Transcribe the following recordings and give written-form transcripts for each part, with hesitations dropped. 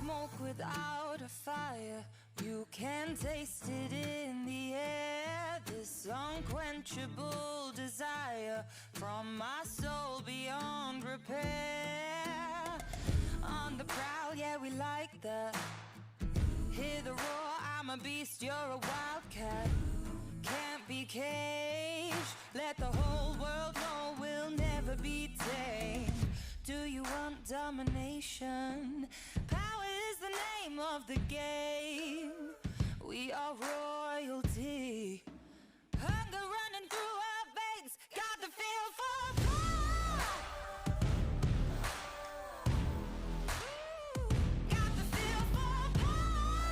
smoke without a fire. You can taste it in the air, this unquenchable desire from my soul beyond repair. On the prowl, yeah, we like that. Hear the roar, I'm a beast, you're a wildcat. Can't be caged, let the whole world know we'll never be tamed. Do you want domination? Power is the name of the game. We are royalty. Hunger running through our veins, got the feel for power. Got the feel for power.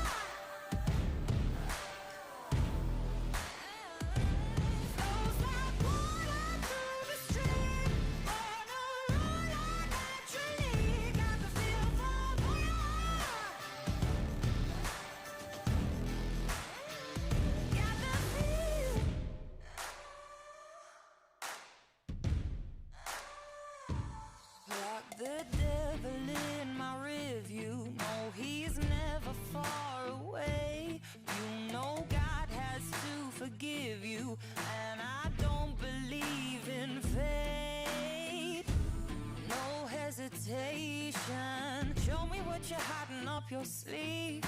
Flows like water through the stream, on a roller naturally. Got the feel for power. Got the feel. Like the devil in my rearview, no, he's never far away. You know God has to forgive you, and I don't believe in fate. No hesitation, show me what you're hiding up your sleeve.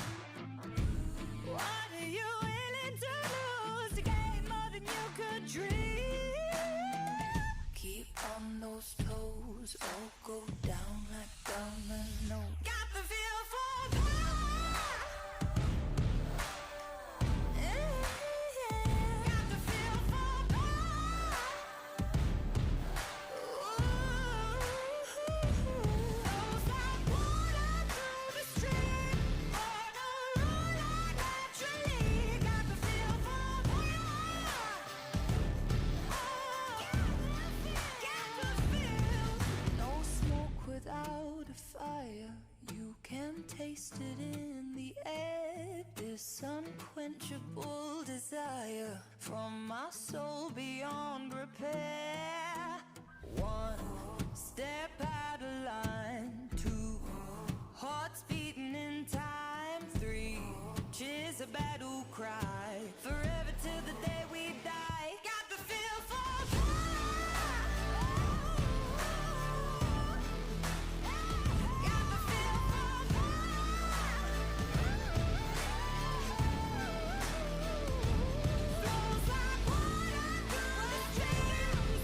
What are you willing to lose to gain more than you could dream? Keep on those toes, or go down like domino. Got the feel for power. Yeah. Got the feel for power. Flows like water through the stream, on a roller naturally. Got the feel for power. Got the feel. No smoke without a fire. You can taste it in the air, this unquenchable desire from my soul beyond repair. One step out of line, two hearts beating in time, three cheers a battle cry, forever till the day we die. Got the feel for power. Got the feel for power. Flows like water through the streams,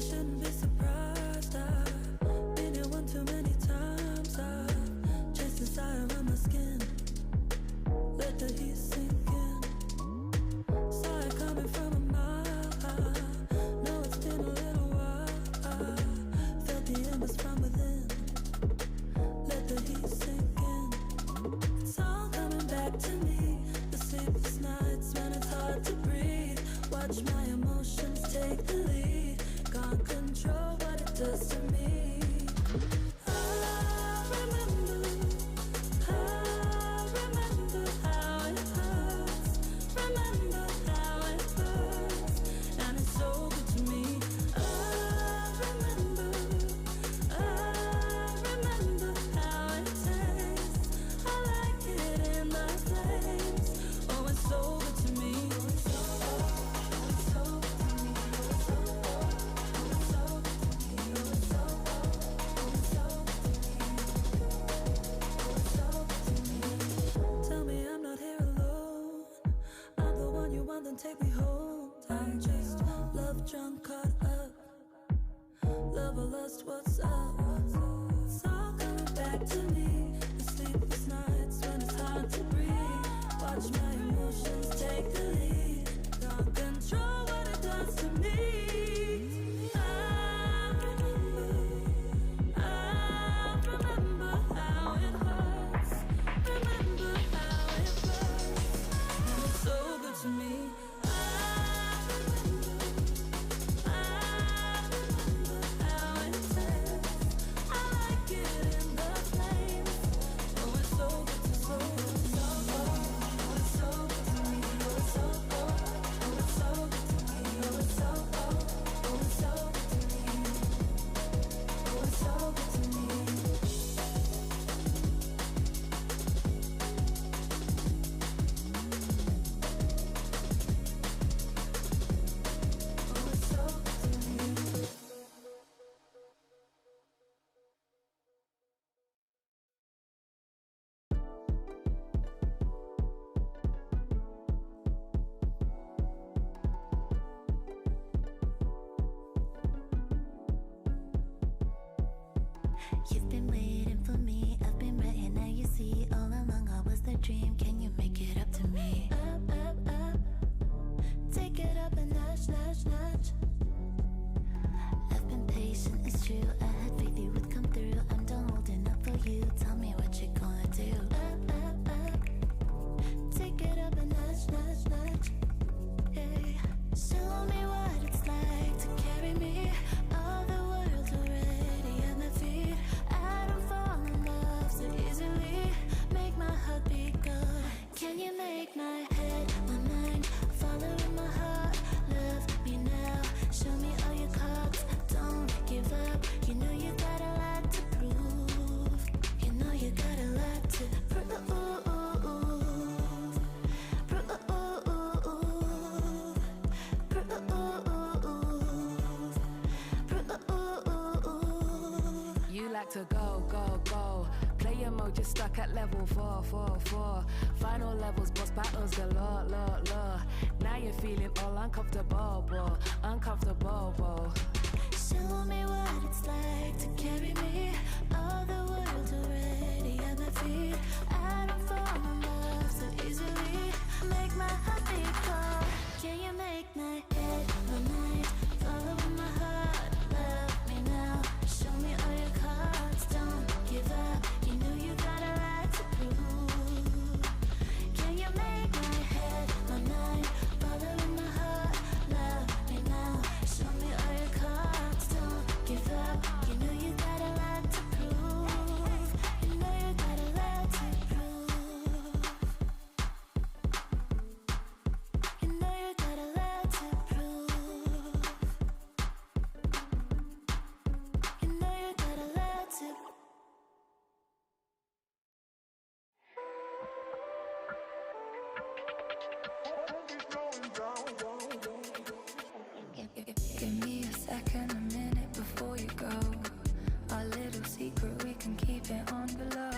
shouldn't be surprised. I've been here one too many times. I've chased desire on my skin. Let the heat sink in. Saw it coming from a mile high. Know it's been a little while. I felt the embers from within. Let the heat sink in. It's all coming back to me. The sleepless nights when it's hard to breathe. Watch my emotions take the lead. Can't control what it does to me. I remember how it hurts. Remember how it hurts, and it's so good to me. I remember how it tastes. I like it in the flames. Oh, it's so good to me. Tell me I'm not here alone. I'm the one you want, then take me home. I'm just love drunk, caught up. Love or lust, what's up? It's all coming back to me. The sleepless nights when it's hard to breathe. Watch my emotions take the lead. Can't control what it does to me. I remember how it hurts. Remember how it burns, and it's so good to me. I remember how it tastes. I like it in the flames. Oh, it's so good to so good to so oh, it's so good to me. Oh, it's so oh, it's so good to me. Oh, it's so oh, it's so good to me. Oh, it's so good to me. Oh, it's so good to me. You've been waiting for me, I've been right here, now you see. All along I was the dream, can you make it up to me? Up, up, up, take it up a notch, notch, notch. I've been patient, it's true, I had faith you would come through. I'm done holding up for you, tell me what you gonna do. Up, up, up, take it up a notch, notch, notch. Hey, show me what it's like to carry me. All the world's already at my feet. I don't fall in love so easily. Make my heart beat go. Can you make my head, my mind, following my heart? Love me now, show me all your cards. Don't give up, you know you got a lot to prove. You know you got a lot to prove. You like to go, go, go. Player mode, just stuck at level 4, 4, 4. Final levels, boss battles galore, law, law. Now you're feeling all uncomfortable, bo, uncomfortable, bo. Show me what it's like to carry me. All the world's already at my feet. I don't fall in love so easily. Make my heart beat cold. Can you make my head, my mind, follow my heart? Love me now, show me all your cards. Don't give up, you know you got a lot to prove. Can you make my head, my mind, follow my heart? Love me now, show me all your cards. Don't give up, you know you got a lot to prove. You know you got a lot to prove. You know you got a lot to prove. You know you got a lot to prove. Give me a second, a minute before you go. Our little secret, we can keep it on below.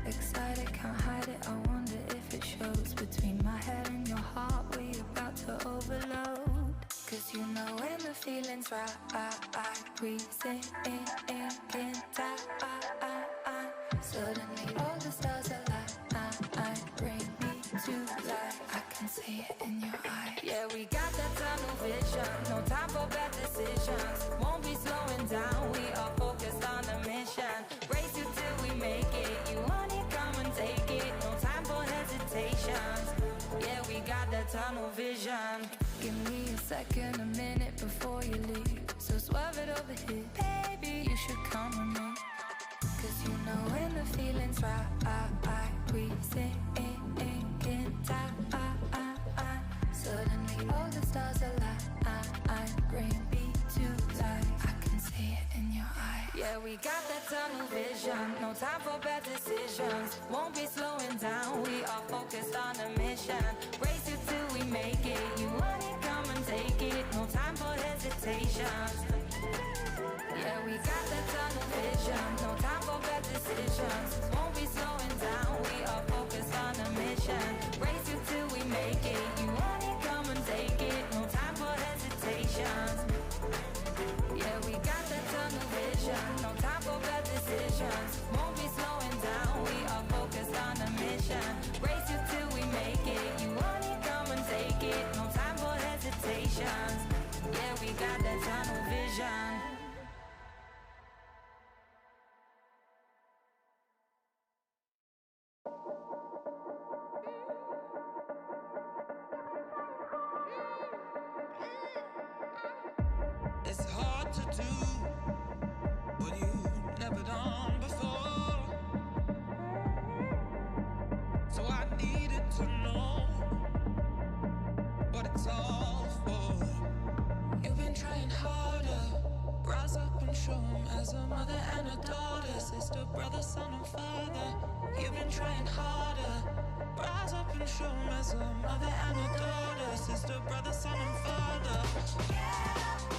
Excited, can't hide it, I wonder if it shows. Between my head and your heart, we about to overload. Cause you know when the feeling's right, we say can't suddenly all the stars align, bring me to life. I can see it in your eyes. Yeah, we got that tunnel vision, no time for bad decisions. Won't be slowing down, we are focused on the mission. Race you till we make it, you want it, come and take it. No time for hesitations. Yeah, we got that tunnel vision. Give me a second, a minute before you leave. So swerve it over here, baby, you should come with me. Cause you know when the feeling's right, we say suddenly all the stars align, bring me to life. I can see it in your eyes. Yeah, we got that tunnel vision, no time for bad decisions. Won't be slowing down, we are focused on the mission. Race you till we make it, you want it, come and take it. No time for hesitation. Yeah, we got that tunnel vision, no time for bad decisions. Won't be slowing down, we are focused on the mission. Race you till we make it, you want it, come and take it. No time for hesitation. Yeah, we got that tunnel vision, no time for bad decisions. Won't be slowing down, we are focused on the mission. Race you till we make it, you want it, come and take it. No time for hesitation. Yeah, we got that tunnel vision. It's hard to do what you've never done before. So I needed to know what it's all for. You've been trying harder. Rise up and show 'em as a mother and a daughter, sister, brother, son, and father. You've been trying harder. Rise up and show 'em as a mother and a daughter, sister, brother, son, and father.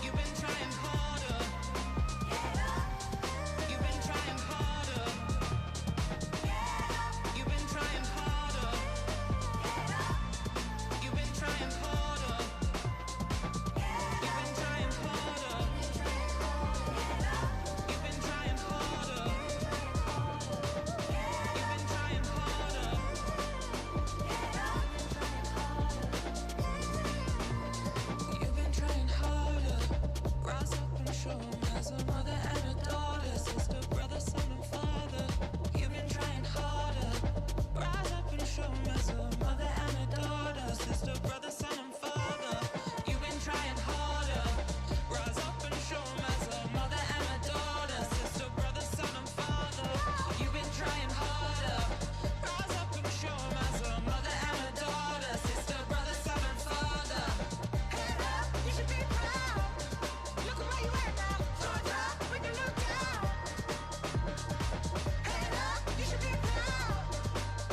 You've been trying harder. You've been trying harder. You've been trying harder. You've been trying harder. You've been trying harder. You've been trying harder. You've been trying harder. You've been trying harder. Rise up and show 'em as a mother and a daughter, sister, brother, son, and father. You've been trying harder. Rise up and show 'em as a mother and a daughter, sister, brother, son, and father. You've been trying harder. Rise up and show 'em as a mother and a daughter, sister, brother, son, and father. You've been trying harder. Rise up and show 'em as a mother and a daughter, sister, brother, son, and father. Head up, you should be proud. Look at where you at now, Georgia, when you look down. Head up, you should be proud.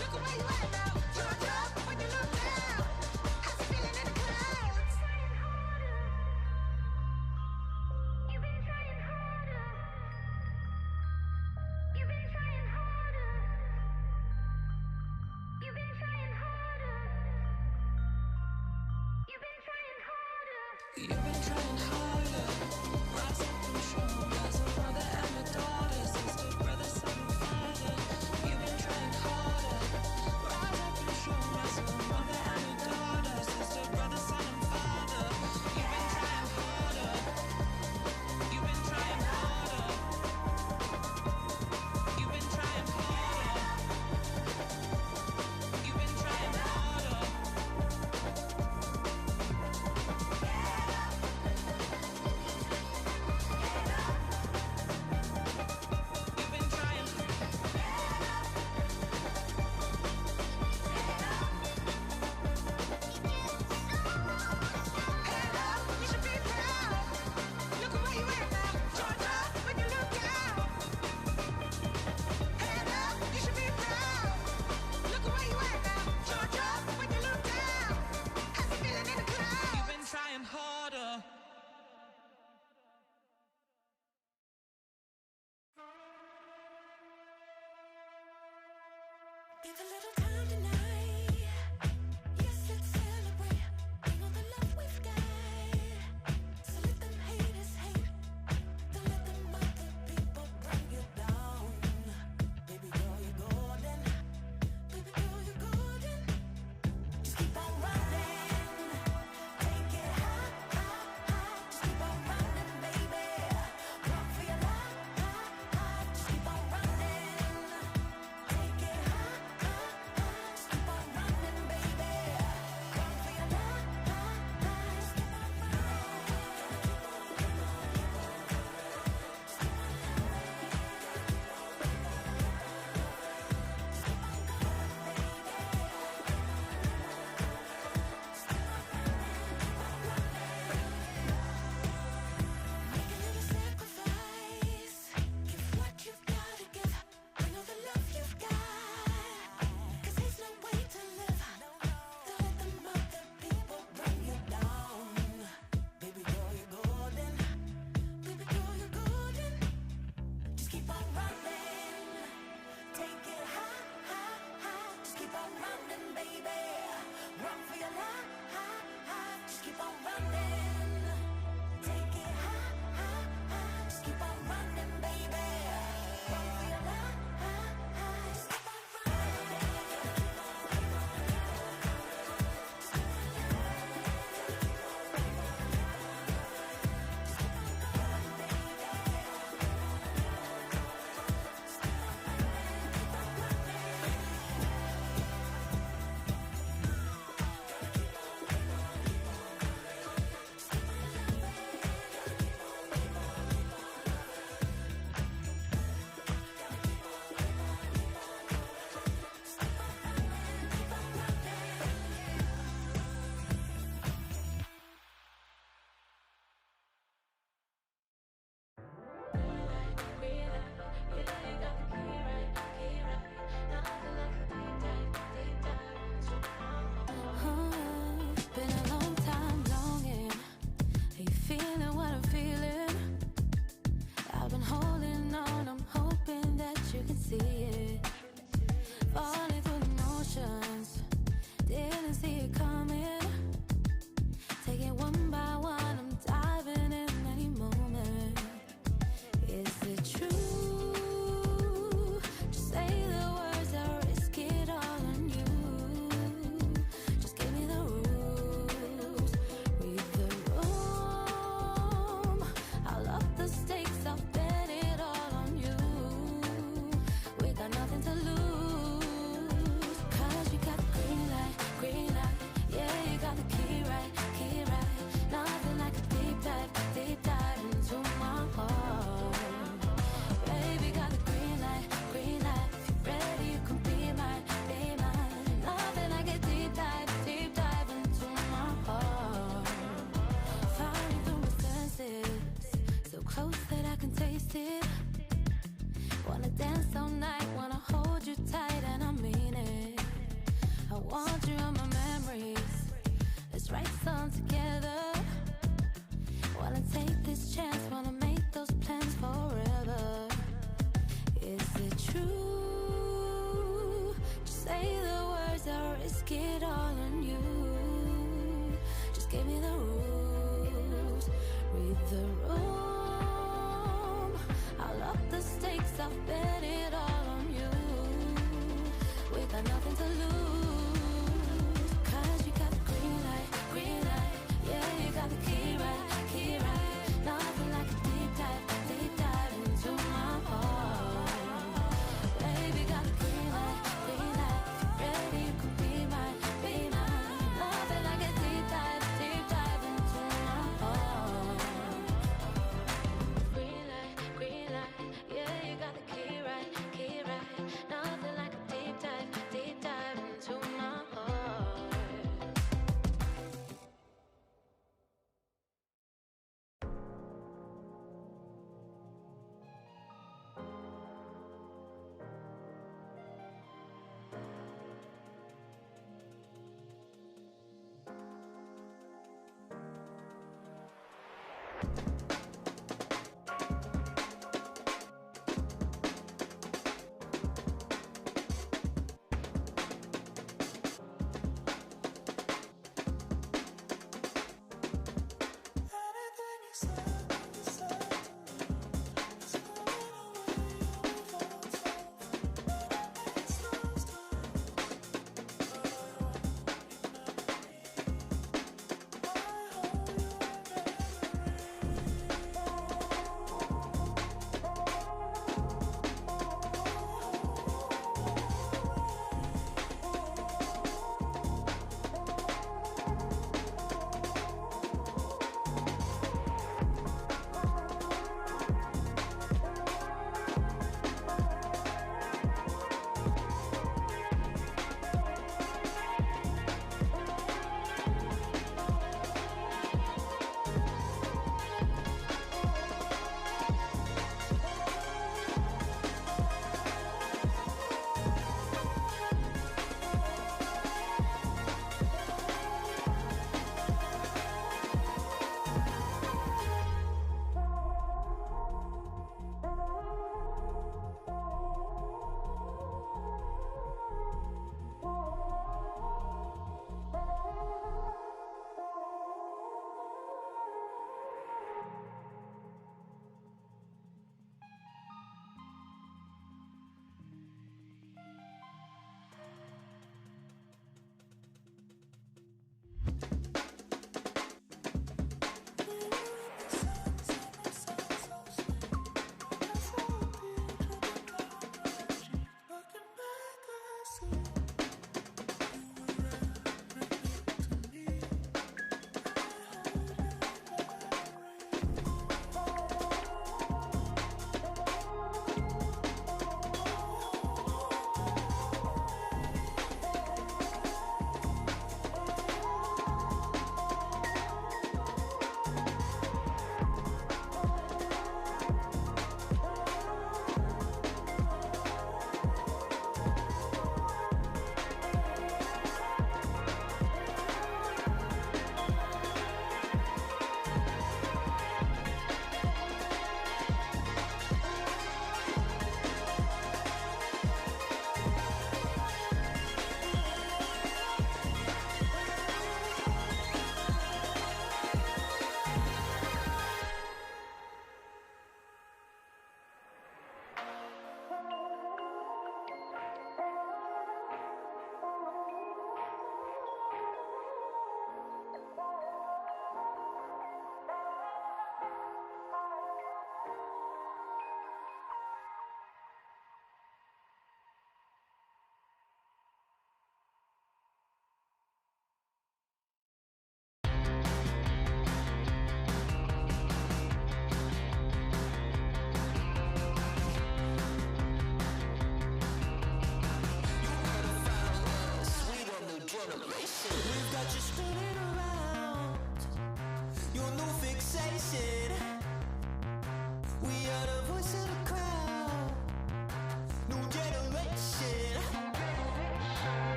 Look at where you at now, Georgia, when you look down. How's it feeling in the clouds? You've been trying harder. You've been trying harder. You've been trying harder. You've been trying harder. You've been trying harder. Rise up and show 'em as a mother and a daughter, sister, brother, son, and father. You've been trying harder. Rise up and show 'em as a mother and a daughter, sister, brother, son, and father. You've been trying harder. You've been trying harder. You've been trying harder. You've been trying harder. Give a little time tonight. Yes, let's celebrate. Bring all the love we've got. So let them haters hate. The conjure all my memories. Let's write some together. Wanna take this chance, wanna make those plans forever. Is it true? Just say the words, I'll risk it all on you. Just give me the rules, read the room. I'll up the stakes, I'll bet it all on you. We got nothing to lose, 'cause you got the green light, yeah, you got the key right, nothing like a deep dive into my heart. Baby, got the green light, ready, you can be mine, nothing like a deep dive into my heart. Green light, yeah, you got the key right, nothing like a deep dive into my heart.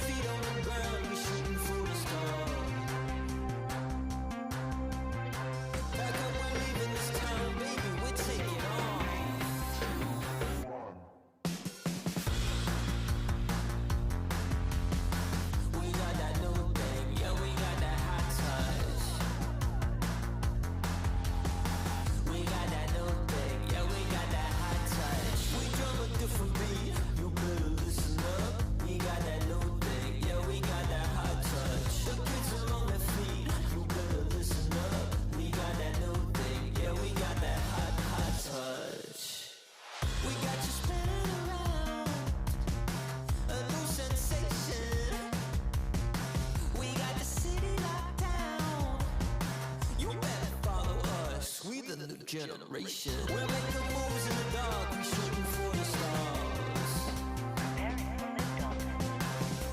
Feet on generation. We're making moves in the dark, we shooting for the stars.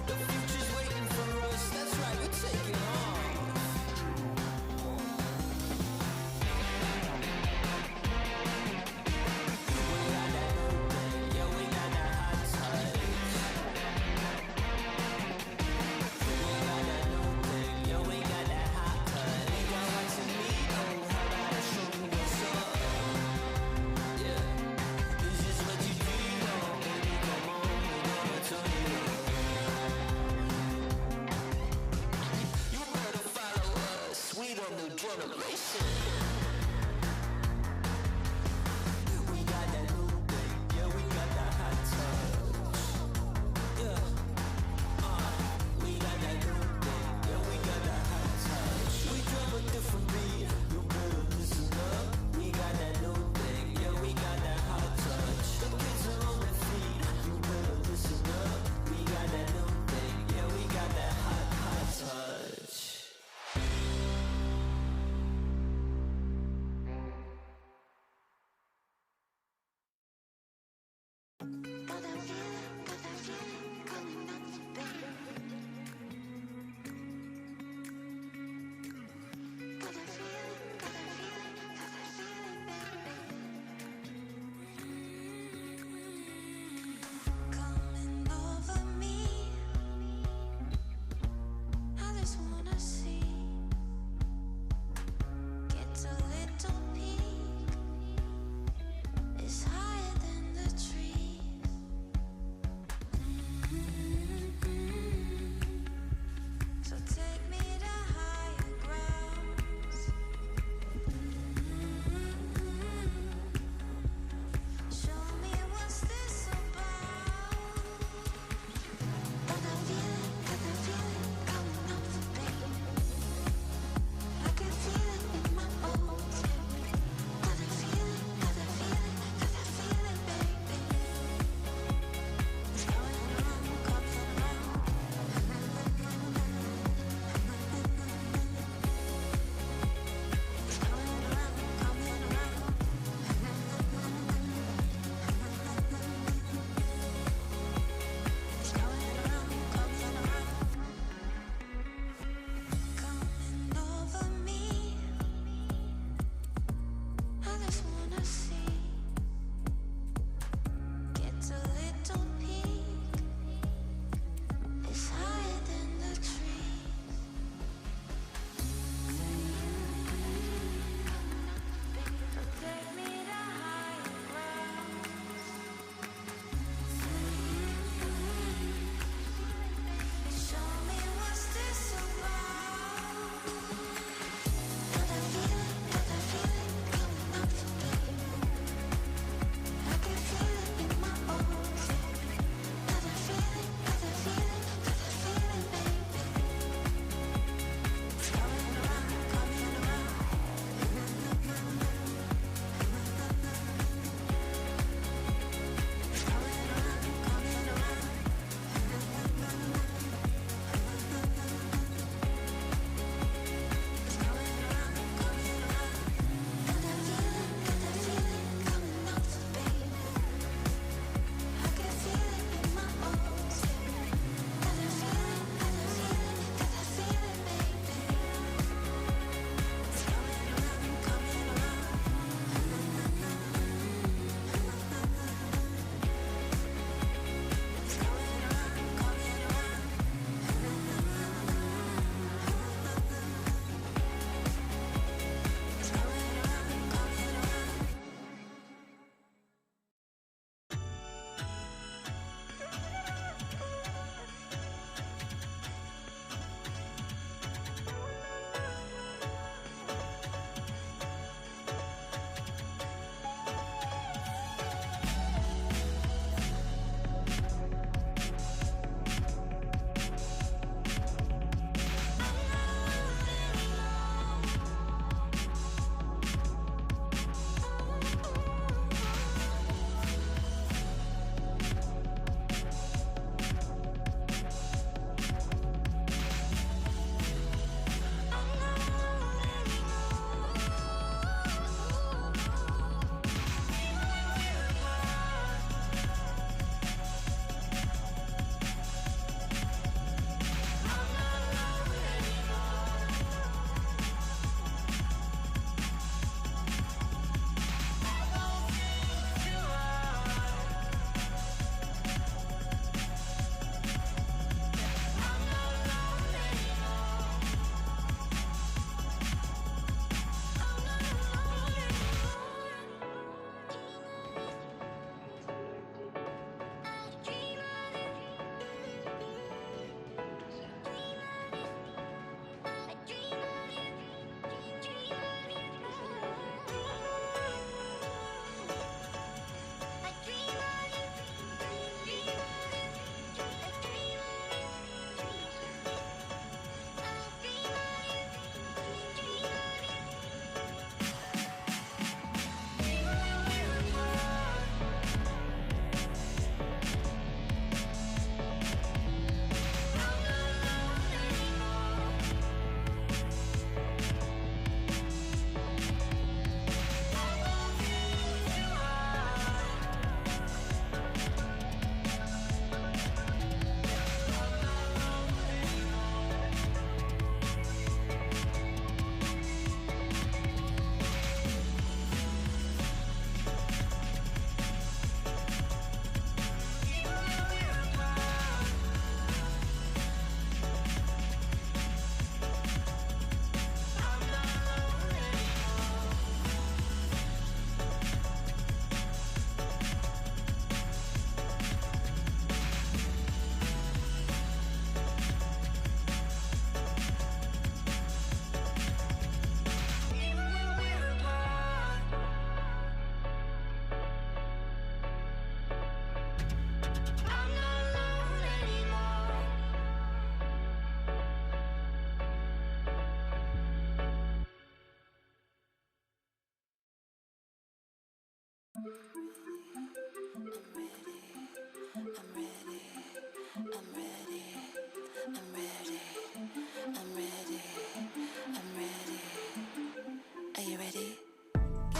The future's waiting for us, that's right, we're taking off.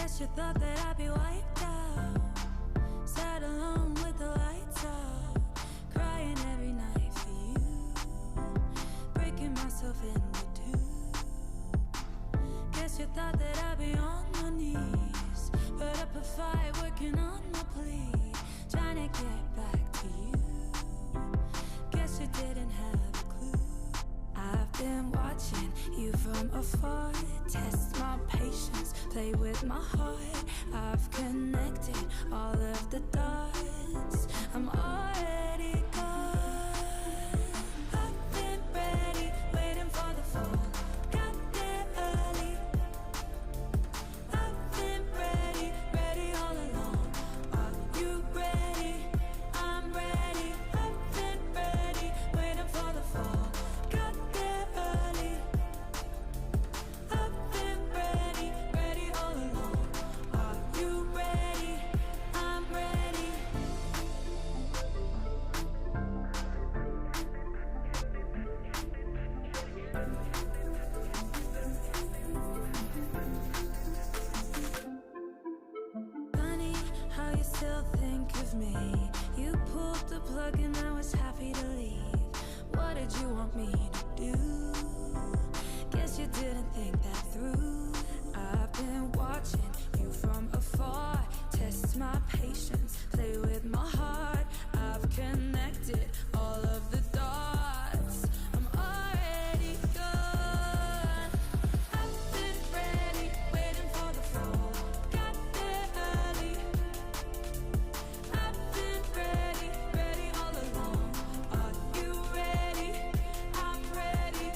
Guess you thought that I'd be wiped out, sat alone with the lights out, crying every night for you, breaking myself into two. Guess you thought that I'd be on my knees, put up a fight, working on my plea, trying to get back to you. Guess you didn't have a clue. I've been watching you from afar, test my patience, play with my heart. I've connected all of the dots, I'm already gone. I've been ready, waiting for the fall, got there early. I've been ready, ready all along. Are you ready? I'm ready. I've been ready, waiting for the fall, got there early. I've been ready, ready all along. Are you ready? I'm ready. Funny how you still think of me. You pulled the plug and I was happy to leave. What did you want me to do? Guess you didn't think that through. I've been watching you from afar, test my patience, play with my heart. I've connected all of the dots, I'm already gone. I've been ready, waiting for the fall, got there early. I've been ready, ready all along. Are you ready? I'm ready.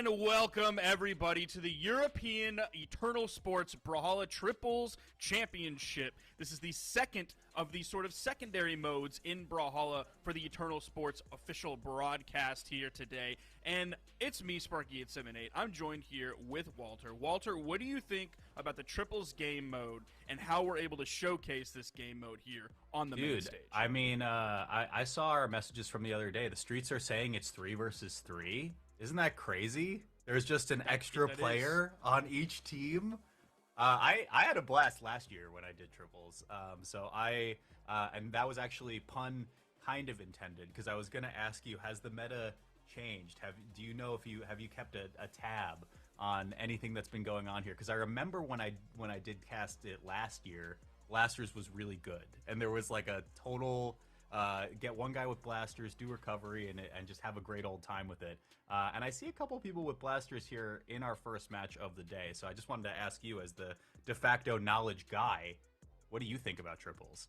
And welcome, everybody, to the European Eternal Sports Brawlhalla Triples Championship. This is the second of the sort of secondary modes in Brawlhalla for the Eternal Sports official broadcast here today. And it's me, Sparky878. I'm joined here with Walter. Walter, what do you think about the Triples game mode and how we're able to showcase this game mode here on the main stage? I mean, I saw our messages from the other day. The streets are saying it's 3 versus 3. Isn't that crazy? There's just an extra player on each team. I had a blast last year when I did triples. And that was actually pun kind of intended, because I was gonna ask you, has the meta changed? Do you know if you kept a tab on anything that's been going on here? Because I remember when I did cast it last year, Blasters was really good, and there was like a total. Get one guy with blasters, do recovery, and just have a great old time with it. And I see a couple people with blasters here in our first match of the day. So I just wanted to ask you, as the de facto knowledge guy, what do you think about triples?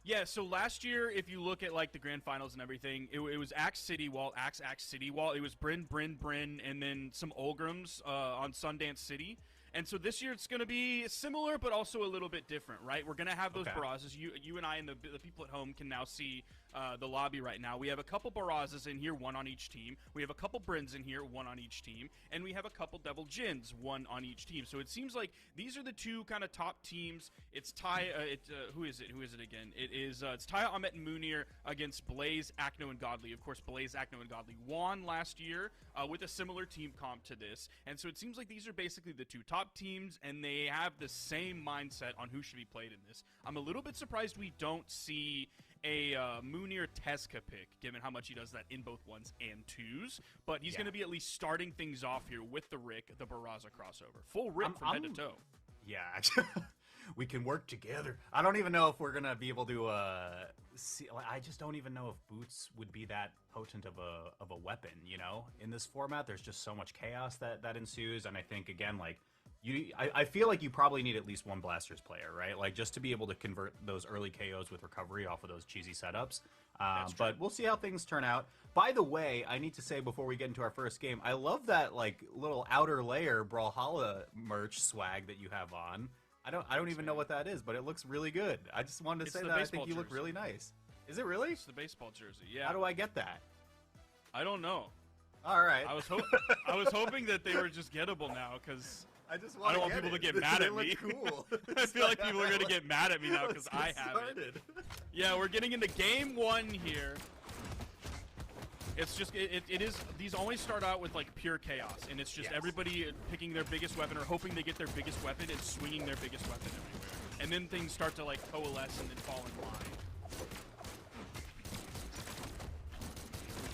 Yeah, so last year, if you look at like the grand finals and everything, it was Axe City Wall, Axe City Wall. It was Bryn, and then some Olgrams on Sundance City. And so this year it's going to be similar, but also a little bit different, right? We're going to have those barrages. You and I and the people at home can now see the lobby right now. We have a couple barrages in here, one on each team. We have a couple Brins in here, one on each team. And we have a couple Devil Jins, one on each team. So it seems like these are the two kind of top teams. It's Ty, who is it? Who is it again? It's Ty, Ahmet, and Munir against Blaze, Acno, and Godly. Of course, Blaze, Acno, and Godly won last year with a similar team comp to this. And so it seems like these are basically the two top teams, and they have the same mindset on who should be played in this. I'm a little bit surprised we don't see a Munir Tezca pick, given how much he does that in both ones and twos. But he's going to be at least starting things off here with the Rick, the Barraza crossover. Full Rick from head to toe. Yeah, we can work together. I don't even know if we're going to be able to see. I just don't even know if boots would be that potent of a weapon, you know? In this format, there's just so much chaos that ensues, and I think, again, like, I feel like you probably need at least one Blasters player, right? Like, just to be able to convert those early KOs with recovery off of those cheesy setups. But we'll see how things turn out. By the way, I need to say before we get into our first game, I love that, like, little outer layer Brawlhalla merch swag that you have on. I don't even know what that is, but it looks really good. I just wanted to say that I think you look really nice. Is it really? It's the baseball jersey, yeah. How do I get that? I don't know. All right. I was hoping that they were just gettable now, because I don't want people to get mad at me. Cool. I feel like people are going to get mad at me now because I have it. Yeah, we're getting into game one here. It's just it is these always start out with like pure chaos, and it's just everybody picking their biggest weapon or hoping they get their biggest weapon and swinging their biggest weapon everywhere, and then things start to like coalesce and then fall in line.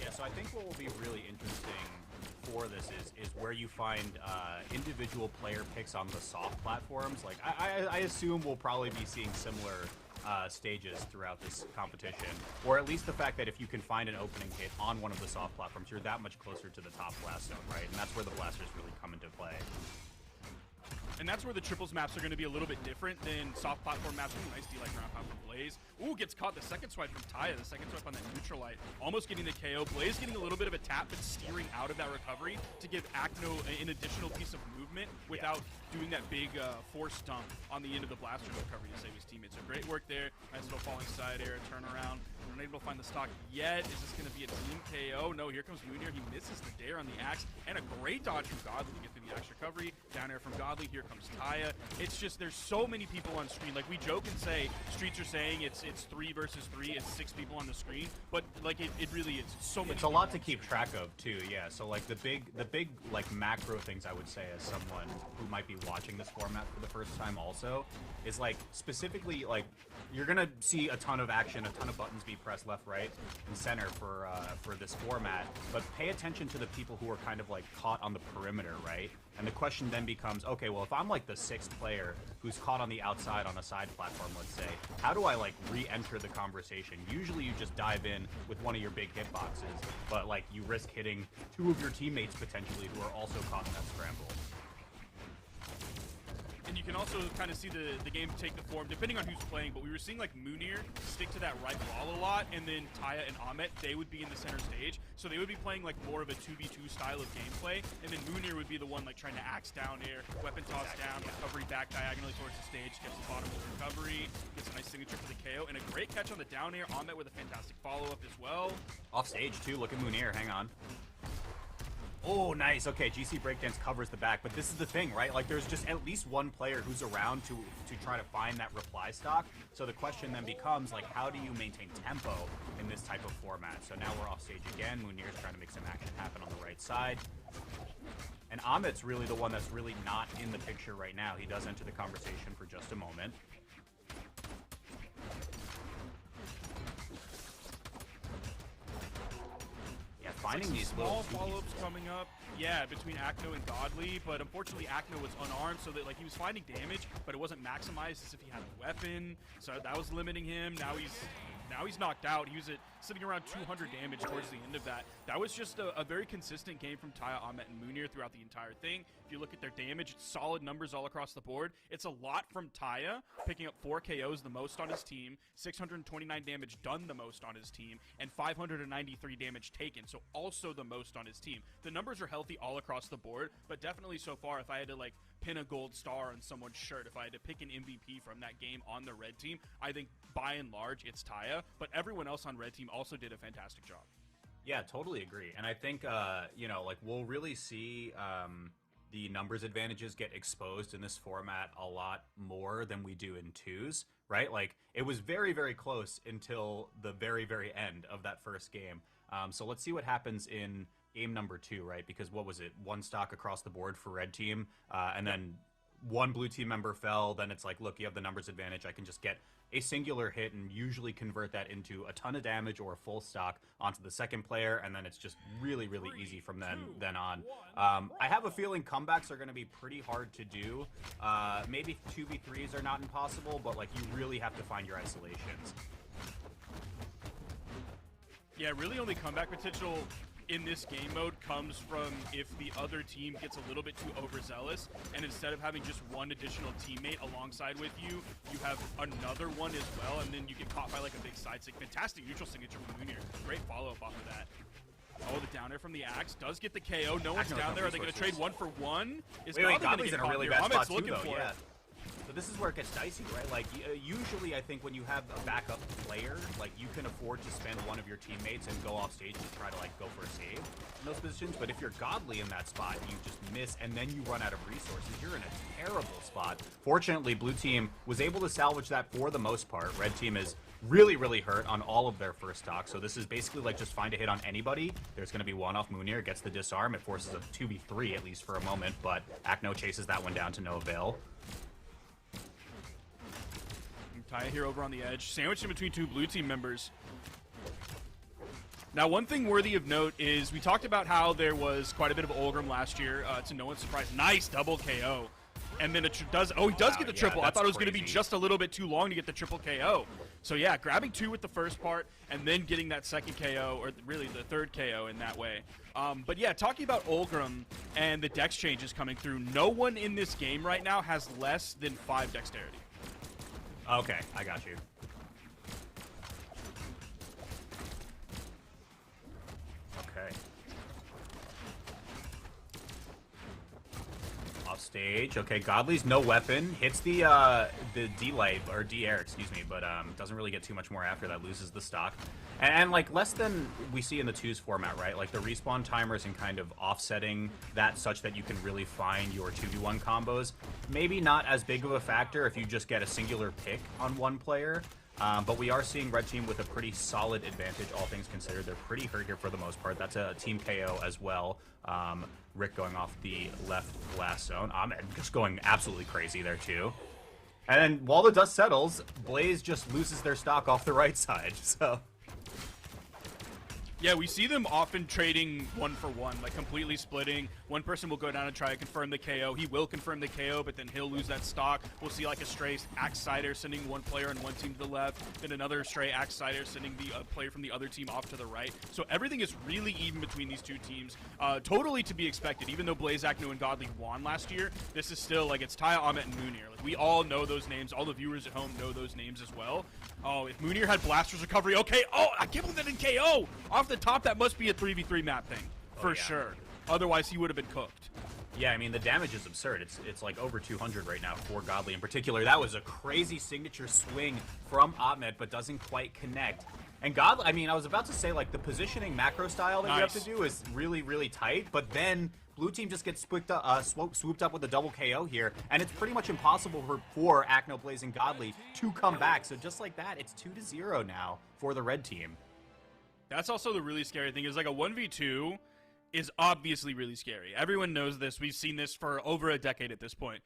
Yeah, so I think what will be really interesting for this is where you find individual player picks on the soft platforms. Like I assume we'll probably be seeing similar stages throughout this competition, or at least the fact that if you can find an opening hit on one of the soft platforms, you're that much closer to the top blast zone, right? And that's where the blasters really come into play. And that's where the triples maps are going to be a little bit different than soft platform maps. Ooh, nice D like ground pound from Blaze. Ooh, gets caught. The second swipe from Taya. The second swipe on that neutral light. Almost getting the KO. Blaze getting a little bit of a tap, but steering out of that recovery to give Acno an additional piece of movement without doing that big force dump on the end of the blaster's recovery to save his teammates. So great work there. Nice little falling side air, turnaround. We're not able to find the stock yet. Is this going to be a team KO? No, here comes Moonir. He misses the dare on the axe, and a great dodge from Godly to get through the axe recovery. Down air from Godly. Here comes Taya. It's just there's so many people on screen. Like we joke and say, streets are saying it's 3 versus 3. It's 6 people on the screen, but like it really is so many. It's a lot to keep track of too. Yeah. So like the big like macro things I would say as someone who might be watching this format for the first time also is like specifically like you're gonna see a ton of action, a ton of buttons be pressed left, right, and center for this format. But pay attention to the people who are kind of like caught on the perimeter, right? And the question then becomes, okay, well, if I'm like the 6th player who's caught on the outside on a side platform, let's say, how do I like re-enter the conversation? Usually you just dive in with one of your big hitboxes, but like you risk hitting 2 of your teammates potentially who are also caught in that scramble. And you can also kind of see the game take the form, depending on who's playing, but we were seeing like Moonir stick to that right wall a lot, and then Taya and Ahmet, they would be in the center stage, so they would be playing like more of a 2v2 style of gameplay, and then Moonir would be the one like trying to axe down air, weapon toss down, recovery back diagonally towards the stage, gets the bottom of the recovery, gets a nice signature for the KO, and a great catch on the down air, Ahmet with a fantastic follow-up as well. Off stage too, look at Moonir, hang on. Oh, nice. Okay, GC Breakdance covers the back, but this is the thing, right? Like, there's just at least one player who's around to try to find that reply stock. So the question then becomes, like, how do you maintain tempo in this type of format? So now we're off stage again. Munir's trying to make some action happen on the right side. And Ahmet's really the one that's really not in the picture right now. He does enter the conversation for just a moment. Finding these small follow-ups coming up, yeah, between Acno and Godly, but unfortunately Acno was unarmed, so that like he was finding damage, but it wasn't maximized as if he had a weapon, so that was limiting him. Now he's knocked out. He was sitting around 200 damage towards the end of that. That was just a very consistent game from Taya, Ahmet, and Moonir throughout the entire thing. If you look at their damage, it's solid numbers all across the board. It's a lot from Taya, picking up 4 KOs, the most on his team, 629 damage done the most on his team, and 593 damage taken, so also the most on his team. The numbers are healthy all across the board, but definitely so far, if I had to like pin a gold star on someone's shirt, if I had to pick an MVP from that game on the red team, I think by and large it's Taya, but everyone else on red team also did a fantastic job. Yeah, totally agree. And I think, you know, like we'll really see the numbers advantages get exposed in this format a lot more than we do in 2s, right? Like it was very, very close until the very, very end of that first game. So let's see what happens in game number 2, right? Because what was it? 1 stock across the board for red team, and then 1 blue team member fell. Then it's like, look, you have the numbers advantage. I can just get a singular hit and usually convert that into a ton of damage or a full stock onto the second player, and then it's just really, really easy from then on. I have a feeling comebacks are going to be pretty hard to do. Maybe 2v3s are not impossible, but like you really have to find your isolations. Yeah, really only comeback potential in this game mode comes from if the other team gets a little bit too overzealous, and instead of having just 1 additional teammate alongside with you, you have another one as well, and then you get caught by like a big side stick. Fantastic neutral signature from Moonir. Great follow-up off of that. Oh, the down air from the axe does get the KO. No one's down there. Are they going to trade 1 for 1? Is Godly's in a really bad spot too, though. Yeah. It. So this is where it gets dicey, right? Like, usually I think when you have a backup player, like, you can afford to spend one of your teammates and go off stage to try to, like, go for a save in those positions. But if you're Godly in that spot and you just miss and then you run out of resources, you're in a terrible spot. Fortunately, blue team was able to salvage that for the most part. Red team is really, really hurt on all of their first stock. So this is basically like just find a hit on anybody. There's going to be one off Munir, gets the disarm. It forces a 2v3 at least for a moment, but Acno chases that one down to no avail. Taya here over on the edge, sandwiched in between two blue team members. Now, one thing worthy of note is we talked about how there was quite a bit of Olgrim last year, to no one's surprise. Nice double KO. And then he does get the triple. I thought it was going to be just a little bit too long to get the triple KO. So yeah, grabbing 2 with the first part and then getting that second KO, or really the third KO in that way. But yeah, talking about Olgrim and the dex changes coming through, no one in this game right now has less than 5 dexterity. Okay, I got you. Okay. Off stage. Okay, Godly's no weapon. Hits the D-Light, or D-Air, excuse me, but doesn't really get too much more after that. Loses the stock. And like less than we see in the 2s format, right? Like the respawn timers and kind of offsetting that such that you can really find your 2v1 combos. Maybe not as big of a factor if you just get a singular pick on one player. But we are seeing Red Team with a pretty solid advantage, all things considered. They're pretty hurt here for the most part. That's a team KO as well. Rick going off the left blast zone. Ahmed just going absolutely crazy there too. And then while the dust settles, Blaze just loses their stock off the right side. So yeah, we see them often trading 1 for 1, like completely splitting. One person will go down and try to confirm the KO. He will confirm the KO, but then he'll lose that stock. We'll see like a stray Axe Sider sending one player and one team to the left, then another stray Axe Sider sending the player from the other team off to the right. So everything is really even between these two teams. Totally to be expected. Even though Blaze, Acno, and Godly won last year, this is still like it's Taya, Ahmet, and Munir. Like we all know those names. All the viewers at home know those names as well. Oh, if Munir had Blaster's recovery, okay. Oh, I can't believe that didn't KO. Off the top, that must be a 3v3 map thing, for sure. Otherwise, he would have been cooked. Yeah, I mean, the damage is absurd. It's like over 200 right now for Godly in particular. That was a crazy signature swing from Ahmed, but doesn't quite connect. And Godly, I mean, I was about to say, like, the positioning macro style that you have to do is really, really tight, but then blue team just gets swooped up with a double KO here, and it's pretty much impossible for Acno, Blaze, and Godly to come back. So just like that, it's 2-0 now for the red team. That's also the really scary thing, is like a 1v2 is obviously really scary. Everyone knows this. We've seen this for over a decade at this point.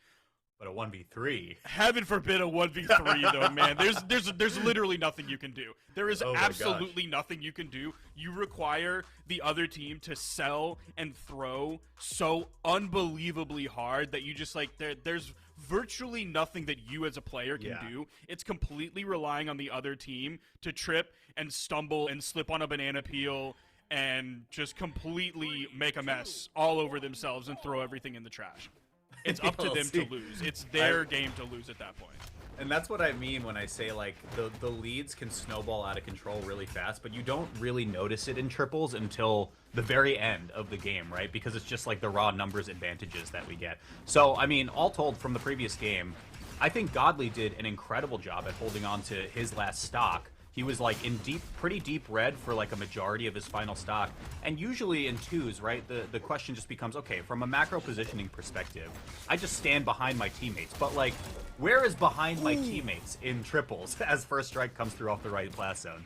But a 1v3. Heaven forbid a 1v3 though, man. There's literally nothing you can do. There is absolutely nothing you can do. You require the other team to sell and throw so unbelievably hard that you just like there's virtually nothing that you as a player can do. It's completely relying on the other team to trip and stumble and slip on a banana peel and just completely make a mess all over themselves and throw everything in the trash. It's up to them to lose. It's their game to lose at that point. And that's what I mean when I say, like, the leads can snowball out of control really fast, but you don't really notice it in triples until the very end of the game, right? Because it's just, like, the raw numbers advantages that we get. So, I mean, all told, from the previous game, I think Godly did an incredible job at holding on to his last stock. He was like in pretty deep red for like a majority of his final stock. And usually in 2s, right, the question just becomes, okay, from a macro positioning perspective, I just stand behind my teammates. But like, where is behind my teammates in triples as first strike comes through off the right blast zone?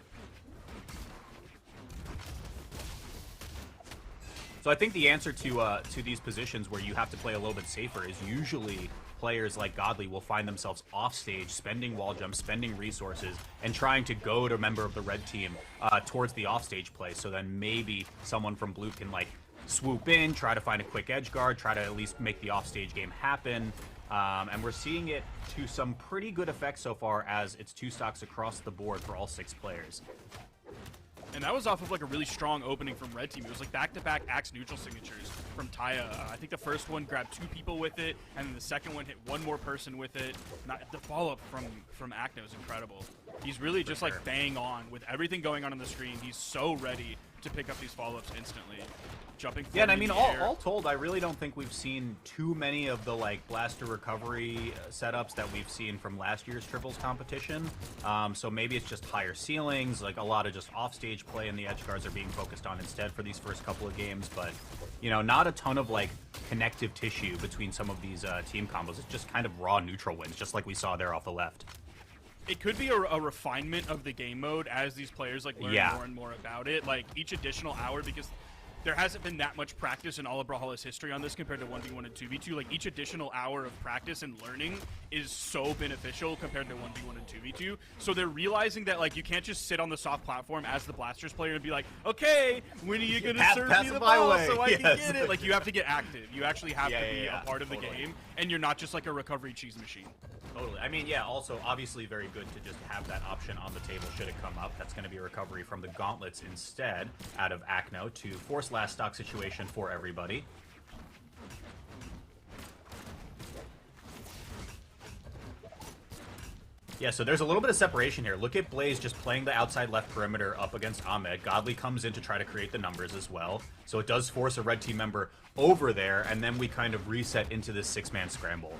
So I think the answer to these positions where you have to play a little bit safer is usually players like Godly will find themselves off stage, spending wall jumps, spending resources, and trying to goad a member of the red team towards the offstage play. So then maybe someone from blue can like swoop in, try to find a quick edge guard, try to at least make the offstage game happen. And we're seeing it to some pretty good effect so far, as it's 2 stocks across the board for all 6 players. And that was off of like a really strong opening from Red Team. It was like back-to-back Axe neutral signatures from Taya. I think the first one grabbed 2 people with it, and then the second one hit 1 more person with it. The follow-up from Acno is incredible. He's really just like bang on with everything going on the screen. He's so ready to pick up these follow-ups instantly. Jumping forward. Yeah, and I mean, all told, I really don't think we've seen too many of the like blaster recovery setups that we've seen from last year's triples competition. So maybe it's just higher ceilings, like a lot of just offstage play, and the edge guards are being focused on instead for these first couple of games. But you know, not a ton of like connective tissue between some of these team combos. It's just kind of raw neutral wins, just like we saw there off the left. It could be a refinement of the game mode as these players like learn more and more about it. Like each additional hour, because there hasn't been that much practice in all of Brawlhalla's history on this compared to 1v1 and 2v2. Like each additional hour of practice and learning is so beneficial compared to 1v1 and 2v2. So they're realizing that like you can't just sit on the soft platform as the Blasters player and be like, okay, when are you gonna serve me the ball so I can get it? Like you have to get active. You actually have to be a part of the game, and you're not just like a recovery cheese machine. Totally. I mean, yeah, also obviously very good to just have that option on the table should it come up. That's going to be a recovery from the gauntlets instead out of Akno to force last stock situation for everybody. Yeah, so there's a little bit of separation here. Look at Blaze just playing the outside left perimeter up against Ahmed. Godly comes in to try to create the numbers as well. So it does force a red team member over there, and then we kind of reset into this six-man scramble.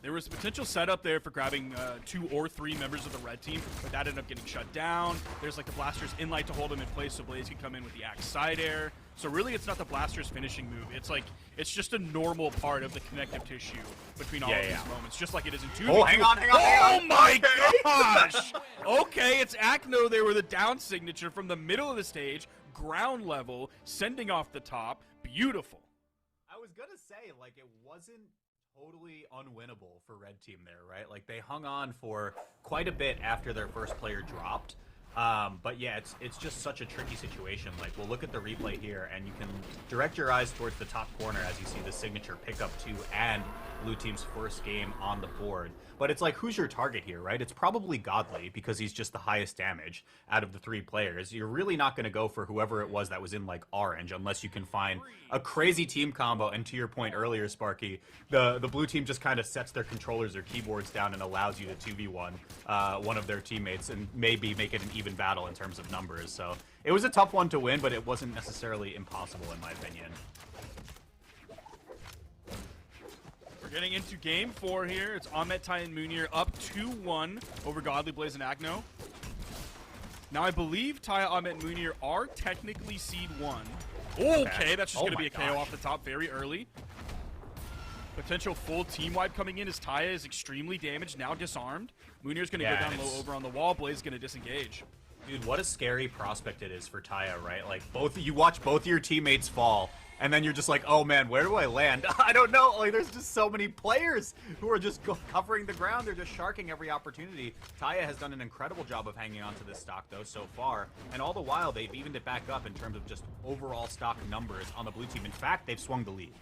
There was a potential setup there for grabbing 2 or 3 members of the red team, but that ended up getting shut down. There's like the Blasters in light to hold him in place so Blaze can come in with the axe side air. So really it's not the Blasters finishing move. It's like, it's just a normal part of the connective tissue between all of these moments, just like it is in 2v2. Oh, hang on. Oh my gosh! Okay, it's Akno there with a down signature from the middle of the stage, ground level, sending off the top. Beautiful. I was gonna say, like, it wasn't totally unwinnable for red team there, right? Like they hung on for quite a bit after their first player dropped. But yeah, it's just such a tricky situation. Like we'll look at the replay here and you can direct your eyes towards the top corner as you see the signature pick up 2 and blue team's first game on the board. But it's like, who's your target here, right? It's probably Godly because he's just the highest damage out of the 3 players. You're really not going to go for whoever it was that was in like orange unless you can find a crazy team combo. And to your point earlier, Sparky, the blue team just kind of sets their controllers or keyboards down and allows you to 2v1 one of their teammates and maybe make it an even battle in terms of numbers. So it was a tough one to win, but it wasn't necessarily impossible in my opinion. Getting into game 4 here. It's Ahmed, Ty, and Munir up 2-1 over Godly, Blaze, and Akno. Now, I believe Ty, Ahmed, and Munir are technically seed 1. Okay, that's just going to be a KO off the top very early. Potential full team wipe coming in as Taya is extremely damaged, now disarmed. Munir's going to go down low over on the wall. Blaze is going to disengage. Dude, what a scary prospect it is for Taya, right? Like, you watch both your teammates fall, and then you're just like, oh man, where do I land? I don't know. Like, there's just so many players who are just covering the ground. They're just sharking every opportunity. Taya has done an incredible job of hanging on to this stock, though, so far. And all the while, they've evened it back up in terms of just overall stock numbers on the blue team. In fact, they've swung the lead.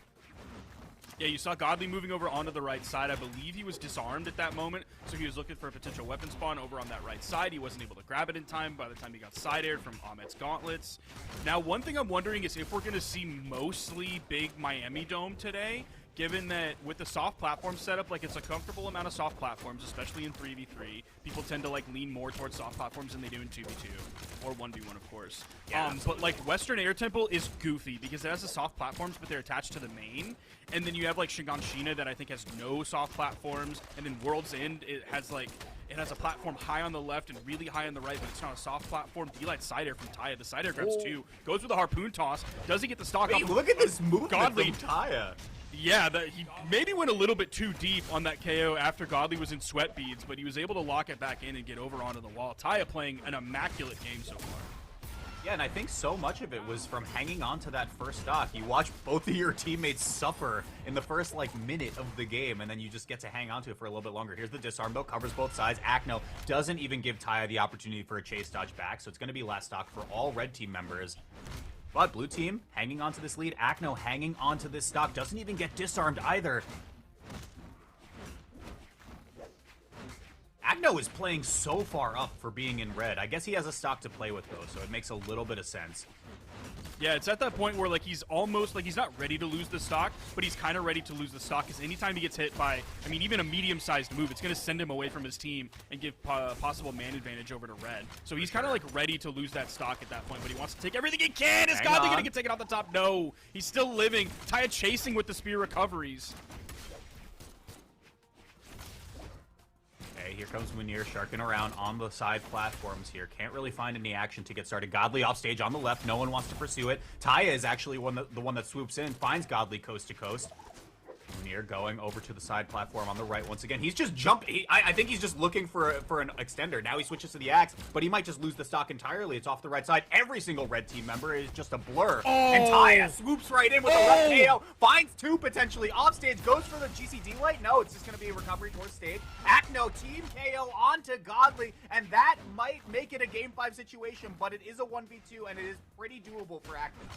Yeah, you saw Godly moving over onto the right side. I believe he was disarmed at that moment, so he was looking for a potential weapon spawn over on that right side. He wasn't able to grab it in time by the time he got side-aired from Ahmed's gauntlets. Now, one thing I'm wondering is if we're going to see mostly big Miami Dome today, given that with the soft platform setup, like it's a comfortable amount of soft platforms, especially in 3v3. People tend to like lean more towards soft platforms than they do in 2v2 or 1v1, of course. Yeah, but like Western Air Temple is goofy because it has the soft platforms, but they're attached to the main. And then you have like Shiganshina that I think has no soft platforms, and then World's End it has a platform high on the left and really high on the right, but it's not a soft platform. D-Light side air from Taya. The side air grabs 2, goes with a harpoon toss. Does he get the stock off? Look at this movement Godly from Taya. Yeah, he maybe went a little bit too deep on that KO after Godly was in sweat beads, but he was able to lock it back in and get over onto the wall. Taya playing an immaculate game so far. Yeah, and I think so much of it was from hanging on to that first stock. You watch both of your teammates suffer in the first, like, minute of the game, and then you just get to hang on to it for a little bit longer. Here's the disarm, though. Covers both sides. Akno doesn't even give Taya the opportunity for a chase dodge back, so it's going to be last stock for all red team members. But blue team hanging on to this lead. Akno hanging on to this stock. Doesn't even get disarmed either. Akno is playing so far up for being in red. I guess he has a stock to play with, though, so it makes a little bit of sense. Yeah, it's at that point where, like, he's almost, like, he's not ready to lose the stock, but he's kind of ready to lose the stock, because anytime he gets hit by, I mean, even a medium-sized move, it's going to send him away from his team and give possible man advantage over to red. So he's kind of, like, ready to lose that stock at that point, but he wants to take everything he can. Is Godly going to get taken off the top? No. He's still living. Taya chasing with the spear recoveries. Here comes Munir sharking around on the side platforms here. Can't really find any action to get started. Godly off stage on the left. No one wants to pursue it. Taya is actually the one that swoops in, finds Godly coast to coast. Munir going over to the side platform on the right once again. He's just jumping. I think he's just looking for an extender. Now he switches to the Axe, but he might just lose the stock entirely. It's off the right side. Every single red team member is just a blur. And Taya swoops right in with a left KO. Finds two potentially. Off stage, goes for the GCD light. No, it's just going to be a recovery towards stage. Acno team KO onto Godly, and that might make it a Game 5 situation, but it is a 1v2, and it is pretty doable for Acno.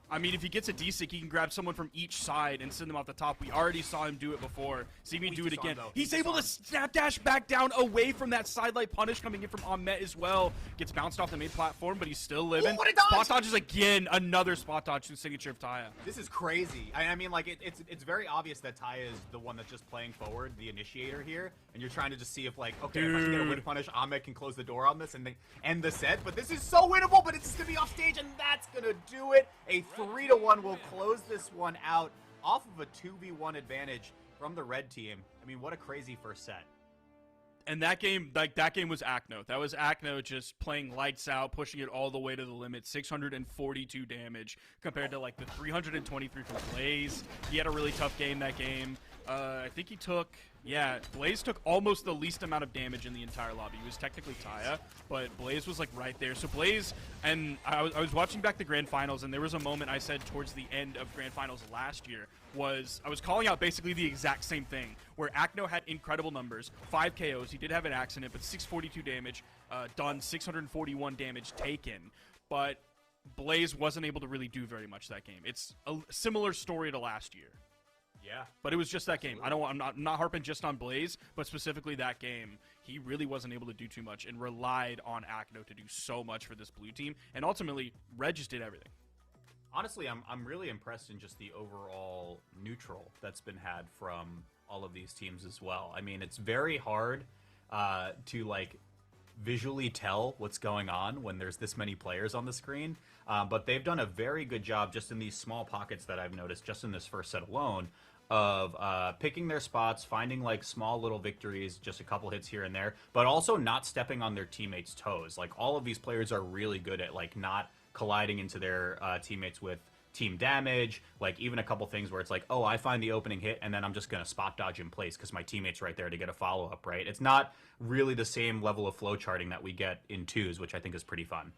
I mean, if he gets a D-stick, he can grab someone from each side and send them off the top. We already saw him do it before. See me do it again. He's able to snap dash back down away from that sidelight punish coming in from Ahmet as well. Gets bounced off the main platform, but he's still living. Ooh, what a dodge! Spot dodge is again another spot dodge to the signature of Taya. This is crazy. I mean, like, it's very obvious that Taya is the one that's just playing forward, the initiator here, and you're trying to just see if, like, okay, if I can get a win punish, Ahmet can close the door on this and end the set. But this is so winnable, but it's just going to be off stage, and that's going to do it. A 3-1 will close this one out off of a 2v1 advantage from the red team. I mean, what a crazy first set. And that game, that game was Acno. That was Acno just playing lights out, pushing it all the way to the limit. 642 damage compared to like the 323 from Blaze. He had a really tough game that game. I think he took, Blaze took almost the least amount of damage in the entire lobby. He was technically Taya, but Blaze was like right there. So Blaze, and I was watching back the Grand Finals, and there was a moment I said towards the end of Grand Finals last year, I was calling out basically the exact same thing, where Acno had incredible numbers, 5 KOs, he did have an axe in it, but 642 damage done, 641 damage taken, but Blaze wasn't able to really do very much that game. It's a similar story to last year. Yeah. But it was just that game. I'm not harping just on Blaze, but specifically that game. He really wasn't able to do too much and relied on Acno to do so much for this blue team. And ultimately, Red just did everything. Honestly, I'm really impressed in just the overall neutral that's been had from all of these teams as well. I mean, it's very hard to like visually tell what's going on when there's this many players on the screen. But they've done a very good job just in these small pockets that I've noticed just in this first set alone of picking their spots, finding like small little victories, just a couple hits here and there, but also not stepping on their teammates' toes. Like all of these players are really good at like not colliding into their teammates with team damage, like even a couple things where it's like, oh, I find the opening hit and then I'm just going to spot dodge in place because my teammate's right there to get a follow-up, right? It's not really the same level of flow charting that we get in twos, which I think is pretty fun.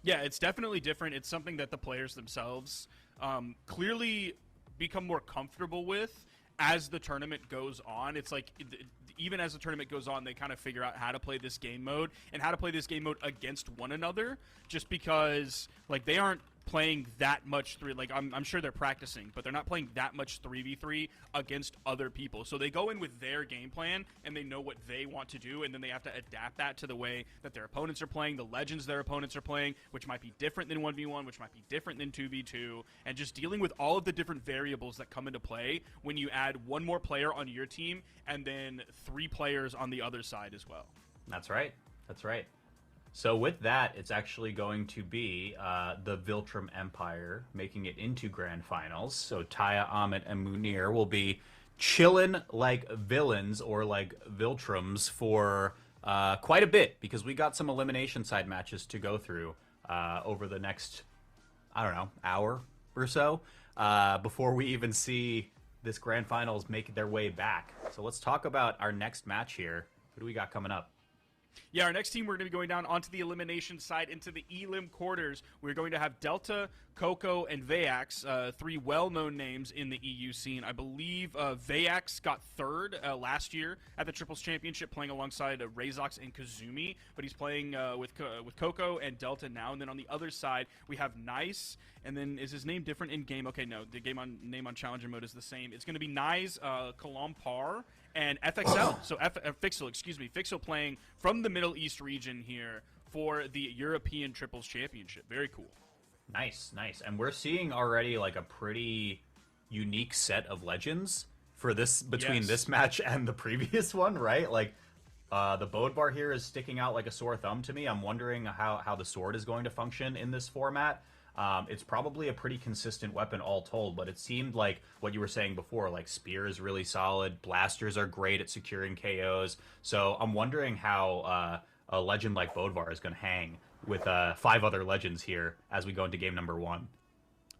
Yeah, it's definitely different. It's something that the players themselves clearly become more comfortable with as the tournament goes on. It's like even as the tournament goes on, they kind of figure out how to play this game mode and how to play this game mode against one another, just because like they aren't playing that much like I'm sure they're practicing, but they're not playing that much 3v3 against other people. So they go in with their game plan and they know what they want to do, and then they have to adapt that to the way that their opponents are playing, the legends their opponents are playing, which might be different than 1v1, which might be different than 2v2, and just dealing with all of the different variables that come into play when you add one more player on your team and then 3 players on the other side as well. That's right. That's right. So with that, it's actually going to be the Viltrum Empire making it into Grand Finals. So Taya, Ahmet, and Munir will be chilling like villains or like Viltrums for quite a bit, because we got some elimination side matches to go through over the next, I don't know, hour or so before we even see this Grand Finals make their way back. So let's talk about our next match here. What do we got coming up? Yeah, our next team, we're going to be going down onto the elimination side into the Elim quarters. We're going to have Delta, Coco, and Vayax, 3 well-known names in the EU scene. I believe Vayax got 3rd last year at the Triples Championship, playing alongside Razox and Kazumi, but he's playing with Coco and Delta now. And then on the other side, we have Nice, and then is his name different in-game? Okay, no, the name on Challenger mode is the same. It's going to be Nice, Kalampar, and FXL. So Fixel, excuse me. Fixel playing from the Middle East region here for the European Triples Championship. Very cool. Nice, nice. And we're seeing already like a pretty unique set of legends for this between this match and the previous one, right? Like the Bodvar here is sticking out like a sore thumb to me. I'm wondering how the sword is going to function in this format. It's probably a pretty consistent weapon all told, but it seemed like what you were saying before, like Spear is really solid, blasters are great at securing KOs, so I'm wondering how a legend like Bodvar is going to hang with 5 other legends here as we go into game number 1.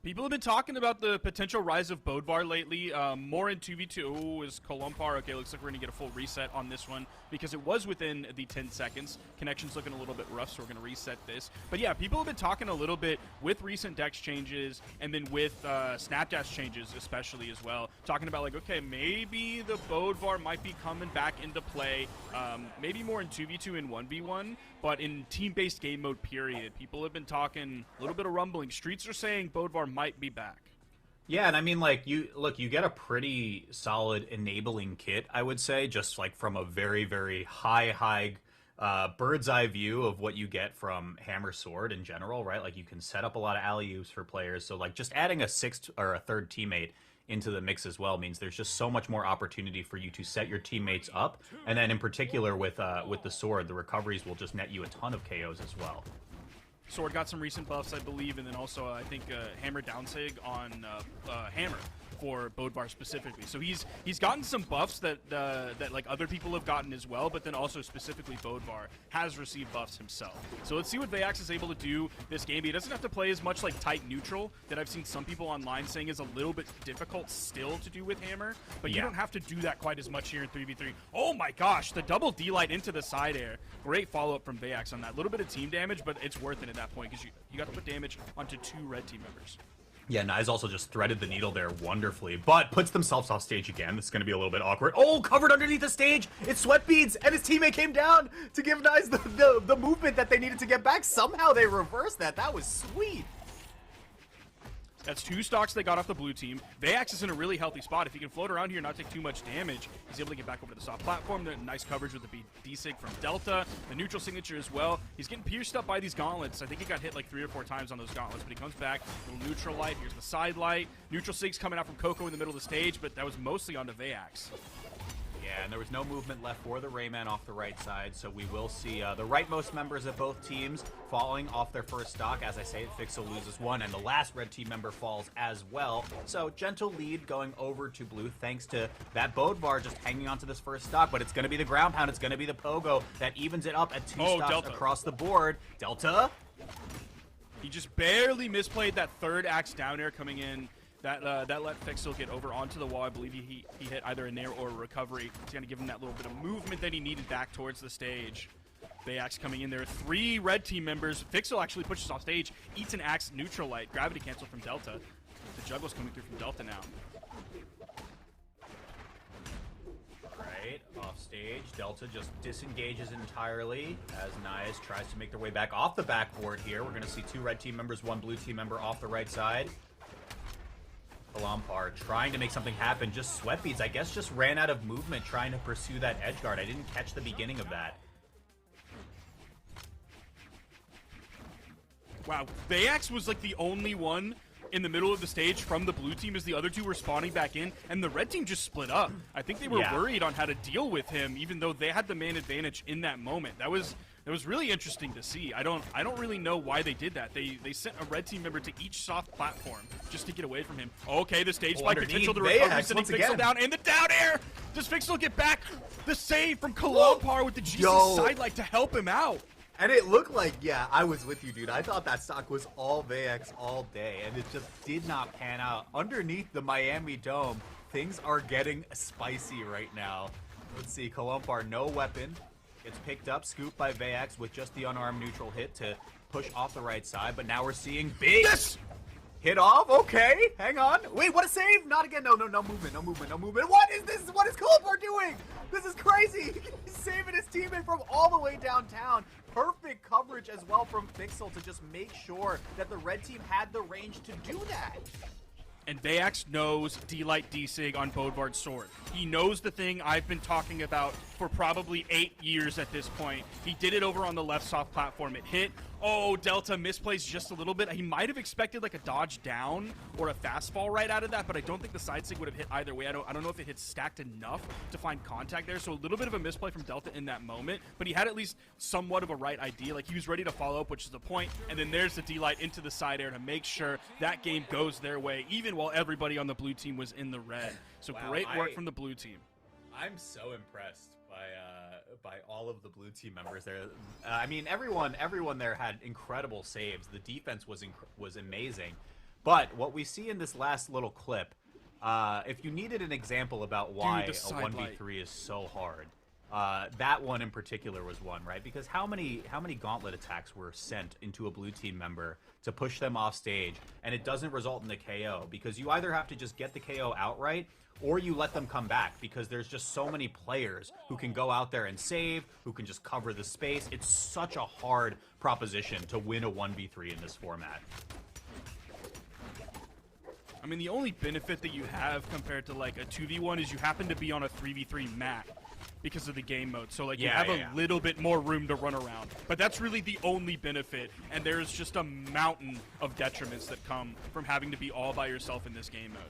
People have been talking about the potential rise of Bodvar lately, more in 2v2. Oh, is Columpar? Okay, looks like we're going to get a full reset on this one because it was within the 10 seconds. Connection's looking a little bit rough, so we're going to reset this. But yeah, people have been talking a little bit with recent dex changes and then with Snapdash changes especially as well. Talking about like, okay, maybe the Bodvar might be coming back into play, maybe more in 2v2 and 1v1, but in team-based game mode period. People have been talking a little bit of rumbling. Streets are saying Bodvar might be back. Yeah, and I mean, like, you get a pretty solid enabling kit, I would say, just like from a very, very high bird's eye view of what you get from Hammer Sword in general, right? Like, you can set up a lot of alley-oops for players, so like just adding a sixth or a third teammate into the mix as well means there's just so much more opportunity for you to set your teammates up, and then in particular with the sword, the recoveries will just net you a ton of KOs as well. Sword got some recent buffs, I believe, and then also I think Hammer downsig on Hammer for Bodvar specifically. So he's gotten some buffs that like other people have gotten as well, but then also specifically Bodvar has received buffs himself. So let's see what Vayax is able to do this game. He doesn't have to play as much like tight neutral that I've seen some people online saying is a little bit difficult still to do with Hammer, but you don't have to do that quite as much here in 3v3. Oh my gosh, the double D-light into the side air. Great follow-up from Vayax on that. A little bit of team damage, but it's worth it at that point because you got to put damage onto 2 red team members. Yeah, Nyes also just threaded the needle there wonderfully, but puts themselves off stage again. This is going to be a little bit awkward. Oh, covered underneath the stage. It's Sweatbeads, and his teammate came down to give Nyes the movement that they needed to get back. Somehow they reversed that. That was sweet. That's 2 stocks they got off the blue team. Vayax is in a really healthy spot. If he can float around here and not take too much damage, he's able to get back over to the soft platform. Nice coverage with the D-Sig from Delta. The neutral signature as well. He's getting pierced up by these gauntlets. I think he got hit like 3 or 4 times on those gauntlets, but he comes back. Little neutral light. Here's the side light. Neutral Sig's coming out from Coco in the middle of the stage, but that was mostly onto Vayax. Yeah, and there was no movement left for the Rayman off the right side, so we will see the rightmost members of both teams falling off their first stock. As I say, Fixel loses 1, and the last red team member falls as well. So, gentle lead going over to blue, thanks to that Bodvar just hanging onto this first stock, but it's going to be the ground pound, it's going to be the Pogo that evens it up at 2 stocks Delta across the board. Delta? He just barely misplayed that third axe down air coming in. That let Fixel get over onto the wall. I believe he hit either a nair or a recovery. It's going to give him that little bit of movement that he needed back towards the stage. Vayax coming in there. 3 red team members. Fixel actually pushes off stage, eats an axe neutral light. Gravity cancel from Delta. The juggle's coming through from Delta now. Right, off stage. Delta just disengages entirely as Nyes tries to make their way back off the backboard here. We're going to see 2 red team members, 1 blue team member off the right side. Columpar trying to make something happen. Just Sweatbeads, I guess, just ran out of movement trying to pursue that edge guard. I didn't catch the beginning of that. Wow, Vayax was like the only one in the middle of the stage from the blue team as the other 2 were spawning back in, and the red team just split up. I think they were worried on how to deal with him, even though they had the man advantage in that moment. That was really interesting to see. I don't really know why they did that. They sent a red team member to each soft platform just to get away from him. Okay, the stage spike potential to recover, sending Fixel down, and the down air! Does Fixel get back? The save from Columpar with the GC sidelight to help him out. And it looked like, yeah, I was with you, dude. I thought that stock was all Vayax all day, and it just did not pan out. Underneath the Miami Dome, things are getting spicy right now. Let's see, Columpar, no weapon. Gets picked up, scooped by Vayax with just the unarmed neutral hit to push off the right side, but now we're seeing big hit off. Okay, hang on. Wait, what a save! Not again. No movement. What is this? What is Columpar doing? This is crazy. He's saving his teammate from all the way downtown. Perfect coverage as well from Fixel to just make sure that the red team had the range to do that. And Vayax knows D-Light D-Sig on Bodvar's sword. He knows the thing I've been talking about for probably 8 years at this point. He did it over on the left soft platform. It hit. Oh, Delta misplays just a little bit. He might have expected like a dodge down or a fast fall right out of that, but I don't think the side sig would have hit either way. I don't know if it hit stacked enough to find contact there. So a little bit of a misplay from Delta in that moment, but he had at least somewhat of a right idea. Like he was ready to follow up, which is the point. And then there's the D-Light into the side air to make sure that game goes their way, even while everybody on the blue team was in the red. So wow, great work from the blue team. I'm so impressed by all of the blue team members there. I mean, everyone there had incredible saves. The defense was amazing, But what we see in this last little clip, if you needed an example about why a 1v3 is so hard, that one in particular was one, right? Because how many gauntlet attacks were sent into a blue team member to push them off stage, and it doesn't result in the KO? Because you either have to just get the KO outright, or you let them come back, because there's just so many players who can go out there and save, who can just cover the space. It's such a hard proposition to win a 1v3 in this format. I mean, the only benefit that you have compared to like a 2v1 is you happen to be on a 3v3 map because of the game mode. So like you have a little bit more room to run around. But that's really the only benefit, and there's just a mountain of detriments that come from having to be all by yourself in this game mode.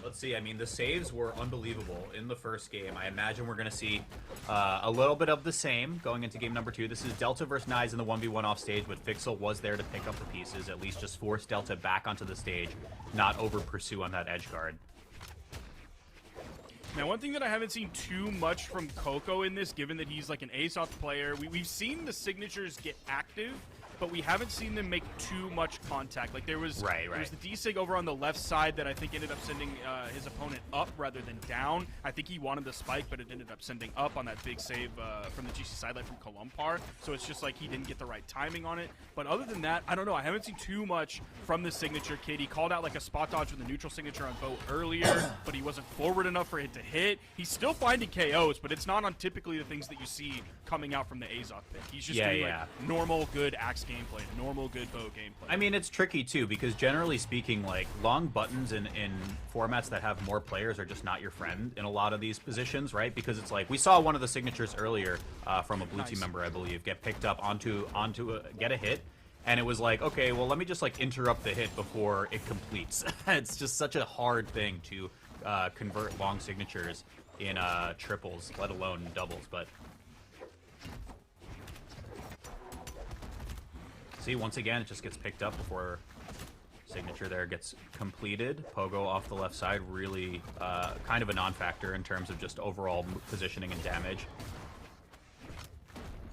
Let's see. I mean, the saves were unbelievable in the first game. I imagine we're going to see a little bit of the same going into game number 2. This is Delta versus Nyze in the 1v1 off stage, but Fixel was there to pick up the pieces, at least just force Delta back onto the stage, not over-pursue on that edge guard. Now, one thing that I haven't seen too much from Coco in this, given that he's like an ace-off player, we've seen the signatures get active, but we haven't seen them make too much contact. Like there was the D-Sig over on the left side that I think ended up sending his opponent up rather than down. I think he wanted the spike, but it ended up sending up on that big save from the GC sidelight from Columpar. So it's just like he didn't get the right timing on it. But other than that, I don't know. I haven't seen too much from the signature kid. He called out like a spot dodge with a neutral signature on Bo earlier, but he wasn't forward enough for it to hit. He's still finding KOs, but it's not on typically the things that you see coming out from the Azoth pick. He's just doing like normal good Axe gameplay, normal good Bo gameplay. I mean, it's tricky too, because generally speaking, like long buttons in formats that have more players are just not your friend in a lot of these positions, right? Because it's like we saw one of the signatures earlier from a blue team member, I believe, get picked up onto get a hit, and it was like, okay, well, let me just like interrupt the hit before it completes. It's just such a hard thing to convert long signatures in triples, let alone doubles. But see, once again, it just gets picked up before signature there gets completed. Pogo off the left side, really kind of a non-factor in terms of just overall positioning and damage.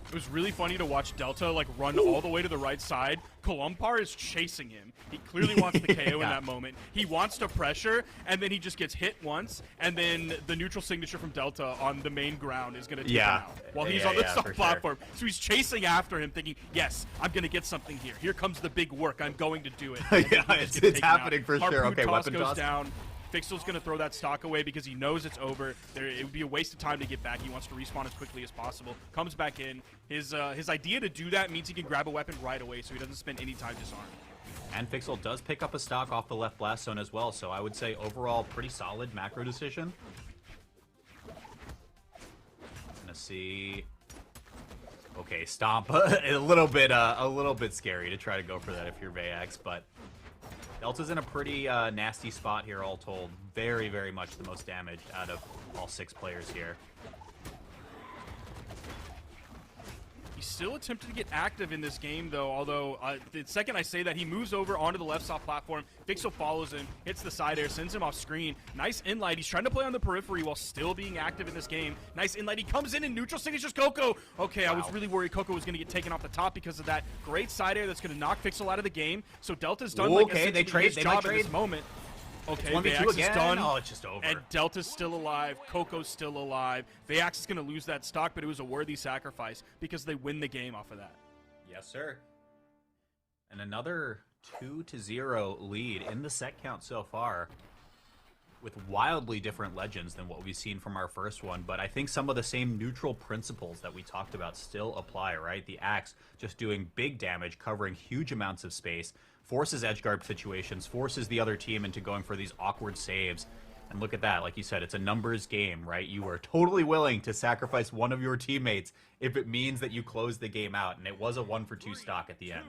It was really funny to watch Delta like run all the way to the right side. Columpar is chasing him. He clearly wants the KO in that moment. He wants to pressure, and then he just gets hit once, and then the neutral signature from Delta on the main ground is going to take him out while he's on the top platform. Sure. So he's chasing after him, thinking, yes, I'm going to get something here. Here comes the big work. I'm going to do it. It's happening for sure. Okay, weapon goes down. Fixel's going to throw that stock away because he knows it's over. It would be a waste of time to get back. He wants to respawn as quickly as possible. Comes back in. His idea to do that means he can grab a weapon right away, so he doesn't spend any time disarmed. And Fixel does pick up a stock off the left blast zone as well, so I would say overall pretty solid macro decision. Gonna see. Okay, stomp. a little bit scary to try to go for that if you're Vayax, but Delta's in a pretty nasty spot here, all told. Very, very much the most damaged out of all 6 players here. He's still attempting to get active in this game, though, although the second I say that, he moves over onto the left soft platform. Fixel follows him, hits the side air, sends him off screen. Nice inlight. He's trying to play on the periphery while still being active in this game. Nice inlight. He comes in and neutral signatures Coco. Okay, wow. I was really worried Coco was going to get taken off the top because of that great side air that's going to knock Fixel out of the game. So Delta's done they trade his job at this moment. Okay, Vayax is done. Oh, it's just over. And Delta's still alive. Coco's still alive. Vayax is going to lose that stock, but it was a worthy sacrifice because they win the game off of that. Yes, sir. And another 2-0 lead in the set count so far, with wildly different legends than what we've seen from our first one. But I think some of the same neutral principles that we talked about still apply, right? The Axe just doing big damage, covering huge amounts of space, forces edgeguard situations, forces the other team into going for these awkward saves. And look at that, like you said, it's a numbers game, right? You are totally willing to sacrifice one of your teammates if it means that you close the game out, and it was a 1-for-2 stock at the end.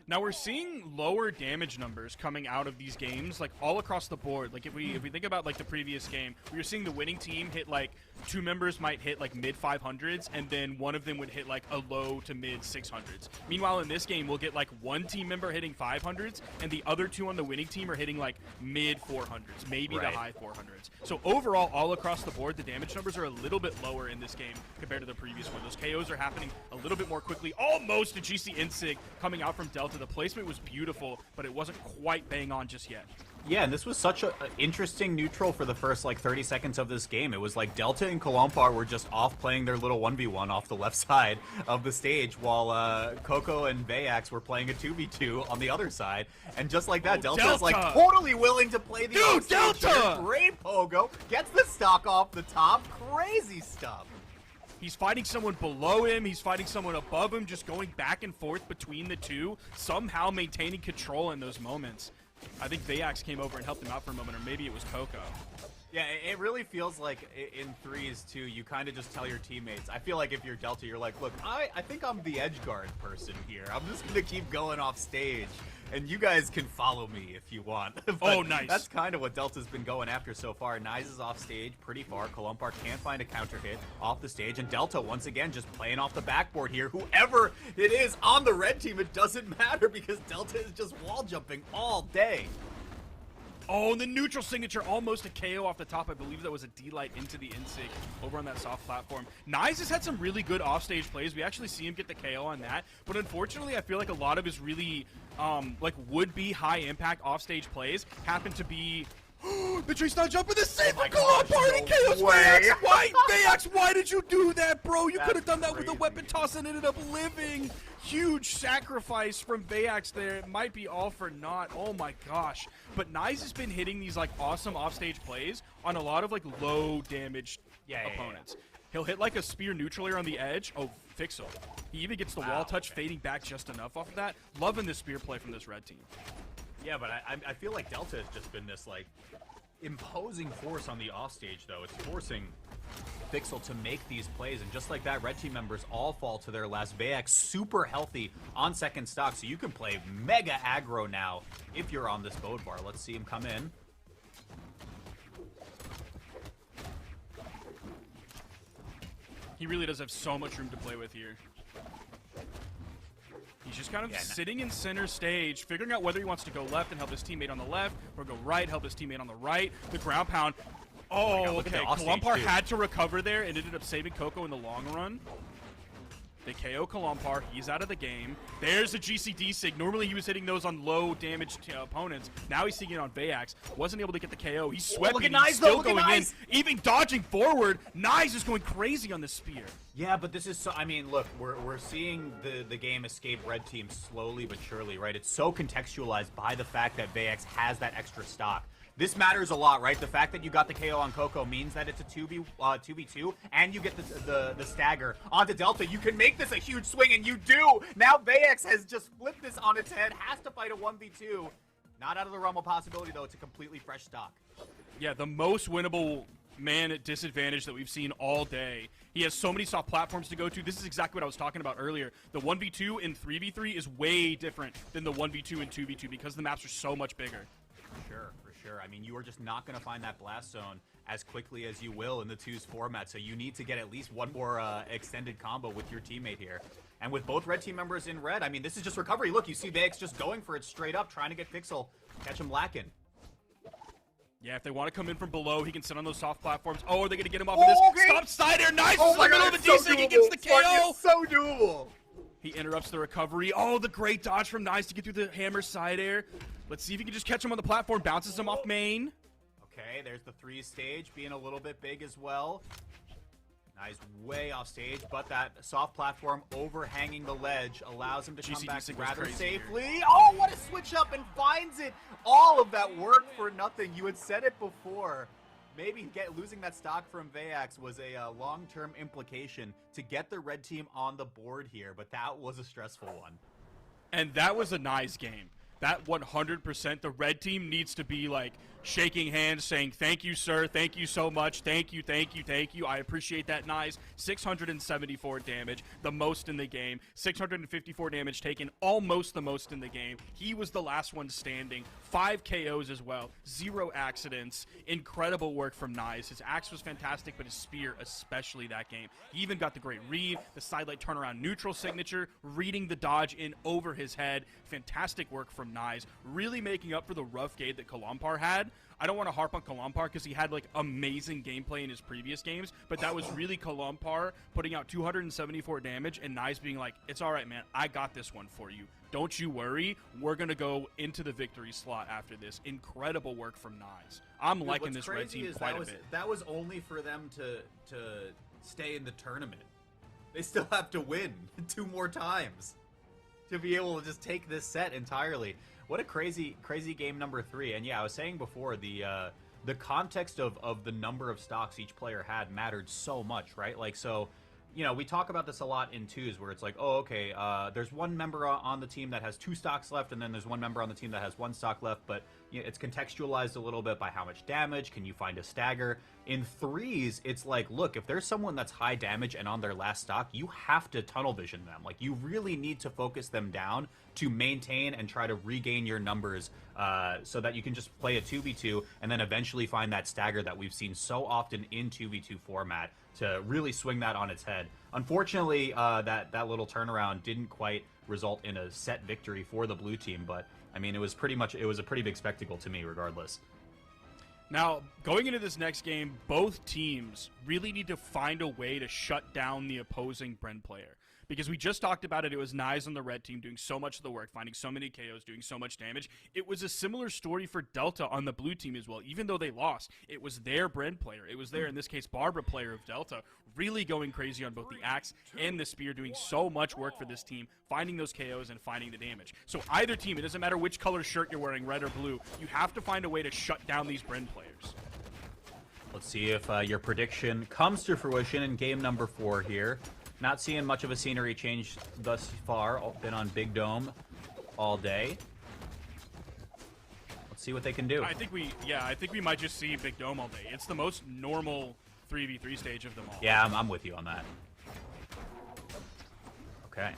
Now we're seeing lower damage numbers coming out of these games, like all across the board. Like if we think about like the previous game, we were seeing the winning team hit like 2 members might hit like mid 500s, and then one of them would hit like a low to mid 600s. Meanwhile, in this game, we'll get like one team member hitting 500s, and the other two on the winning team are hitting like mid 400s, maybe the high 400s. So overall, all across the board, the damage numbers are a little bit lower in this game compared to the previous one. Those KOs are happening a little bit more quickly. Almost a GC Insig coming out from Delta. The placement was beautiful, but it wasn't quite bang on just yet. Yeah, and this was such an interesting neutral for the first, like, 30 seconds of this game. It was like Delta and Kolompar were just off playing their little 1v1 off the left side of the stage, while Coco and Vayax were playing a 2v2 on the other side. And just like that, Delta's, like, totally willing to play the Dude, Delta! Great Pogo. Gets the stock off the top. Crazy stuff. He's fighting someone below him. He's fighting someone above him, just going back and forth between the two, somehow maintaining control in those moments. I think Vayax came over and helped him out for a moment, or maybe it was Coco. Yeah, it really feels like in threes, too, you kind of just tell your teammates. I feel like if you're Delta, you're like, look, I think I'm the edge guard person here. I'm just going to keep going off stage, and you guys can follow me if you want. Oh, nice. That's kind of what Delta's been going after so far. Nyze is off stage pretty far. Kolompar can't find a counter hit off the stage, and Delta, once again, just playing off the backboard here. Whoever it is on the red team, it doesn't matter because Delta is just wall jumping all day. Oh, and the neutral signature, almost a KO off the top. I believe that was a D-Light into the Insig over on that soft platform. Nyze has had some really good offstage plays. We actually see him get the KO on that. But unfortunately, I feel like a lot of his really, like, would-be high-impact offstage plays happen to be... the tree style jump with the save for Kolompar and KO's Vayax. Vayax, why did you do that, bro? You could have done that with a weapon toss and ended up living. Huge sacrifice from Vayax there. It might be all for naught. Oh my gosh. But Nyze has been hitting these like awesome offstage plays on a lot of like low damage opponents. He'll hit like a spear neutral air on the edge. Oh, Fixel. He even gets the wall touch fading back just enough off of that. Loving this spear play from this red team. Yeah, but I feel like Delta has just been this, like, imposing force on the offstage, though. It's forcing Fixel to make these plays, and just like that, red team members all fall to their last. Vayax super healthy on second stock, so you can play mega aggro now if you're on this boat bar. Let's see him come in. He really does have so much room to play with here. He's just kind of sitting in center stage, figuring out whether he wants to go left and help his teammate on the left, or go right, help his teammate on the right. The ground pound. Oh, okay. Kolompar had to recover there and ended up saving Coco in the long run. They KO Kolompar. He's out of the game. There's the GCD sig. Normally he was hitting those on low damage opponents. Now he's seeing it on Vayax. Wasn't able to get the KO. He's sweating. He's still going in. Even dodging forward. Nyze is going crazy on the spear. Yeah, but this is so, I mean, look, we're seeing the game escape red team slowly but surely, right? It's so contextualized by the fact that Vayax has that extra stock. This matters a lot, right? The fact that you got the KO on Coco means that it's a 2v2, and you get the stagger onto Delta. You can make this a huge swing, and you do! Now Vayax has just flipped this on its head, has to fight a 1v2. Not out of the realm of possibility, though. It's a completely fresh stock. Yeah, the most winnable man at disadvantage that we've seen all day. He has so many soft platforms to go to. This is exactly what I was talking about earlier. The 1v2 and 3v3 is way different than the 1v2 and 2v2 because the maps are so much bigger. For sure. I mean, you are just not going to find that blast zone as quickly as you will in the twos format, so you need to get at least one more extended combo with your teammate here. And with both red team members in red, I mean, this is just recovery. Look, you see Vayax just going for it straight up, trying to get Fixel, catch him lacking. Yeah, if they want to come in from below, he can sit on those soft platforms. Oh, are they going to get him off of this? Stop side air. Nice. Oh my God, it's so doable. He gets the KO. It's so doable. He interrupts the recovery. Oh, the great dodge from Nyze to get through the hammer side air. Let's see if he can just catch him on the platform. Bounces him off main. Okay, there's the 3 stage being a little bit big as well. Nyze way off stage, but that soft platform overhanging the ledge allows him to come back rather safely. Here. Oh, what a switch up and finds it. All of that work for nothing. You had said it before. Maybe losing that stock from Vayax was a long-term implication to get the red team on the board here, but that was a stressful one. And that was a Nyze game. that 100%, the red team needs to be like shaking hands saying, thank you, sir, thank you so much, thank you, thank you, thank you. I appreciate that, Nice. 674 damage, the most in the game. 654 damage taken, almost the most in the game. He was the last one standing. 5 KOs as well. 0 accidents. Incredible work from Nice. His axe was fantastic, but his spear, especially that game. He even got the great read, the sidelight turnaround neutral signature, reading the dodge in over his head. Fantastic work from Nice. Really making up for the rough game that Kalampar had. I don't want to harp on Kalampar because he had like amazing gameplay in his previous games, but that was really Kalampar putting out 274 damage and Nice being like, it's all right, man. I got this one for you. Don't you worry. We're going to go into the victory slot after this. Incredible work from Nice. I'm liking this red team quite a bit. That was only for them to stay in the tournament. They still have to win 2 more times to be able to just take this set entirely. What a crazy game number 3. And yeah, I was saying before, the context of the number of stocks each player had mattered so much, right? Like, so, you know, we talk about this a lot in 2s where it's like, oh, okay, there's one member on the team that has 2 stocks left, and then there's one member on the team that has 1 stock left, but you know, it's contextualized a little bit by how much damage, can you find a stagger? In 3s, it's like, look, if there's someone that's high damage and on their last stock, you have to tunnel vision them. Like, you really need to focus them down to maintain and try to regain your numbers so that you can just play a 2v2 and then eventually find that stagger that we've seen so often in 2v2 format to really swing that on its head. Unfortunately, that little turnaround didn't quite result in a set victory for the blue team, but I mean, it was a pretty big spectacle to me regardless. Now, going into this next game, both teams really need to find a way to shut down the opposing Bren player. Because we just talked about it, it was Nice on the red team doing so much of the work, finding so many KOs, doing so much damage. It was a similar story for Delta on the blue team as well. Even though they lost, it was their Bren player. It was their, in this case, Barbara player of Delta, really going crazy on both the axe and the spear, doing so much work for this team, finding those KOs and finding the damage. So either team, it doesn't matter which color shirt you're wearing, red or blue, you have to find a way to shut down these Bren players. Let's see if your prediction comes to fruition in game number 4 here. Not seeing much of a scenery change thus far. Been on Big Dome all day. Let's see what they can do. I think we might just see Big Dome all day. It's the most normal 3v3 stage of them all. Yeah, I'm with you on that. Okay.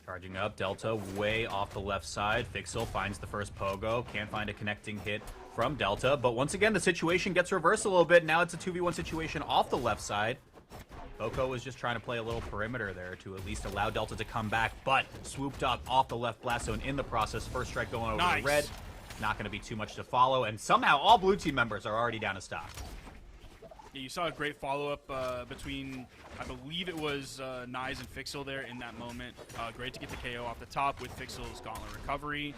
Charging up, Delta way off the left side. Fixel finds the first pogo. Can't find a connecting hit from Delta, but once again, the situation gets reversed a little bit. Now it's a 2v1 situation off the left side. Coco was just trying to play a little perimeter there to at least allow Delta to come back, but swooped up off the left blast zone in the process. First strike going over to red. Not going to be too much to follow, and somehow all blue team members are already down a stock. Yeah, you saw a great follow-up between, I believe it was Nyes and Fixel there in that moment. Great to get the KO off the top with Fixel's Gauntlet recovery.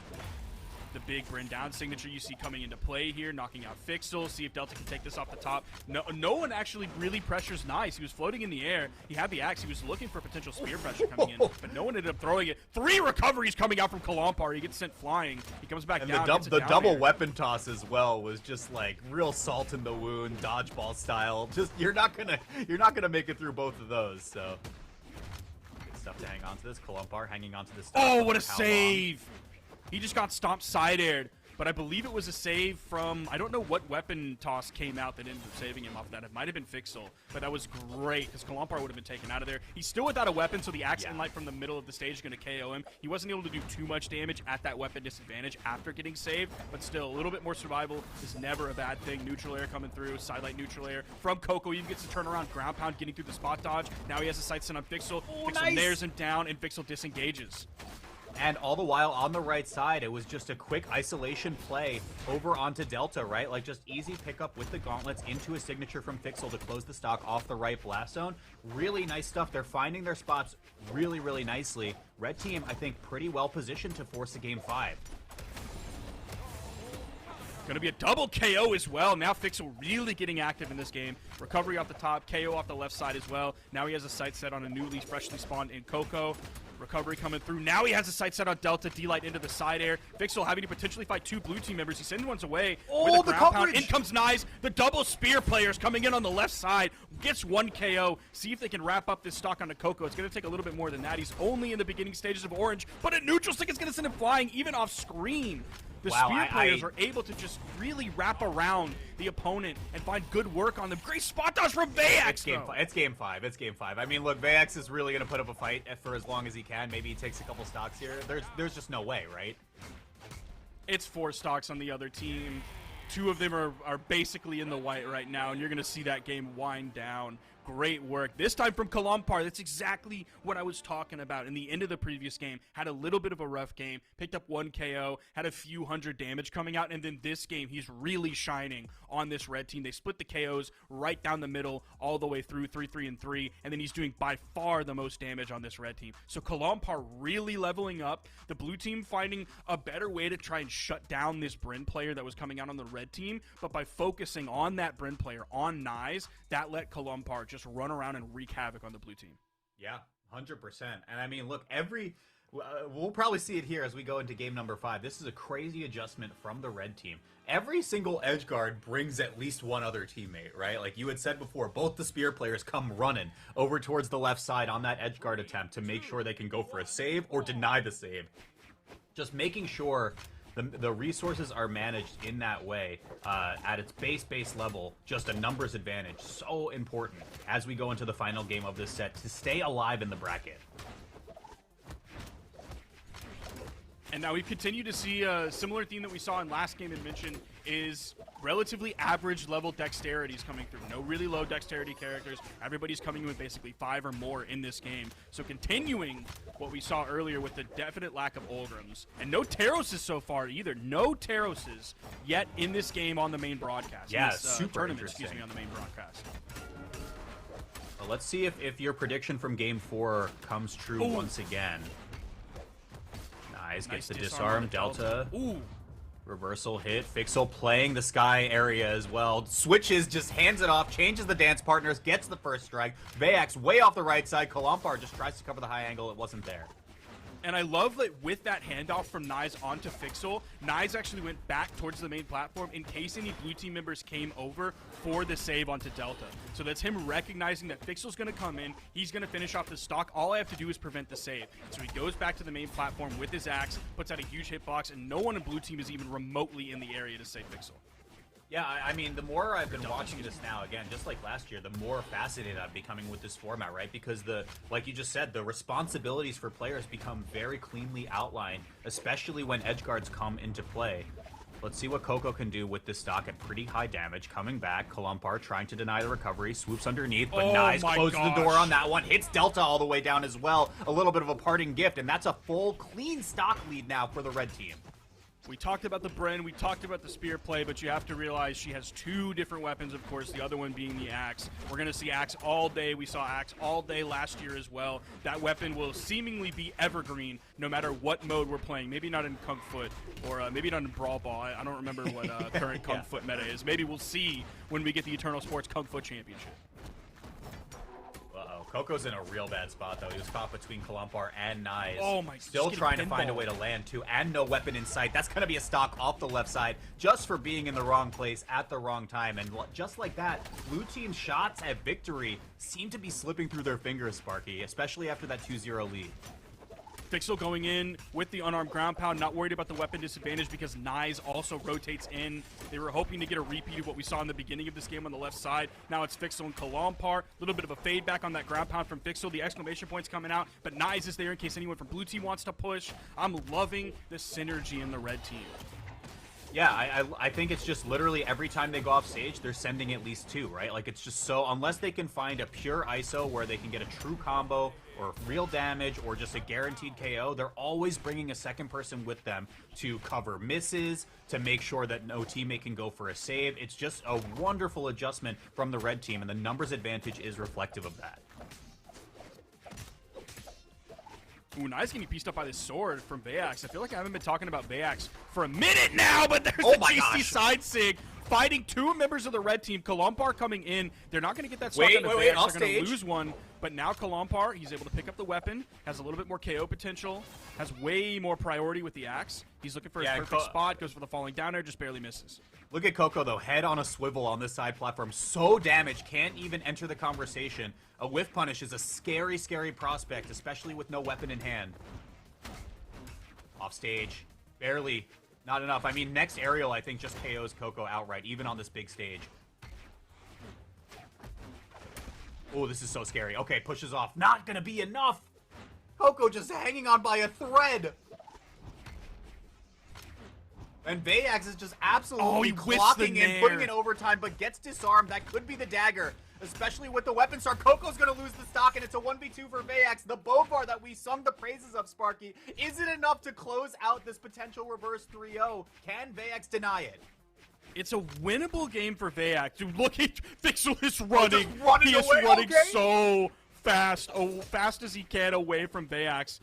The big Bren down signature you see coming into play here, knocking out Fixel. See if Delta can take this off the top. No one actually really pressures Nyes. He was floating in the air. He had the axe. He was looking for potential spear pressure coming in, but no one ended up throwing it. 3 recoveries coming out from Kalampar. He gets sent flying. He comes back and down. The double weapon toss as well was just like real salt in the wound, dodgeball style. Just you're not gonna make it through both of those. So good stuff to hang on to this. Kalampar hanging on to this. Oh, what a save! He just got stomped side-aired, but I believe it was a save from, I don't know what weapon toss came out that ended up saving him off that. It might have been Fixel, but that was great because Kalampar would have been taken out of there. He's still without a weapon, so the axe inlight from the middle of the stage is going to KO him. He wasn't able to do too much damage at that weapon disadvantage after getting saved, but still, a little bit more survival is never a bad thing. Neutral air coming through, sidelight neutral air from Coco. Even gets to turn around, ground pound, getting through the spot dodge. Now he has a sight set on Fixel. Fixel nares him down, and Fixel disengages. And all the while on the right side, it was just a quick isolation play over onto Delta, right? Like just easy pickup with the gauntlets into a signature from Fixel to close the stock off the right blast zone. Really nice stuff. They're finding their spots really, really nicely. Red team, I think, pretty well positioned to force a game 5. Going to be a double KO as well. Now Fixel really getting active in this game. Recovery off the top, KO off the left side as well. Now he has a sight set on a newly freshly spawned in Coco. Recovery coming through. Now he has a sight set on Delta. D-Light into the side air. Fixel having to potentially fight 2 blue team members. He sends ones away. Oh, with the ground pound. In comes Nyes. The double spear players coming in on the left side. gets 1 KO. See if they can wrap up this stock onto Coco. It's going to take a little bit more than that. He's only in the beginning stages of Orange, but a neutral stick is going to send him flying, even off screen. The Spear players are able to just really wrap around the opponent and find good work on them. Great spot dodge from Vayax, It's game five. It's game 5. I mean, look, Vayax is really going to put up a fight for as long as he can. Maybe he takes a couple stocks here. There's just no way, right? It's 4 stocks on the other team. 2 of them are basically in the white right now, and you're going to see that game wind down. Great work. This time from Kalampar. That's exactly what I was talking about. In the end of the previous game, had a little bit of a rough game, picked up 1 KO, had a few hundred damage coming out, and then this game, he's really shining on this red team. They split the KOs right down the middle, all the way through 3-3-3, and then he's doing by far the most damage on this red team. So Kalampar really leveling up. The blue team finding a better way to try and shut down this Bryn player that was coming out on the red team, but by focusing on that Bryn player, on Nyes, that let Kalampar just run around and wreak havoc on the blue team. Yeah, 100%. And I mean, look, we'll probably see it here as we go into game number 5. This is a crazy adjustment from the red team. Every single edge guard brings at least one other teammate, right? Like you had said before, both the Spear players come running over towards the left side on that edge guard attempt to make sure they can go for a save or deny the save. Just making sure the resources are managed in that way at its base level, just a numbers advantage. So important as we go into the final game of this set to stay alive in the bracket. And now we've continued to see a similar theme that we saw in last game and mentioned is relatively average level dexterities coming through. No really low dexterity characters. Everybody's coming in with basically 5 or more in this game. So continuing what we saw earlier with the definite lack of Olgrams. And no Teroses so far either. No Teroses yet in this game on the main broadcast. Yeah, this, super tournament, interesting. on the main broadcast. Well, let's see if your prediction from game 4 comes true once again. Nice, gets the disarm, Delta. Ooh. Reversal hit. Fixel playing the sky area as well. Switches, just hands it off, changes the dance partners, gets the first strike. Vayax way off the right side. Kalampar just tries to cover the high angle. It wasn't there. And I love that with that handoff from Nyes onto Fixel, Nyes actually went back towards the main platform in case any blue team members came over for the save onto Delta. So that's him recognizing that Fixel's going to come in, he's going to finish off the stock, all I have to do is prevent the save. So he goes back to the main platform with his axe, puts out a huge hitbox, and no one in blue team is even remotely in the area to save Fixel. Yeah, I mean, the more I've been watching this now, again, just like last year, the more fascinated I'm becoming with this format, right? Because like you just said, the responsibilities for players become very cleanly outlined, especially when edge guards come into play. Let's see what Coco can do with this stock at pretty high damage. Coming back, Kalampar trying to deny the recovery, swoops underneath, but Nyes closes the door on that one, hits Delta all the way down as well. A little bit of a parting gift, and that's a full, clean stock lead now for the red team. We talked about the Bryn, we talked about the Spear play, but you have to realize she has 2 different weapons, of course, the other one being the Axe. We're going to see Axe all day. We saw Axe all day last year as well. That weapon will seemingly be evergreen no matter what mode we're playing. Maybe not in Kung Foot, or maybe not in Brawl Ball. I don't remember what current Kung Foot meta is. Maybe we'll see when we get the Eternal Sports Kung Foot Championship. Coco's in a real bad spot, though. He was caught between Kalampar and Nyes. Oh my! Still trying to find a way to land, too, and no weapon in sight. That's going to be a stock off the left side just for being in the wrong place at the wrong time. And just like that, blue team's shots at victory seem to be slipping through their fingers, Sparky, especially after that 2-0 lead. Fixel going in with the unarmed ground pound, not worried about the weapon disadvantage because Nyes also rotates in. They were hoping to get a repeat of what we saw in the beginning of this game on the left side. Now it's Fixel and Kalampar. A little bit of a fade back on that ground pound from Fixel. The exclamation point's coming out, but Nyes is there in case anyone from blue team wants to push. I'm loving the synergy in the red team. Yeah, I think it's just literally every time they go off stage, they're sending at least 2, right? Like, it's just so, unless they can find a pure ISO where they can get a true combo or real damage or just a guaranteed KO, they're always bringing a second person with them to cover misses, to make sure that no teammate can go for a save. It's just a wonderful adjustment from the red team, and the numbers advantage is reflective of that. Ooh, Nyes getting pieced up by this sword from Vayax. I feel like I haven't been talking about Vayax for a minute now, but there's the tasty side sig fighting two members of the red team. Kalampar coming in. They're not going to get that stock Wait, on the wait, Vex. off They're going to stage. lose one. But now Kalampar, he's able to pick up the weapon, has a little bit more KO potential, has way more priority with the axe. He's looking for his perfect spot, goes for the falling down air, just barely misses. Look at Coco, though. Head on a swivel on this side platform. So damaged. Can't even enter the conversation. A whiff punish is a scary, scary prospect, especially with no weapon in hand. Off stage. Barely. Not enough. I mean, next aerial, I think, just KOs Coco outright, even on this big stage. Oh, this is so scary. Okay, pushes off. Not gonna be enough. Coco just hanging on by a thread. And Vayax is just absolutely clocking in, putting in overtime, but gets disarmed. That could be the dagger, especially with the weapon star. Coco's going to lose the stock, and it's a 1v2 for Vayax. The bow bar that we sung the praises of, Sparky, isn't enough to close out this potential reverse 3-0. Can Vayax deny it? It's a winnable game for Vayax. Dude, look at Fixel is running. Running He is away, running okay. so fast, fast as he can away from Vayax.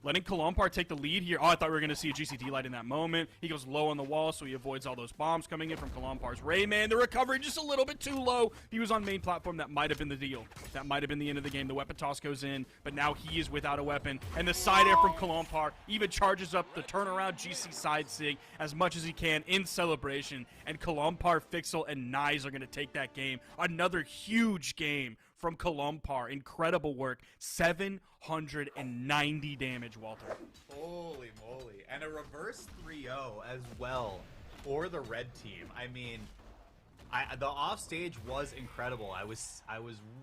Letting Kalampar take the lead here. Oh, I thought we were going to see a GCD light in that moment. He goes low on the wall, so he avoids all those bombs coming in from Kalampar's Rayman. The recovery just a little bit too low. He was on main platform. That might have been the deal. That might have been the end of the game. The weapon toss goes in, but now he is without a weapon. And the side air from Kalampar even charges up the turnaround GC side sig as much as he can in celebration. And Kalampar, Fixel, and Nyes are going to take that game. Another huge game from Kalampar. Incredible work. 790 damage, Walter. Holy moly. And a reverse 3-0 as well for the red team. I mean, the offstage was incredible. I was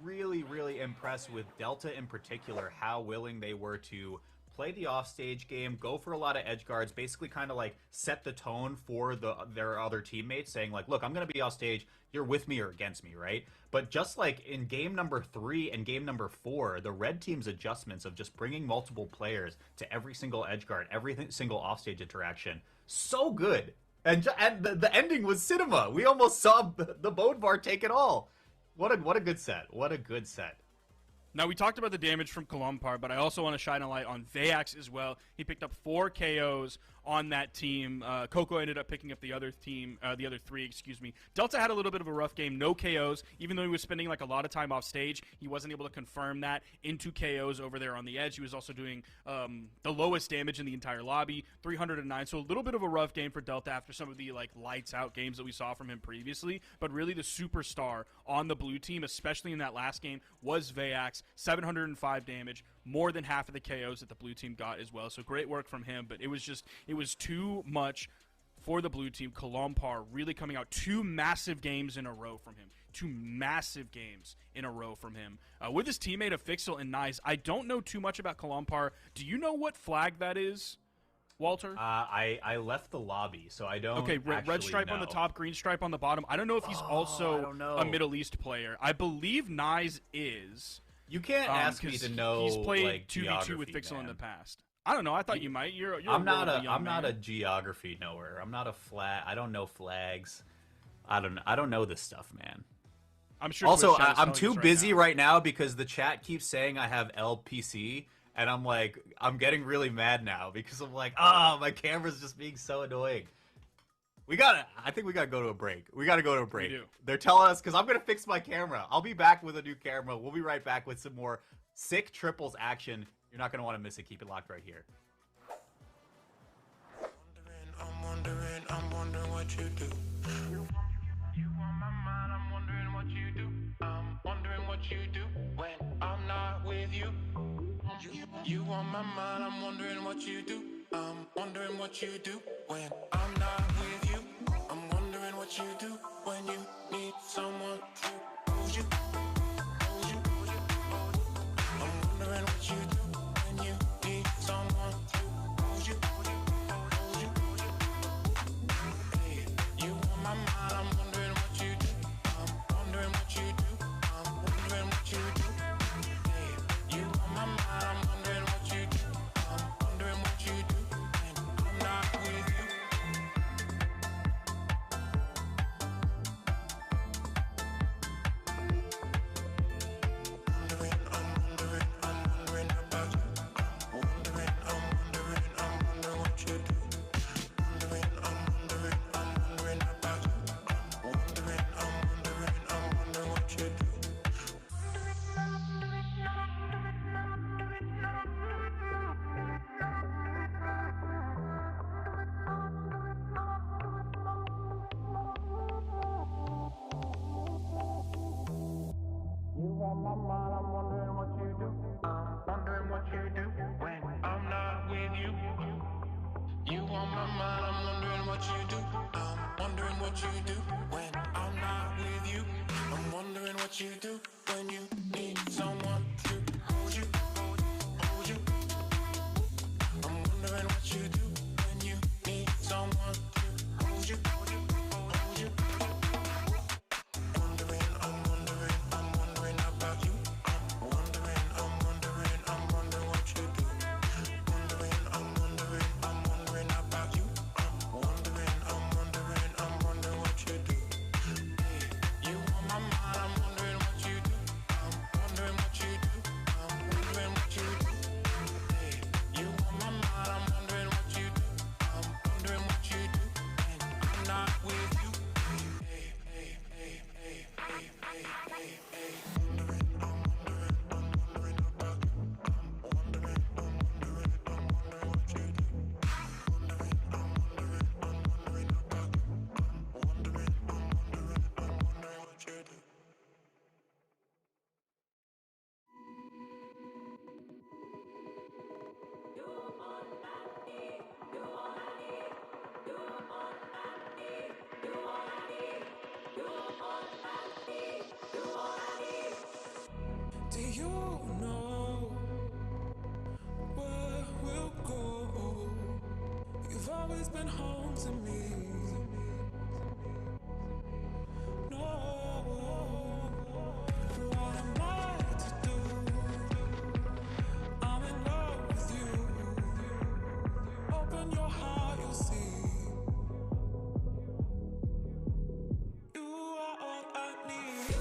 really, really impressed with Delta in particular, how willing they were to play the offstage game, go for a lot of edge guards, basically kind of like set the tone for their other teammates, saying like, look, I'm going to be offstage, you're with me or against me, right? But just like in game number 3 and game number 4, the red team's adjustments of just bringing multiple players to every single edge guard, every single offstage interaction, so good. And the ending was cinema. We almost saw the bone bar take it all. What a good set. What a good set. Now, we talked about the damage from Kalampar, but I also want to shine a light on Vayax as well. He picked up 4 KOs on that team. Coco ended up picking up the other 3, excuse me. Delta had a little bit of a rough game, no KOs. Even though he was spending like a lot of time off stage, he wasn't able to confirm that into KOs over there on the edge. He was also doing the lowest damage in the entire lobby, 309. So a little bit of a rough game for Delta after some of the like lights out games that we saw from him previously. But really the superstar on the blue team, especially in that last game, was Vayax. 705 damage, more than half of the KOs that the blue team got as well. So great work from him, but it was too much for the blue team. Kalampar really coming out 2 massive games in a row from him. 2 massive games in a row from him. With his teammate of Fixel and Nyes, I don't know too much about Kalampar. Do you know what flag that is, Walter? I left the lobby, so I don't. Okay, red stripe on the top, green stripe on the bottom. I don't know if he's also a Middle East player. I believe Nyes is. You can't ask me to know. He's played like, 2v2 with Fixel in the past. I don't know. I thought you might. You're I'm not a a geography knower. I'm not a flag. I don't know flags. I don't know this stuff, man. I'm sure. Also, I'm too busy right now because the chat keeps saying I have LPC, and I'm like, I'm getting really mad now because I'm like, my camera's just being so annoying. I think we gotta go to a break. We gotta go to a break. We do. They're telling us, because I'm gonna fix my camera. I'll be back with a new camera. We'll be right back with some more sick triples action. You're not gonna want to miss it. Keep it locked right here. I'm wondering what you do. You on my mind, I'm wondering what you do. I'm wondering what you do when I'm not with you. You on my mind, I'm wondering what you do. I'm wondering what you do when I'm not with you. I'm wondering what you do when you need someone to hold you. I'm wondering what you do when you need someone to hold you. Hey, you on my mind, I'm wondering what you do. I'm wondering what you do. I'm wondering what you do. Hey, you on my mind, I'm wondering what you do. I'm wondering what you do when I'm not with you. what you do when I'm not with you. I'm wondering what you do when you need someone to hold you, hold you, hold you. I'm wondering what you do when you need someone to hold you, hold you, hold you. I'm wondering about you. I'm wondering what you do. I'm wondering about you. I'm wondering what you do. Hey, you on my mind, I'm wondering what you do. I'm wondering what you do. I'm wondering what you do. Hey, you on my mind, I'm wondering what you do. I'm wondering what you do. And I'm not with you. Hey, hey, hey, hey, hey, hey, hey, hey. I'm wondering about you. I'm wondering what you do. I'm wondering about you. I'm wondering what you do. Do you know where we'll go? You've always been home to me. No, what am I to do? I'm in love with you. Open your heart, you'll see. You are all I need.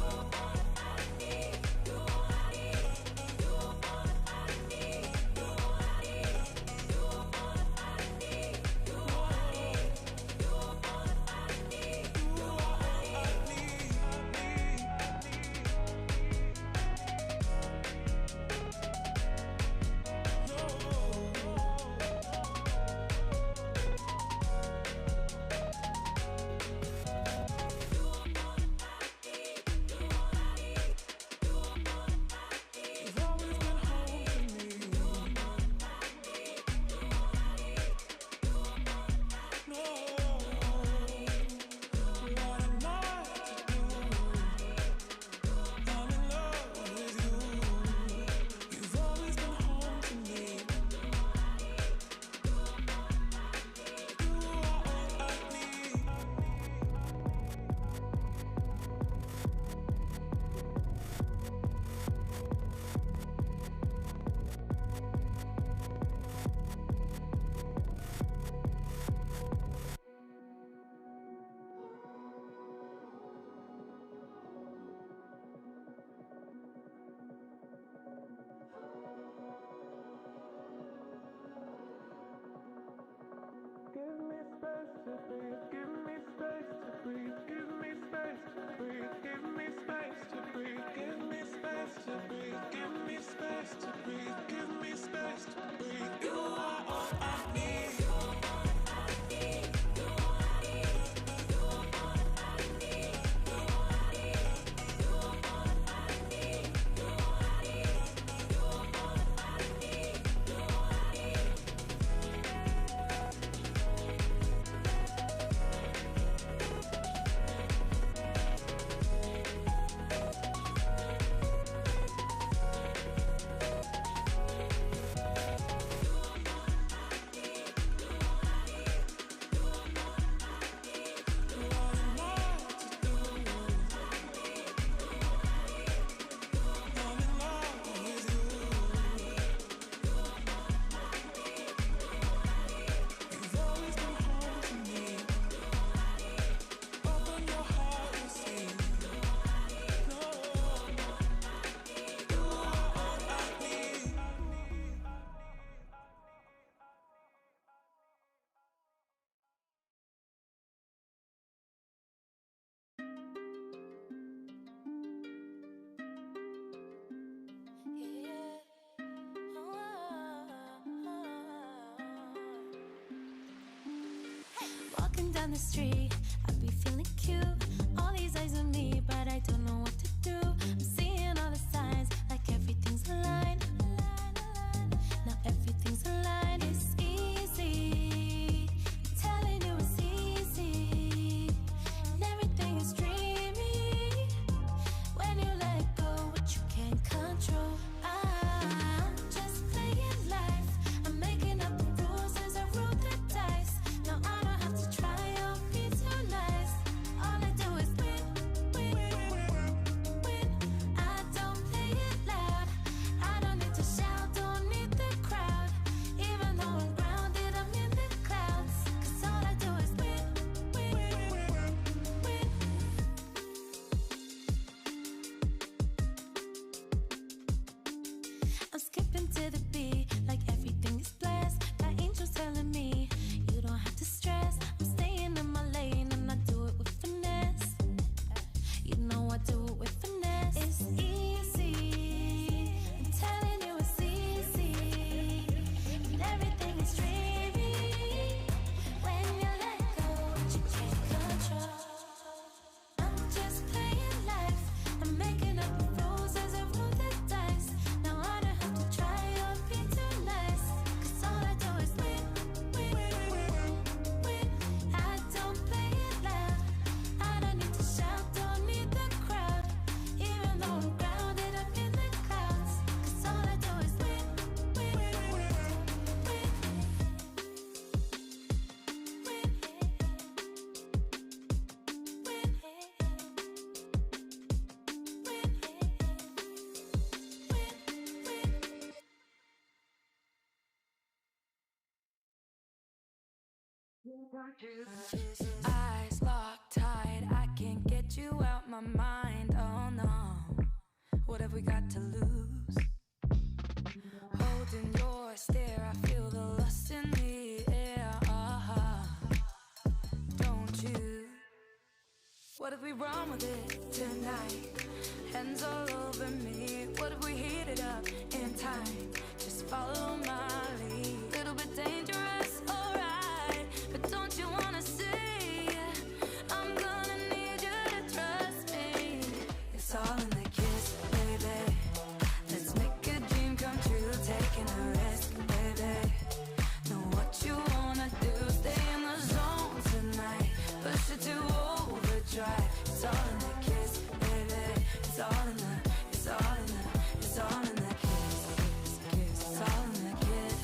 Walking down the street, I be feeling cute. All these eyes on me, but I don't know what to do. I'm seeing all the signs, like everything's aligned. Now everything's aligned. It's easy, I'm telling you it's easy. Eyes locked tight, I can't get you out my mind. Oh no, what have we got to lose? Holding your stare, I feel the lust in the air. Don't you? What if we run with it tonight? Hands all over me. What if we heat it up in time? Just follow my lead. Little bit dangerous, alright. But don't you wanna see? I'm gonna need you to trust me. It's all in the kiss, baby. Let's make a dream come true. Taking a risk, baby. Know what you wanna do. Stay in the zone tonight. Push it to overdrive. It's all in the kiss, baby. It's all in the, it's all in the, it's all in the kiss, kiss. It's all in the kiss.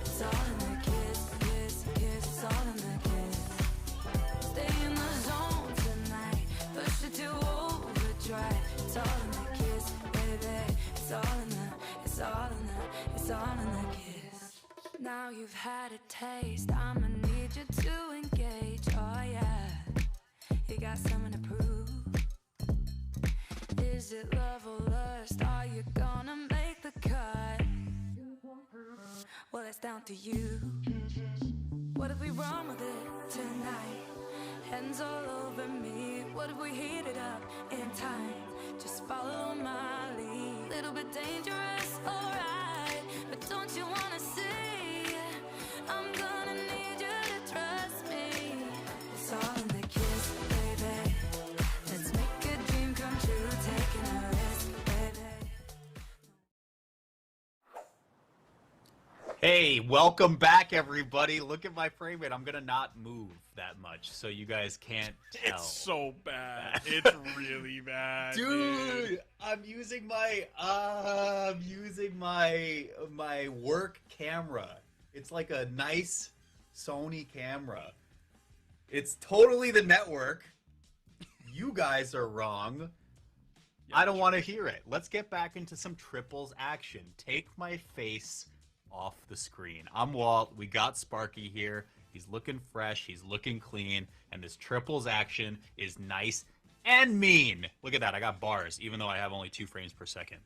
It's all in the kiss, kiss, kiss. It's all in the kiss. Stay in the zone tonight. Push it to overdrive. It's all in the kiss, baby. It's all in the, it's all in the, it's all in the kiss. Now you've had a taste. I'ma need you to engage. Oh yeah, you got something to prove. Is it love or lust? Are you gonna make the cut? Well, it's down to you. What if we run with it tonight? Hands all over me. What if we heat it up in time? Just follow my lead. Little bit dangerous, alright. But don't you wanna see? I'm gonna need you to trust me. It's all in the kiss, baby. Let's make a dream come true. Taking a risk, baby. Hey, welcome back, everybody. Look at my frame rate. I'm gonna not move that much, so you guys can't tell. It's so bad. It's really bad, Dude, I'm using my work camera. It's like a nice Sony camera. It's totally the network. You guys are wrong. I don't want to hear it. Let's get back into some triples action. Take my face off the screen. I'm Walt. We got Sparky here. He's looking fresh. He's looking clean. And this triples action is nice and mean. Look at that. I got bars, even though I have only 2 frames per second.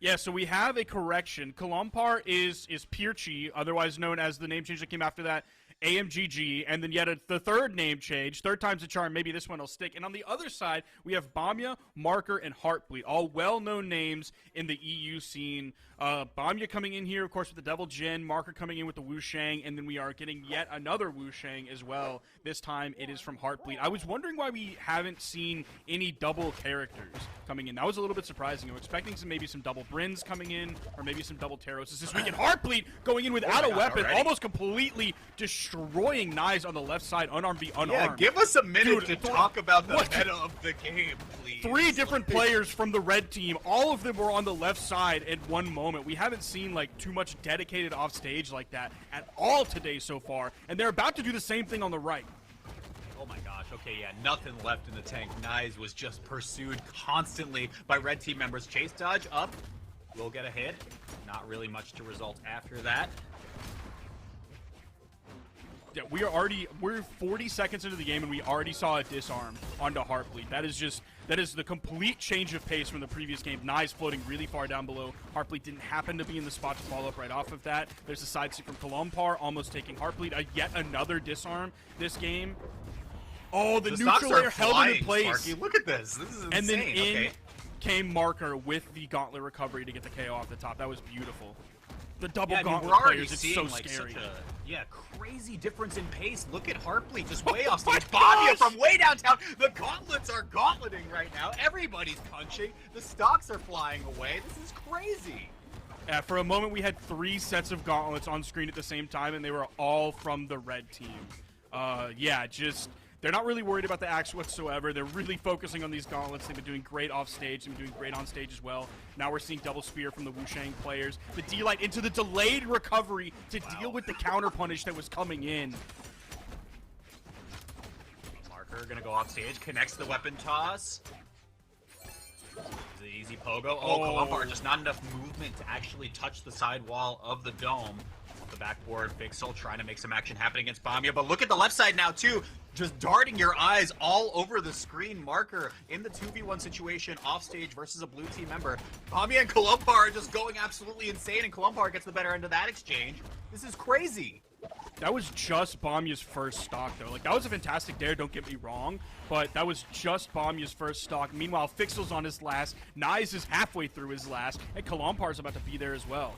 Yeah, so we have a correction. Kalampar is Pirchi, otherwise known as the name change that came after that, AMGG, and then yet the third name change, third time's a charm, maybe this one will stick. And on the other side, we have Bamya, Marker, and Heartbleed, all well-known names in the EU scene. Bamya coming in here, of course, with the Devil Jin, Marker coming in with the Wu Shang, and then we are getting yet another Wu Shang as well. This time, it is from Heartbleed. I was wondering why we haven't seen any double characters coming in. That was a little bit surprising. I'm expecting maybe some double Brins coming in, or maybe some double Terrors this week. And Heartbleed going in without a weapon, almost completely destroying Knives on the left side, unarmed v unarmed. Yeah, give us a minute Dude, to talk about the meta of the game, please. 3 different players from the red team. All of them were on the left side at one moment. We haven't seen like too much dedicated off stage like that at all today so far. And they're about to do the same thing on the right. Oh my gosh, okay, yeah, nothing left in the tank. Knives was just pursued constantly by red team members. Chase dodge up, will get a hit. Not really much to result after that. Yeah, we're 40 seconds into the game and we already saw a disarm onto Heartbleed. That is the complete change of pace from the previous game. Knives floating really far down below. Heartbleed didn't happen to be in the spot to follow up right off of that. There's a side stick from Kalampar, almost taking Heartbleed. Yet another disarm this game. Oh, the neutral layer held into place. Sparky. Look at this. This is insane. And then in came Marker with the gauntlet recovery to get the KO off the top. That was beautiful. The double gauntlet we're already players, it's seeing so like scary. such a crazy difference in pace. Look at Heartbleed just way off stage. Bamya from way downtown. The gauntlets are gauntleting right now. Everybody's punching. The stocks are flying away. This is crazy. Yeah, for a moment we had 3 sets of gauntlets on screen at the same time, and they were all from the red team. They're not really worried about the axe whatsoever. They're really focusing on these gauntlets. They've been doing great off stage. They've been doing great on stage as well. Now we're seeing double spear from the Wu Shang players. The D-Light into the delayed recovery to deal with the counter punish that was coming in. Marker gonna go off stage, connects the weapon toss. Is it easy pogo? Oh, Kalampar, just not enough movement to actually touch the side wall of the dome. the backboard. Fixel trying to make some action happen against Bamia, but look at the left side now too. Just darting your eyes all over the screen. Marker in the 2v1 situation, offstage versus a blue team member. Bamia and Kolumpar are just going absolutely insane, and Kolumpar gets the better end of that exchange. This is crazy. That was just Bamia's first stock, though. Like, that was a fantastic dare, don't get me wrong, but that was just Bamia's first stock. Meanwhile, Fixel's on his last, Nyes is halfway through his last, and Kalampar's about to be there as well.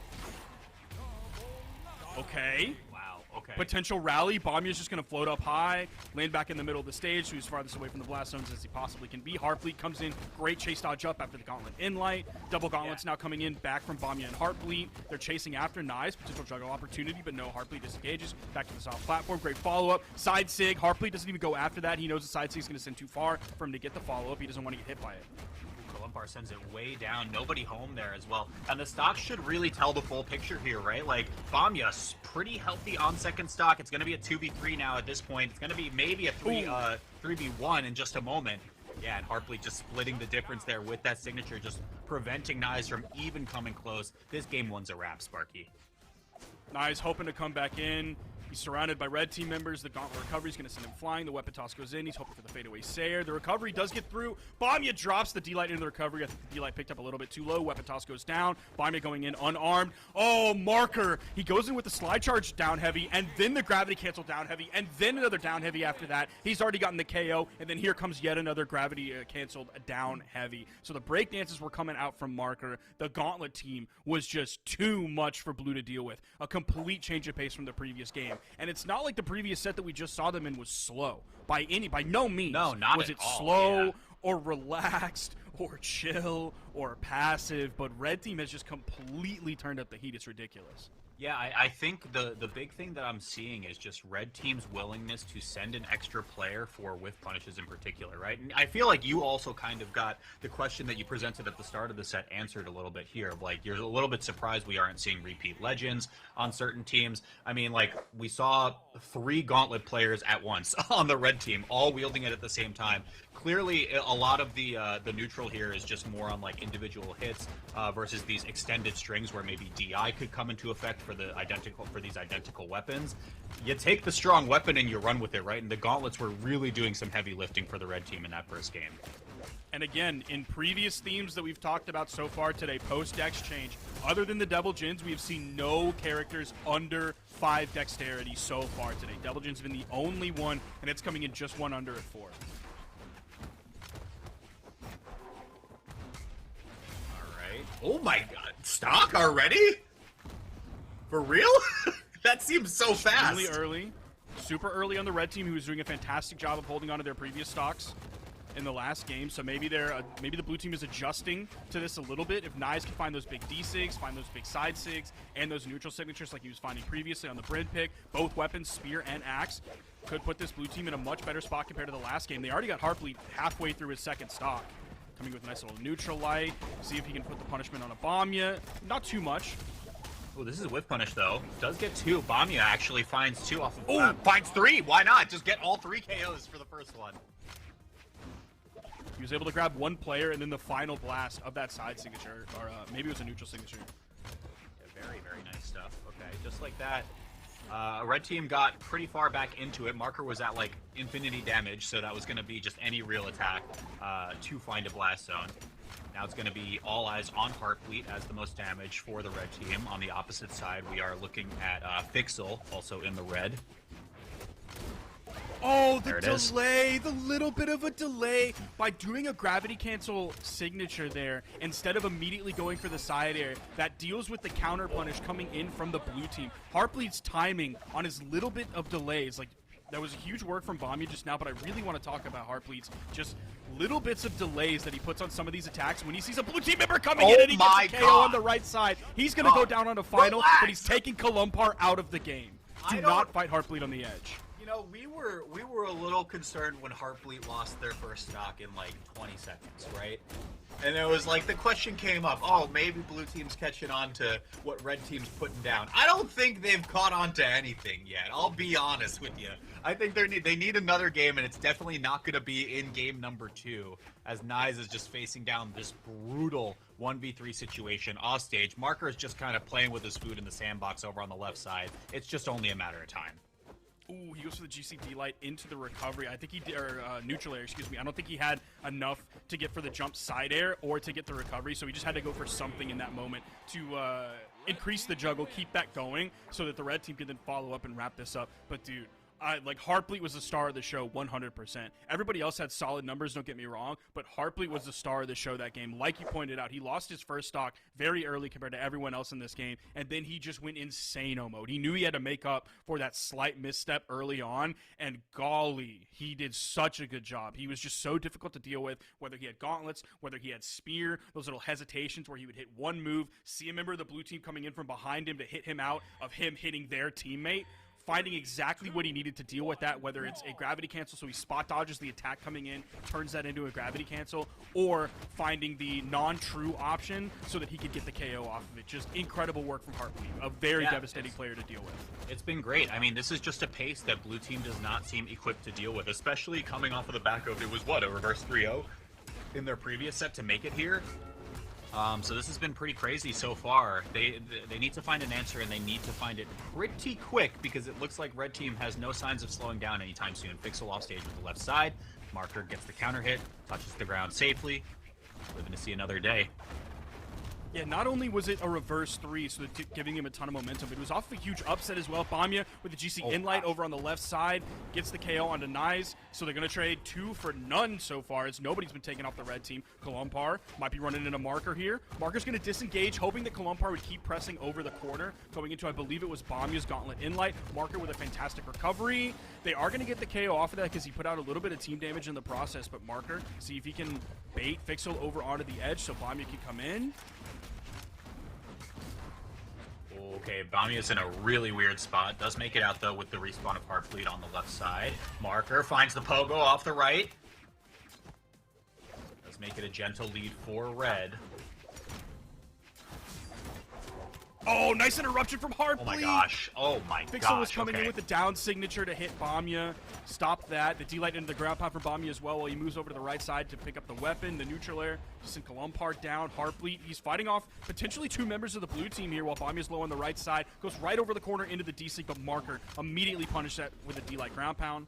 Okay. Wow, okay. Potential rally. Bamia's just going to float up high, land back in the middle of the stage, so he's farthest away from the blast zones as he possibly can be. Heartbleed comes in, great chase dodge up after the gauntlet inlight. Double gauntlets now coming in back from Bamia and Heartbleed. They're chasing after Nyes, potential juggle opportunity, but no, Heartbleed disengages. Back to the soft platform, great follow-up. Side sig, Heartbleed doesn't even go after that. He knows the side sig is going to send too far for him to get the follow-up. He doesn't want to get hit by it. Kolumpar sends it way down. Nobody home there as well. And the stock should really tell the full picture here, right? Like, Bamia's pretty healthy on second stock. It's going to be a 2v3 now at this point. It's going to be maybe a 3v1 in just a moment. Yeah, and Heartbleed just splitting the difference there with that signature, just preventing Nyes from even coming close. This game one's a wrap, Sparky. Nyes hoping to come back in. He's surrounded by red team members. The gauntlet recovery is going to send him flying. The weapon toss goes in. He's hoping for the fadeaway Sayer. The recovery does get through. Bamia drops the D-Light into the recovery. I think the D-Light picked up a little bit too low. Weapon toss goes down. Bamia going in unarmed. Oh, Marker. He goes in with the slide charge down heavy, and then the gravity cancel down heavy, and then another down heavy after that. He's already gotten the KO, and then here comes yet another gravity canceled down heavy. So the break dances were coming out from Marker. The gauntlet team was just too much for Blue to deal with. A complete change of pace from the previous game. And it's not like the previous set that we just saw them in was slow. By no means. No, not was at it all, slow yeah. or relaxed or chill or passive, but red team has just completely turned up the heat. It's ridiculous. Yeah, I think the big thing that I'm seeing is just red team's willingness to send an extra player for whiff punishes in particular, right? And I feel like you also kind of got the question that you presented at the start of the set answered a little bit here. Like, you're a little bit surprised we aren't seeing repeat legends on certain teams. I mean, like, we saw 3 gauntlet players at once on the red team, all wielding it at the same time. Clearly, a lot of the neutral here is just more on like individual hits versus these extended strings where maybe DI could come into effect for these identical weapons. You take the strong weapon and you run with it, right? And the gauntlets were really doing some heavy lifting for the red team in that first game. And again, in previous themes that we've talked about so far today, post-dex change, other than the Devil Jins, we have seen no characters under 5 dexterity so far today. Devil Jin's been the only one, and it's coming in just one under at 4. Oh my god, stock already? For real? That seems so fast. Really early. Super early on the red team, who was doing a fantastic job of holding on to their previous stocks in the last game. So maybe maybe the blue team is adjusting to this a little bit. If Nyes can find those big D-sigs, find those big side sigs, and those neutral signatures like he was finding previously on the Brid pick, both weapons, spear and axe, could put this blue team in a much better spot compared to the last game. They already got Heartbleed halfway through his second stock. Coming with a nice little neutral light. See if he can put the punishment on a Bamia. Not too much. Oh, this is whiff punish though. Does get 2. Bamia actually finds 2 off of finds 3. Why not? Just get all 3 KOs for the first one. He was able to grab 1 player and then the final blast of that side signature, or maybe it was a neutral signature. Yeah, very, very nice stuff. Okay, just like that. Red team got pretty far back into it. Marker was at like infinity damage, so that was going to be just any real attack to find a blast zone. Now it's going to be all eyes on Heartbleed as the most damage for the red team. On the opposite side, we are looking at Fixel, also in the red. Oh, the delay, the little bit of a delay. By doing a gravity cancel signature there, instead of immediately going for the side air, that deals with the counter punish coming in from the blue team. Heartbleed's timing on his little bit of delays, like, that was a huge work from Bamia just now, but I really want to talk about Heartbleed's just little bits of delays that he puts on some of these attacks. When he sees a blue team member coming in and he gets a KO on the right side, he's going to go down on a final, but he's taking Kolumpar out of the game. Do not fight Heartbleed on the edge. You know, we were a little concerned when Heartbleed lost their first stock in like 20 seconds, right? And it was like the question came up, oh, maybe blue team's catching on to what red team's putting down. I don't think they've caught on to anything yet. I'll be honest with you. I think they need another game, and it's definitely not going to be in game number 2, as Nyes is just facing down this brutal 1v3 situation off stage. Marker is just kind of playing with his food in the sandbox over on the left side. It's just only a matter of time. Ooh, he goes for the GC Light into the recovery. I think he did, or neutral air, excuse me. I don't think he had enough to get for the jump side air or to get the recovery, so he just had to go for something in that moment to increase the juggle, keep that going, so that the red team can then follow up and wrap this up. But dude, like Heartbleed was the star of the show 100%. Everybody else had solid numbers, don't get me wrong, but Heartbleed was the star of the show that game. Like you pointed out, he lost his first stock very early compared to everyone else in this game, and then he just went insano mode. He knew he had to make up for that slight misstep early on, and golly, he did such a good job. He was just so difficult to deal with, whether he had gauntlets, whether he had spear, those little hesitations where he would hit one move, see a member of the blue team coming in from behind him to hit him out of him hitting their teammate, finding exactly what he needed to deal with that, whether it's a gravity cancel, so he spot dodges the attack coming in, turns that into a gravity cancel, or finding the non-true option so that he could get the KO off of it. Just incredible work from Heartbleed, a very devastating player to deal with. It's been great. I mean, this is just a pace that blue team does not seem equipped to deal with, especially coming off of the back of, it was what, a reverse 3-0 in their previous set to make it here? So this has been pretty crazy so far. They need to find an answer, and they need to find it pretty quick, because it looks like red team has no signs of slowing down anytime soon. Fixel off stage with the left side. Marker gets the counter hit, touches the ground safely. Living to see another day. Yeah, not only was it a reverse 3, so giving him a ton of momentum, but it was off a huge upset as well. Bamya with the GC Inlight over on the left side gets the KO onto Nyes, so they're going to trade 2 for none so far, as nobody's been taken off the red team. Kalampar might be running into Marker here. Marker's going to disengage, hoping that Kalampar would keep pressing over the corner, going into, I believe it was Bamya's Gauntlet Inlight. Marker with a fantastic recovery. They are going to get the KO off of that because he put out a little bit of team damage in the process, but Marker, see if he can bait Fixel over onto the edge so Bamya can come in. Okay, Bamya's in a really weird spot. Does make it out, though, with the respawn of Heartbleed on the left side. Marker finds the pogo off the right. Does make it a gentle lead for red. Oh, nice interruption from Heartbleed. Oh my gosh. Oh my gosh. Fixel was coming in with the down signature to hit Bamya. Stop that. The D-Light into the ground pound for Bamya as well while he moves over to the right side to pick up the weapon. The neutral air. Just send Kalampar down. Heartbleed. He's fighting off potentially 2 members of the blue team here while Bamya's low on the right side. Goes right over the corner into the D-Sync, but Marker immediately punished that with a D-Light ground pound.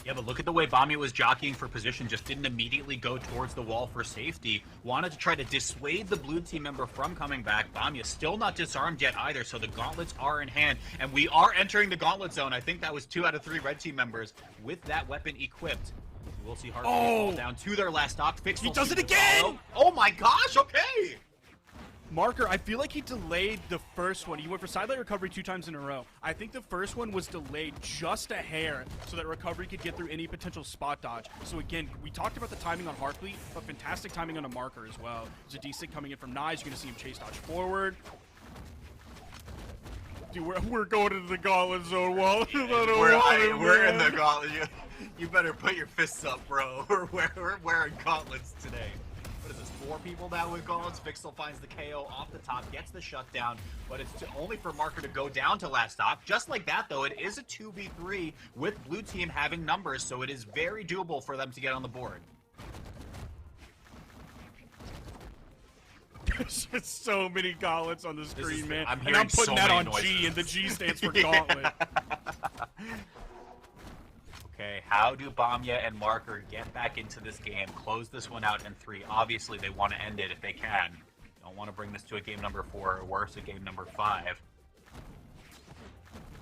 Yeah, but look at the way Bamya was jockeying for position, just didn't immediately go towards the wall for safety. Wanted to try to dissuade the blue team member from coming back. Bamya still not disarmed yet either, so the gauntlets are in hand. And we are entering the gauntlet zone. I think that was 2 out of 3 red team members with that weapon equipped. We'll see Heartbleed fall down to their last stock. Fixel he does it again! Follow. Oh my gosh, okay! Marker, I feel like he delayed the first one. He went for sidelight recovery 2 times in a row. I think the first one was delayed just a hair so that recovery could get through any potential spot dodge. So again, we talked about the timing on Heartbleed, but fantastic timing on a Marker as well. There's a D-Sync coming in from Nyes. You're going to see him chase dodge forward. Dude, we're going into the gauntlet zone, Wall. We're in the gauntlet. You better put your fists up, bro. We're wearing gauntlets today. What is this, 4 people now with gauntlets? Fixel finds the KO off the top, gets the shutdown, but it's only for Marker to go down to last stock. Just like that, though, it is a 2v3 with blue team having numbers, so it is very doable for them to get on the board. There's just so many gauntlets on the screen, man. I'm and I'm putting so that on noises. G, and the G stands for gauntlet. Okay, how do Bamya and Marker get back into this game, close this one out in 3? Obviously, they want to end it if they can. Don't want to bring this to a game number 4 or worse, a game number 5.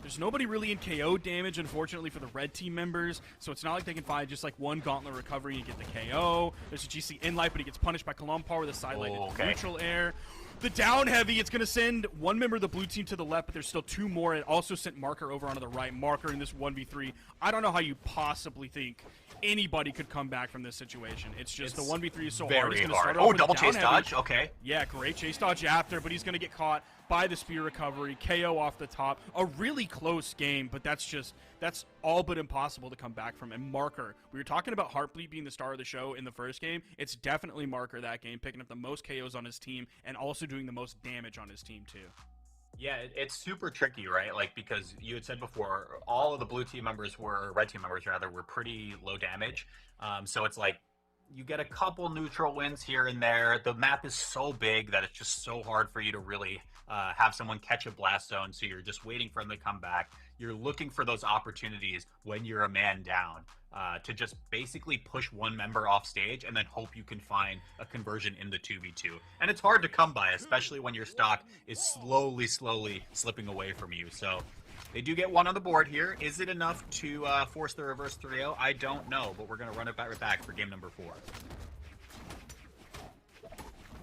There's nobody really in KO damage, unfortunately, for the red team members, so it's not like they can find just like 1 gauntlet recovery and get the KO. There's a GC Inlight, but he gets punished by Kalampar with a sidelight into neutral air. The down heavy, it's going to send one member of the blue team to the left, but there's still two more. It also sent Marker over onto the right. Marker in this 1v3. I don't know how you possibly think anybody could come back from this situation. It's just the 1v3 is so hard. He's going to start off with double down chase heavy. dodge. Okay. Yeah, great chase dodge after, but he's going to get caught by the spear recovery, KO off the top. A really close game, but that's all but impossible to come back from. And Marker, we were talking about Heartbleed being the star of the show in the first game. It's definitely Marker that game, picking up the most KOs on his team and also doing the most damage on his team too. Yeah, it's super tricky, right? Like, because you had said before, all of the red team members were pretty low damage. So it's like, you get a couple neutral wins here and there. The map is so big that it's just so hard for you to really have someone catch a blast zone. So you're just waiting for them to come back. You're looking for those opportunities when you're a man down to just basically push one member off stage and then hope you can find a conversion in the 2v2. And it's hard to come by, especially when your stock is slowly slipping away from you. So they do get one on the board here. Is it enough to force the reverse 3-0? I don't know, but we're going to run it back for game number 4.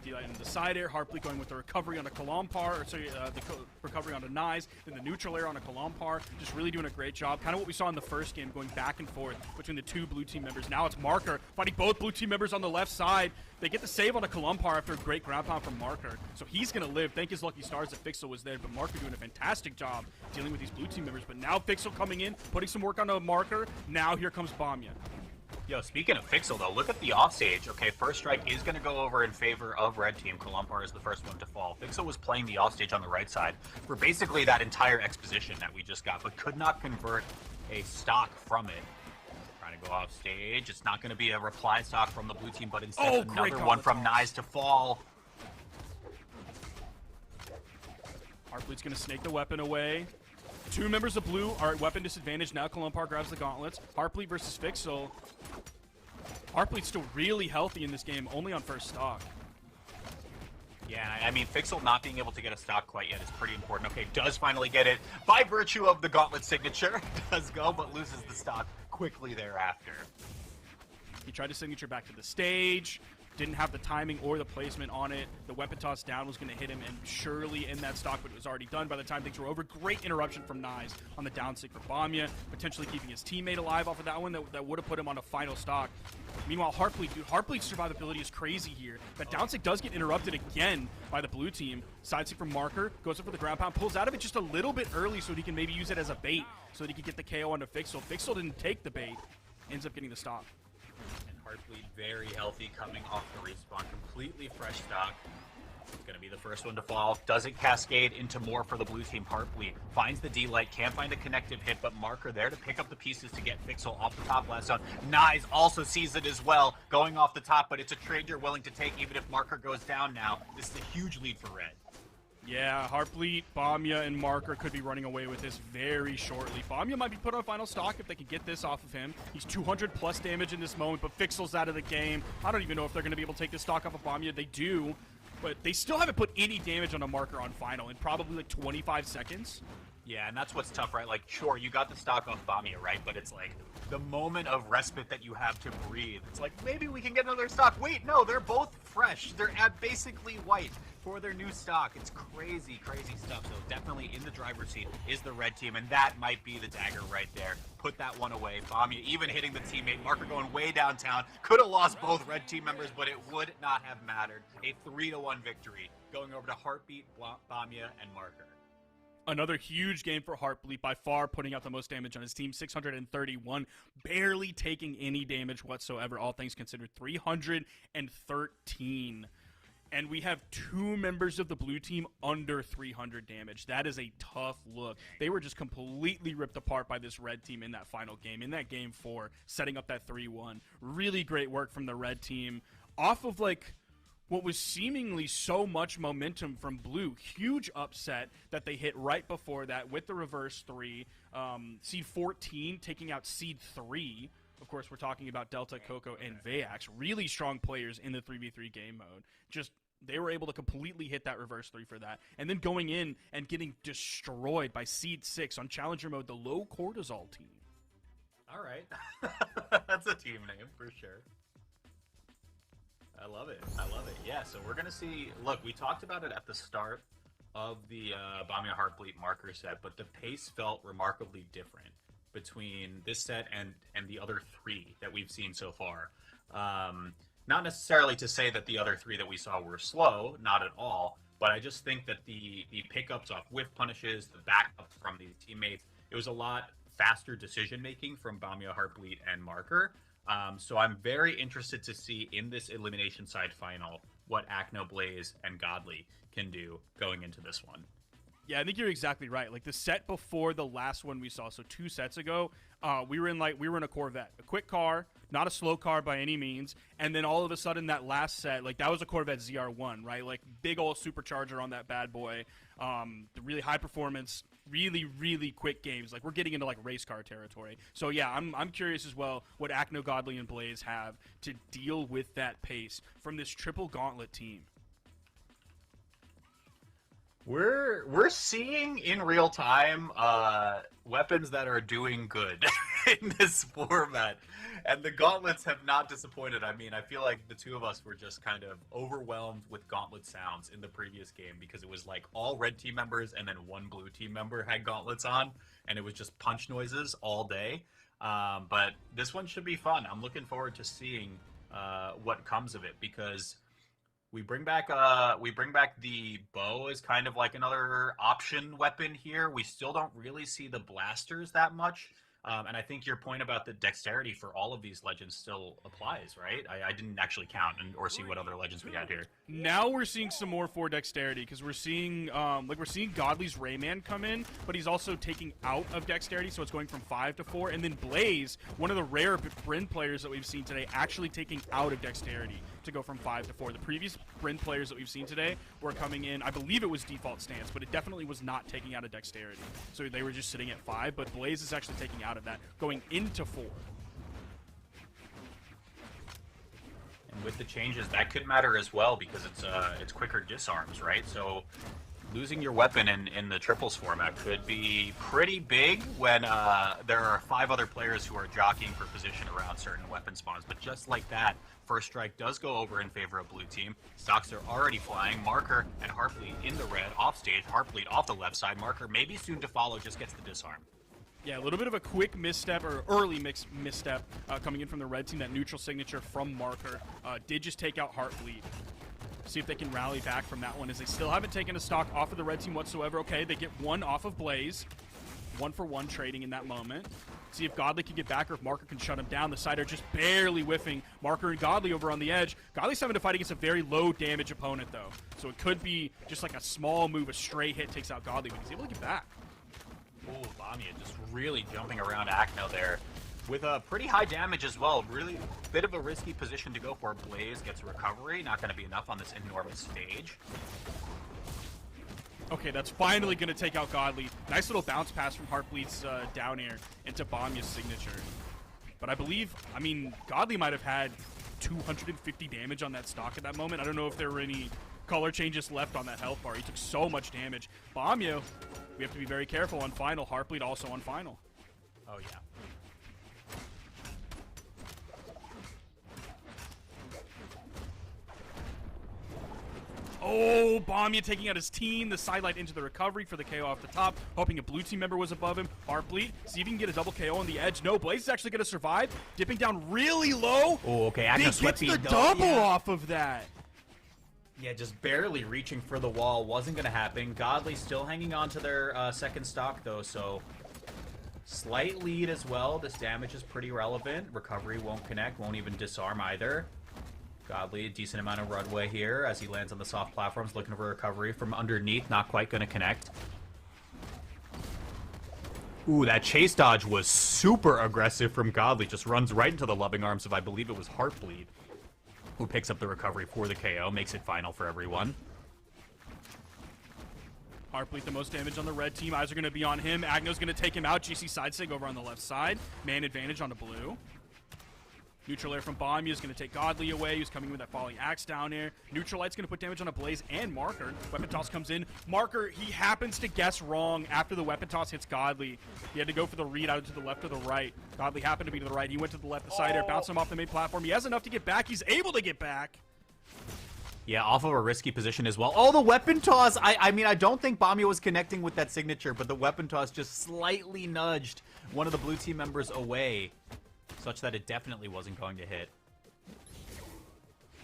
In the side air, Heartbleed going with the recovery on a Kalampar, recovery on a Nyze, then the neutral air on a Kalampar, just really doing a great job. Kind of what we saw in the first game, going back and forth between the two blue team members. Now it's Marker fighting both blue team members on the left side. They get the save on a Kalampar after a great ground pound from Marker, so he's going to live. Thank his lucky stars that Fixel was there, but Marker doing a fantastic job dealing with these blue team members. But now Fixel coming in, putting some work on a Marker. Now here comes Bamya. Yo, speaking of Fixel, though, look at the offstage. Okay, first strike is going to go over in favor of red team. Kalampar is the first one to fall. Fixel was playing the offstage on the right side for basically that entire exposition that we just got, but could not convert a stock from it. Trying to go off stage. It's not going to be a reply stock from the blue team, but instead another one from Nyze to fall. Heartbleed's going to snake the weapon away. Two members of blue are at weapon disadvantage. Now Kalampar grabs the gauntlets. Heartbleed versus Fixel. Heartbleed's still really healthy in this game, only on first stock. Yeah, I mean, Fixel not being able to get a stock quite yet is pretty important. Okay, does finally get it by virtue of the gauntlet signature. Does go, but loses the stock quickly thereafter. He tried to signature back to the stage. Didn't have the timing or the placement on it. The weapon toss down was going to hit him and surely in that stock, but it was already done by the time things were over. Great interruption from Nyze on the down stick for Bamya, potentially keeping his teammate alive off of that one that would have put him on a final stock. Meanwhile, Heartbleed's survivability is crazy here. That down stick does get interrupted again by the blue team. Side stick from Marker, goes up for the ground pound, pulls out of it just a little bit early so he can maybe use it as a bait so that he can get the KO onto Fixel. Fixel didn't take the bait, ends up getting the stop. Heartbleed very healthy coming off the respawn, completely fresh stock. It's going to be the first one to fall. Doesn't cascade into more for the blue team. Heartbleed finds the D-Light, can't find a connective hit, but Marker there to pick up the pieces to get Fixel off the top last zone. Nyze also sees it as well, going off the top, but it's a trade you're willing to take even if Marker goes down now. This is a huge lead for red. Yeah, Heartbleed, Bamya, and Marker could be running away with this very shortly. Bamya might be put on final stock if they can get this off of him. He's 200 plus damage in this moment, but Fixel's out of the game. I don't even know if they're going to be able to take this stock off of Bamya. They do, but they still haven't put any damage on a Marker on final in probably like 25 seconds. Yeah, and that's what's tough, right? Like, sure, you got the stock off Bamya, right? But it's like the moment of respite that you have to breathe. It's like, maybe we can get another stock. Wait, no, they're both fresh. They're at basically white for their new stock. It's crazy, crazy stuff. So definitely in the driver's seat is the red team, and that might be the dagger right there. Put that one away. Bamya even hitting the teammate. Marker going way downtown. Could have lost both red team members, but it would not have mattered. A 3-1 victory going over to Heartbeat, Bamya, and Marker. Another huge game for Heartbleed, by far putting out the most damage on his team, 631, barely taking any damage whatsoever, all things considered, 313. And we have two members of the blue team under 300 damage. That is a tough look. They were just completely ripped apart by this red team in that final game, in that game 4, setting up that 3-1. Really great work from the red team off of like what was seemingly so much momentum from blue. Huge upset that they hit right before that with the reverse 3. Seed 14 taking out Seed 3. Of course, we're talking about Delta, Coco, and Vayax. Really strong players in the 3v3 game mode. Just, they were able to completely hit that reverse 3 for that. And then going in and getting destroyed by Seed 6 on Challenger mode, the low cortisol team. All right. That's a team name for sure. I love it. I love it. Yeah, so we're going to see... Look, we talked about it at the start of the Bamiya Heartbleed marker set, but the pace felt remarkably different between this set and the other three that we've seen so far. Not necessarily to say that the other three that we saw were slow, not at all, but I just think that the pickups off whiff punishes, the backups from these teammates, it was a lot faster decision-making from Bamiya Heartbleed and Marker. So I'm very interested to see in this elimination side final what Acno, Blaze, and Godly can do going into this one. Yeah, I think you're exactly right. Like the set before the last one we saw, so 2 sets ago, we were in a Corvette, a quick car, not a slow car by any means. And then all of a sudden, that last set, like that was a Corvette ZR1, right? Like big old supercharger on that bad boy, the really high performance, really really quick games. Like we're getting into like race car territory. So yeah, I'm curious as well what Acno, Godly, and Blaze have to deal with that pace from this triple gauntlet team. We're seeing in real time weapons that are doing good in this format, and the gauntlets have not disappointed. I mean, I feel like the two of us were just kind of overwhelmed with gauntlet sounds in the previous game because it was like all red team members and then one blue team member had gauntlets on, and it was just punch noises all day. But this one should be fun. I'm looking forward to seeing what comes of it because we bring back the bow as kind of like another option weapon here. We still don't really see the blasters that much. And I think your point about the dexterity for all of these legends still applies, right? I didn't actually count or see what other legends we had here. Now we're seeing some more for dexterity because we're seeing Godly's Rayman come in, but he's also taking out of dexterity, so it's going from 5 to 4. And then Blaze, one of the rare Bryn players that we've seen today, actually taking out of dexterity to go from 5 to 4. The previous Bryn players that we've seen today were coming in, I believe it was default stance, but it definitely was not taking out of dexterity. So they were just sitting at 5, but Blaze is actually taking out of that, going into 4. And with the changes, that could matter as well because it's quicker disarms, right? So losing your weapon in the triples format could be pretty big when there are 5 other players who are jockeying for position around certain weapon spawns. But just like that, First Strike does go over in favor of blue team. Stocks are already flying. Marker and Heartbleed in the red, off stage. Heartbleed off the left side. Marker maybe soon to follow, just gets the disarm. Yeah, a little bit of a quick misstep, or early misstep coming in from the red team. That neutral signature from Marker did just take out Heartbleed. See if they can rally back from that one, as they still haven't taken a stock off of the red team whatsoever. Okay, they get one off of Blaze. 1-for-1 trading in that moment. See if Godly can get back or if Marker can shut him down. The side are just barely whiffing Marker and Godly over on the edge. Godly's having to fight against a very low damage opponent, though. So it could be just like a small move, a stray hit takes out Godly, but he's able to get back. Oh, Bamiya just really jumping around Acno there with a pretty high damage as well. Really bit of a risky position to go for. Blaze gets a recovery. Not going to be enough on this enormous stage. Okay, that's finally going to take out Godly. Nice little bounce pass from Heartbleed's down air into Bamiya's signature. But I mean, Godly might have had 250 damage on that stock at that moment. I don't know if there were any color changes left on that health bar. He took so much damage. Bamiya, we have to be very careful on final. Heartbleed also on final. Oh, yeah. Oh, Bamiya taking out his team. The sidelight into the recovery for the KO off the top. Hoping a blue team member was above him. Heartbleed. See if he can get a double KO on the edge. No, Blaze is actually going to survive. Dipping down really low. Oh, okay. He gets the double off of that. Yeah, just barely reaching for the wall. Wasn't going to happen. Godly still hanging on to their second stock, though, so slight lead as well. This damage is pretty relevant. Recovery won't connect. Won't even disarm either. Godly, a decent amount of runway here as he lands on the soft platforms, looking for recovery from underneath. Not quite going to connect. Ooh, that chase dodge was super aggressive from Godly. Just runs right into the loving arms of, I believe it was Heartbleed, who picks up the recovery for the KO. Makes it final for everyone. Heartbleed the most damage on the red team. Eyes are going to be on him. Agno's going to take him out. GC side sig over on the left side. Man advantage on the blue. Neutral air from Bamiya is going to take Godly away. He's coming with that falling axe down air. Neutral light's going to put damage on a Blaze and Marker. Weapon toss comes in. Marker, he happens to guess wrong after the weapon toss hits Godly. He had to go for the read out to the left or the right. Godly happened to be to the right. He went to the left, the side air, bounced him off the main platform. He has enough to get back. He's able to get back. Yeah, off of a risky position as well. Oh, the weapon toss! I mean, I don't think Bamia was connecting with that signature, but the weapon toss just slightly nudged one of the blue team members away, such that it definitely wasn't going to hit.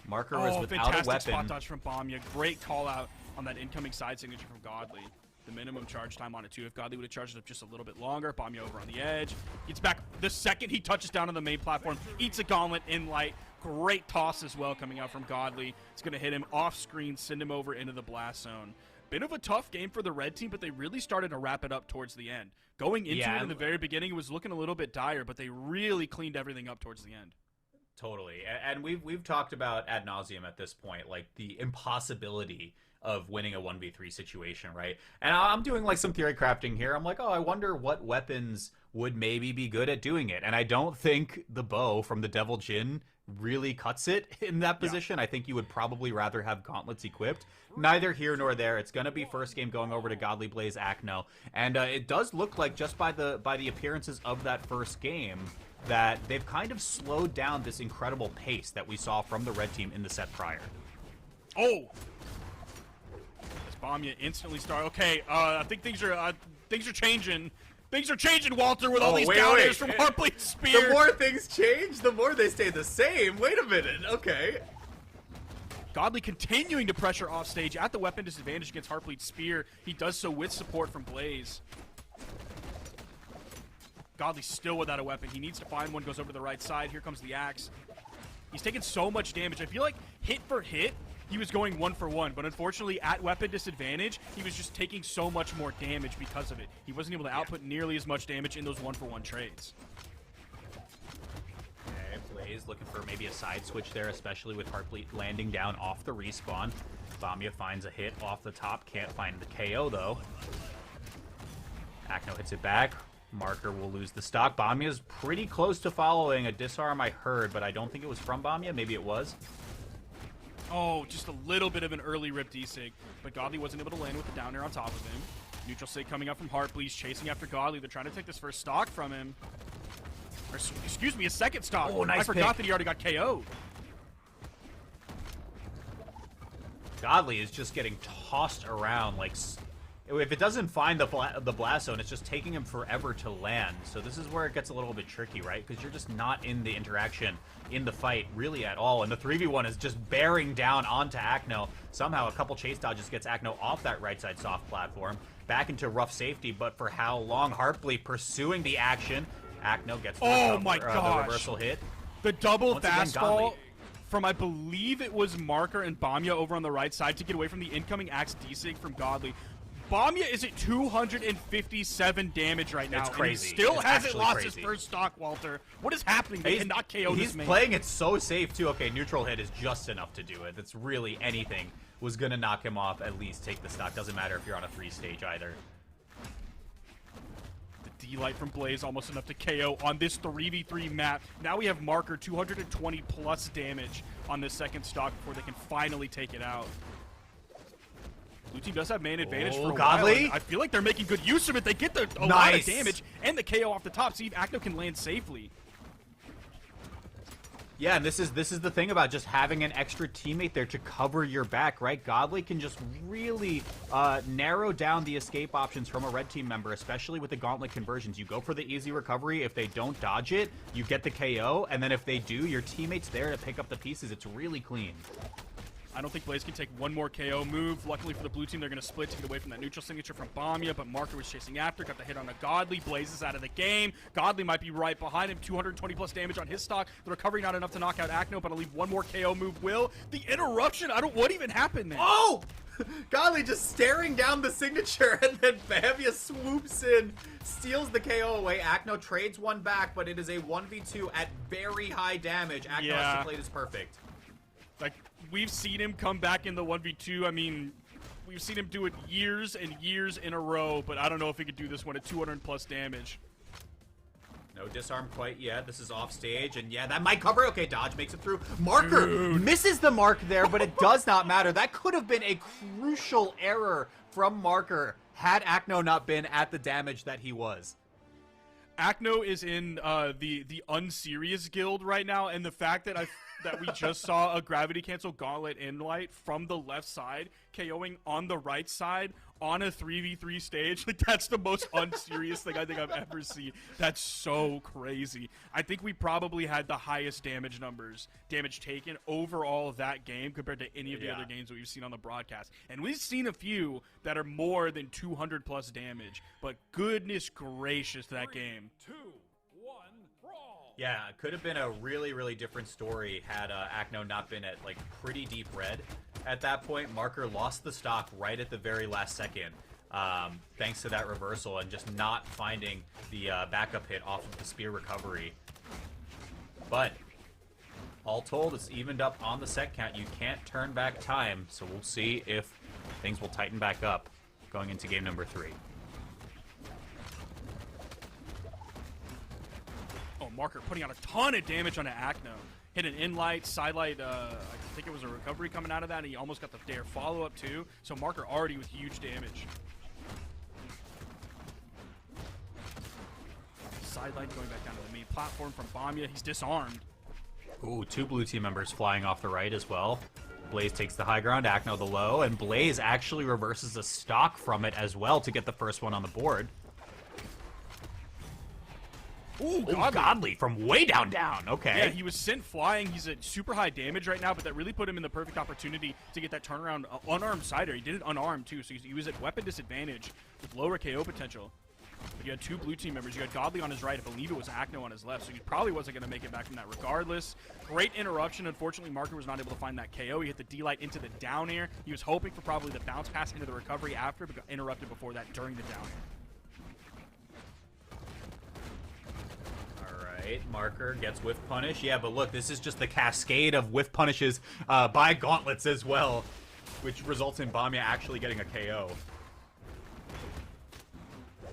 Marker was without a fantastic weapon. spot dodge from Bamia. Great call out on that incoming side signature from Godly. The minimum charge time on it, too. If Godly would have charged it up just a little bit longer, Bamia over on the edge. Gets back the second he touches down on the main platform. Eats a gauntlet in light. Great toss as well coming out from Godly. It's going to hit him off screen, send him over into the blast zone. Bit of a tough game for the red team, but they really started to wrap it up towards the end. Going into it in the very beginning, it was looking a little bit dire, but they really cleaned everything up towards the end. Totally. And we've talked about ad nauseum at this point, like the impossibility of winning a 1v3 situation, right? And I'm doing like some theory crafting here. I'm like, oh, I wonder what weapons would maybe be good at doing it. And I don't think the bow from the Devil Jin really cuts it in that position. I think you would probably rather have gauntlets equipped. Neither here nor there. It's going to be first game going over to Godly Blaze Akno. And it does look like, just by the appearances of that first game, that they've kind of slowed down this incredible pace that we saw from the red team in the set prior. Oh! As Bamia instantly start. Okay, I think things are changing. Things are changing, Walter, with all these counters from Heartbleed's spear. The more things change, the more they stay the same. Wait a minute. Okay. Godly continuing to pressure off stage at the weapon disadvantage against Heartbleed's spear. He does so with support from Blaze. Godly still without a weapon. He needs to find one. Goes over to the right side. Here comes the axe. He's taking so much damage. I feel like hit for hit, he was going 1-for-1, but unfortunately at weapon disadvantage, he was just taking so much more damage because of it. He wasn't able to output nearly as much damage in those 1-for-1 trades. Okay, Blaze looking for maybe a side switch there, especially with Heartbleed landing down off the respawn. Bamia finds a hit off the top, can't find the KO though. Akno hits it back. Marker will lose the stock. Bamia's pretty close to following a disarm, I heard, but I don't think it was from Bamia. Maybe it was. Oh, just a little bit of an early rip D-Sig, but Godly wasn't able to land with the down air on top of him. Neutral Sig coming up from Heartbleed, chasing after Godly. They're trying to take this first stock from him. Or, excuse me, a second stock. Oh, nice I forgot pick. that he already got KO'd. Godly is just getting tossed around like... If it doesn't find the blast zone, it's just taking him forever to land. So this is where it gets a little bit tricky, right? Because you're just not in the interaction, in the fight, really at all. And the 3v1 is just bearing down onto Akno. Somehow a couple chase dodges gets Akno off that right side soft platform, back into rough safety, but for how long? Heartbleed pursuing the action. Akno gets the, the reversal hit. The double Once again, fastball Godly. from, I believe it was Marker and Bamia over on the right side to get away from the incoming axe D-Sig from Godly. Bamia is at 257 damage right now. It's crazy. And he still It's hasn't actually lost crazy. his first stock, Walter. What is happening? They cannot KO this man. He's playing it so safe, too. Okay, neutral hit is just enough to do it. That's really anything was going to knock him off, at least take the stock. Doesn't matter if you're on a 3-stage either. The D-Light from Blaze almost enough to KO on this 3v3 map. Now we have Marker 220 plus damage on this second stock before they can finally take it out. Blue team does have man advantage for a Godly. while. And I feel like they're making good use of it. They get a lot of damage and the KO off the top. See if Akno can land safely. Yeah, and this is the thing about just having an extra teammate there to cover your back, right? Godly can just really narrow down the escape options from a red team member, especially with the gauntlet conversions. You go for the easy recovery. If they don't dodge it, you get the KO, and then if they do, your teammate's there to pick up the pieces. It's really clean. I don't think Blaze can take one more KO move. Luckily for the blue team, they're going to split to get away from that neutral signature from Bamia, but Marker was chasing after, got the hit on a Godly. Blaze is out of the game. Godly might be right behind him. 220 plus damage on his stock. The recovery not enough to knock out Akno, but I believe one more KO move will. The interruption, what even happened there? Oh! Godly just staring down the signature, and then Bamia swoops in, steals the KO away. Akno trades one back, but it is a 1v2 at very high damage. Akno has to play this perfect. Like, we've seen him come back in the 1v2. I mean, we've seen him do it years and years in a row, but I don't know if he could do this one at 200 plus damage. No disarm quite yet. This is off stage, and yeah, that might cover. Okay, dodge makes it through. Marker misses the mark there, but it does not matter. That could have been a crucial error from Marker had Akno not been at the damage that he was. Akno is in the unserious guild right now, and the fact that that we just saw a gravity cancel gauntlet Inlight from the left side, KOing on the right side on a 3v3 stage. Like, that's the most unserious thing I think I've ever seen. That's so crazy. I think we probably had the highest damage taken overall of that game compared to any of the other games that we've seen on the broadcast. And we've seen a few that are more than 200 plus damage, but goodness gracious, that game. 3, 2, 1, brawl. Yeah, it could have been a really, really different story had Acno not been at, like, pretty deep red. At that point, Marker lost the stock right at the very last second, thanks to that reversal and just not finding the backup hit off of the spear recovery. But all told, it's evened up on the set count. You can't turn back time, so we'll see if things will tighten back up going into game number 3. Oh, Marker putting out a ton of damage on an Acno. Hit an in-light, side-light, I think it was a recovery coming out of that, and he almost got the dare follow-up too. So Marker already with huge damage. Side-light going back down to the main platform from Bamya. He's disarmed. Ooh, 2 blue team members flying off the right as well. Blaze takes the high ground, Acno the low, and Blaze actually reverses a stock from it as well to get the first one on the board. Ooh, Godly from way down. Okay. Yeah, he was sent flying. He's at super high damage right now, but that really put him in the perfect opportunity to get that turnaround unarmed sider. He did it unarmed too, so he was at weapon disadvantage with lower KO potential. But you had 2 blue team members. You had Godly on his right. I believe it was Acno on his left, so he probably wasn't going to make it back from that regardless. Great interruption. Unfortunately, Marker was not able to find that KO. He hit the D-Light into the down air. He was hoping for probably the bounce pass into the recovery after, but got interrupted before that during the down air. Marker gets whiff punish. Yeah, but look, this is just the cascade of whiff punishes by gauntlets as well, which results in Bamya actually getting a KO.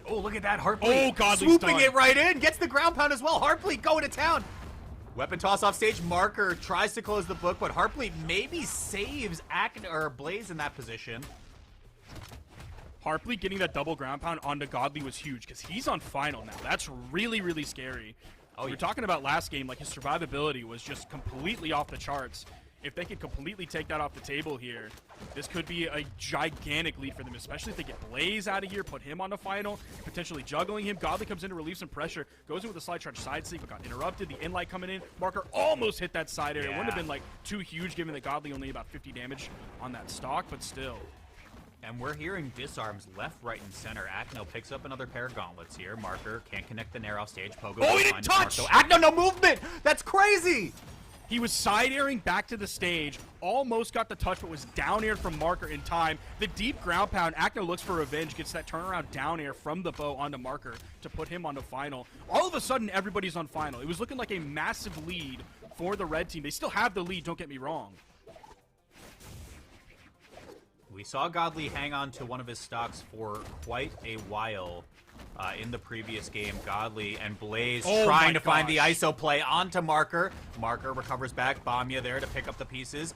Oh, look at that, Heartbleed. Oh, Godly swooping stun. it right in. Gets the ground pound as well. Heartbleed going to town. Weapon toss off stage. Marker tries to close the book, but Heartbleed maybe saves Blaze in that position. Heartbleed getting that double ground pound onto Godly was huge because he's on final now. That's really, really scary. We were talking about last game, like his survivability was just completely off the charts. If they could completely take that off the table here, this could be a gigantic lead for them, especially if they get Blaze out of here, put him on the final, potentially juggling him. Godly comes in to relieve some pressure, goes in with a slide charge side sleep, but got interrupted. The in-light coming in. Marker almost hit that side air. It wouldn't have been like too huge given that Godly only about 50 damage on that stock, but still. And we're hearing disarms left, right, and center. Acno picks up another pair of gauntlets here. Marker can't connect the nair off stage. Pogo. Oh, he didn't touch! Acno, no movement! That's crazy! He was side airing back to the stage, almost got the touch, but was down air from Marker in time. The deep ground pound, Acno looks for revenge, gets that turnaround down air from the bow onto Marker to put him on the final. All of a sudden, everybody's on final. It was looking like a massive lead for the red team. They still have the lead, don't get me wrong. We saw Godly hang on to one of his stocks for quite a while in the previous game. Godly and Blaze trying to find the ISO play onto Marker. Marker recovers back. Bamya there to pick up the pieces.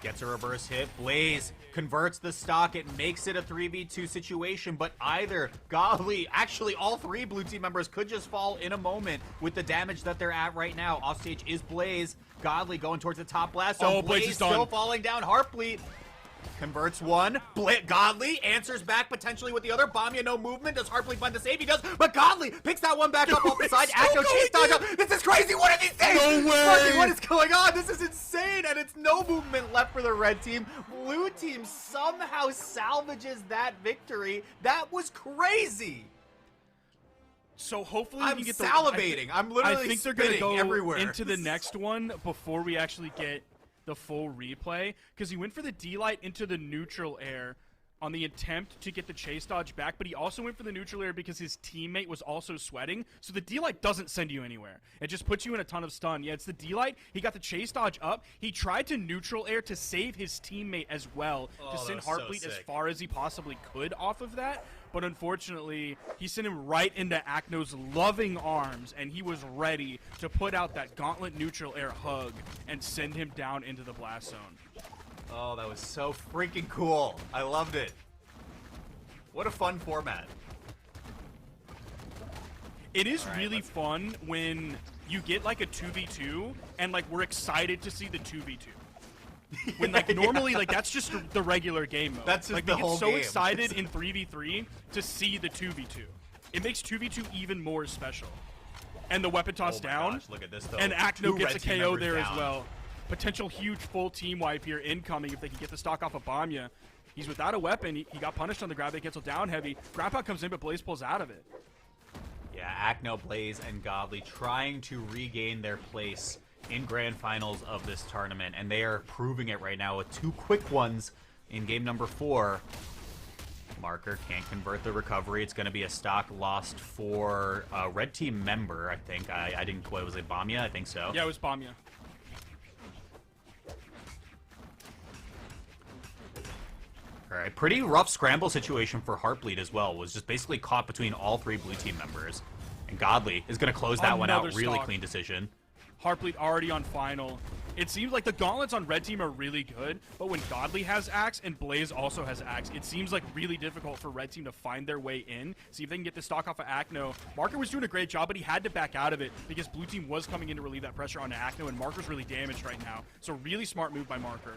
Gets a reverse hit. Blaze converts the stock. It makes it a 3v2 situation, but either Godly, actually all 3 blue team members could just fall in a moment with the damage that they're at right now. Offstage is Blaze. Godly going towards the top blast. So Blaze is done. Still falling down. Heartbleed. Converts one. Godly answers back potentially with the other. Bamya no movement. Does Heartbleed find the save? He does. But Godly picks that one back up off the side. Acno chase dodge up. This is crazy. What are these things? No way. What is going on? This is insane. And it's no movement left for the red team. Blue team somehow salvages that victory. That was crazy. So hopefully I'm we get salivating. I'm literally I think they're gonna go everywhere. into the next one before we actually get the full replay, because he went for the D-Light into the neutral air on the attempt to get the chase dodge back, but he also went for the neutral air because his teammate was also sweating, so the D-Light doesn't send you anywhere. It just puts you in a ton of stun. Yeah, it's the D-Light. He got the chase dodge up. He tried to neutral air to save his teammate as well, to send Heartbleed as far as he possibly could off of that, but unfortunately, he sent him right into Acno's loving arms, and he was ready to put out that gauntlet neutral air hug and send him down into the blast zone. Oh, that was so freaking cool. I loved it. What a fun format. It is really fun when you get like a 2v2, and like we're excited to see the 2v2. When like normally like that's just the regular game mode. That's just like the we whole get so game. excited in 3v3 to see the 2v2. It makes 2v2 even more special. And the weapon toss Oh my down. gosh, look at this, though. And Acno Two gets a red team KO members there as down. well. Potential huge full team wipe here incoming if they can get the stock off of Bamya. He's without a weapon. He got punished on the grab. They cancel down heavy. Grab out comes in, but Blaze pulls out of it. Yeah, Acno, Blaze, and Godly trying to regain their place in grand finals of this tournament, and they are proving it right now with 2 quick ones in game number 4. Marker can't convert the recovery. It's going to be a stock lost for a red team member, I think. I didn't quite, was it Bamya? I think so. Yeah, it was Bamya. All right, pretty rough scramble situation for Heartbleed as well. Was just basically caught between all 3 blue team members. And Godly is going to close that one out. Another Really stock. clean decision. Heartbleed already on final. It seems like the gauntlets on red team are really good, but when Godly has axe and Blaze also has axe, it seems like really difficult for red team to find their way in, see if they can get the stock off of Acno. Marker was doing a great job, but he had to back out of it because blue team was coming in to relieve that pressure on Acno, and Marker's really damaged right now. So really smart move by Marker.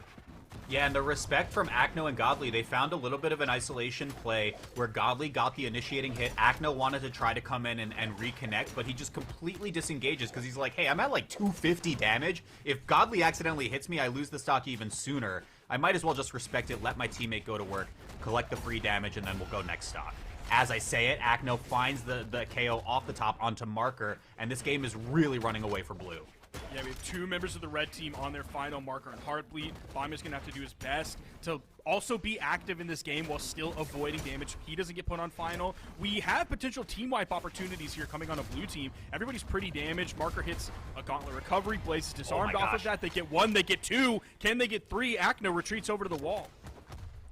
Yeah, and the respect from Acno and Godly, they found a little bit of an isolation play where Godly got the initiating hit. Acno wanted to try to come in and reconnect, but he just completely disengages because he's like, hey, I'm at like 250 damage. If Godly accidentally hits me, I lose the stock even sooner. I might as well just respect it, let my teammate go to work, collect the free damage, and then we'll go next stock. As I say it, Acno finds the KO off the top onto Marker, and this game is really running away for blue. Yeah, we have 2 members of the red team on their final, Marker and Heartbleed. Bamya's going to have to do his best to also be active in this game while still avoiding damage. He doesn't get put on final. We have potential team wipe opportunities here coming on a blue team. Everybody's pretty damaged. Marker hits a gauntlet recovery. Blaze is disarmed off of that. They get 1, they get 2. Can they get 3? Acno retreats over to the wall.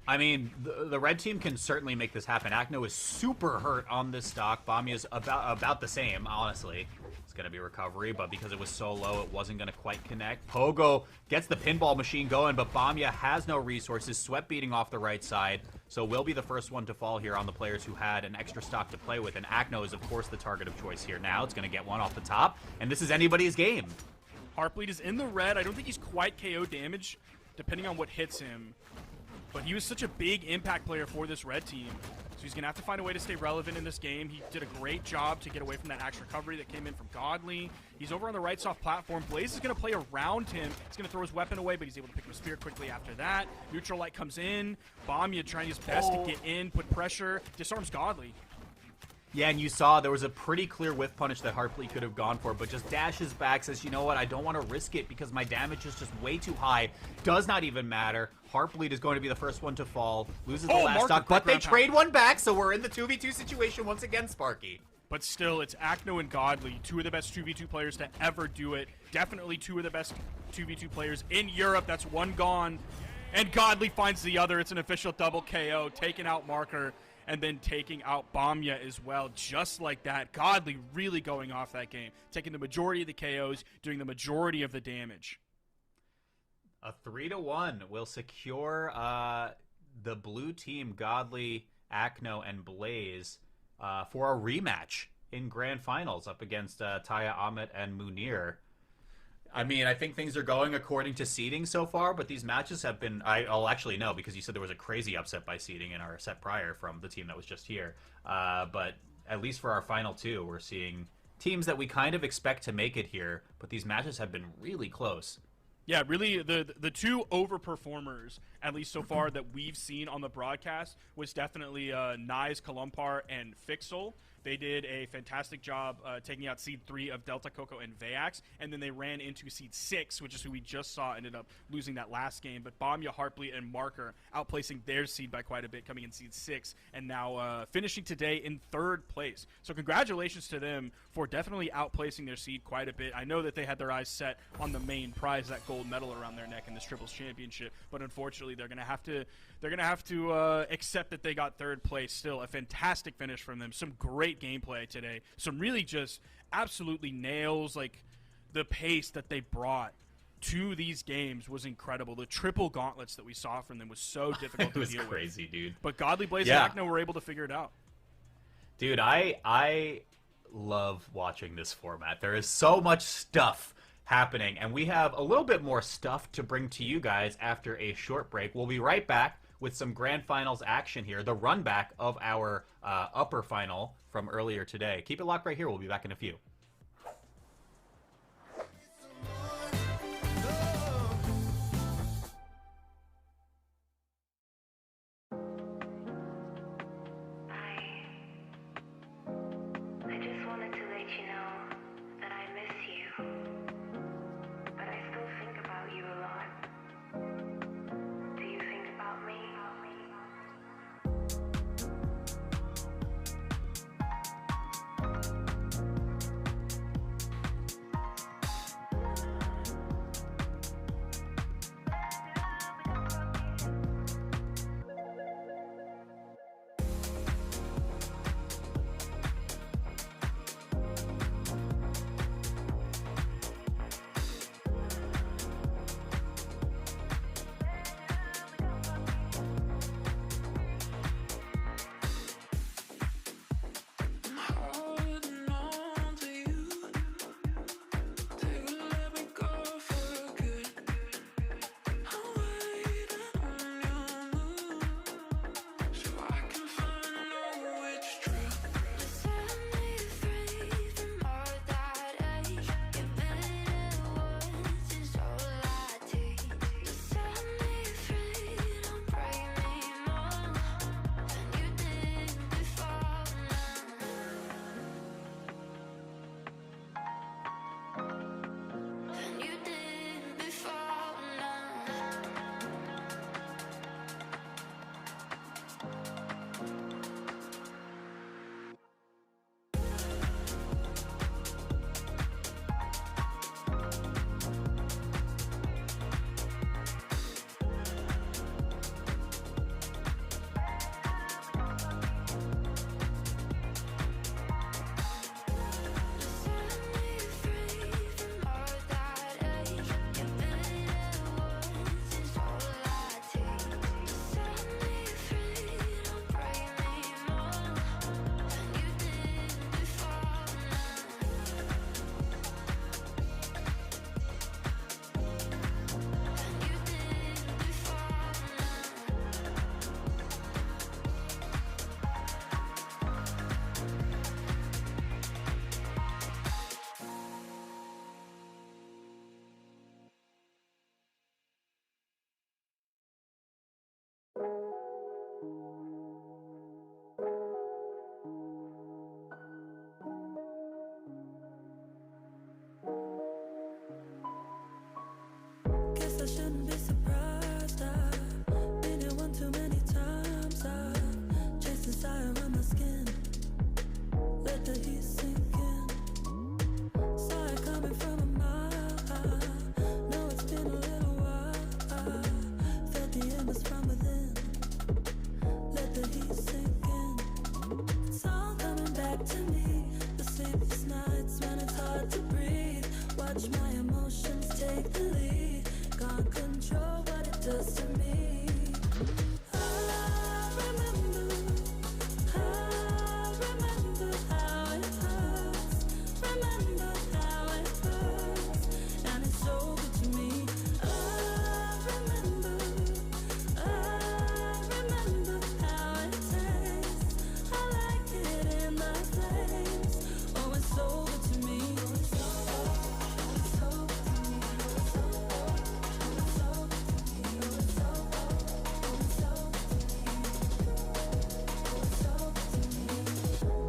I mean, the red team can certainly make this happen. Acno is super hurt on this stock. Bamya's about the same, honestly. It's going to be recovery, but because it was so low, it wasn't going to quite connect. Pogo gets the pinball machine going, but Bamya has no resources. Sweat beating off the right side, so will be the first one to fall here on the players who had an extra stock to play with, and Acno is, of course, the target of choice here now. It's going to get one off the top, and this is anybody's game. Heartbleed is in the red. I don't think he's quite KO damage, depending on what hits him. But he was such a big impact player for this red team. So he's going to have to find a way to stay relevant in this game. He did a great job to get away from that axe recovery that came in from Godly. He's over on the right soft platform. Blaze is going to play around him. He's going to throw his weapon away, but he's able to pick up a spear quickly after that. Neutral light comes in. Bamya trying his best to get in, put pressure, disarms Godly. Yeah, and you saw there was a pretty clear whiff punish that Heartbleed could have gone for, but just dashes back, says, you know what, I don't want to risk it because my damage is just way too high. Does not even matter. Heartbleed is going to be the first one to fall, loses the last Marker, stock, but they quick trade one back, so we're in the 2v2 situation once again, Sparky. But still, it's Acno and Godly, 2 of the best 2v2 players to ever do it. Definitely 2 of the best 2v2 players in Europe. That's 1 gone. And Godly finds the other. It's an official double KO, taking out Marker and then taking out Bamya as well, just like that. Godly really going off that game, taking the majority of the KOs, doing the majority of the damage. A 3-1 will secure the blue team, Godly, Acno, and Blaze, for a rematch in grand finals up against Taya, Amit, and Munir. I mean, I think things are going according to seeding so far, but these matches have been... I'll actually know, because you said there was a crazy upset by seeding in our set prior from the team that was just here. But at least for our final 2, we're seeing teams that we kind of expect to make it here, but these matches have been really close. Yeah, really, the 2 overperformers, at least so far, that we've seen on the broadcast was definitely Nyes, Kalumpar, and Fixel. They did a fantastic job taking out Seed 3 of Delta, Coco, and Vayax, and then they ran into Seed 6, which is who we just saw ended up losing that last game. But Bamya, Heartbleed, and Marker outplacing their seed by quite a bit, coming in Seed 6, and now finishing today in 3rd place. So congratulations to them for definitely outplacing their seed quite a bit. I know that they had their eyes set on the main prize, that gold medal around their neck in this Triples Championship, but unfortunately they're going to have to accept that they got 3rd place. Still a fantastic finish from them. Some great gameplay today. Some really just absolutely nails. Like the pace that they brought to these games was incredible. The triple gauntlets that we saw from them was so difficult to deal with. It was crazy, dude. But Godly, Blaze, and Acno were able to figure it out. Dude, I love watching this format. There is so much stuff happening, and we have a little bit more stuff to bring to you guys after a short break. We'll be right back with some grand finals action here, the run back of our upper final from earlier today. Keep it locked right here. We'll be back in a few. I just wanted to let you know that I miss you, but I still think about you a lot. Do you think about me? Holding on to you, take a let me go for good. I'm waiting on your move, so I can find out which truth. Set me free from all that ache. Your bitter words is all I take. Set me free, don't break me more than you did before now. Than you did before now. Set me free from all that ache. Your bitter words is all I take. Set me free, don't break me more than you did before now. Than you did before now. Guess I shouldn't be surprised. I've been here one too many times. I've chased desire on my skin. Let the heat sink in. Saw it coming from a mile. I know it's been a little while. I felt the embers from within. Let the heat sink in. It's all coming back to me. The sleepless nights when it's hard to breathe. Watch my emotions take the lead. Can't control what it does to me. I remember how it hurts. Remember how it hurts, and it's so good to me. I remember how it tastes. I like it in the flames. Oh, it's so good to me. It's so good to me.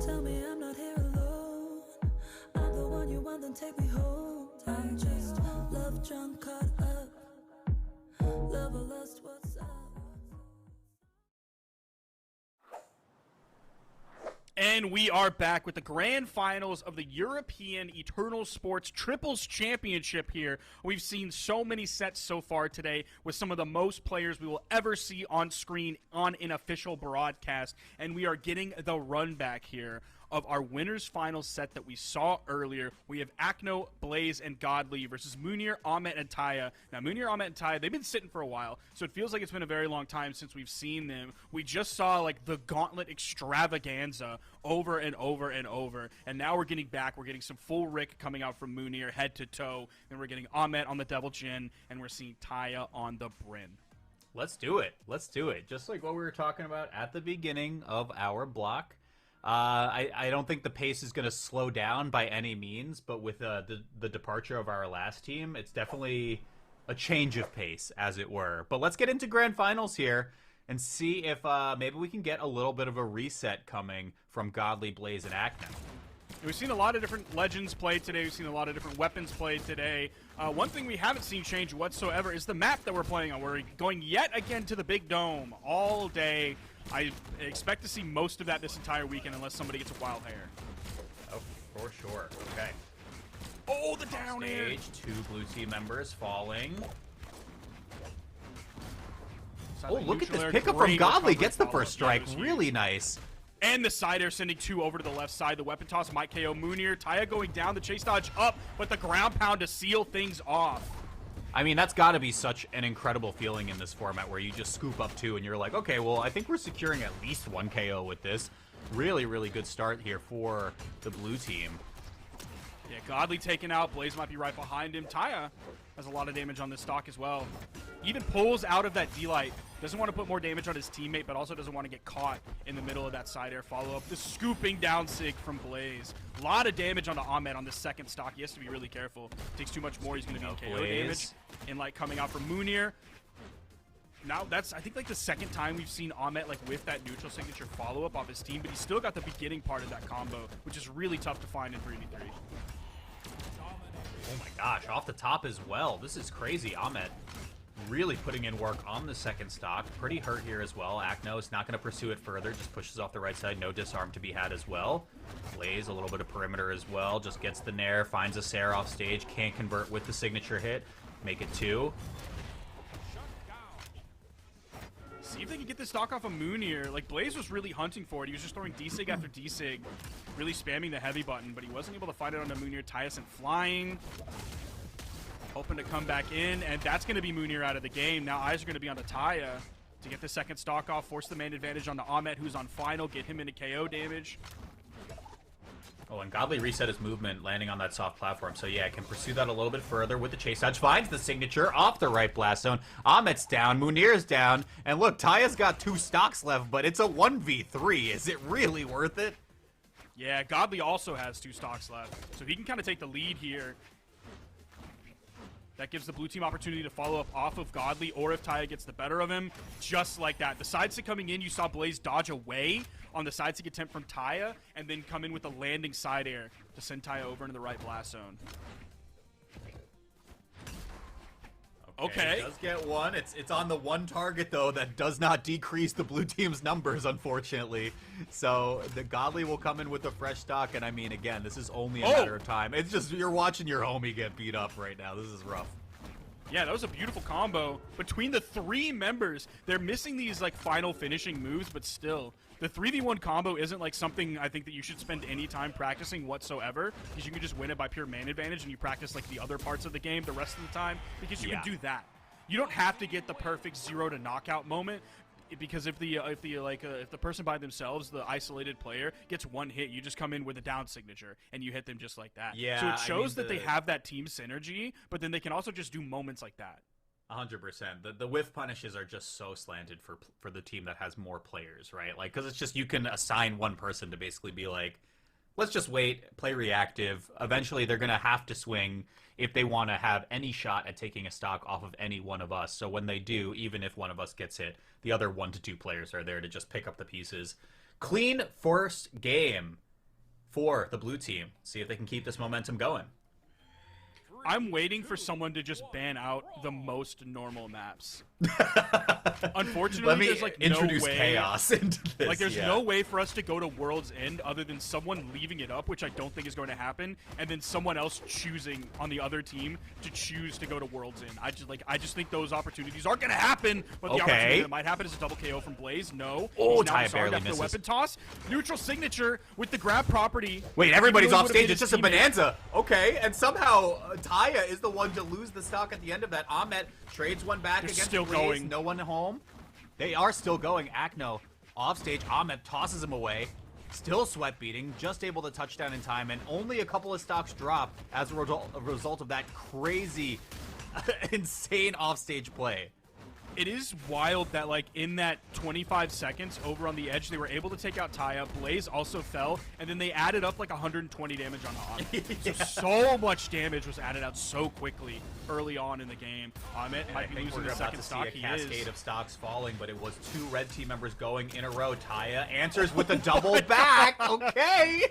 Tell me I'm not here alone. I'm the one you want, then take me home. I just love drunk, caught up. Love or lust, what's up? And we are back with the grand finals of the European Eternal Sports Triples Championship here. We've seen so many sets so far today with some of the most players we will ever see on screen on an official broadcast. And we are getting the run back here of our winners final set that we saw earlier. We have Akno, Blaze, and Godly versus Munir, Ahmet, and Taya. Now, Munir, Ahmet, and Taya, they've been sitting for a while, so it feels like it's been a very long time since we've seen them. We just saw, like, the Gauntlet extravaganza over and over and over, and now we're getting back. We're getting some full Rick coming out from Munir, head to toe, and we're getting Ahmet on the Devil Jin, and we're seeing Taya on the Bryn. Let's do it. Let's do it. Just like what we were talking about at the beginning of our block. I don't think the pace is going to slow down by any means, but with the departure of our last team, it's definitely a change of pace, as it were. But let's get into grand finals here and see if maybe we can get a little bit of a reset coming from Godly, Blaze, and Acna. We've seen a lot of different legends played today. We've seen a lot of different weapons played today. One thing we haven't seen change whatsoever is the map that we're playing on. We're going yet again to the Big Dome all day. I expect to see most of that this entire weekend unless somebody gets a wild hair. Oh, for sure. Okay. Oh, the down air. Stage, 2 blue team members falling. Oh, look at this pickup from Godly. Gets the first strike. Really nice. And the side air sending 2 over to the left side. The weapon toss might KO Munir. Taya going down. The chase dodge up, but the ground pound to seal things off. I mean, that's got to be such an incredible feeling in this format where you just scoop up 2 and you're like, okay, well, I think we're securing at least 1 KO with this. Really, really good start here for the blue team. Yeah, Godly taken out. Blaze might be right behind him. Taya has a lot of damage on this stock as well. Even pulls out of that D-Light. Doesn't want to put more damage on his teammate, but also doesn't want to get caught in the middle of that side air follow-up. The scooping down sig from Blaze. A lot of damage onto Ahmed on this second stock. He has to be really careful. Takes too much more, he's going to be in KO damage. And like coming out from Munir. Now that's, I think, like the second time we've seen Ahmet like with that neutral signature follow-up off his team, but he's still got the beginning part of that combo, which is really tough to find in 3v3. Oh my gosh, off the top as well. This is crazy. Ahmet really putting in work on the second stock. Pretty hurt here as well. Akno is not going to pursue it further. Just pushes off the right side. No disarm to be had as well. Blaze a little bit of perimeter as well. Just gets the nair. Finds a Sarah off stage. Can't convert with the signature hit. Make it 2. See if they can get this stock off of Munir. Like, Blaze was really hunting for it. He was just throwing D-Sig after D-Sig. Really spamming the heavy button, but he wasn't able to find it onto Munir. Tyson flying. Hoping to come back in, and that's going to be Munir out of the game. Now eyes are going to be on the Taya to get the second stock off, force the main advantage on the Ahmet, who's on final, get him into KO damage. Oh, and Godly reset his movement, landing on that soft platform. So yeah, can pursue that a little bit further with the chase dodge. Finds the signature off the right blast zone. Ahmet's down, Munir's down, and look, Taya's got 2 stocks left, but it's a 1v3. Is it really worth it? Yeah, Godly also has 2 stocks left, so he can kind of take the lead here. That gives the blue team opportunity to follow up off of Godly, or if Taya gets the better of him, just like that. The side stick coming in, you saw Blaze dodge away on the side stick attempt from Taya, and then come in with a landing side air to send Taya over into the right blast zone. Okay. It does get 1. It's on the 1 target, though, that does not decrease the blue team's numbers, unfortunately. So the Godly will come in with a fresh stock, and I mean, again, this is only a matter of time. It's just, you're watching your homie get beat up right now. This is rough. Yeah, that was a beautiful combo. Between the 3 members, they're missing these, like, final finishing moves, but still. The 3v1 combo isn't, like, something I think that you should spend any time practicing whatsoever, because you can just win it by pure man advantage, and you practice, like, the other parts of the game the rest of the time, because you can do that. You don't have to get the perfect 0 to knockout moment, because if the person by themselves, the isolated player, gets 1 hit, you just come in with a down signature and you hit them just like that. Yeah, so it shows that they have that team synergy, but then they can also just do moments like that. 100%. The whiff punishes are just so slanted for the team that has more players, right? Like, because it's just, you can assign one person to basically be like, let's just wait, play reactive. Eventually, they're going to have to swing if they want to have any shot at taking a stock off of any one of us. So when they do, even if one of us gets hit, the other 1 to 2 players are there to just pick up the pieces. Clean first game for the blue team. See if they can keep this momentum going. I'm waiting for someone to just ban out the most normal maps. Unfortunately, Let me there's like introduce no way, chaos into this. Like, there's yeah. no way for us to go to World's End other than someone leaving it up, which I don't think is going to happen, and then someone else choosing on the other team to choose to go to World's End. I just think those opportunities aren't going to happen. But the opportunity that might happen is a double KO from Blaze. No. Oh, He's now Taya disarmed barely after misses. the weapon toss. Neutral signature with the grab property. Wait, everybody's Even though he off would've stage. made It's his just a teammate- bonanza. Okay, and somehow Taya is the one to lose the stock at the end of that. Ahmet trades one back They're against still Blaze. going. No one home. They are still going. Akno off stage. Ahmet tosses him away. Still sweat beating. Just able to touch down in time, and only a couple of stocks drop as a result of that crazy, insane offstage play. It is wild that, like, in that 25 seconds over on the edge, they were able to take out Taya. Blaze also fell, and then they added up like 120 damage on Ahmet. So much damage was added out so quickly early on in the game. Ahmet might be losing the second stock. He cascade of stocks falling, but it was 2 red team members going in a row. Taya answers with a double back. Okay.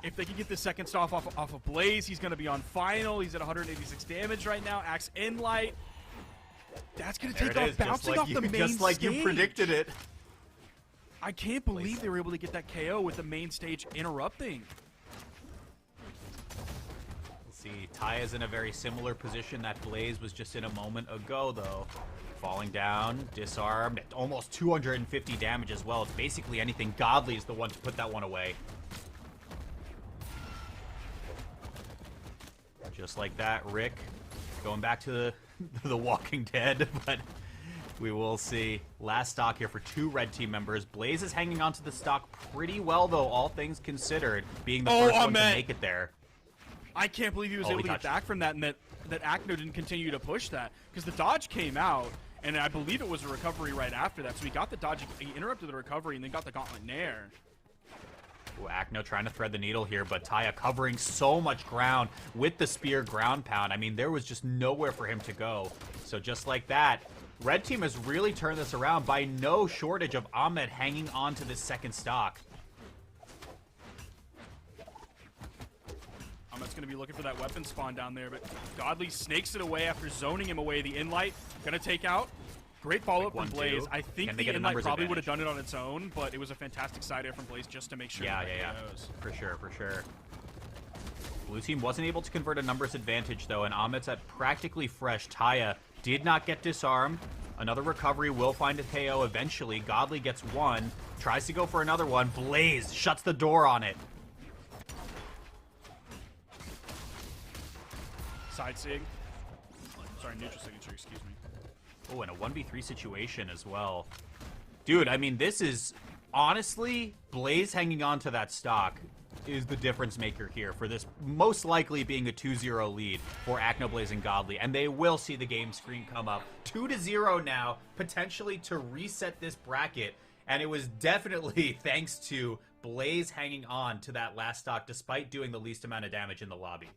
If they can get the second stock off of Blaze, he's going to be on final. He's at 186 damage right now. Axe in light. That's going to take off, bouncing off the main just like stage. you predicted it. I can't believe they were able to get that KO with the main stage interrupting. Let's see, Taya's in a very similar position that Blaze was just in a moment ago, though. Falling down, disarmed, almost 250 damage as well. It's basically anything. Godly is the one to put that one away. Just like that, Rick going back to the Walking Dead, but we will see. Last stock here for 2 red team members. Blaze is hanging on to the stock pretty well, though, all things considered, being the first one to make it there. I can't believe he was able to get back from that, and that Akno didn't continue to push that, because the dodge came out, and I believe it was a recovery right after that. So he got the dodge, he interrupted the recovery, and then got the gauntlet nair. Ooh, Akno trying to thread the needle here, but Taya covering so much ground with the spear ground pound. I mean, there was just nowhere for him to go. So just like that, red team has really turned this around by no shortage of Ahmed hanging on to this second stock. Ahmed's going to be looking for that weapon spawn down there, but Godly snakes it away after zoning him away. The inlight going to take out. Great follow-up from Blaze. I think the inlight probably would have done it on its own, but it was a fantastic side air from Blaze just to make sure. Yeah. For sure. Blue team wasn't able to convert a numbers advantage, though, and Ahmed's at practically fresh. Taya did not get disarmed. Another recovery will find a KO eventually. Godly gets one, tries to go for another one. Blaze shuts the door on it. Side sig. Sorry, neutral signature, excuse me. Oh, and a 1v3 situation as well. Dude, I mean, this is honestly, Blaze hanging on to that stock is the difference maker here for this most likely being a 2-0 lead for Akno, Blaze, and Godly. And they will see the game screen come up. 2-0 now, potentially to reset this bracket. And it was definitely thanks to Blaze hanging on to that last stock despite doing the least amount of damage in the lobby.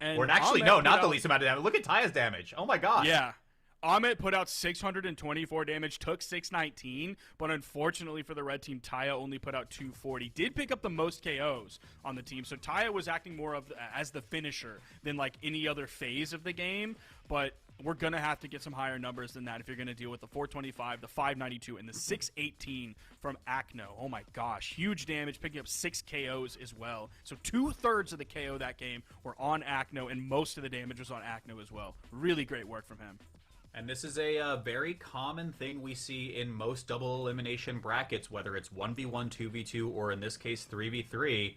And or actually, no, not the least amount of damage. Look at Taya's damage. Oh my gosh. Yeah. Ahmed put out 624 damage, took 619, but unfortunately for the red team, Taya only put out 240. Did pick up the most KOs on the team, so Taya was acting more of as the finisher than like any other phase of the game, but we're going to have to get some higher numbers than that if you're going to deal with the 425, the 592, and the 618 from Akno. Oh my gosh, huge damage, picking up 6 KOs as well. So 2/3 of the KO that game were on Akno, and most of the damage was on Akno as well. Really great work from him. And this is a very common thing we see in most double elimination brackets, whether it's 1v1, 2v2, or in this case 3v3.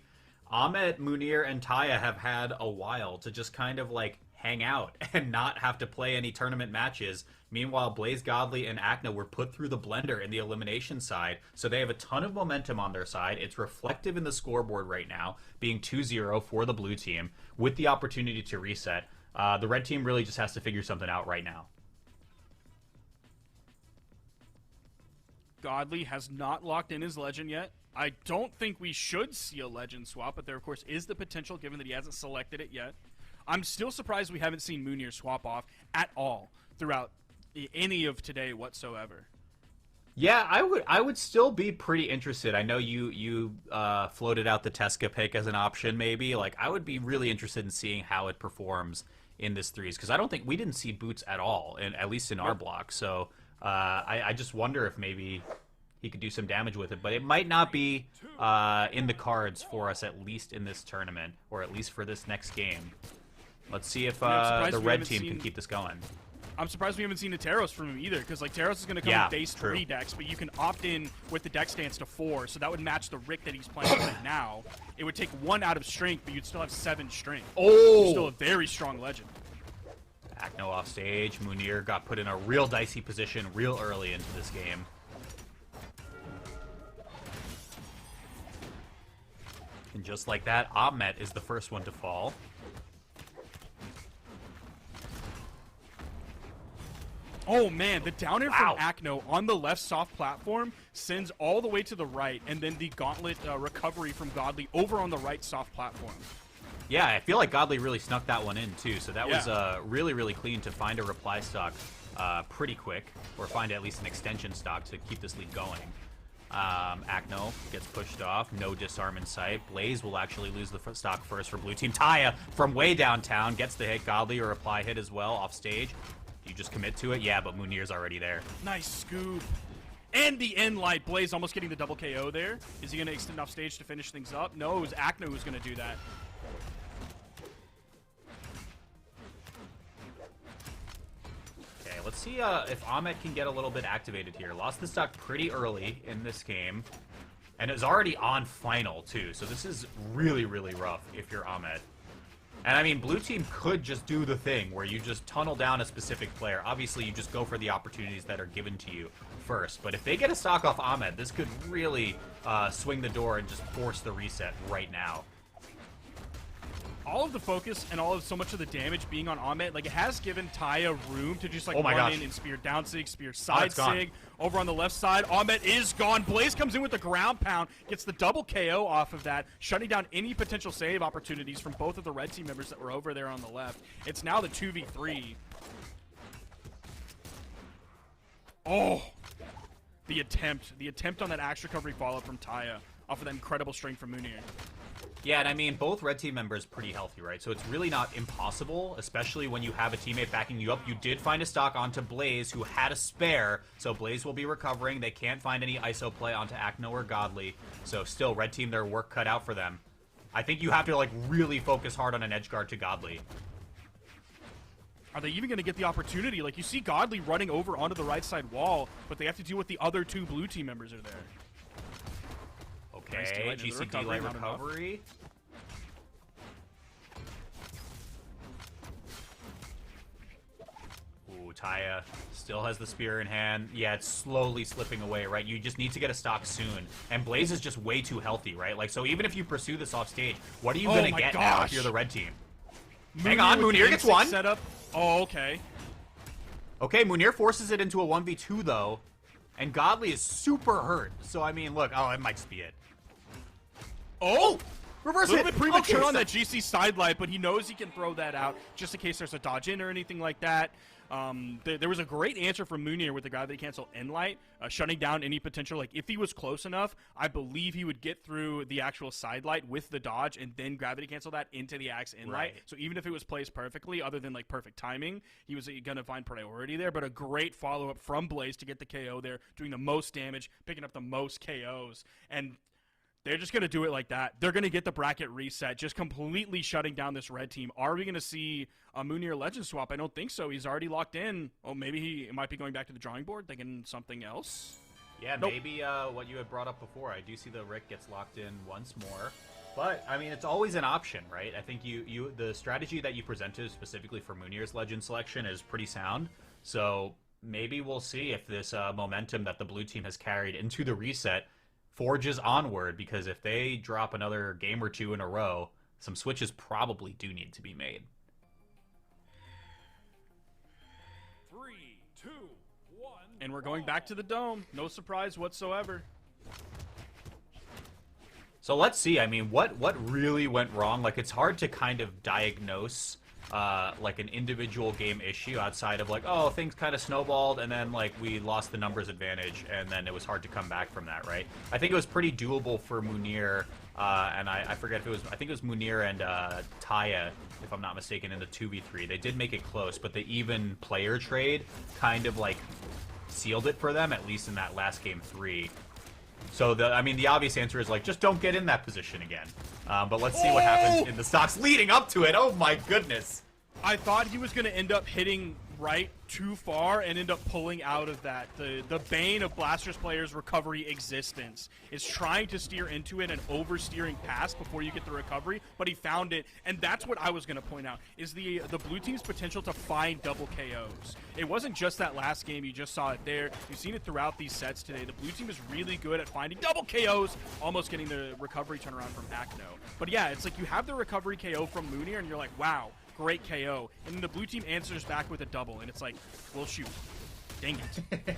Ahmed, Munir, and Taya have had a while to just kind of like hang out and not have to play any tournament matches. Meanwhile, Blaze, Godly, and Akno were put through the blender in the elimination side, so they have a ton of momentum on their side. It's reflective in the scoreboard right now, being 2-0 for the blue team, with the opportunity to reset. The red team really just has to figure something out right now. Godly has not locked in his legend yet. I don't think we should see a legend swap, but there, of course, is the potential given that he hasn't selected it yet. I'm still surprised we haven't seen Munir swap off at all throughout any of today whatsoever. Yeah, I would still be pretty interested. I know you floated out the Tesca pick as an option, maybe. Like, I would be really interested in seeing how it performs in this threes, because I don't think we didn't see Boots at all, at least in our block. So I just wonder if maybe he could do some damage with it, but it might not be in the cards for us, at least in this tournament, or at least for this next game. Let's see if the red team can keep this going. I'm surprised we haven't seen a Taros from him either, because like Taros is going to come with base 3 decks, but you can opt in with the deck stance to 4, so that would match the Rick that he's playing right now. It would take 1 out of strength, but you'd still have 7 strength. Oh! Still a very strong legend. Akno off stage. Munir got put in a real dicey position real early into this game. And just like that, Ahmet is the first one to fall. Oh man, the down air from Akno on the left soft platform sends all the way to the right, and then the gauntlet recovery from Godly over on the right soft platform. Yeah, I feel like Godly really snuck that one in too, so that was really, really clean to find a reply stock pretty quick, or find at least an extension stock to keep this lead going. Akno gets pushed off, no disarm in sight. Blaze will actually lose the stock first for blue team. Taya from way downtown gets the hit. Godly a reply hit as well off stage. You just commit to it? Yeah, but Munir's already there. Nice scoop. And the end light. Blaze almost getting the double KO there. Is he going to extend off stage to finish things up? No, it was Akno who's going to do that. Okay, let's see if Ahmet can get a little bit activated here. Lost the stock pretty early in this game. And is already on final, too. So this is really, really rough if you're Ahmet. And I mean, blue team could just do the thing where you just tunnel down a specific player. Obviously, you just go for the opportunities that are given to you first. But if they get a stock off Ahmed, this could really swing the door and just force the reset right now. All of the focus and all of so much of the damage being on Ahmet, like it has given Taya room to just like run in and spear down sig, spear side sig. Over on the left side, Ahmet is gone. Blaze comes in with the ground pound, gets the double KO off of that, shutting down any potential save opportunities from both of the red team members that were over there on the left. It's now the 2v3. Oh, the attempt on that axe recovery follow-up from Taya off of that incredible strength from Munir. Yeah, and I mean, both red team members pretty healthy, right? So it's really not impossible, especially when you have a teammate backing you up. You did find a stock onto Blaze, who had a spare, so Blaze will be recovering. They can't find any ISO play onto Akno or Godly, so still, red team, their work cut out for them. I think you have to, like, really focus hard on an edge guard to Godly. Are they even going to get the opportunity? Like, you see Godly running over onto the right side wall, but they have to deal with the other 2 blue team members are there. Okay, nice GCD light recovery. Ooh, Taya still has the spear in hand. Yeah, it's slowly slipping away, right? You just need to get a stock soon. And Blaze is just way too healthy, right? Like, so even if you pursue this off stage, what are you going to get now if you're the red team? Hang on, Munir gets one. Setup. Oh, okay. Okay, Munir forces it into a 1v2, though. And Godly is super hurt. So, I mean, look. Oh, it might just be it. Oh! Reverse hit! A little bit premature okay, on that GC sidelight, but he knows he can throw that out just in case there's a dodge in or anything like that. There was a great answer from Munir with the Gravity Cancel Endlight, shutting down any potential. Like, if he was close enough, I believe he would get through the actual sidelight with the dodge and then Gravity Cancel that into the Axe Endlight. Right. So even if it was placed perfectly, other than, like, perfect timing, he was going to find priority there. But a great follow-up from Blaze to get the KO there, doing the most damage, picking up the most KOs. And they're just going to do it like that. They're going to get the bracket reset, just completely shutting down this red team. Are we going to see a Munir Legend swap? I don't think so. He's already locked in. Oh, maybe he might be going back to the drawing board, thinking something else. Yeah, nope. Maybe what you had brought up before. I do see the Rick gets locked in once more. But, I mean, it's always an option, right? I think the strategy that you presented specifically for Munir's Legend selection is pretty sound. So maybe we'll see if this momentum that the blue team has carried into the reset forges onward, because if they drop another game or 2 in a row, some switches probably do need to be made. 3, 2, 1. And we're going back to the dome. No surprise whatsoever. So let's see. I mean, what really went wrong? Like, it's hard to kind of diagnose like an individual game issue outside of like, oh, things kind of snowballed and then like we lost the numbers advantage and then it was hard to come back from that, right? I think it was pretty doable for Munir, and I forget if it was, I think it was Munir and Taya, if I'm not mistaken, in the 2v3. They did make it close, but the even player trade kind of like sealed it for them, at least in that last game 3. So, I mean, the obvious answer is, like, just don't get in that position again. But let's see what happens in the stocks leading up to it. Oh, my goodness. I thought he was going to end up hitting right too far and end up pulling out of that. The bane of Blasters players' recovery existence is trying to steer into it and oversteering past before you get the recovery, but he found it, and that's what I was going to point out, is the blue team's potential to find double KOs. It wasn't just that last game, you just saw it there. You've seen it throughout these sets today. The blue team is really good at finding double KOs, almost getting the recovery turnaround from Acno. But yeah, it's like you have the recovery KO from Munir, and you're like, wow, great KO. And then the blue team answers back with a double, and it's like, well, shoot. Dang it.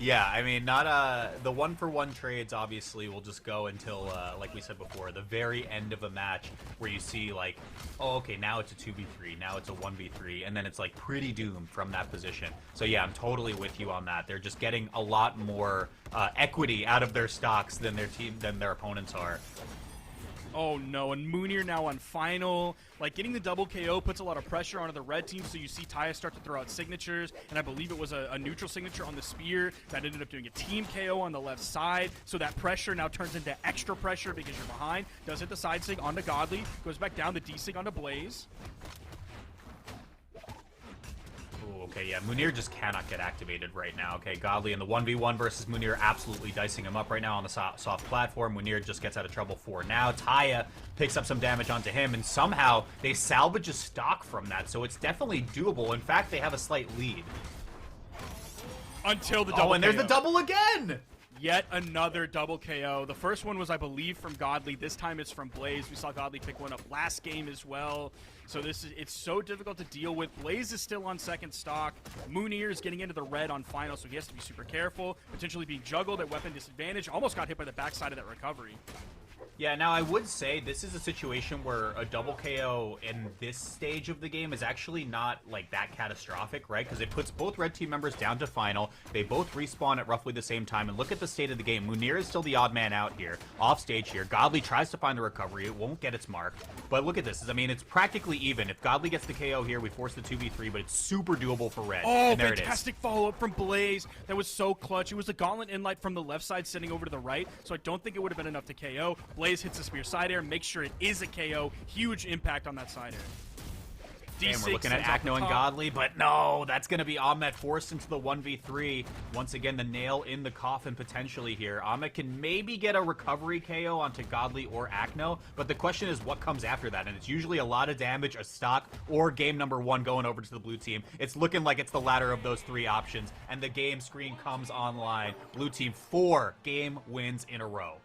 Yeah, I mean, not the one-for-one trades obviously will just go until, like we said before, the very end of a match where you see, like, oh, okay, now it's a 2v3, now it's a 1v3, and then it's, like, pretty doomed from that position. So, yeah, I'm totally with you on that. They're just getting a lot more equity out of their stocks than their opponents are. Oh no, and Munir now on final. Like, getting the double KO puts a lot of pressure onto the red team, so you see Taya start to throw out signatures, and I believe it was a neutral signature on the spear that ended up doing a team KO on the left side, so that pressure now turns into extra pressure because you're behind. Does hit the side sig onto Godly, goes back down the D sig onto Blaze. Okay, yeah, Munir just cannot get activated right now. Okay, Godly in the 1v1 versus Munir, absolutely dicing him up right now on the soft platform. Munir just gets out of trouble for now. Taya picks up some damage onto him, and somehow they salvage a stock from that, so it's definitely doable. In fact, they have a slight lead. Until the double Oh, and there's KO. the double again! Yet another double KO. The first one was, I believe, from Godly. This time it's from Blaze. We saw Godly pick one up last game as well. So it's so difficult to deal with. Blaze is still on second stock. Munir is getting into the red on final, so he has to be super careful. Potentially being juggled at weapon disadvantage. Almost got hit by the backside of that recovery. Yeah, now I would say this is a situation where a double KO in this stage of the game is actually not like that catastrophic, right? Because it puts both red team members down to final. They both respawn at roughly the same time. And look at the state of the game. Munir is still the odd man out here, off stage here. Godly tries to find the recovery. It won't get its mark. But look at this. I mean, it's practically even. If Godly gets the KO here, we force the 2v3, but it's super doable for red. Oh, and there fantastic follow-up from Blaze. That was so clutch. It was the Gauntlet Inlight from the left side sitting over to the right, so I don't think it would have been enough to KO. Blaze hits the spear side air, makes sure it is a KO. Huge impact on that side air. And we're looking at Acno and Godly, but no, that's going to be Ahmet forced into the 1v3. Once again, the nail in the coffin potentially here. Ahmet can maybe get a recovery KO onto Godly or Acno, but the question is what comes after that, and it's usually a lot of damage, a stock, or game number 1 going over to the blue team. It's looking like it's the latter of those 3 options, and the game screen comes online. Blue team 4 game wins in a row.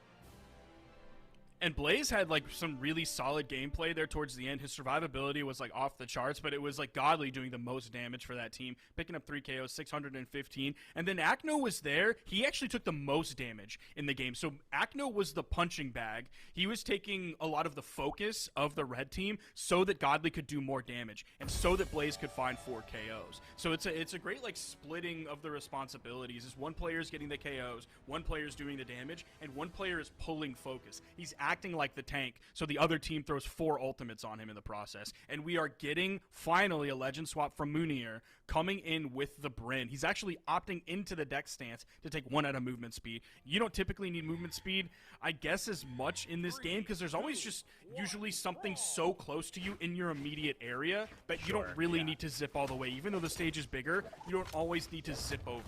And Blaze had like some really solid gameplay there towards the end. His survivability was like off the charts, but it was like Godly doing the most damage for that team, picking up 3 KOs, 615. And then Acno was there. He actually took the most damage in the game. So Acno was the punching bag. He was taking a lot of the focus of the red team so that Godly could do more damage and so that Blaze could find 4 KOs. So it's a great like splitting of the responsibilities. Is one player is getting the KOs, one player is doing the damage, and one player is pulling focus. He's acting like the tank, so the other team throws 4 ultimates on him in the process. And we are getting, finally, a legend swap from Munir coming in with the Bryn. He's actually opting into the deck stance to take 1 out of movement speed. You don't typically need movement speed, I guess, as much in this game, because there's always just usually something so close to you in your immediate area that you don't really need to zip all the way. Even though the stage is bigger, you don't always need to zip over.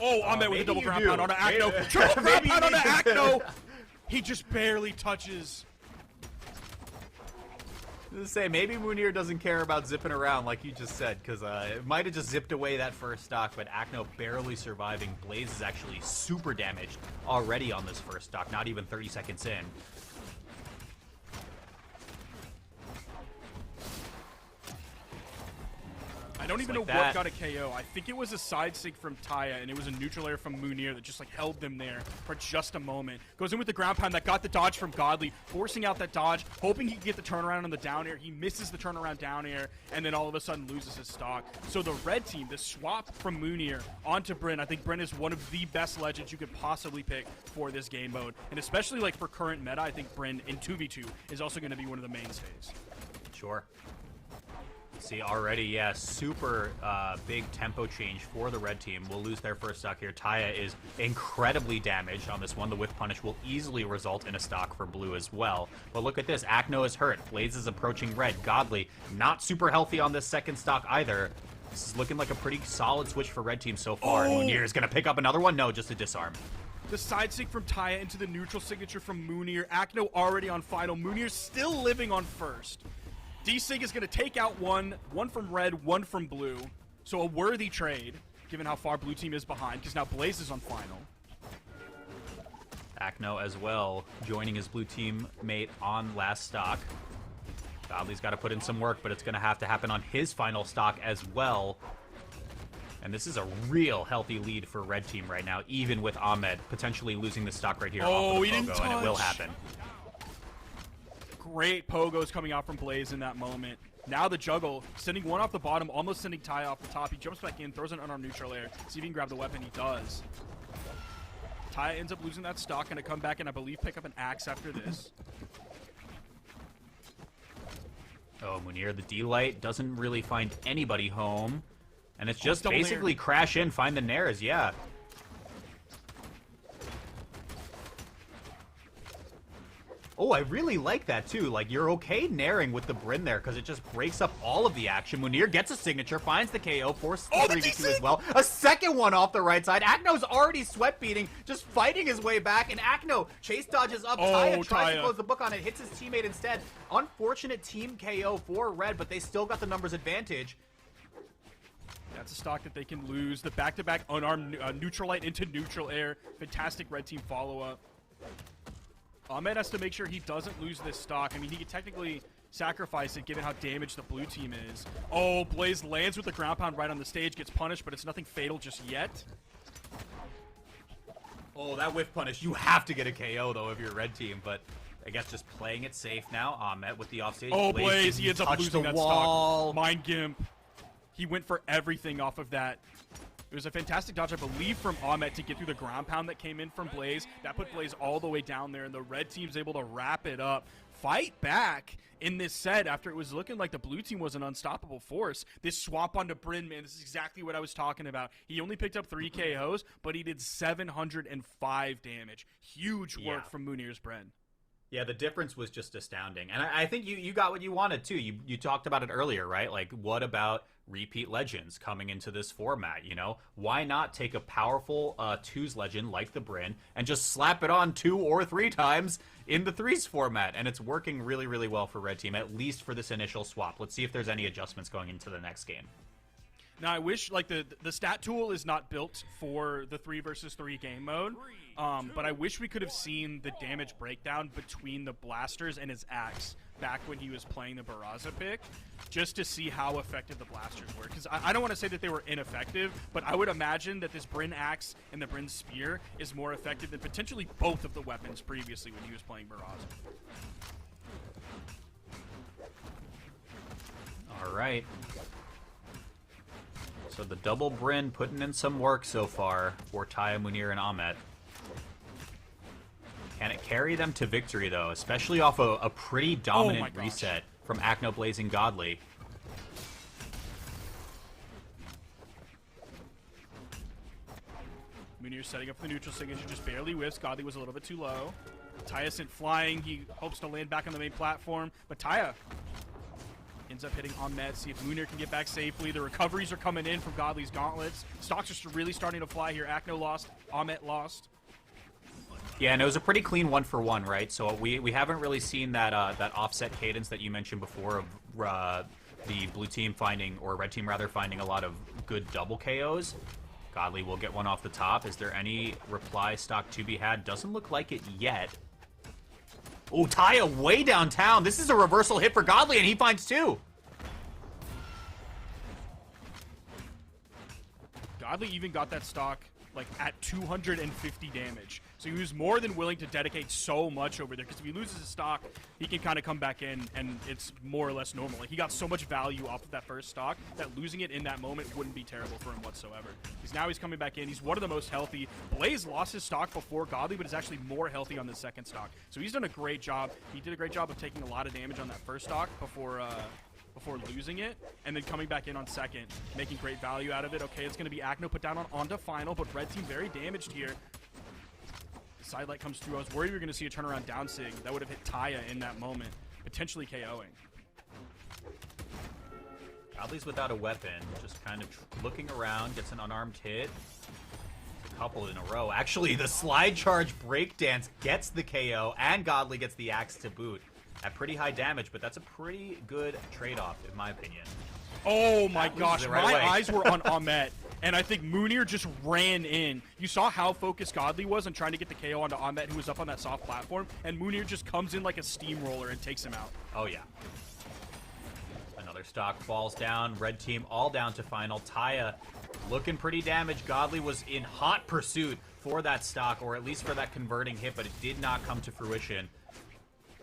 Oh, Ahmet with a double ground pound on Acno. Triple ground pound on Acno. He just barely touches. Let's say maybe Munir doesn't care about zipping around like you just said, because it might have just zipped away that first stock, but Acno barely surviving. Blaze is actually super damaged already on this first stock, not even 30 seconds in. don't even know what got a KO. I think it was a side sig from Taya, and it was a neutral air from Munir that just like held them there for just a moment. Goes in with the ground pound that got the dodge from Godly, forcing out that dodge, hoping he could get the turnaround on the down air. He misses the turnaround down air, and then all of a sudden loses his stock. So the red team, the swap from Munir onto Bryn, I think Bryn is one of the best legends you could possibly pick for this game mode. And especially like for current meta, I think Bryn in 2v2 is also going to be one of the mainstays. Sure. See, already, yeah, super big tempo change for the red team. We'll lose their first stock here. Taya is incredibly damaged on this one. The whiff punish will easily result in a stock for blue as well. But look at this. Akno is hurt. Blaze is approaching red. Godly, not super healthy on this second stock either. This is looking like a pretty solid switch for red team so far. Oh. Munir is going to pick up another one. No, just a disarm. The side sig from Taya into the neutral signature from Munir. Akno already on final. Munir still living on first. D-Sig is going to take out one from red, one from blue. So a worthy trade, given how far blue team is behind, because now Blaze is on final. Akno as well, joining his blue team mate on last stock. Godly's got to put in some work, but it's going to have to happen on his final stock as well. And this is a real healthy lead for red team right now, even with Ahmed potentially losing the stock right here off of the Pogo, and it will happen. Great pogos coming out from Blaze in that moment. Now the juggle, sending one off the bottom, almost sending Taya off the top. He jumps back in, throws an unarmed neutral air. See if he can grab the weapon. He does. Taya ends up losing that stock, and to come back and I believe pick up an axe after this. Oh, Munir, the D-Light doesn't really find anybody home. And it's just basically crash in, find the Nairs, yeah. Oh, I really like that too. Like, you're okay nairing with the Bryn there because it just breaks up all of the action. Munir gets a signature, finds the KO, forces the 3v2 as well. A second one off the right side. Akno's already sweat beating, just fighting his way back, and Akno chase dodges up. Taya tries to close the book on it, hits his teammate instead. Unfortunate team KO for red, but they still got the numbers advantage. That's a stock that they can lose. The back-to-back unarmed neutral light into neutral air. Fantastic red team follow-up. Ahmed has to make sure he doesn't lose this stock. I mean, he could technically sacrifice it given how damaged the blue team is. Oh, Blaze lands with the ground pound right on the stage, gets punished, but it's nothing fatal just yet. Oh, that whiff punish. You have to get a KO, though, if you're red team, but I guess just playing it safe now. Ahmed with the offstage. Oh, Blaze, he ends up losing that stock. Mind Gimp. He went for everything off of that. It was a fantastic dodge, I believe, from Ahmed to get through the ground pound that came in from Blaze. That put Blaze all the way down there, and the red team's able to wrap it up. Fight back in this set after it was looking like the blue team was an unstoppable force. This swap onto Bryn, man, this is exactly what I was talking about. He only picked up 3 KOs, but he did 705 damage. Huge work from Munir's Bryn. Yeah, the difference was just astounding. And I think you got what you wanted, too. You talked about it earlier, right? Like, what about repeat legends coming into this format, you know? Why not take a powerful 2s legend like the Bryn and just slap it on 2 or 3 times in the 3s format? And it's working really, really well for red team, at least for this initial swap. Let's see if there's any adjustments going into the next game. Now, I wish, like, the stat tool is not built for the 3 versus 3 game mode, but I wish we could have seen the damage breakdown between the blasters and his axe back when he was playing the Barraza pick, just to see how effective the blasters were. Because I don't want to say that they were ineffective, but I would imagine that this Bryn axe and the Bryn spear is more effective than potentially both of the weapons previously when he was playing Barraza. All right. So the double Bryn putting in some work so far for Taya, Munir, and Ahmed. Can it carry them to victory, though, especially off a pretty dominant reset from Akno, Blazing Godly? Munir setting up the neutral signature, just barely whiffs. Godly was a little bit too low. Taya sent flying. He hopes to land back on the main platform, but Taya ends up hitting Ahmed, see if Munir can get back safely. The recoveries are coming in from Godly's gauntlets. Stocks are really starting to fly here. Akno lost, Ahmed lost. Yeah, and it was a pretty clean 1-for-1, right? So we haven't really seen that that offset cadence that you mentioned before of the blue team finding, or red team rather, finding a lot of good double KOs. Godly will get one off the top. Is there any reply stock to be had? Doesn't look like it yet. Oh, Taya way downtown. This is a reversal hit for Godly, and he finds 2. Godly even got that stock like at 250 damage. So he was more than willing to dedicate so much over there, because if he loses his stock, he can kind of come back in and it's more or less normal. Like, he got so much value off of that first stock that losing it in that moment wouldn't be terrible for him whatsoever. Because now he's coming back in. He's one of the most healthy. Blaze lost his stock before Godly, but is actually more healthy on the second stock. So he's done a great job. He did a great job of taking a lot of damage on that first stock before losing it, and then coming back in on second, making great value out of it. Okay, it's going to be Acno put down onto final, but red team very damaged here. The sidelight comes through. I was worried we were going to see a turnaround down sig. That would have hit Taya in that moment, potentially KOing. Godly's without a weapon, just kind of looking around, gets an unarmed hit. A couple in a row. Actually, the slide charge breakdance gets the KO, and Godly gets the axe to boot. At pretty high damage, but that's a pretty good trade-off, in my opinion. Oh my gosh, right my away. eyes were on Ahmet, and I think Munir just ran in. You saw how focused Godly was on trying to get the KO onto Ahmet, who was up on that soft platform, and Munir just comes in like a steamroller and takes him out. Oh, yeah. Another stock falls down. Red team all down to final. Taya looking pretty damaged. Godly was in hot pursuit for that stock, or at least for that converting hit, but it did not come to fruition.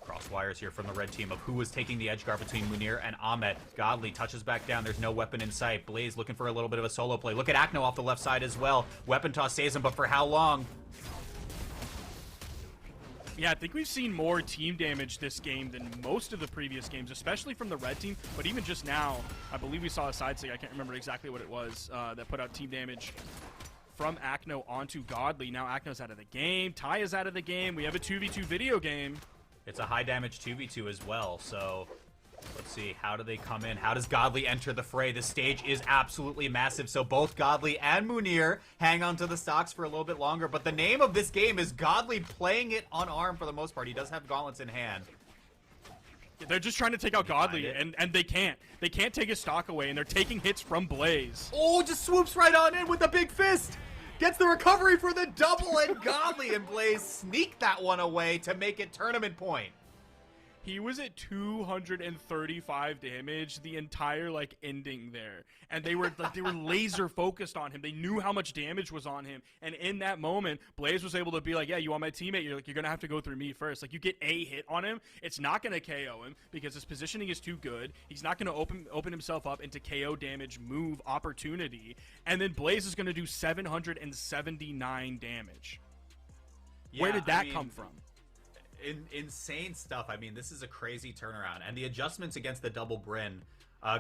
Cross wires here from the red team of who was taking the edge guard between Munir and Ahmet. Godly touches back down. There's no weapon in sight. Blaze looking for a little bit of a solo play. Look at Acno off the left side as well. Weapon toss saves him, but for how long? Yeah, I think we've seen more team damage this game than most of the previous games, especially from the red team. But even just now, I believe we saw a side sig. I can't remember exactly what it was that put out team damage from Acno onto Godly. Now Acno's out of the game. Ty is out of the game. We have a 2v2 video game. It's a high damage 2v2 as well, so let's see. How do they come in? How does Godly enter the fray? The stage is absolutely massive, so both Godly and Munir hang on to the stocks for a little bit longer, but the name of this game is Godly playing it unarmed for the most part. He does have gauntlets in hand. They're just trying to take out Godly, and they can't. They can't take his stock away, and they're taking hits from Blaze. Oh, just swoops right on in with the big fist. Gets the recovery for the double, and Godly and Blaze sneak that one away to make it tournament point. He was at 235 damage the entire ending there, and they were laser focused on him. They knew how much damage was on him, and in that moment, Blaze was able to be like, "Yeah, you want my teammate? You're gonna have to go through me first. Like, you get a hit on him, it's not gonna KO him because his positioning is too good. He's not gonna open himself up into KO damage move opportunity, and then Blaze is gonna do 779 damage. Yeah, Where did that come from? Insane stuff. I mean, this is a crazy turnaround, and the adjustments against the double Bryn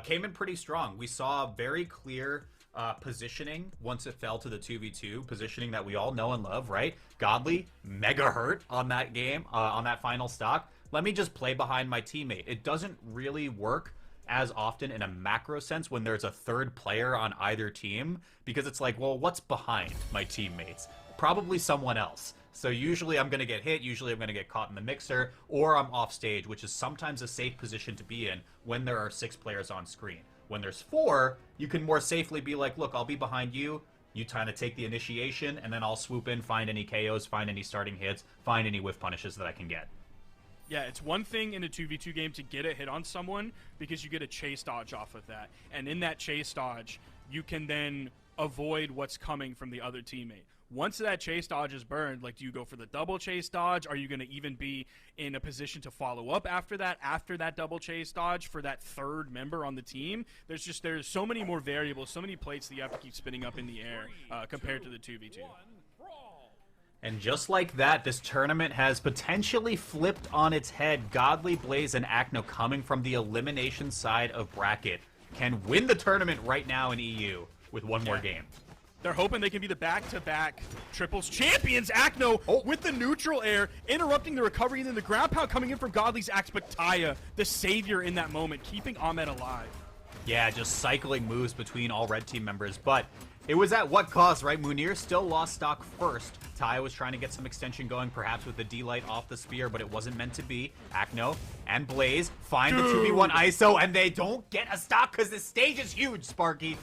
came in pretty strong. We saw very clear positioning once it fell to the 2v2 positioning that we all know and love, right? Godly mega hurt on that game, on that final stock. Let me just play behind my teammate. It doesn't really work as often in a macro sense when there's a third player on either team, because it's like, well, what's behind my teammates? Probably someone else. So usually I'm going to get hit, usually I'm going to get caught in the mixer, or I'm off stage, which is sometimes a safe position to be in when there are 6 players on screen. When there's 4, you can more safely be like, look, I'll be behind you, you kind of take the initiation, and then I'll swoop in, find any KOs, find any starting hits, find any whiff punishes that I can get. Yeah, it's one thing in a 2v2 game to get a hit on someone because you get a chase dodge off of that. And in that chase dodge, you can then avoid what's coming from the other teammate. Once that chase dodge is burned, do you go for the double chase dodge? Are you going to even be in a position to follow up after that double chase dodge for that third member on the team? There's so many more variables, so many plates that you have to keep spinning up in the air compared to the 2v2. And just like that, this tournament has potentially flipped on its head. Godly, Blaze, and Acno coming from the elimination side of bracket can win the tournament right now in EU with one more game. They're hoping they can be the back-to-back triples champions. Acno with the neutral air, interrupting the recovery, and then the ground pound coming in from Godly's axe, but Taya, the savior in that moment, keeping Ahmet alive. Yeah, just cycling moves between all red team members, but it was at what cost, right? Munir still lost stock first. Taya was trying to get some extension going, perhaps with the D-Light off the spear, but it wasn't meant to be. Acno and Blaze find the 2v1 ISO, and they don't get a stock because the stage is huge, Sparky.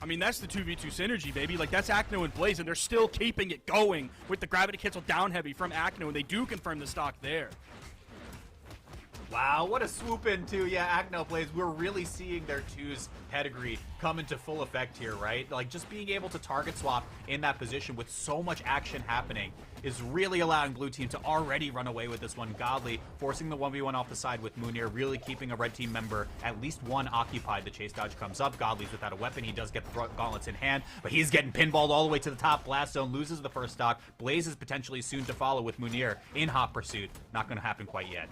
I mean, that's the 2v2 synergy, baby. That's Acno and Blaze, and they're still keeping it going with the gravity cancel down heavy from Acno, and they do confirm the stock there. Wow, what a swoop in too. Yeah, Agno plays. We're really seeing their twos pedigree come into full effect here, right? Like just being able to target swap in that position with so much action happening is really allowing blue team to already run away with this one. Godly forcing the 1v1 off the side with Munir, really keeping a red team member, at least one occupied. The chase dodge comes up. Godly's without a weapon. He does get the gauntlets in hand, but he's getting pinballed all the way to the top. Blast zone loses the first stock. Blaze is potentially soon to follow with Munir in hot pursuit. Not going to happen quite yet.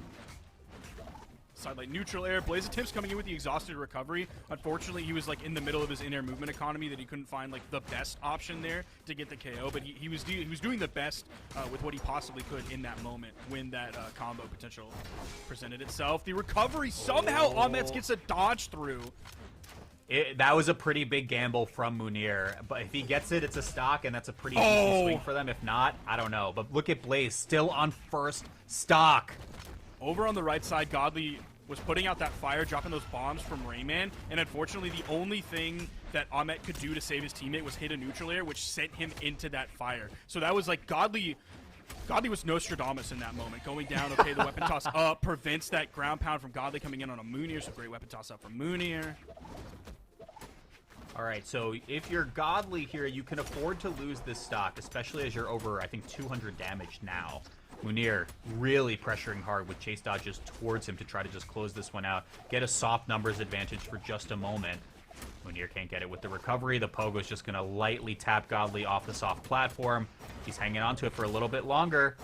Sidelight neutral air. Blaze attempts coming in with the exhausted recovery. Unfortunately, he was like in the middle of his in-air movement economy that he couldn't find like the best option there to get the KO. But he was doing the best with what he possibly could in that moment when that combo potential presented itself. The recovery somehow Ahmets gets a dodge through. That was a pretty big gamble from Munir, but if he gets it, it's a stock, and that's a pretty easy swing for them. If not, I don't know. But look at Blaze, still on first stock. Over on the right side, Godly was putting out that fire, dropping those bombs from Rayman, and unfortunately the only thing that Ahmet could do to save his teammate was hit a neutral air, which sent him into that fire. So that was like Godly was Nostradamus in that moment, going down. Okay, the weapon toss up prevents that ground pound from Godly coming in on a Munir, so great weapon toss up from Munir. All right, so if you're Godly here, you can afford to lose this stock, especially as you're over, I think, 200 damage now. Munir really pressuring hard with chase dodges towards him to try to just close this one out. Get a soft numbers advantage for just a moment. Munir can't get it with the recovery. The Pogo's just going to lightly tap Godly off the soft platform. He's hanging on to it for a little bit longer.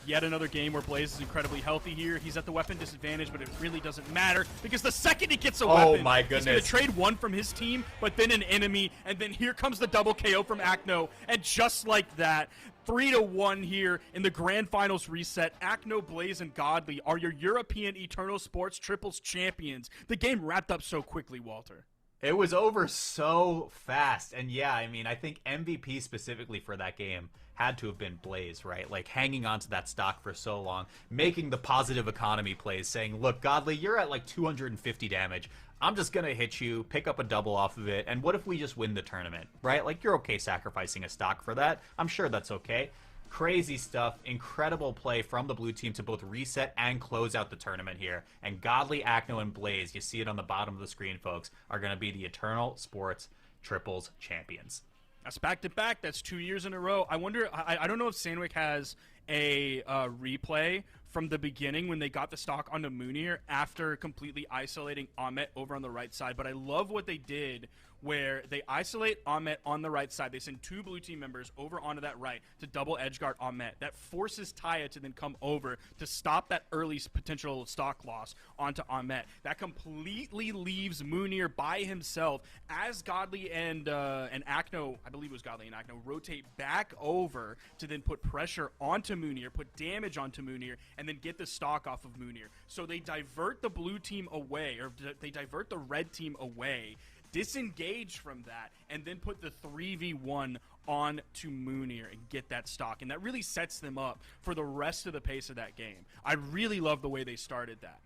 Yet another game where Blaze is incredibly healthy here. He's at the weapon disadvantage, but it really doesn't matter because the second he gets a weapon, my he's goodness, going to trade one from his team, but then an enemy, and then here comes the double KO from Acno, and just like that, 3-1 here in the Grand Finals reset. Acno, Blaze, and Godly are your European Eternal Sports Triples champions. The game wrapped up so quickly, Walter. It was over so fast. And yeah, I mean, I think MVP specifically for that game had to have been Blaze, right? Like hanging on to that stock for so long, making the positive economy plays, saying, look, Godly, you're at like 250 damage. I'm just going to hit you, pick up a double off of it, and what if we just win the tournament, right? Like, you're okay sacrificing a stock for that. I'm sure that's okay. Crazy stuff. Incredible play from the blue team to both reset and close out the tournament here. And Godly, Acno, and Blaze, you see it on the bottom of the screen, folks, are going to be the Eternal Sports Triples champions. That's back-to-back. That's 2 years in a row. I wonder, I don't know if Sandwick has a replay from the beginning when they got the stock onto Munir after completely isolating Ahmet over on the right side. But I love what they did where they isolate Ahmet on the right side. They send two blue team members over onto that right to double edge guard Ahmet. That forces Taya to then come over to stop that early potential stock loss onto Ahmet. That completely leaves Munir by himself as Godly and Acno, I believe it was Godly and Acno, rotate back over to then put pressure onto Munir, put damage onto Munir, and then get the stock off of Munir. So they divert the blue team away, or they divert the red team away, disengage from that, and then put the 3v1 on to Munir and get that stock. And that really sets them up for the rest of the pace of that game. I really love the way they started that.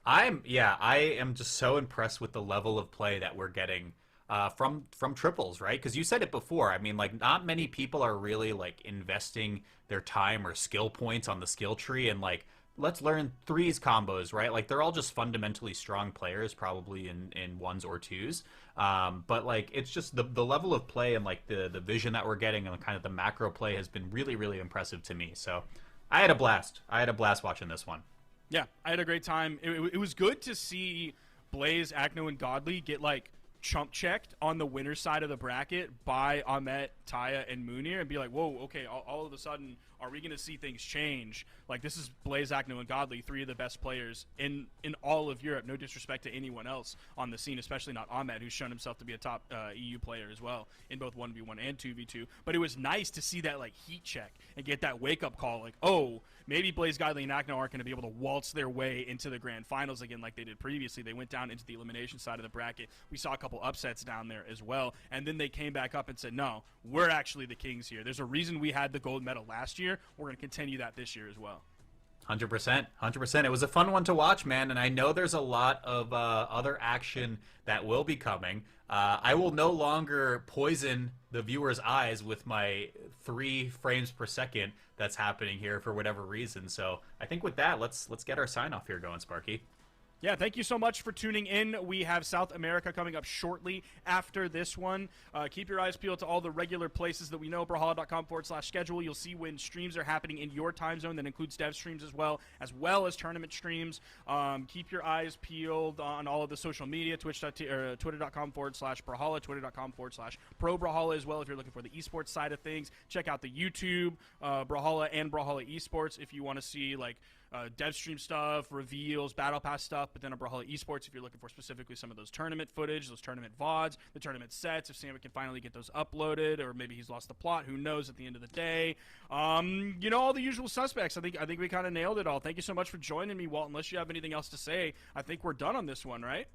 I am just so impressed with the level of play that we're getting from triples, right? Because you said it before. I mean, like, not many people are really like investing their time or skill points on the skill tree and like, let's learn threes combos, right? Like, they're all just fundamentally strong players, probably in ones or twos. But like, it's just the level of play and like the vision that we're getting and kind of the macro play has been really, really impressive to me. So I had a blast. Watching this one. Yeah, I had a great time. It was good to see Blaze, Acno, and Godly get like chump checked on the winner's side of the bracket by Ahmet, Taya, and Munir and be like, whoa, okay, all of a sudden, are we going to see things change? Like, this is Blaze, Acno, and Godly, three of the best players in all of Europe. No disrespect to anyone else on the scene, especially not Ahmet, who's shown himself to be a top EU player as well in both 1v1 and 2v2. But it was nice to see that, like, heat check and get that wake-up call, like, oh, maybe Blaze, Godly, and Acno aren't going to be able to waltz their way into the grand finals again like they did previously. They went down into the elimination side of the bracket. We saw a couple upsets down there as well. And then they came back up and said, no, we're actually the kings here. There's a reason we had the gold medal last year. We're going to continue that this year as well. 100%, 100%. It was a fun one to watch, man, and I know there's a lot of other action that will be coming. I will no longer poison the viewer's eyes with my 3 frames per second that's happening here for whatever reason. So I think with that, let's get our sign off here going, Sparky. Yeah, thank you so much for tuning in. We have South America coming up shortly after this one. Keep your eyes peeled to all the regular places that we know, brawlhalla.com/schedule. You'll see when streams are happening in your time zone. That includes dev streams as well as tournament streams. Keep your eyes peeled on all of the social media, twitter.com/Brawlhalla, twitter.com/ProBrawlhalla as well if you're looking for the esports side of things. Check out the YouTube, Brawlhalla and Brawlhalla Esports if you want to see like dev stream stuff, reveals, battle pass stuff, but then on Brawlhalla Esports if you're looking for specifically some of those tournament footage, those tournament VODs, the tournament sets, if Sam can finally get those uploaded, or maybe he's lost the plot, who knows at the end of the day. You know, all the usual suspects. I think we kind of nailed it all. Thank you so much for joining me, Walt. Unless you have anything else to say, I think we're done on this one, right?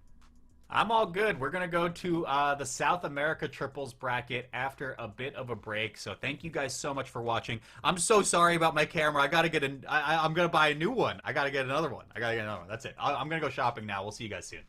I'm all good. We're going to go to the South America triples bracket after a bit of a break. So thank you guys so much for watching. I'm so sorry about my camera. I got to get I'm going to buy a new one. I got to get another one. That's it. I'm going to go shopping now. We'll see you guys soon.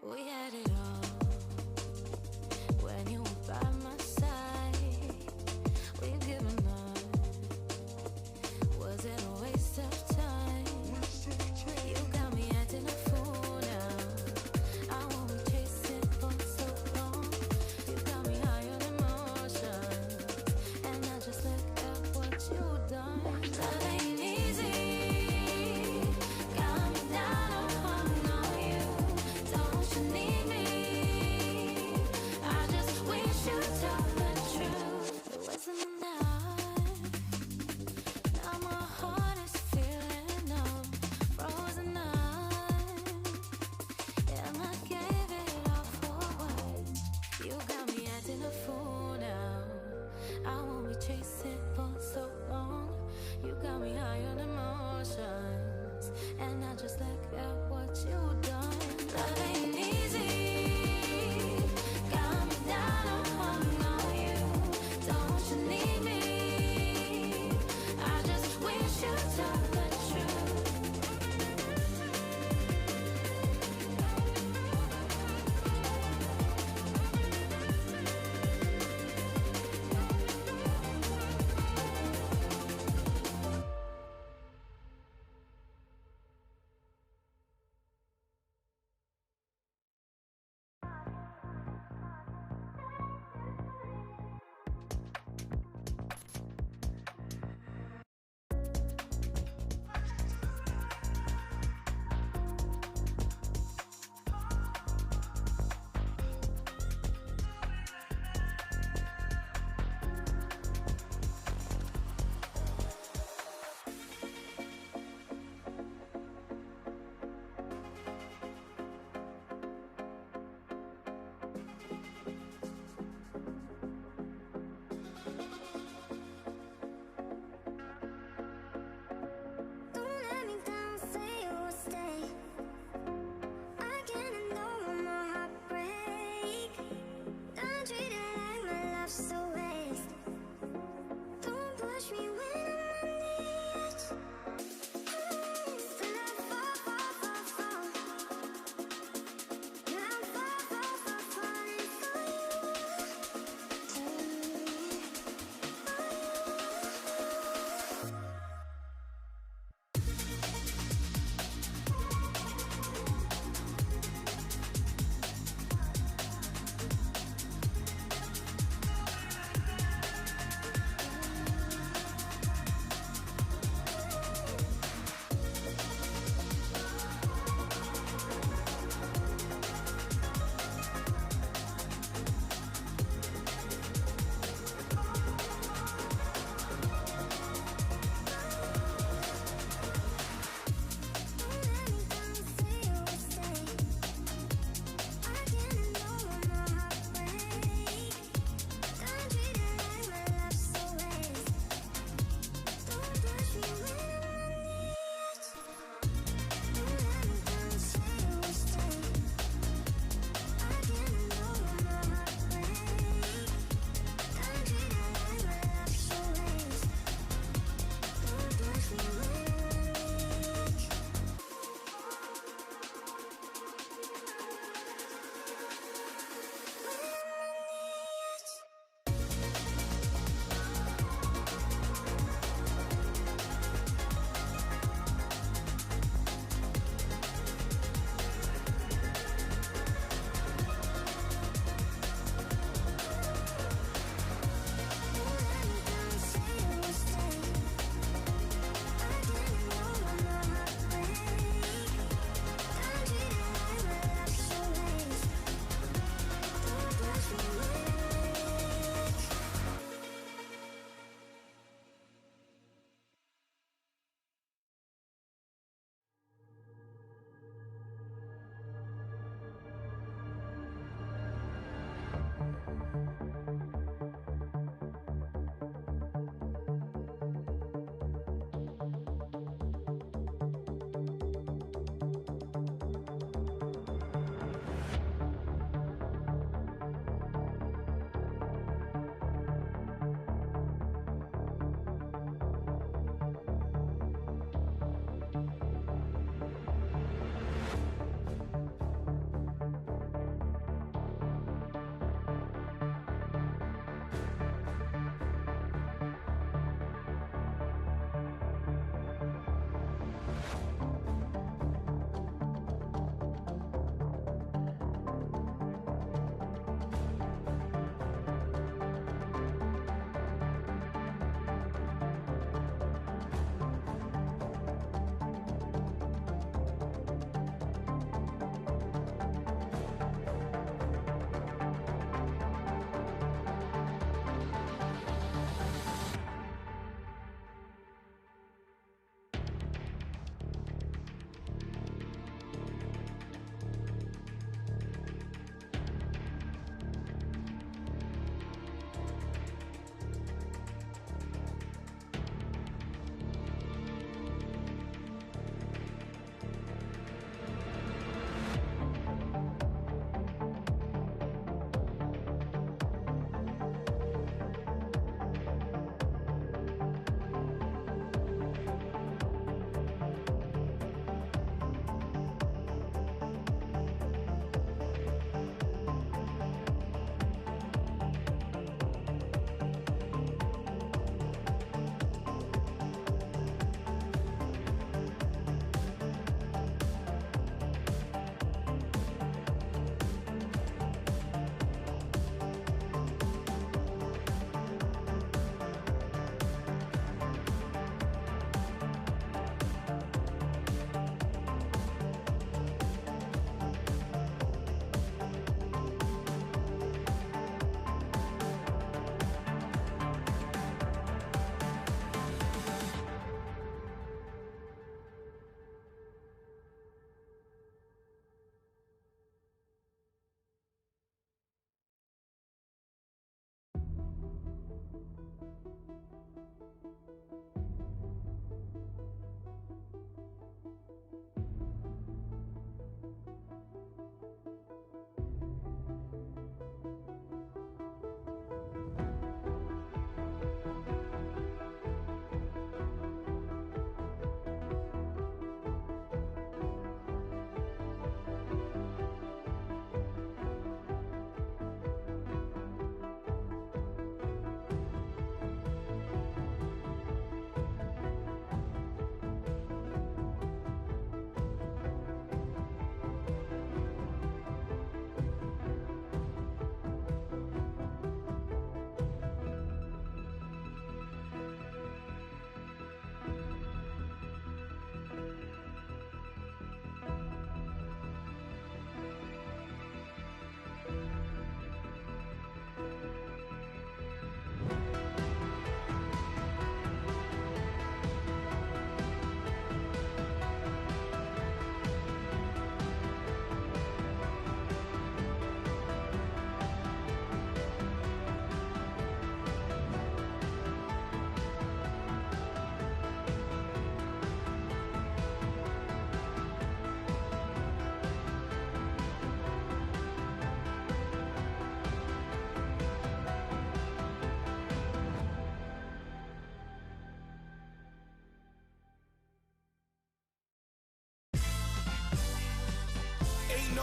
We had it all when you were by my side. We've given up. Was it a waste of time? You got me acting a fool now. I won't be chasing for so long. You got me high on emotions, and I just look at what you've done. Love ain't easy. Got me down on you. Don't you need me?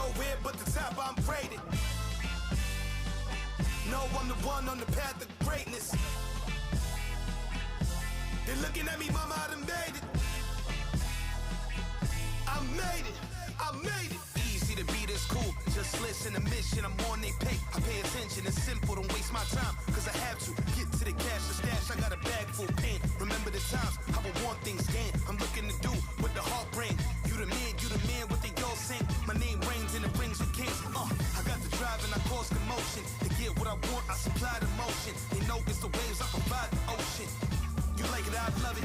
nowhere but the top, I'm rated. No, I'm the one on the path of greatness. They're looking at me, mama, I done made it. I made it, I made it. Easy to be this cool, just listen to mission, I'm on they pay. I pay attention, it's simple, don't waste my time, cause I have to. Get to the cash, the stash, I got a bag full of pain. Remember the times, I would want things gain. I'm looking to do what the heart bring. You the man, what they all sing. My name reigns in the rings of kings. I got the drive and I cause commotion. To get what I want, I supply the motion. They know it's the waves, I provide the ocean. You like it, I love it.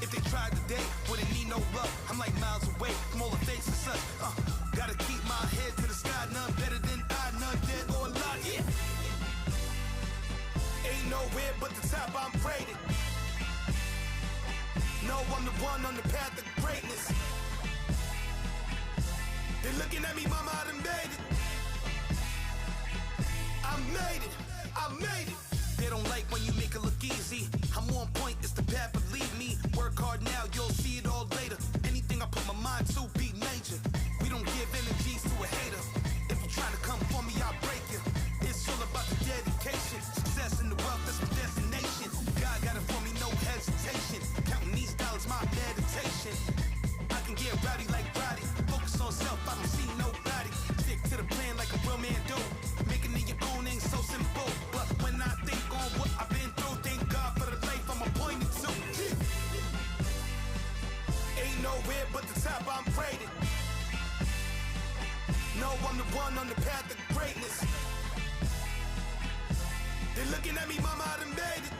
If they tried today, wouldn't need no love. I'm like miles away from all the fakes and such. Gotta keep my head to the sky, none better than I, none dead or alive. Yeah. Ain't nowhere but the top, I'm rated. No, I'm the one on the path of greatness. They're looking at me, mama, I done made it. I made it, I made it. They don't like when you make it look easy. I'm on point, it's the path, believe me. Work hard now, you'll see it all later. Anything I put my mind to, be major. We don't give energies to a hater. If you're trying to come for me, I'll break you. It's all about the dedication. Success and the wealth, that's my destination. God got it for me, no hesitation. Counting these dollars, my meditation. I can get rowdy like Roddy. Focus on self, I don't see nobody. Stick to the plan like a real man do. Making it your own ain't so simple. But when I think on what I've been through, thank God for the life I'm appointed to. Ain't nowhere but the top, I'm rated. No, I'm the one on the path of greatness. They're looking at me, mama, I done made it.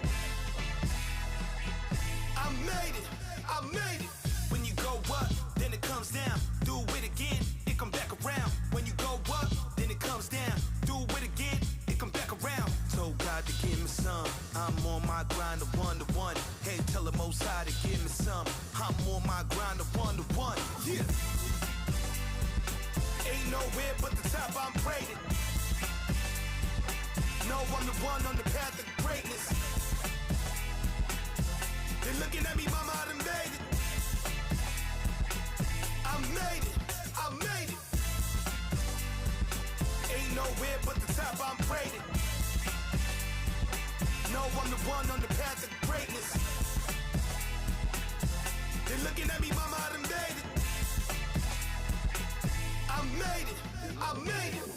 I made it, I made it. When you go up, then it comes down. Do it again, it come back around. When you go up, then it comes down. Do it again, it come back around. Told God to give me some. I'm on my grind to one. Hey, tell the Most High to give me some. I'm on my grind to one. Yeah. Ain't nowhere but the top, I'm rated. No, I'm the one on the path of greatness. They're looking at me, mama, I done made it. I made it, I made it. Ain't nowhere but the top, I'm rated. No, I'm the one on the path of greatness. They're looking at me, mama, I done made it. I made it, I made it.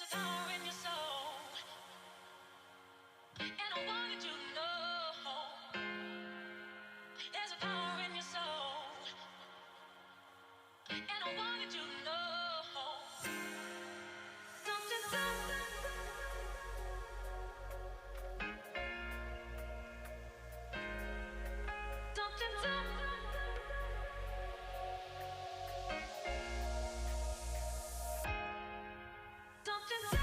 There's a power in your soul, and I wanted you to know. There's a power in your soul, and I wanted you to know. Don't you know? Don't you know? Don't you know?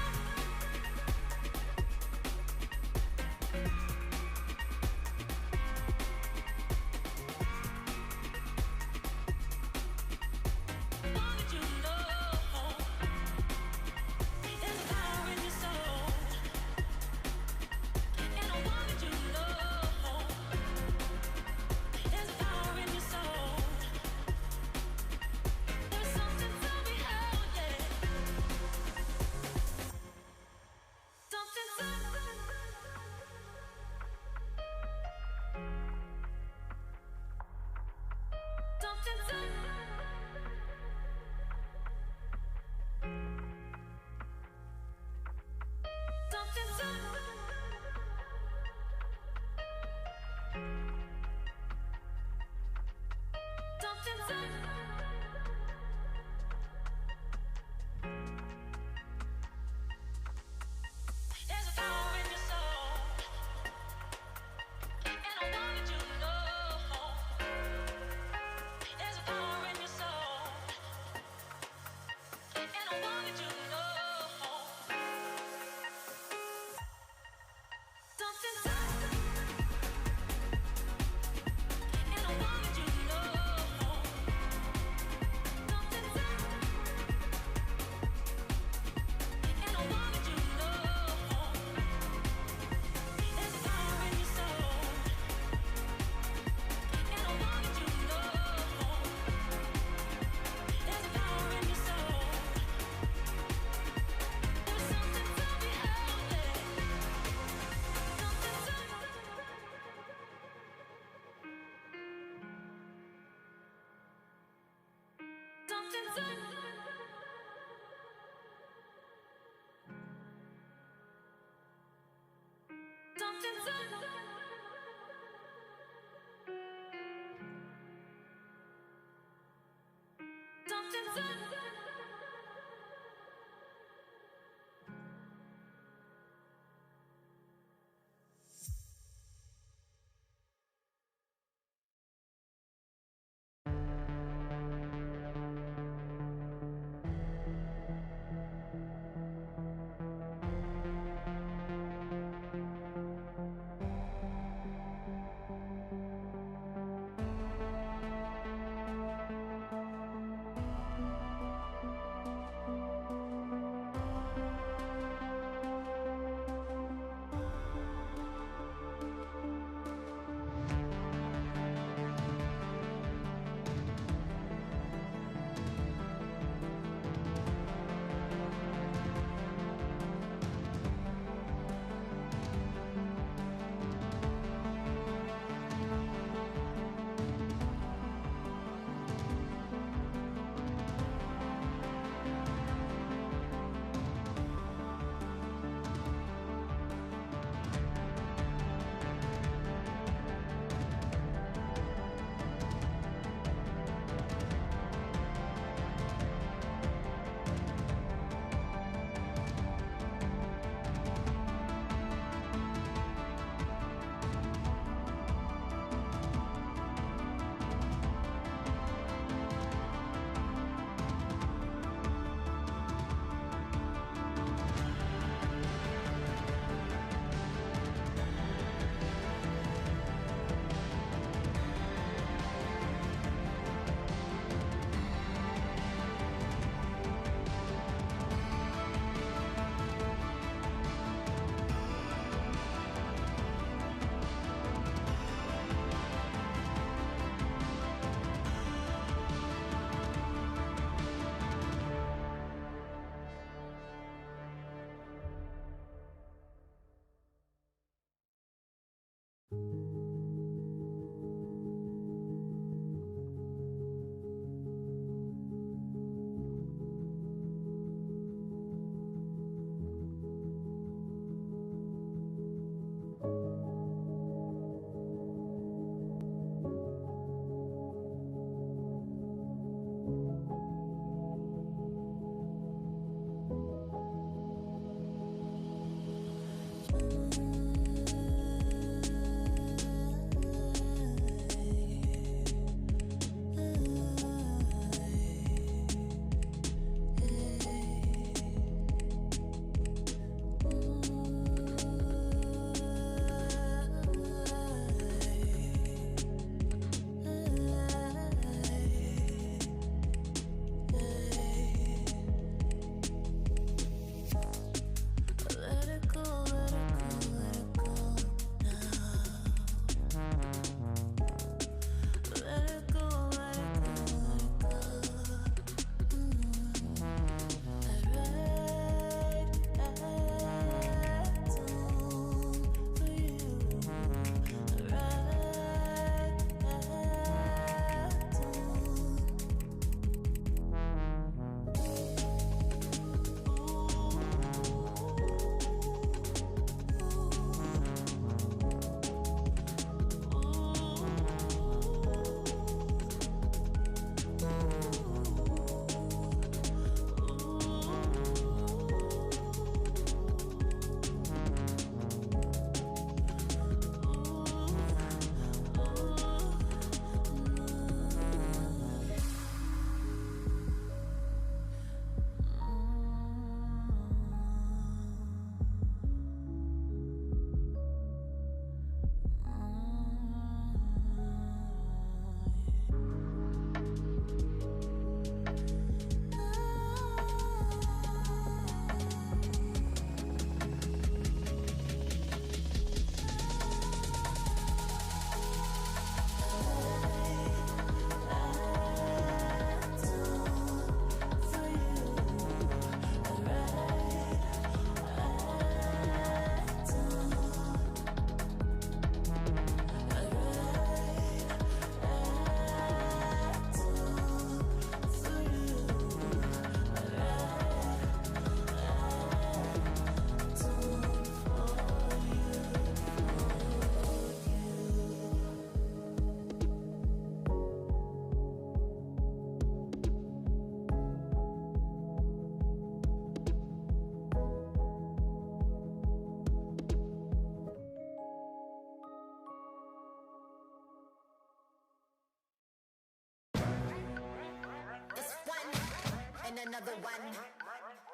another one.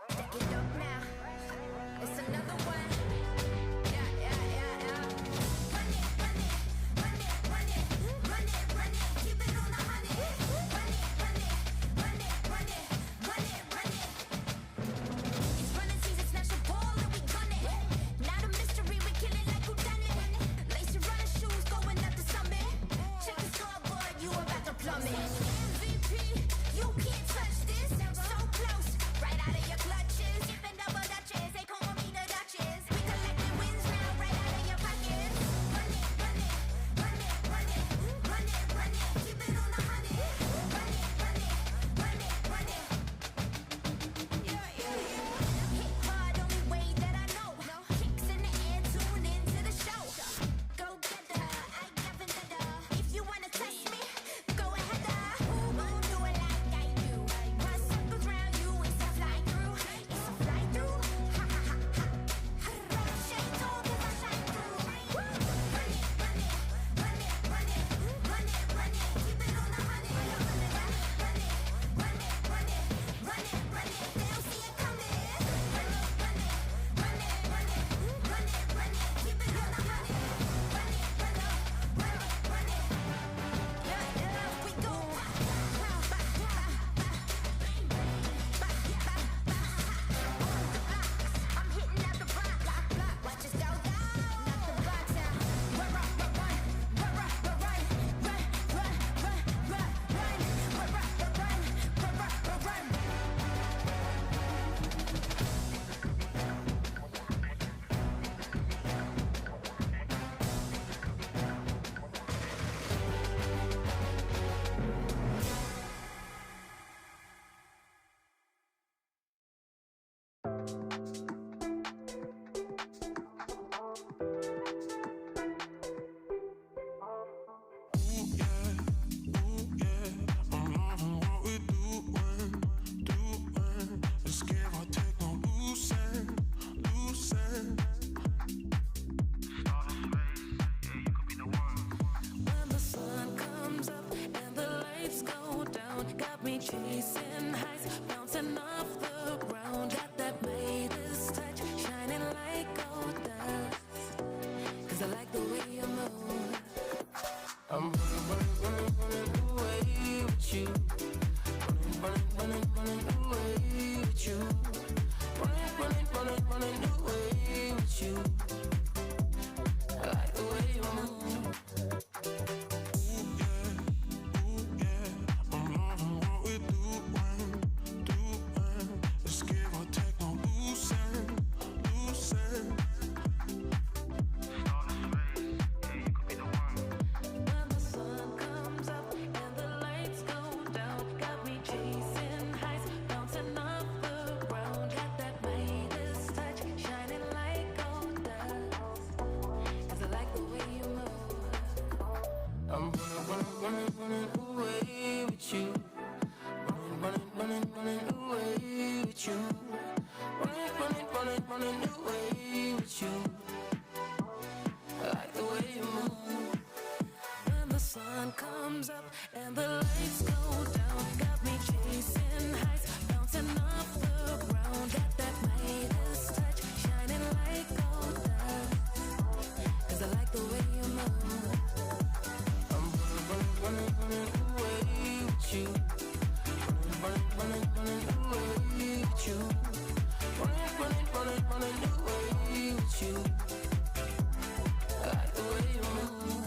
Back it up now. It's another one. Yeah, yeah, yeah, yeah. Run it, run it, run it, run it, run it, run it. Keep it on the honey. Run it, run it, run it, run it, run it, run it. It's running season, snatch the ball and we gun it. Not a mystery, we kill it like who done it. Lace your running shoes, going up the summit. Check the scoreboard, you about to plummet. MVP, you can't touch this. So close, right out of your clutches. Skipping double dutches, they call me the Duchess. We collecting wins now, right out of your pockets. Run it, run it, run it, run it, run it, run it. Keep it on the honey. Run it, run it, run it, run it. Yeah, yeah, yeah. Hit hard, only way that I know. Kicks in the air, tune into the show. Go get the, I got vendetta. If you wanna test me, go ahead. Who won't do it like I do? Run circles round you, it's a fly through. It's a fly through. Ha ha ha ha. Red shades on 'cause I shine through. Run it, run it, run it, run it, run it, run it. Keep it on the honey. Run it, run it, run it, run it, run it, run it. They don't see it coming. Run it, run it, run it, run it, run it, run it. Keep it on the honey. Run it, run it, run it, run it. Yeah, yeah, we go. I'm hitting out the block. Watch us go down. Knock the box out. Run, run, run, run, run, run, run, run, run, run, run, run, run, run, run, run, run, run. I'm loving what we doing. Let's give or take, no losing. When the sun comes up and the lights go down, got me chasing highs, bouncing off the ground. Got that Midas touch, shining like gold dust. 'Cause I like the way you move. I'm running away with you. Running away with you. Running away with you. I like the way you move. I'm loving what we doing. Let's give or take, no losing. When the sun comes up and the lights go down, got me chasing highs, bouncing off the ground. Got that Midas touch, shining like gold dust. 'Cause I like the way you move. I'm running away with you. Running away with you. Running away with you. I like the way you move. When the sun comes up and the lights go down, got me chasing highs, bouncing off the ground. Got that Midas touch, shining like gold dust. 'Cause I like the way you move. I'm running away with you. Running away with you. Running away with you. I like the way you move.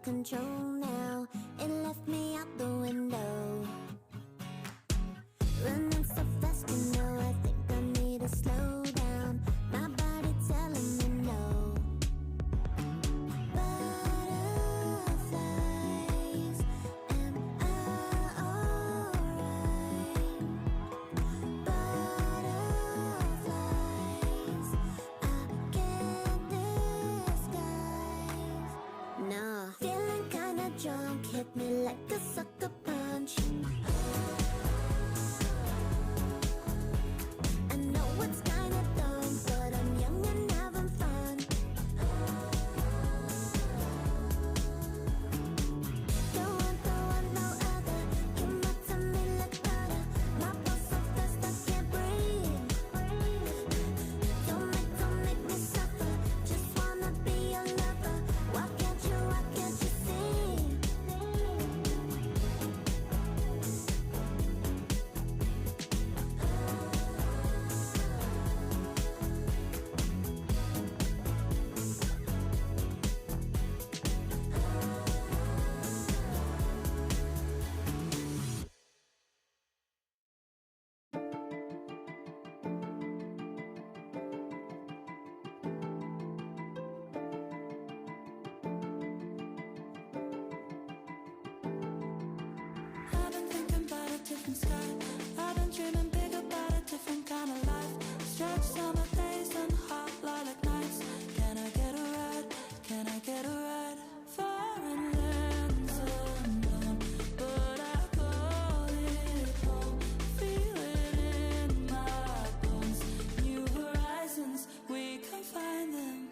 control now. It left me out the window. Running so fast, you know, I think I need to slow down. My body telling me no. Butterflies, am I alright? Butterflies, I can't disguise. No, feeling kinda drunk, hit me like a sucker punch. I know it's kinda dumb, but I'm young and having fun. Don't want no other. You melt to me like butter. My pulse so fast I can't breathe. Don't make me suffer. Just wanna be your lover. Why can't you see? I've been thinking about a different sky. I've been dreaming big about a different kind of life. Stretch summer days and hot lilac nights. Can I get a ride? Can I get a ride? Foreign lands unknown, but I call it home. Feel it in my bones. New horizons, we can find them.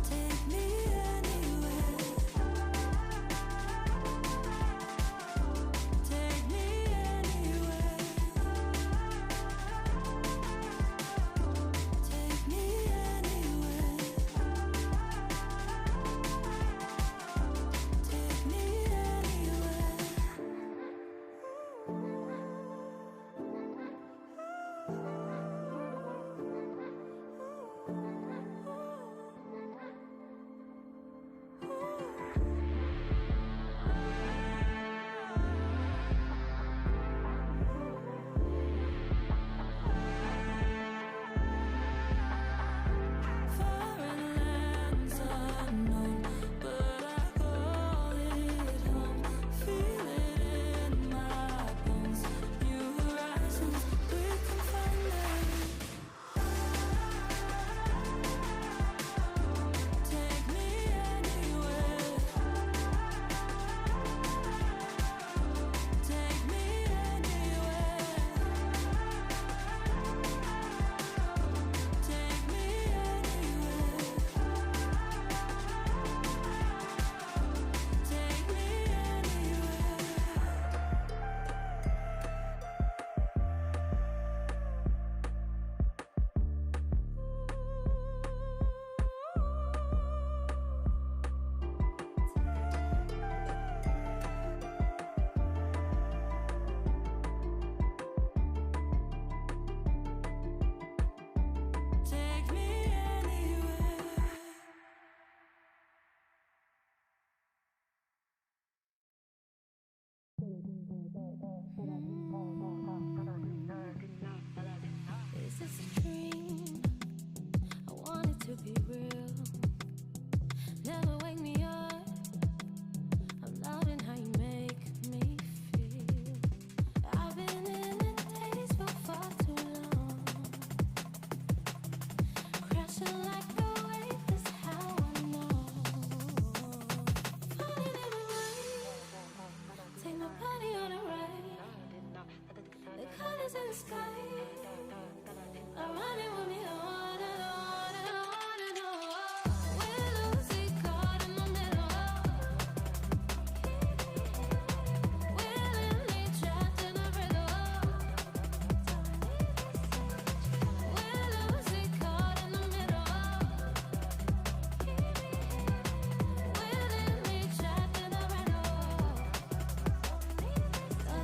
Take me anywhere. Take me anywhere. Take me anywhere. Take me Foreign lands unknown, but I call it home. Feel it in my bones. New horizons, we can find them. Take me anywhere. Take me anywhere. Take me anywhere. Take me Take me anywhere. Is this a dream? I want it to be real. Never wake me up. I'm loving how you make me feel. I've been in the days for far too long. Crashing like a wave is how I know. Falling in the rain. Take my body on a ride. The colors in the sky are running with me on and on and on and on. We're losing caught in the middle. Willingly trapped in a riddle. We're losing caught in the middle. Willingly trapped in a riddle.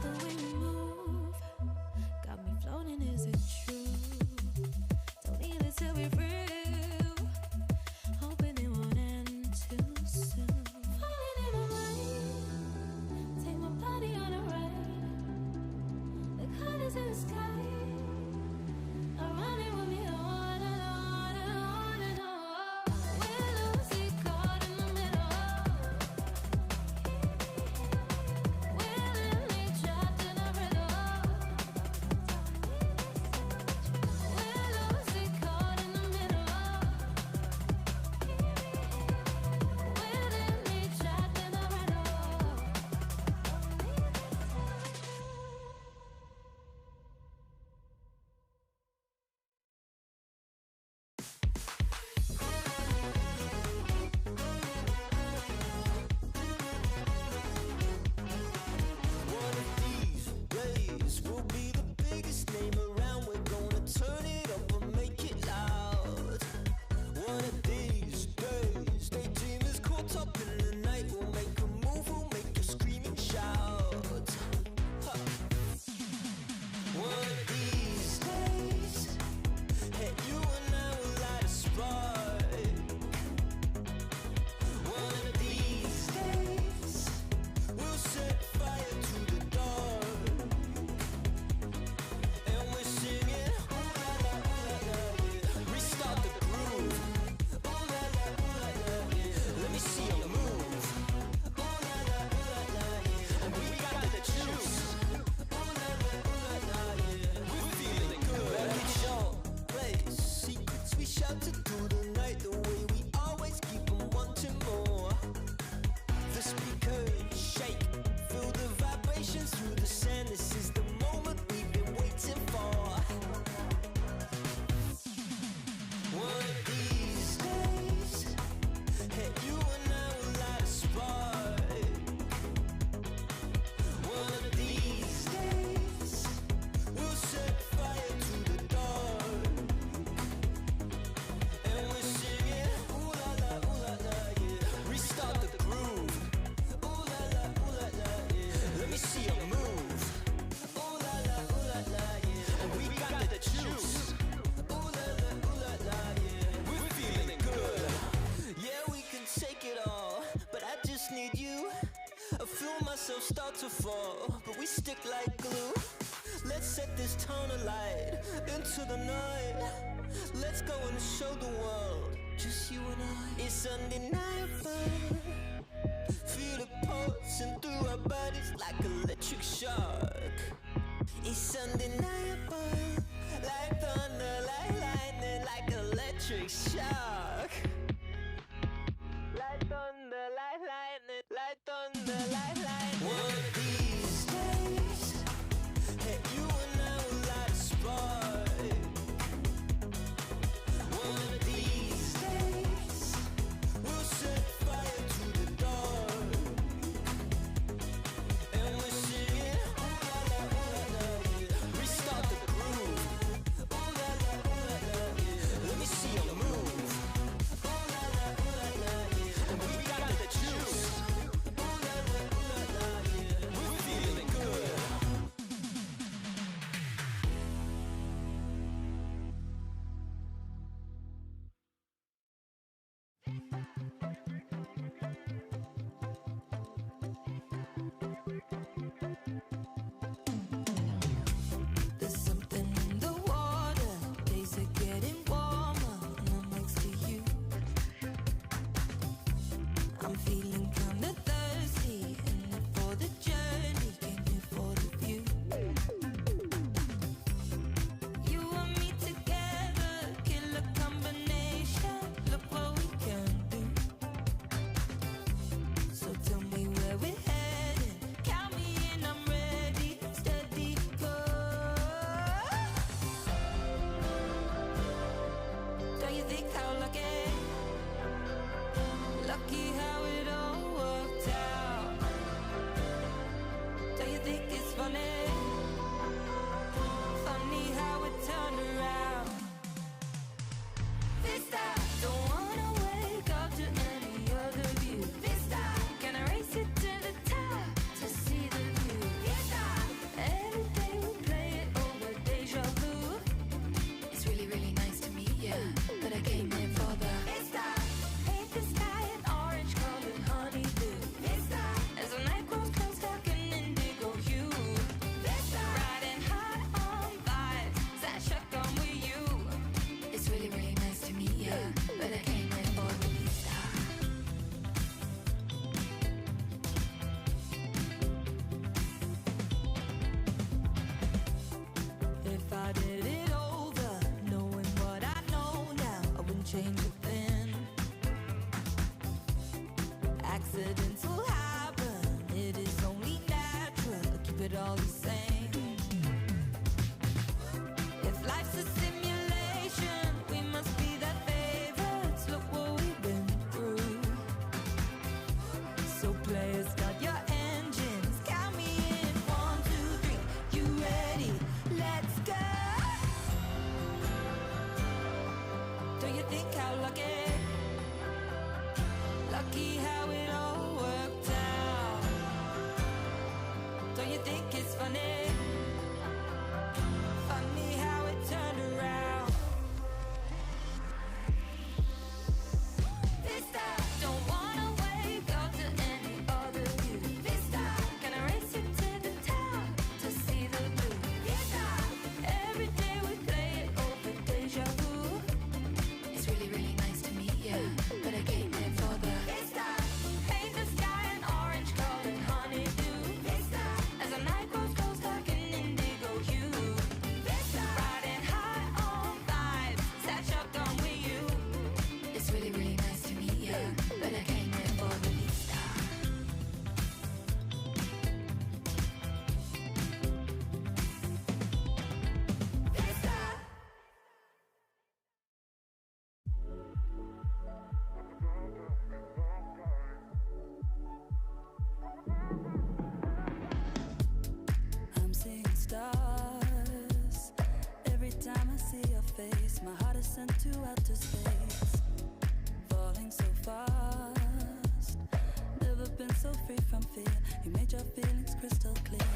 The way we move got me floating ourselves start to fall, but we stick like glue. Let's set this tone of light into the night. Let's go and show the world, just you and I. It's undeniable. Feel it pulsing through our bodies like electric shock. It's undeniable. Like thunder, like lightning, like electric shock. Like thunder, like lightning, like thunder, like lightning. One of these days, hey, you and I will light a spark. One of these days, we'll set fire to the dark. And we're singing, ooh la la, yeah. Restart the groove. Ooh la la, yeah. Let me see you move. Ooh la la, yeah. And we got the juice. Ooh la la, yeah. We're feeling good. There's something in the water, days are getting warmer, and I'm next to you. I'm feeling kinda thirsty, in it for the journey, came here for the view. You and me together, killer combination, look what we can do. So tell me where we're headed, count me in, I'm ready, steady, go. Don't you think how lucky how it all worked out? Don't you think it's funny how it turned around? Vista, don't wanna wake up to any other view. Vista, can I race it to the top to see the view? Vista, every day we play it over deja vu. It's really, really nice to meet you, but I came here for the Vista. Paint the sky an orange colored honeydew. Vista, as the night grows close, dark and indigo hue. Vista, riding high on vibes, that shotgun with you. It's really, really nice to meet you, but I came here for the Vista. If I did it over, knowing what I know now, I wouldn't change a thing. Accidents will happen, it is only natural, keep it all the same. If life's a simulation, we must be their favorites, look what we've been through. So players, start your engines, count me in, 1, 2, 3, you ready? Let's go. Don't you think how lucky how it all worked out? Don't you think it's funny how it turned around? Vista, don't wanna wake up to any other view. Vista, can I race it to the top to see the blue? Vista, every day we play it over deja vu. It's really, really nice to meet you, but I came here for the Vista. Paint the sky an orange colored honeydew. Vista, as the night grows close, dark and indigo hue. Vista, riding high on vibes, that shotgun with you. It's really, really nice to meet you, but I came here for the Vista. Vista. I'm seeing stars every time I see your face. My heart is sent to outer space, falling so fast. Never been so free from fear. You made your feelings crystal clear.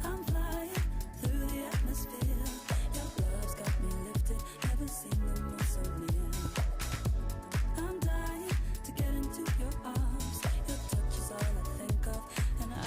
I'm flying through the atmosphere. Your love's got me lifted. Never seen the moon so near. I'm dying to get into your arms. Your touch is all I think of, and I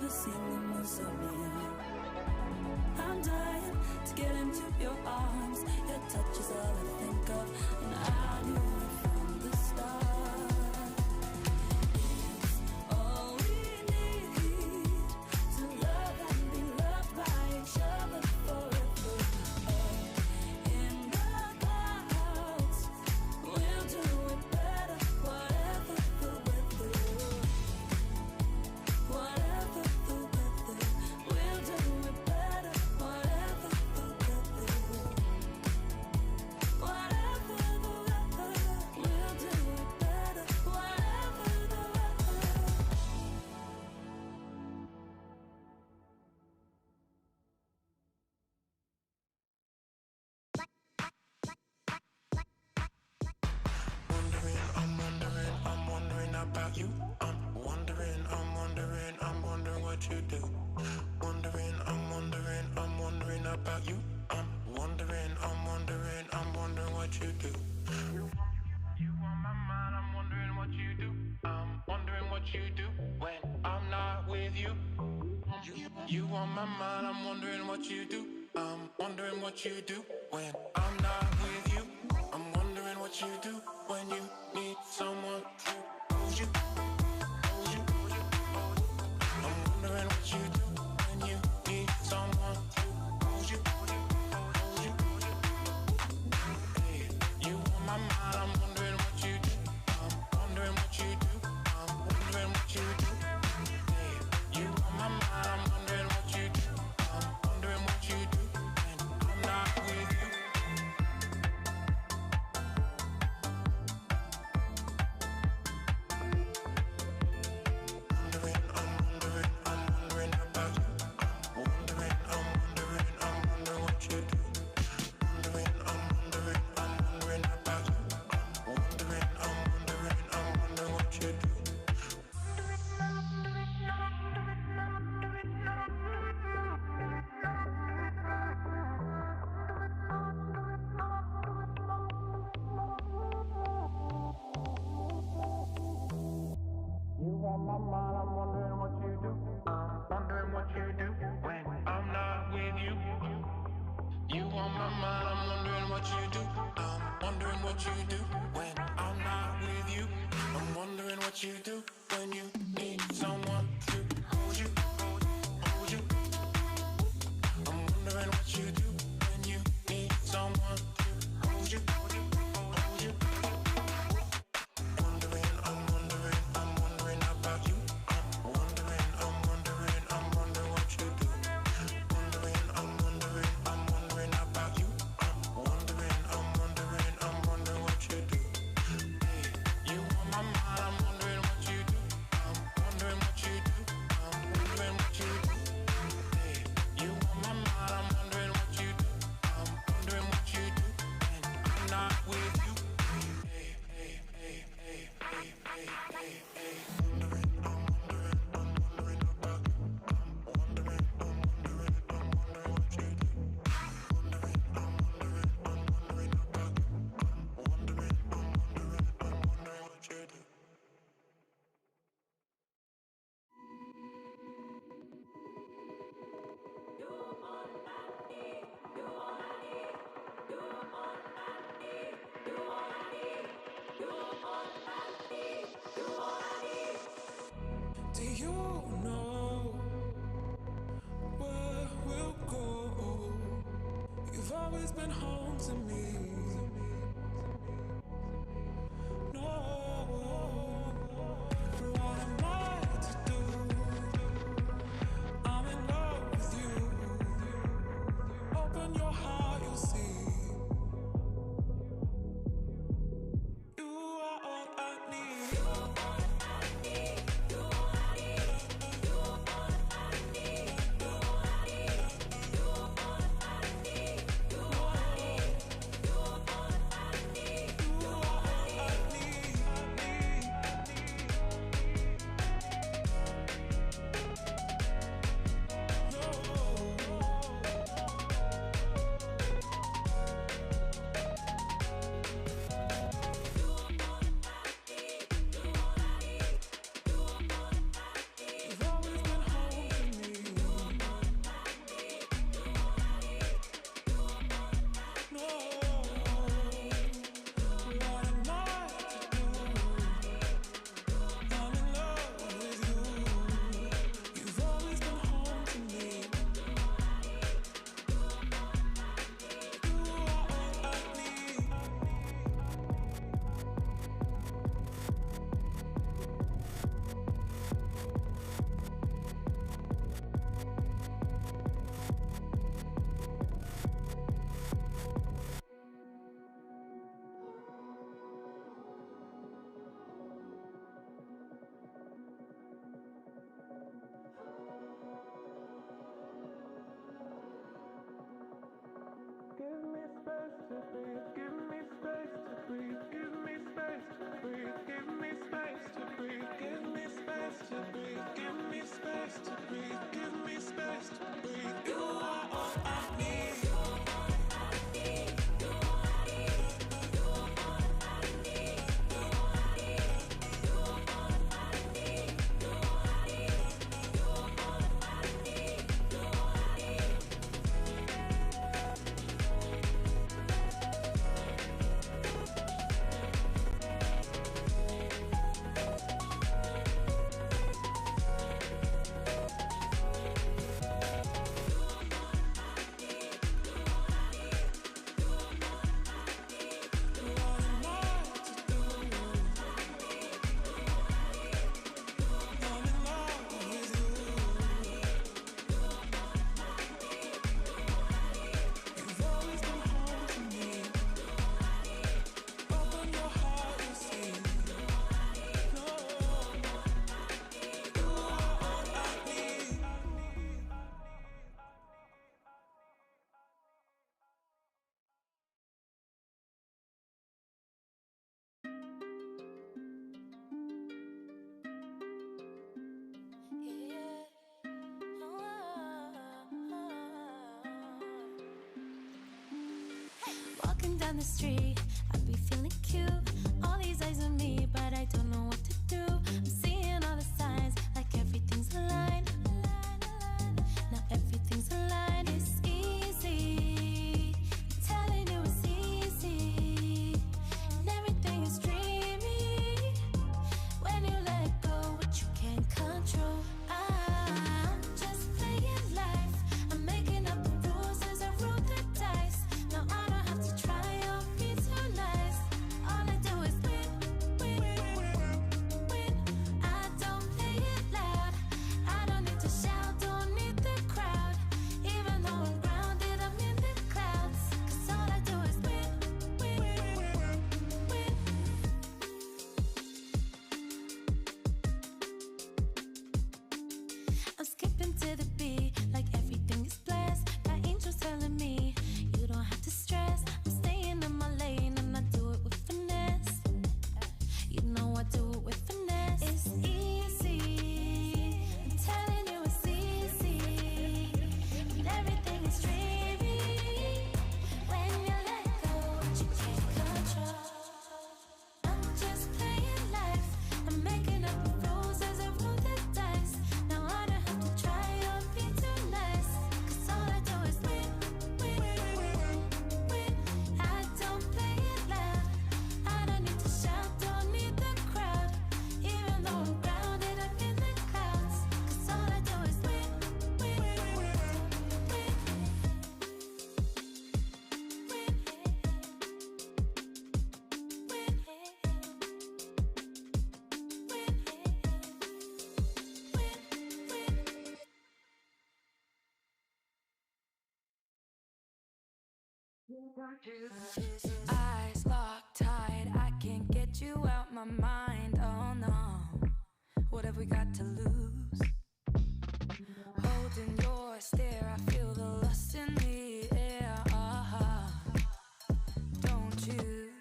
never seen the moon so near. I'm dying to get into your arms. Your touch is all I think of, and I knew it from the start. It's all we need to love and be loved by each other forever. Up in the clouds, we'll do it better, whatever the weather. Whatever the weather, we'll do it better, whatever the weather. Whatever the weather, we'll do it better, whatever the weather. I'm wondering about you. I'm wondering what you do. I'm wondering about you. I'm wondering what you do. You on my mind, I'm wondering what you do. I'm wondering what you do when I'm not with you. You on my mind, I'm wondering what you do. I'm wondering what you do when I'm not with you. I'm wondering what you do when you need someone to hold you. I'm wondering what you do when you need someone to hold you. Hey, you on my mind, I'm wondering what you do. I'm wondering what you do. I'm wondering what you do. Hey, you on my mind, I'm wondering what you do. I'm wondering what you do when I'm not with you. You do when you need someone to hold you. I'm wondering what you do when you need someone to hold you. I'm wondering about you. I'm wondering what you do. I'm wondering about you. I'm wondering what you do. Hey, you on my mind, I'm wondering what you do. I'm wondering what you do. I'm wondering what you do. Hey, you on my mind, I'm wondering what you do. I'm wondering what you do when I'm not with you. Do you know where we'll go? You've always been home to me. No, for what am I to do? I'm in love with you. Open your heart, you'll see. You are all I need. You are all I need. You are all I need. You are all I need. You are all I need. You are all I need. You are all I need. You are all I need. You are all I need. No. Walking down the street, I be feeling cute. All these eyes on me, but I don't know what to do. I'm seeing all the signs, like everything's aligned. Now everything's aligned. It's easy. I'm telling you it's easy. And everything is dreamy. When you let go, what you can't control. I'm just playing life. I'm making up the rules as I roll the dice. Now I don't have to try or be too nice. All I do is win, win, win. I don't play it loud. I don't need to shout, don't need the crowd. Even though I'm grounded, I'm in the clouds. 'Cause all I do is win, win, win. I'm skipping to the beat like everything is blessed. My angels telling me you don't have to stress. I'm staying in my lane and I do it with finesse. You know I do it with finesse. It's easy. I'm telling you it's easy. And everything is dreamy. When you let go, what you can't control. I'm just playing life. I'm making up the rules as I roll the dice. Now I don't have to try or be too nice. 'Cause all I do is win, win, win. I don't play it loud. I don't need to shout, don't need the crowd. Even though I'm grounded up in the clouds. 'Cause all I do is win, win, win. Eyes locked tight, I can't get you out my mind. Oh no, what have we got to lose? Holding your stare, I feel the lust in the air. Don't you?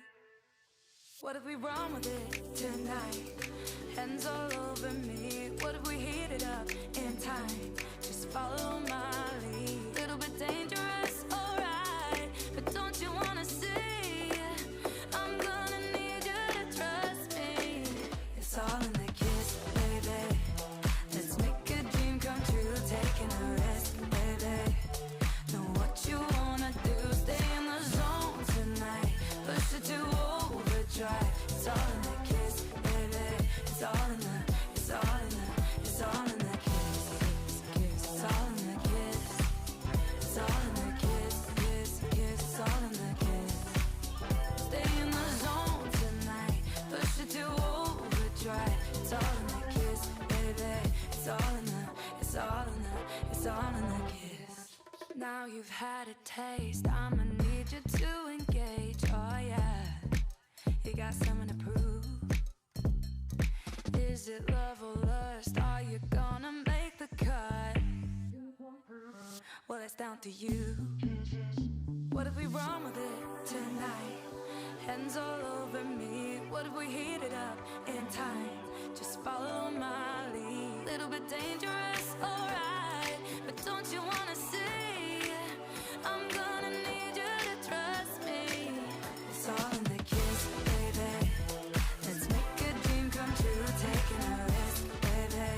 What if we run with it tonight? Hands all over me. What if we heat it up in time? Just follow my lead. Little bit dangerous, alright. But don't you wanna see? I'm gonna need you to trust me. It's all in the kiss, baby. Let's make a dream come true. Taking a risk, baby. Know what you wanna do. Stay in the zone tonight. Push it to overdrive. It's all in the kiss, baby. It's all in the, it's all in the, it's all in the kiss, kiss. It's all in the kiss. It's all in the kiss, kiss, kiss. It's all in the kiss. Stay in the zone tonight. Push it to overdrive. It's all in the kiss, baby. It's all in the, it's all in the, it's all in the kiss. Now you've had a taste. I'ma need you to engage. Oh yeah, you got something to prove. Is it love or lust? Are you gonna make the cut? Well, it's down to you. What if we run with it tonight? Hands all over me. What if we heat it up in time? Just follow my lead. Little bit dangerous, alright. But don't you wanna see? I'm gonna need you to trust me. It's all in the kiss, baby. Let's make a dream come true. Taking a risk, baby.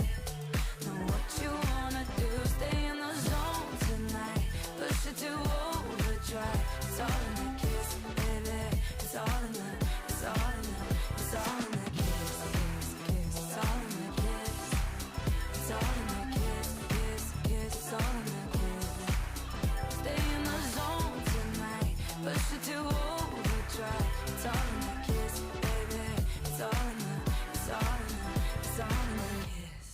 Know what you wanna do. Stay in the zone tonight. Push it to overdrive. It's all in the kiss, baby. It's all in the, it's all in the, it's all in the kiss, kiss, kiss. It's all in the kiss. It's all in the kiss, kiss, kiss. It's all in the kiss. Stay in the zone tonight. Push it to overdrive. It's all in the kiss, baby. It's all in the, it's all in the, it's all in the kiss.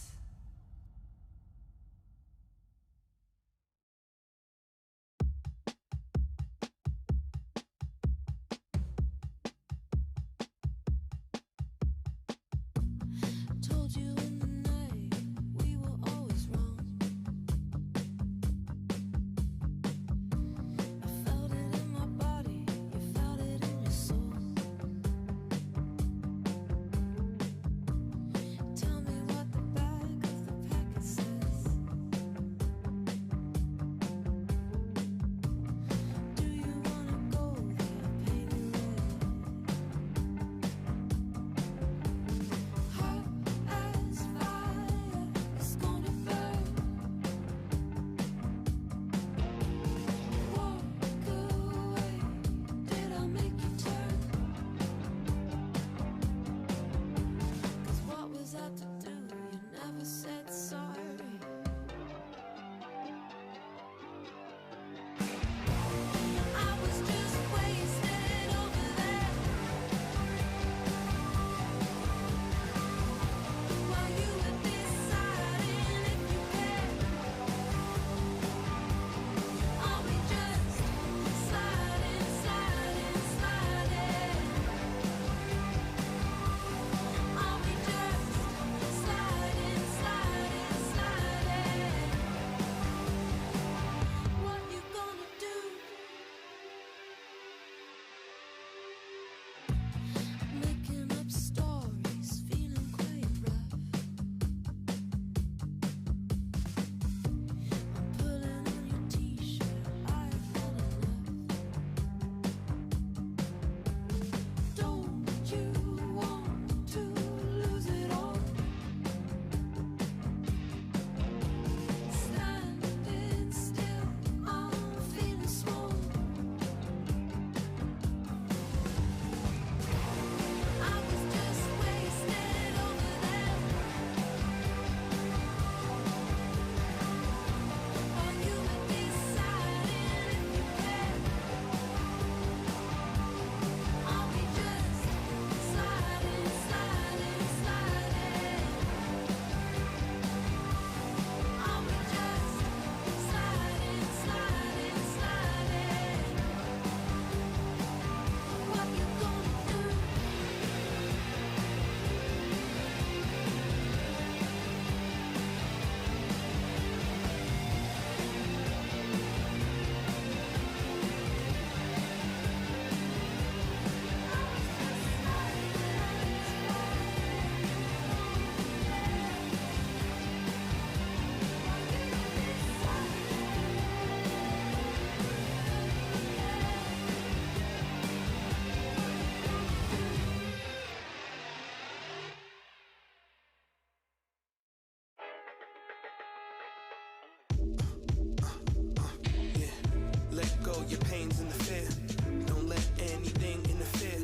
pains and the fear. Don't let anything interfere.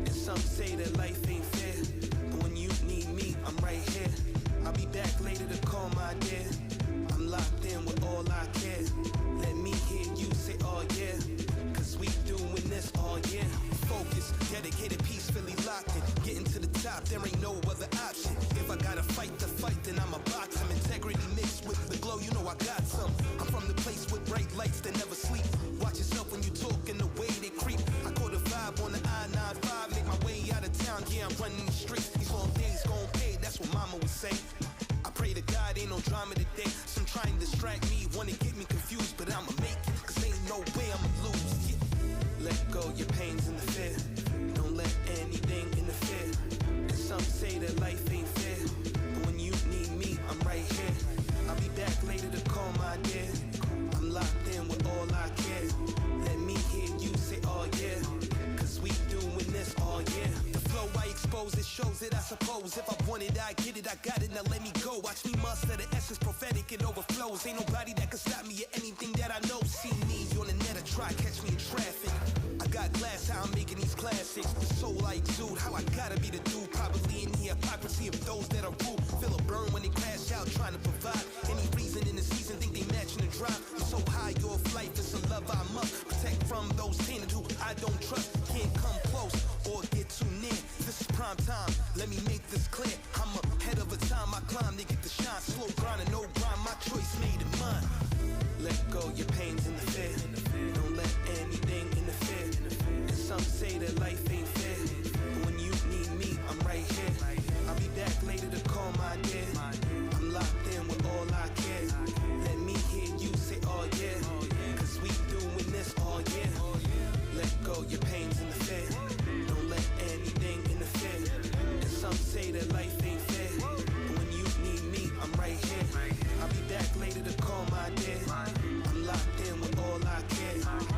And some say that life ain't fair, but when you need me, I'm right here. I'll be back later to call my dear. I'm locked in with all I care. Let me hear you say, oh yeah, cause we doing this all year. Focus, dedicated, peacefully locked in. Getting to the top, there ain't no other option. If I gotta fight the fight, then I'ma box him. Integrity mixed with the glow, you know I got some. I'm from the place with bright lights that never sleep. Watch yourself when you talk and the way they creep. I caught a vibe on the I-95, make my way out of town, yeah, I'm running the streets. These long days gon' pay, that's what mama would say. I pray to God ain't no drama today. Some trying to distract me, wanna get me confused, but I'ma make it, cause ain't no way I'ma lose. Yeah. Let go your pains and the fear. Don't let anything interfere. And some say that life ain't fair, but when you need me, I'm right here. I'll be back later to call my dear. I'm locked in with all I care. Let me hear you say, oh yeah, cause we doing this all year. The flow I expose, it shows it, I suppose. If I want it, I get it, I got it, now let me go. Watch me muster the essence, prophetic, it overflows. Ain't nobody that can stop me at anything that I know. See me on the net, I try, catch me in traffic. I got glass, how I'm making these classics. The soul I exude, how I gotta be the dude. Probably in the hypocrisy of those that are rude. Feel a burn when they crash out, trying to provide. Any reason in the season, think they matching the drive. I'm so high, your life is a love I must protect from those tainted who I don't trust. Can't come close or get too near. This is prime time, let me make this clear. I'm ahead of a time, I climb to get the shine. Slow grind and no grind, my choice made it mine. Let go your pains and the fear. Don't let anything interfere. And some say that life ain't fair, but when you need me, I'm right here. I'll be back later to call my dear. I'm locked in with all I care. Let me hear you say, oh yeah, cause we doing this all year. Let go your pains and the fear. Don't let anything interfere. And some say that life ain't fair, but when you need me, I'm right here. I'll be back later to call my dear. I'm locked in with all I care.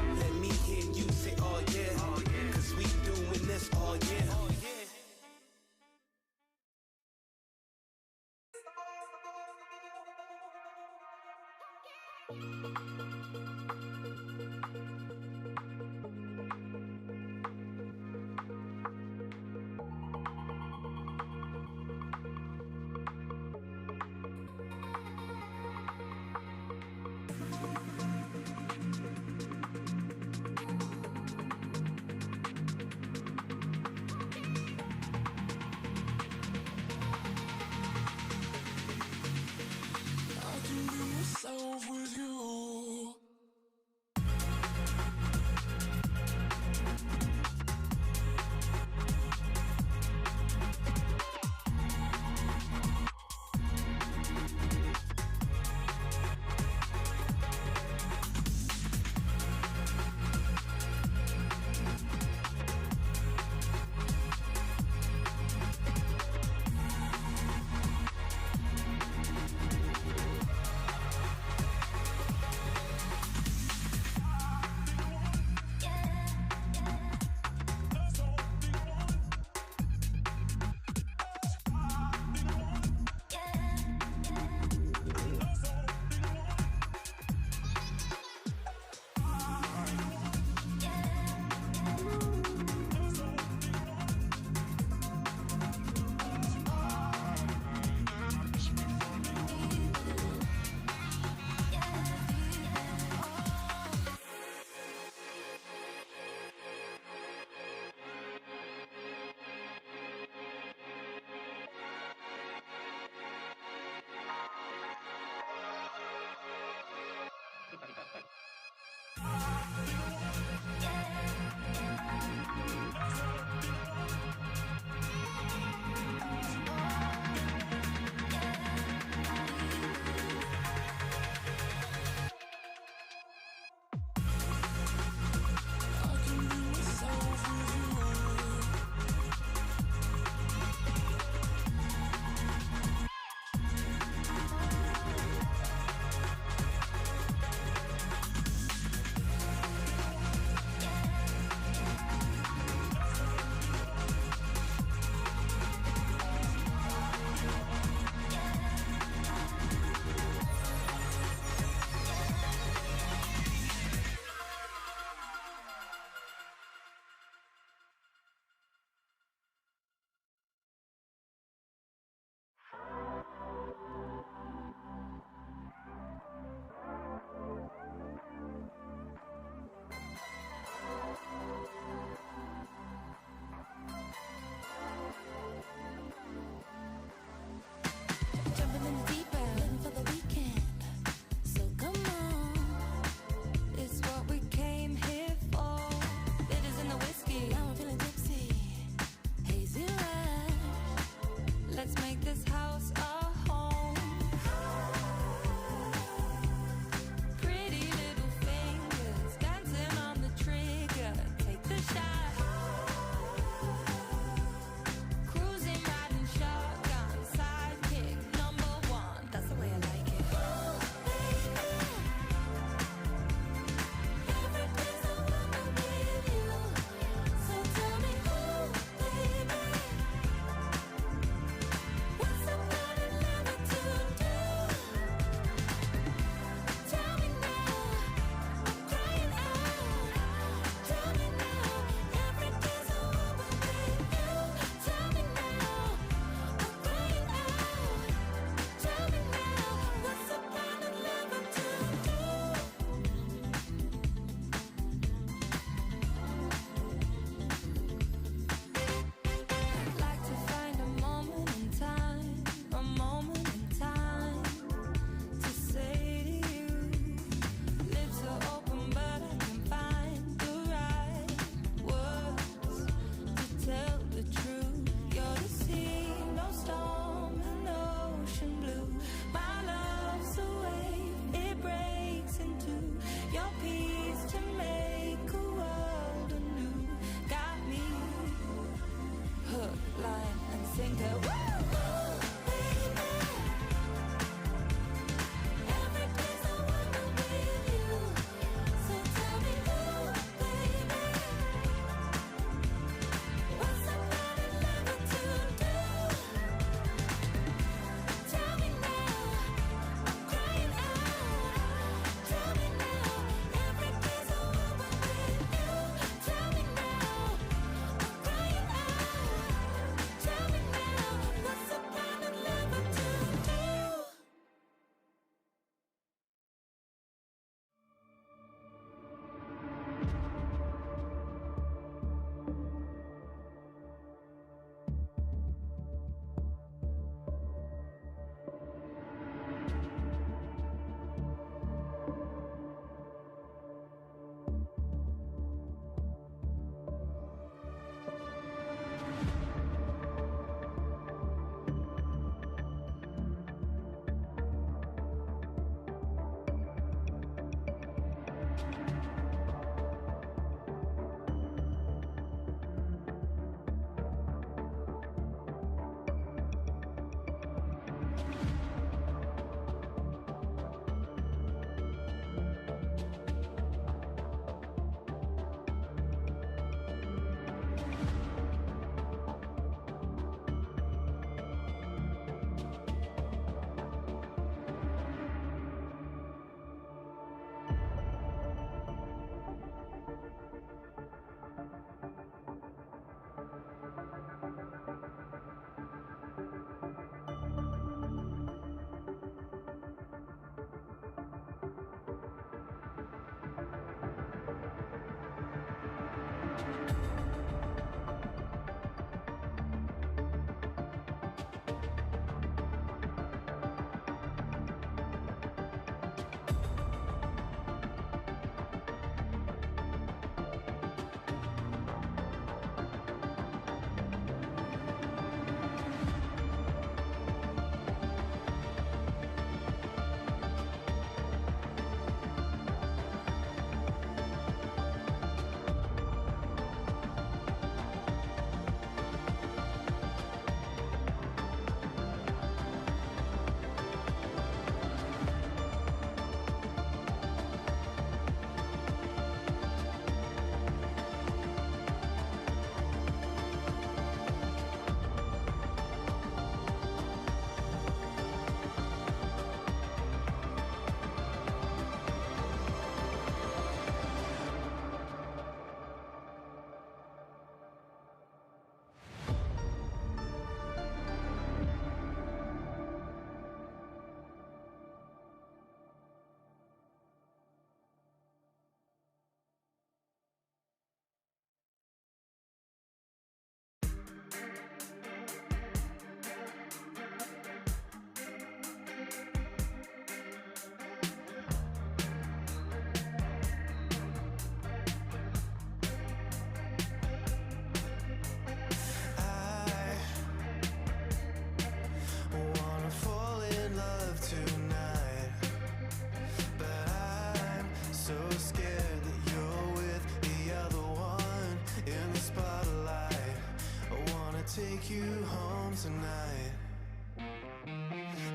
take you home tonight.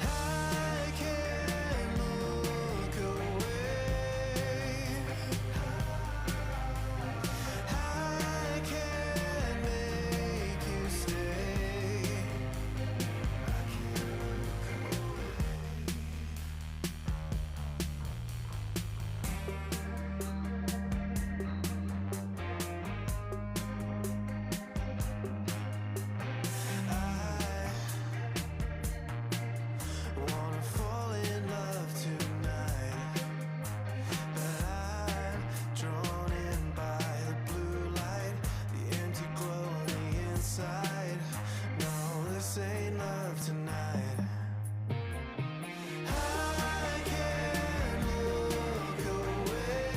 I can't look away. I can't make you stay. I can't look away. I wanna fall in love tonight, but I'm drawn in by the blue light, the empty glow on the inside. No, this ain't love tonight. I can't look away.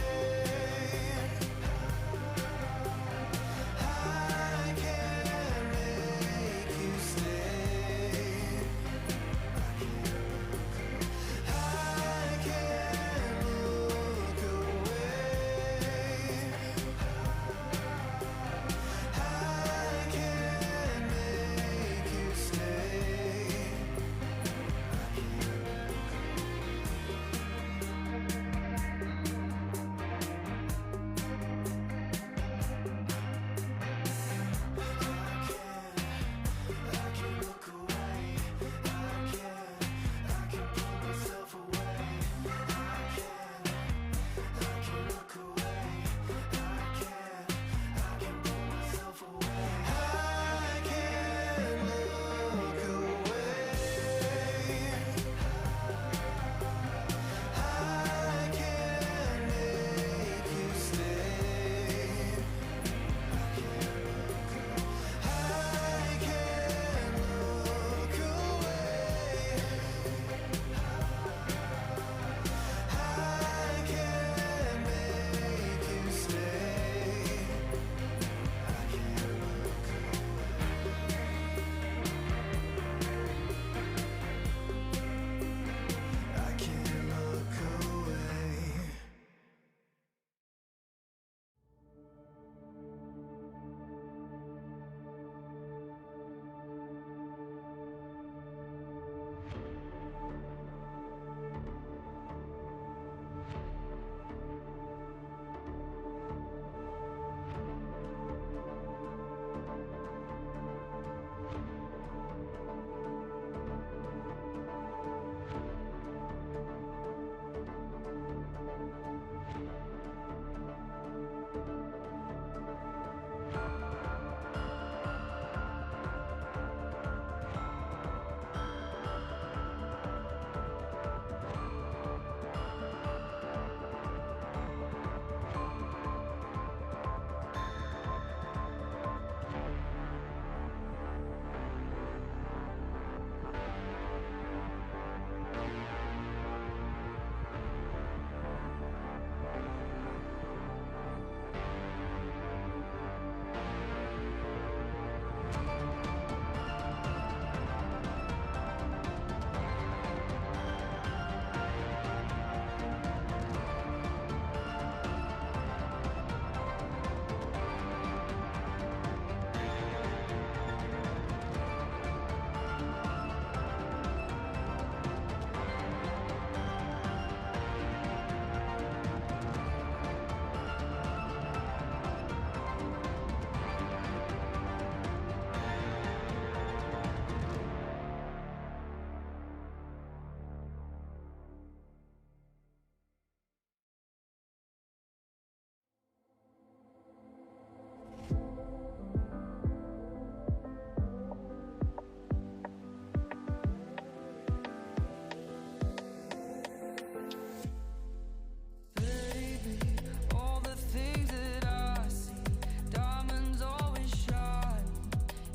I can't make you stay. I can't look away. I can't make you stay. I can't look away. I can't pull myself away. I can't look away. I can't pull myself away. I can't look away. I can't make you stay. I can't look away. I can't make you stay. I can't look away. I can't look away. All the things that I see, diamonds always shine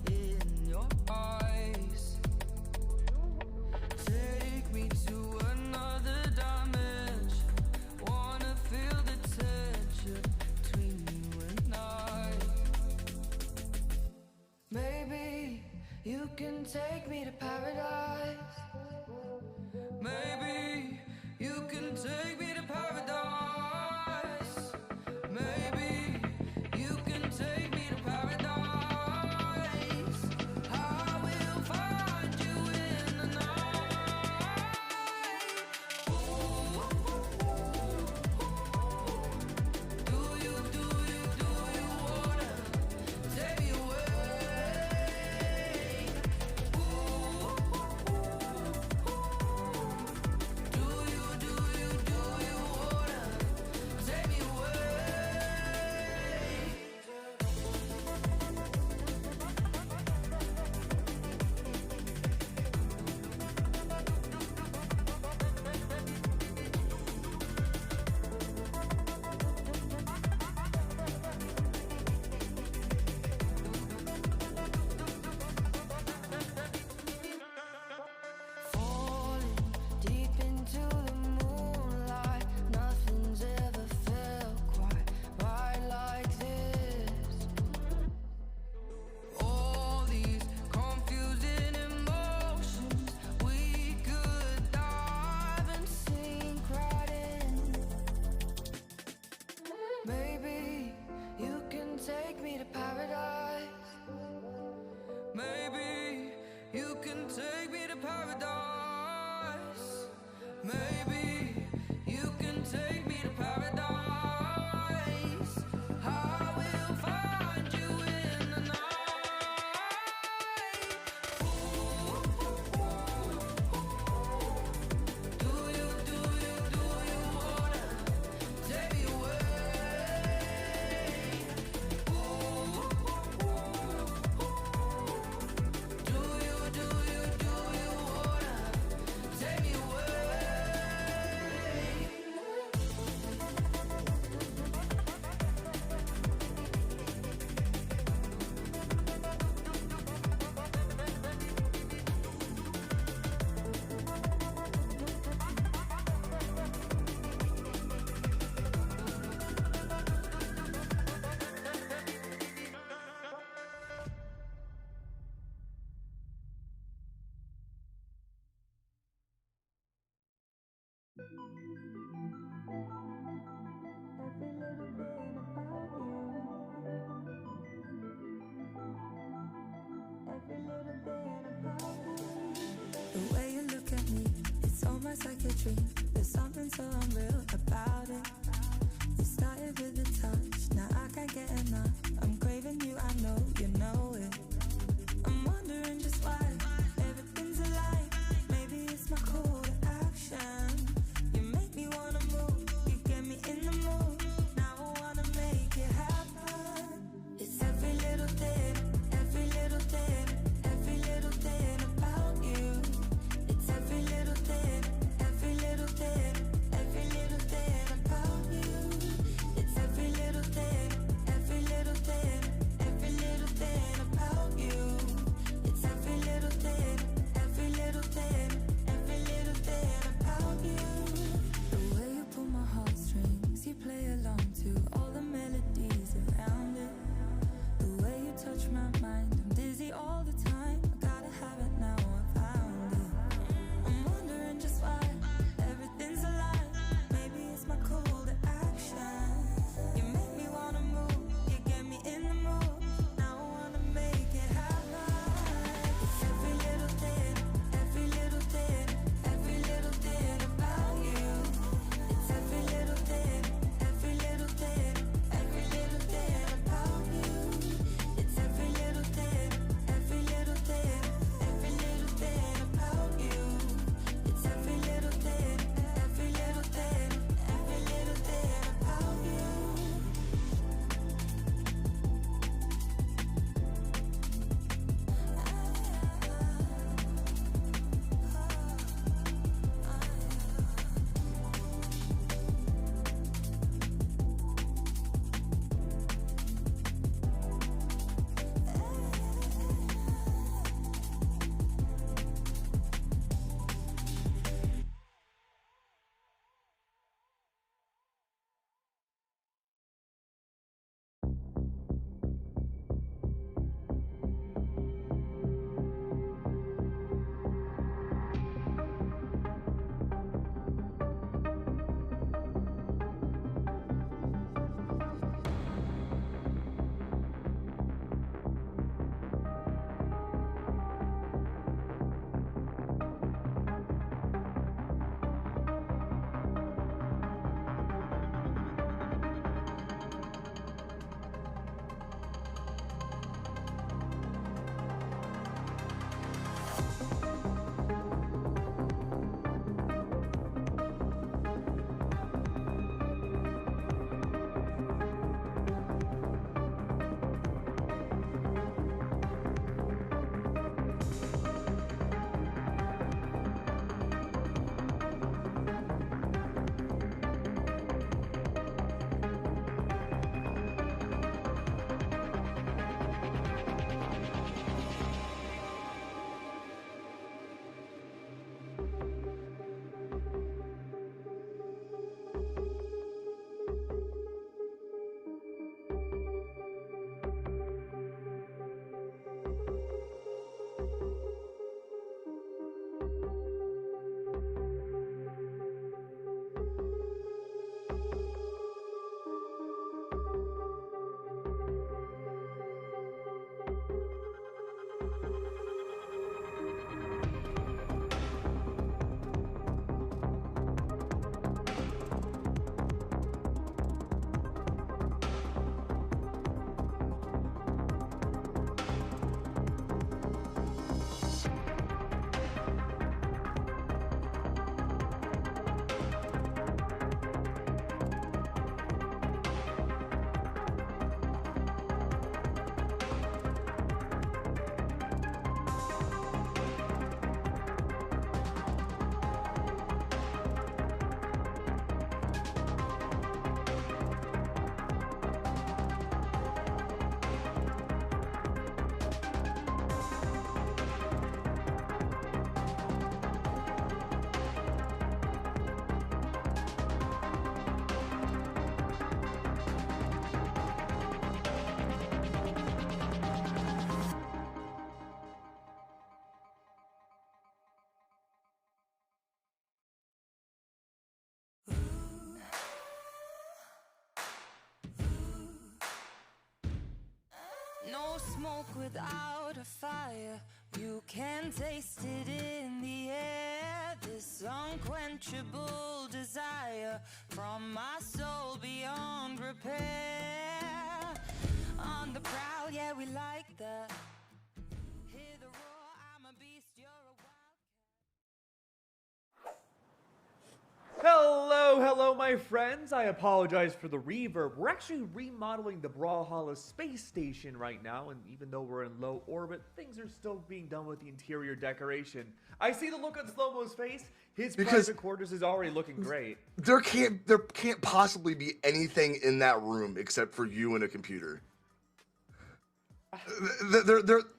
in your eyes. Take me to another dimension. Wanna feel the tension between you and I. Maybe you can take me to paradise. Maybe you can take me to paradise. Maybe you can take me to paradise. I paradise. Maybe you can take me to paradise. I will find you in the night. Ooh. Do you wanna take me away? Ooh. Do you wanna take me away? Every little bit about you. Every little bit about you. The way you look at me, it's almost like a dream. There's something so unreal about it. You started with a touch, now I can't get enough. I'm craving you, I know you know it. I'm wondering just why everything's alive. Maybe it's my call to action. You make me wanna move, you get me in the mood. Now I wanna make it happen. It's every little thing, every little thing, every little thing about you. It's every little thing, every little thing, every little thing no smoke without a fire. You can taste it in the air. This unquenchable desire from my soul beyond repair. On the prowl, yeah, we like that. Hear the roar, I'm a beast, you're a wild. Hello, my friends. I apologize for the reverb. We're actually remodeling the Brawlhalla space station right now, and even though we're in low orbit, things are still being done with the interior decoration. I see the look on Slow-Mo's face. His private quarters is already looking great. There can't possibly be anything in that room except for you and a computer.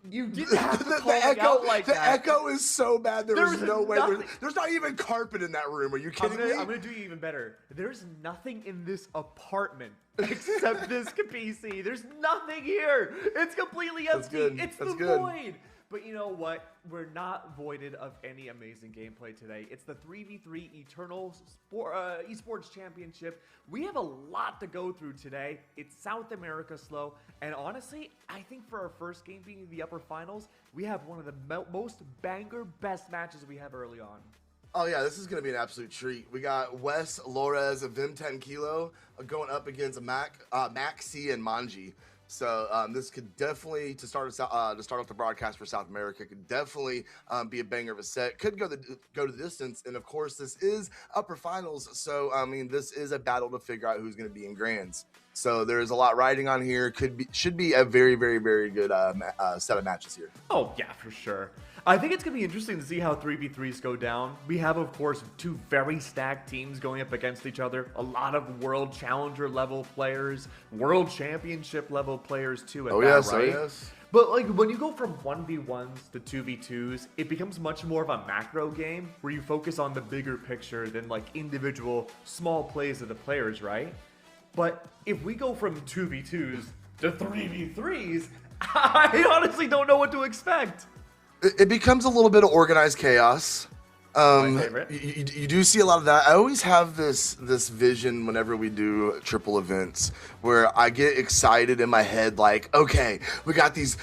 You didn't have to call me out like that. The echo is so bad. There's no way. nothing. There's not even carpet in that room. Are you kidding me? I'm gonna do you even better. There's nothing in this apartment except this PC. There's nothing here. It's completely empty. It's the void. But you know what? We're not voided of any amazing gameplay today. It's the 3v3 Eternal Esports Championship. We have a lot to go through today. It's South America slow. And honestly, I think for our first game being the upper finals, we have one of the most banger best matches we have early on. Oh yeah, this is going to be an absolute treat. We got Wes, Lores, Vim 10 Kilo going up against Maxi and Manji. So this could definitely, to start off the broadcast for South America, could definitely be a banger of a set. Could go the distance, and of course this is upper finals. So I mean, this is a battle to figure out who's going to be in grands. So there's a lot riding on here. Should be a very, very, very good set of matches here. Oh yeah, for sure. I think it's going to be interesting to see how 3v3s go down. We have, of course, two very stacked teams going up against each other. A lot of world challenger level players, world championship level players too. Oh yes. But like when you go from 1v1s to 2v2s, it becomes much more of a macro game where you focus on the bigger picture than like individual small plays of the players, right? But if we go from 2v2s to 3v3s, I honestly don't know what to expect. It becomes a little bit of organized chaos. My favorite. You do see a lot of that. I always have this vision whenever we do triple events where I get excited in my head, like, okay, we got these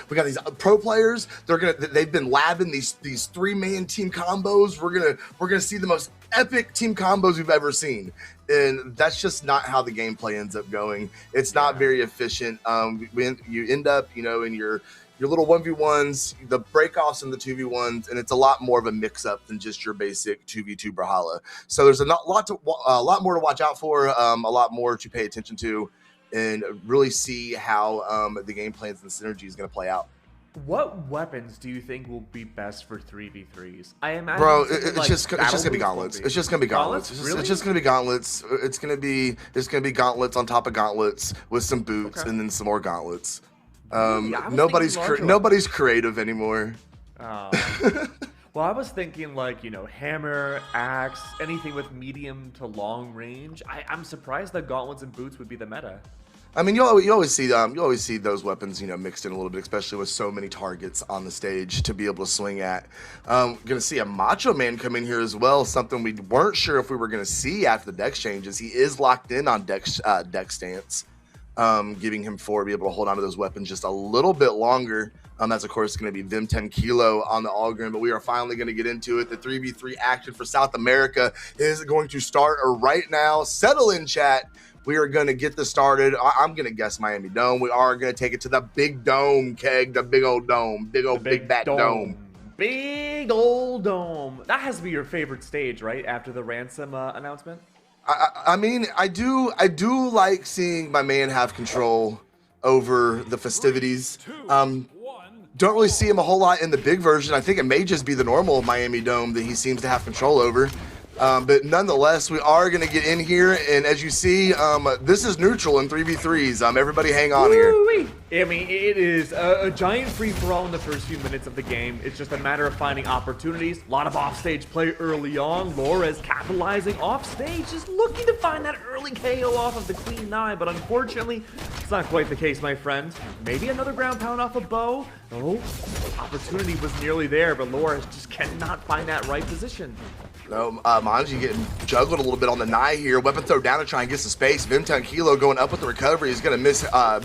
pro players. They've been labbing these 3-man team combos. We're gonna see the most epic team combos we've ever seen. And that's just not how the gameplay ends up going. It's not very efficient. You end up, in your little 1v1s, the breakoffs and the 2v1s, and it's a lot more of a mix-up than just your basic 2v2 Brawlhalla. So there's a lot more to watch out for, a lot more to pay attention to, and really see how the game plans and synergy is going to play out. What weapons do you think will be best for 3v3s? I imagine, bro, it's just gonna be gauntlets. It's just gonna be gauntlets. It's just gonna be gauntlets. It's gonna be gauntlets on top of gauntlets with some boots and then some more gauntlets. Nobody's creative anymore. Well, I was thinking like, hammer, axe, anything with medium to long range. I'm surprised that gauntlets and boots would be the meta. I mean, you always see those weapons, mixed in a little bit, especially with so many targets on the stage to be able to swing at. Gonna see a Macho Man come in here as well, something we weren't sure if we were gonna see after the dex changes. He is locked in on dex stance, giving him to be able to hold on to those weapons just a little bit longer. That's of course going to be Vim 10 Kilo on the Allgrim, but we are finally going to get into it. The 3v3 action for South America is going to start right now. Settle in, chat. We are going to get this started. I'm going to guess Miami Dome. We are going to take it to the big dome, Keg, the big old dome, big bat dome. Big old dome. That has to be your favorite stage, right? After the ransom announcement. I mean, I do like seeing my man have control over the festivities. Don't really see him a whole lot in the big version. I think it may just be the normal Miami Dome that he seems to have control over. But nonetheless, we are going to get in here, and as you see, this is neutral in 3v3s. Everybody hang on here. I mean, it is a giant free-for-all in the first few minutes of the game. It's just a matter of finding opportunities. A lot of offstage play early on. Laura's capitalizing offstage, just looking to find that early KO off of the Queen Nine, but unfortunately, it's not quite the case, my friend. Maybe another ground pound off a bow. Oh, opportunity was nearly there, but Laura just cannot find that right position. No, Manji getting juggled a little bit on the Nai here. Weapon throw down to try and get some space. Vimtan Kilo going up with the recovery is going to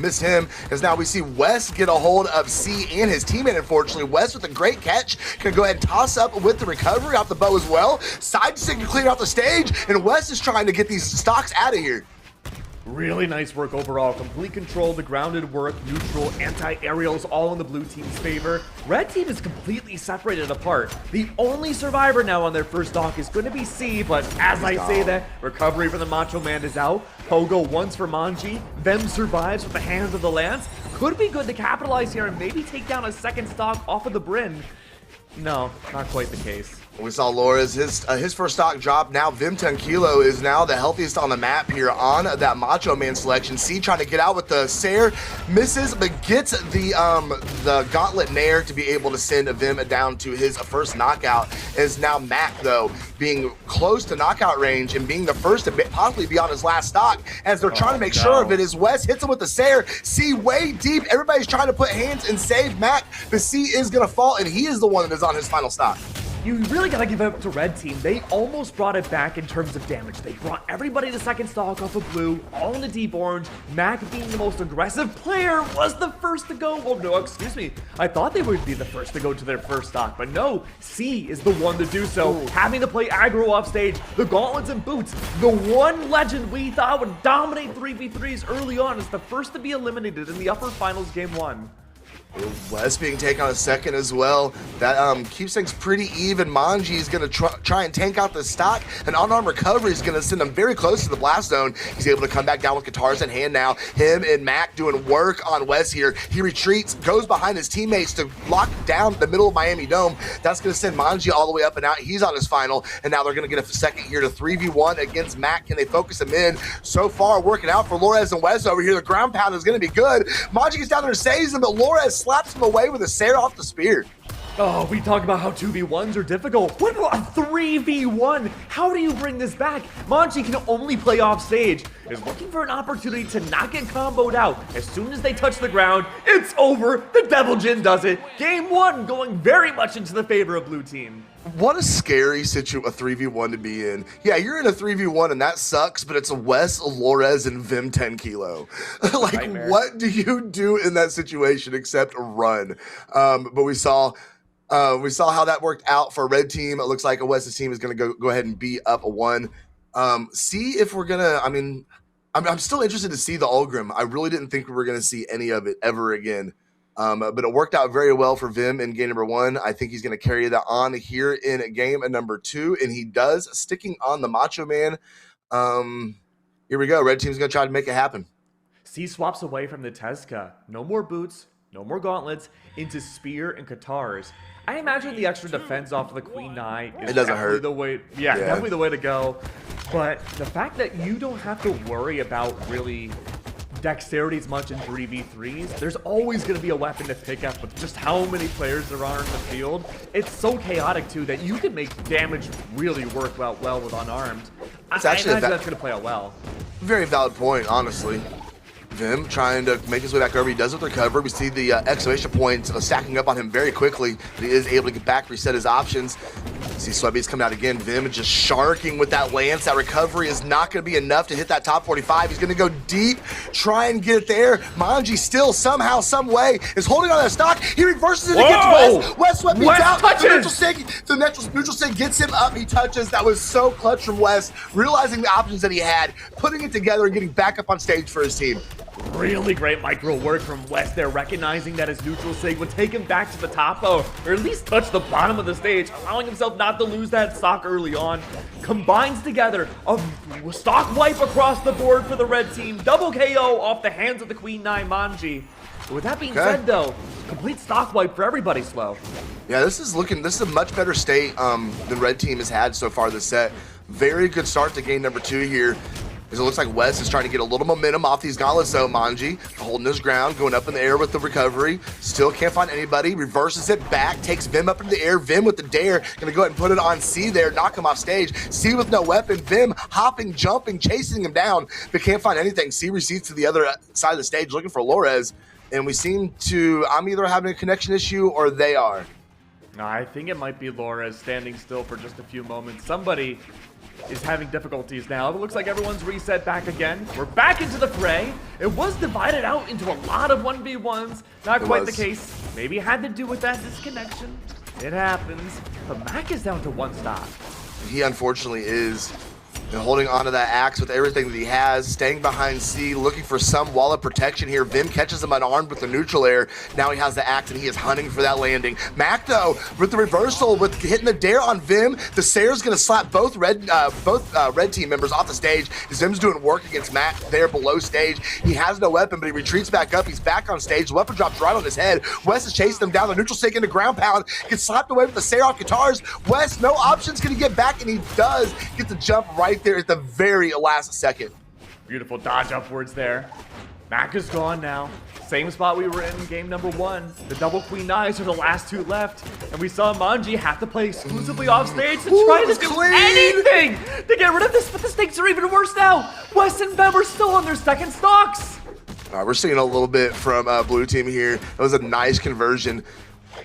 miss him, as now we see Wes get a hold of C and his teammate, unfortunately. Wes with a great catch. Can go ahead and toss up with the recovery off the bow as well. Side stick to clear out the stage, and Wes is trying to get these stocks out of here. Really nice work overall. Complete control, the grounded work, neutral, anti-aerials, all in the blue team's favor. Red team is completely separated apart. The only survivor now on their first stock is going to be C, but as I say that, recovery for the Macho Man is out. Pogo once for Manji. Them survives with the hands of the Lance. Could be good to capitalize here and maybe take down a second stock off of the Bryn. No, not quite the case. We saw Lores, his first stock drop. Now Vimtan Kilo is now the healthiest on the map here on that Macho Man selection. C trying to get out with the Sair, misses, but gets the Gauntlet Nair to be able to send Vim down to his first knockout. Is now Mac, though, being close to knockout range and being the first to possibly be on his last stock, as they're trying to make sure of it. As Wes hits him with the Sair, C way deep. Everybody's trying to put hands and save Mac, but C is going to fall, and he is the one that is on his final stock. You really gotta give it up to Red Team. They almost brought it back in terms of damage. They brought everybody to second stock off of blue, all in the deep orange. Mac, being the most aggressive player, was the first to go. Well, no, excuse me. I thought they would be the first to go to their first stock, but no, C is the one to do so. Having to play aggro off stage, the gauntlets and boots. The one legend we thought would dominate 3v3s early on is the first to be eliminated in the upper finals game 1. Wes being taken on a second as well. That keeps things pretty even. Manji is going to try and tank out the stock. An unarmed recovery is going to send him very close to the blast zone. He's able to come back down with guitars in hand now. Him and Mac doing work on Wes here. He retreats, goes behind his teammates to lock down the middle of Miami Dome. That's going to send Manji all the way up and out. He's on his final, and now they're going to get a second here to 3v1 against Mac. Can they focus him in? So far, working out for Lores and Wes over here. The ground pound is going to be good. Manji gets down there and saves him, but Lores slaps him away with a Sair off the spear. Oh, we talk about how 2v1s are difficult. What about a 3v1? How do you bring this back? Manji can only play off stage. Is looking for an opportunity to not get comboed out. As soon as they touch the ground, it's over. The Devil Jin does it. Game 1 going very much into the favor of blue team. What a scary situation, a 3v1 to be in. Yeah, you're in a 3v1 and that sucks, but it's a Wes, Lores, and Vimtan Kilo. Like, nightmare. What do you do in that situation except run? But we saw how that worked out for Red Team. It looks like a Wes's team is going to go ahead and be up a 1. See if we're going to, I mean, I'm still interested to see the Ulgrim. I really didn't think we were going to see any of it ever again. But it worked out very well for Vim in game number 1. I think he's going to carry that on here in game number 2, and he does, sticking on the Macho Man. Here we go. Red Team's going to try to make it happen. C swaps away from the Tezca. No more boots, no more gauntlets, into spear and guitars. I imagine the extra defense off of the Queen Nai is definitely the way. Yeah, definitely the way to go. But the fact that you don't have to worry about really dexterity as much in 3v3s, there's always going to be a weapon to pick up with just how many players there are in the field. It's so chaotic too that you can make damage really work well with unarmed. It's actually I imagine that's going to play out well. Very valid point, honestly. Vim trying to make his way back over. He does with recovery. We see the exclamation points stacking up on him very quickly, but he is able to get back, reset his options. See Sweatbeats coming out again. Vim just sharking with that lance. That recovery is not going to be enough to hit that top 45. He's going to go deep, try and get it there. Manji still somehow, some way is holding on that stock. He reverses it against Wes. Wes Sweatbeats out. The neutral stick gets him up. He touches. That was so clutch from Wes, realizing the options that he had, putting it together and getting back up on stage for his team. Really great micro work from Wes there, recognizing that his neutral sig would take him back to the top, or at least touch the bottom of the stage, allowing himself not to lose that stock early on. Combines together a stock wipe across the board for the Red Team. Double KO off the hands of the Queen Nai Manji. With that being said, though, complete stock wipe for everybody, Slow. Yeah, this is a much better state than Red Team has had so far this set. Very good start to game number 2 here. Because it looks like Wes is trying to get a little momentum off these gauntlets, though. Manji holding his ground, going up in the air with the recovery. Still can't find anybody. Reverses it back, takes Vim up into the air. Vim with the dare. Going to go ahead and put it on C there, knock him off stage. C with no weapon. Vim hopping, jumping, chasing him down, but can't find anything. C recedes to the other side of the stage looking for Lores. And we seem to, I'm either having a connection issue or they are. I think it might be Laura standing still for just a few moments. Somebody is having difficulties now. It looks like everyone's reset back again. We're back into the fray. It was divided out into a lot of 1v1s. Not quite the case. Maybe it had to do with that disconnection. It happens. But Mac is down to 1 stock. He unfortunately is. And holding onto that axe with everything that he has, staying behind C, looking for some wall of protection here. Vim catches him unarmed with the neutral air. Now he has the axe and he is hunting for that landing. Mac though, with the reversal, with hitting the dare on Vim, the Sayer's gonna slap both red team members off the stage. Vim's doing work against Mac there below stage. He has no weapon, but he retreats back up. He's back on stage. The weapon drops right on his head. Wes is chasing him down. The neutral stick into ground pound. Gets slapped away with the Sayer off guitars. Wes, no options, gonna get back, and he does get the jump right there at the very last second. Beautiful dodge upwards there. Mac is gone now. Same spot we were in game number 1. The double queen knives are the last 2 left. And we saw Manji have to play exclusively off stage to try to do anything to get rid of this, but the stakes are even worse now. Wes and Bev are still on their second stocks. All right, we're seeing a little bit from blue team here. That was a nice conversion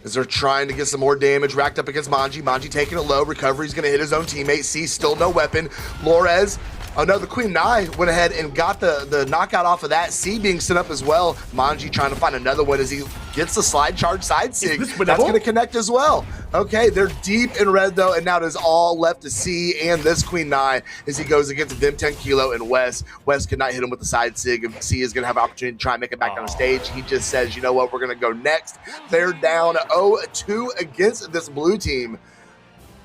as they're trying to get some more damage racked up against Manji. Manji taking it low. Recovery's going to hit his own teammate. C still no weapon. Lorez, oh no, the Queen Nai went ahead and got the knockout off of that. C being set up as well. Manji trying to find another one as he gets the slide charge side sig. That's going to connect as well. Okay, they're deep in red though, and now it is all left to C and this Queen Nai as he goes against Vim 10 Kilo and Wes. Wes could not hit him with the side sig. If C is going to have an opportunity to try and make it back on the stage, he just says, you know what, we're going to go next. They're down 0-2 against this blue team.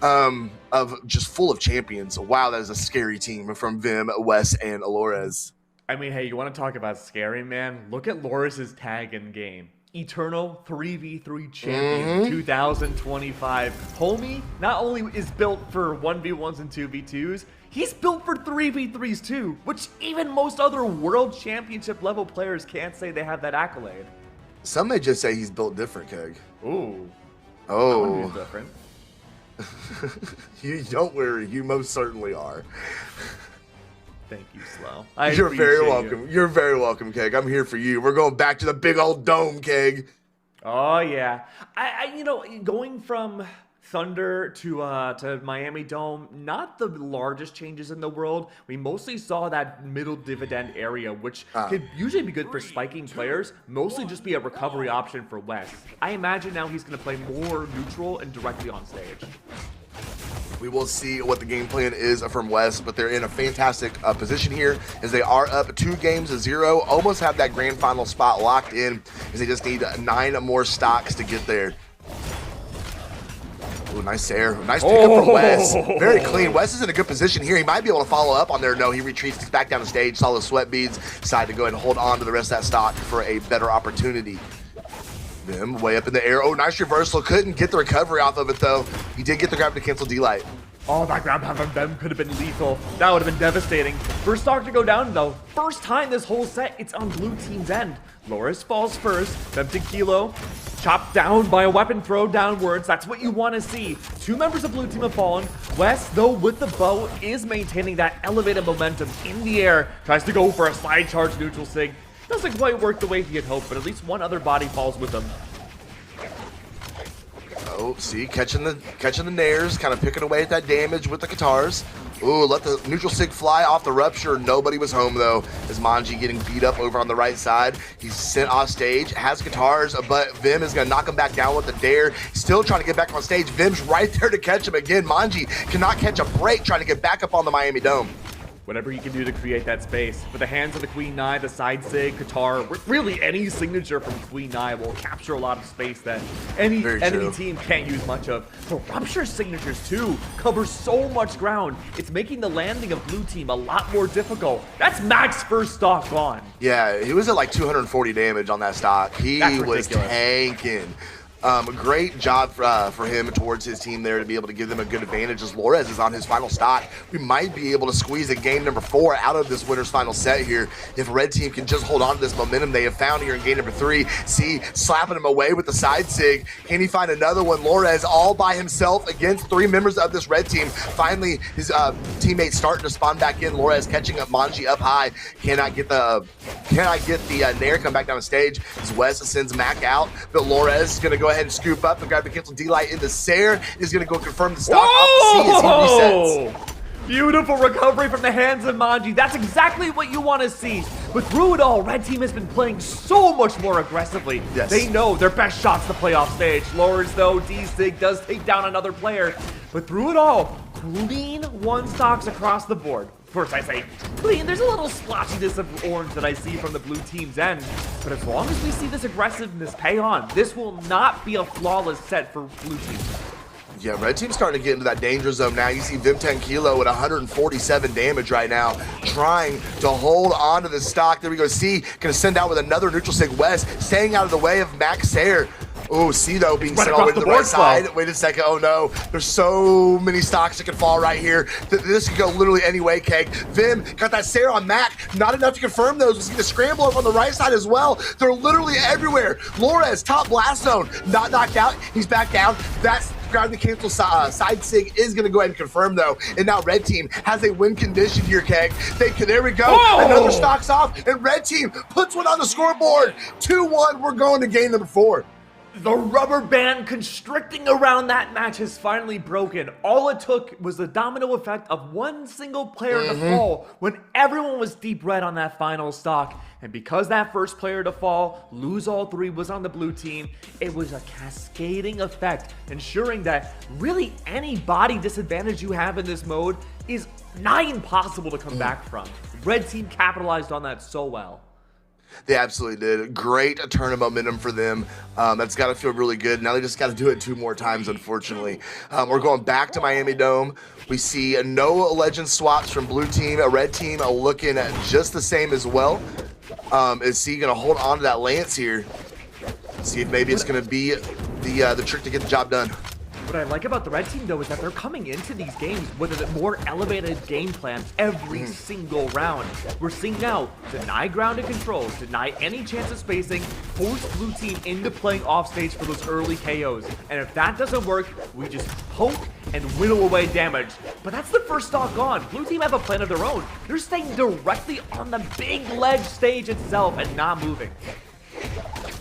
Of just full of champions. Wow, that is a scary team from Vim, Wes, and Alores. I mean, hey, you want to talk about scary, man? Look at Loris' tag in game. Eternal 3v3 champion 2025. Homie not only is built for 1v1s and 2v2s, he's built for 3v3s too, which even most other world championship level players can't say they have that accolade. Some may just say he's built different, Keg. Ooh. Oh. He's different. You don't worry, you most certainly are. Thank you, Slow. You're very welcome. You're very welcome, Keg. I'm here for you. We're going back to the big old dome, Keg. Oh yeah. I you know, going from Thunder to Miami Dome, not the largest changes in the world. We mostly saw that middle dividend area, which could usually be good for spiking players, mostly just be a recovery option for Wes. I imagine now he's going to play more neutral and directly on stage. We will see what the game plan is from West, but they're in a fantastic position here as they are up 2-0, almost have that grand final spot locked in as they just need 9 more stocks to get there. Ooh, nice air. Nice pickup from Wes. Very clean. Wes is in a good position here. He might be able to follow up on there. No, he retreats. He's back down the stage. Saw the sweat beads. Decided to go ahead and hold on to the rest of that stock for a better opportunity. Vim way up in the air. Oh, nice reversal. Couldn't get the recovery off of it, though. He did get the grab to cancel D-Light. Oh, that grab from them could have been lethal. That would have been devastating. First stock to go down, though. First time this whole set, it's on blue team's end. Loris falls first. Them to Kilo. Chopped down by a weapon throw downwards. That's what you want to see. 2 members of blue team have fallen. Wes, though, with the bow, is maintaining that elevated momentum in the air. Tries to go for a slide charge neutral sig. Doesn't quite work the way he had hoped, but at least one other body falls with him. Oh, see, catching the nares, kind of picking away at that damage with the guitars. Ooh, let the neutral sig fly off the rupture. Nobody was home, though, as Manji getting beat up over on the right side. He's sent off stage, has guitars, but Vim is going to knock him back down with the dare. Still trying to get back on stage. Vim's right there to catch him again. Manji cannot catch a break trying to get back up on the Miami Dome. Whatever he can do to create that space. With the hands of the Queen Nai, the side sig, guitar, really any signature from Queen Nai will capture a lot of space that any enemy team can't use much of. The Rupture signatures too cover so much ground. It's making the landing of blue team a lot more difficult. That's Mac's first stock gone. Yeah, he was at like 240 damage on that stock. He was tanking. Great job for him towards his team there to be able to give them a good advantage as Lores is on his final stock. We might be able to squeeze a game number 4 out of this winner's final set here if red team can just hold on to this momentum they have found here in game number 3. See, slapping him away with the side sig. Can he find another one? Lores all by himself against 3 members of this red team. Finally, his teammates starting to spawn back in. Lores catching up Manji up high. Cannot get the Nair come back down the stage as Wes sends Mac out, but Lores is going to go ahead ahead and scoop up and grab the cancel D-Light into Sayer. Is going to go confirm the stock off the C as he resets. Beautiful recovery from the hands of Manji. That's exactly what you want to see. But through it all, Red Team has been playing so much more aggressively. Yes. They know their best shot's the playoff stage. Lowers though, D-Sig does take down another player. But through it all, clean one stocks across the board. Of course, I say clean. There's a little splotchiness of orange that I see from the blue team's end. But as long as we see this aggressiveness pay on, this will not be a flawless set for blue team. Yeah, Red Team's starting to get into that danger zone now. You see Vim 10 Kilo at 147 damage right now, trying to hold on to the stock. There we go. C gonna send out with another neutral sig West, staying out of the way of Max Sayer. Oh, C though being sent all the way to the right side. Wait a second. Oh no, there's so many stocks that can fall right here. This could go literally any way, Keg. Vim got that Sayer on Mac. Not enough to confirm those. We see the scramble up on the right side as well. They're literally everywhere. Lores, top blast zone, not knocked out. He's back down. That's grabbing the cancel side sig is going to go ahead and confirm though. And now Red Team has a win condition here, Keg. There we go. Whoa! Another stock's off, and Red Team puts one on the scoreboard. 2-1. We're going to game number 4. The rubber band constricting around that match has finally broken. All it took was the domino effect of one single player to fall when everyone was deep red on that final stock. And because that first player to fall, lose all 3 was on the blue team, it was a cascading effect, ensuring that really any body disadvantage you have in this mode is nigh impossible to come back from. Red Team capitalized on that so well. They absolutely did. Great turn of momentum for them. That's got to feel really good. Now they just got to do it 2 more times, unfortunately. We're going back to Miami Dome. We see no legend swaps from blue team. A red team looking at just the same as well. Is C going to hold on to that Lance here? See if maybe it's going to be the trick to get the job done. What I like about the red team, though, is that they're coming into these games with a more elevated game plan every single round. We're seeing now, deny ground and control, deny any chance of spacing, force blue team into playing off stage for those early KOs. And if that doesn't work, we just poke and whittle away damage. But that's the first stock gone. Blue team have a plan of their own. They're staying directly on the big ledge stage itself and not moving.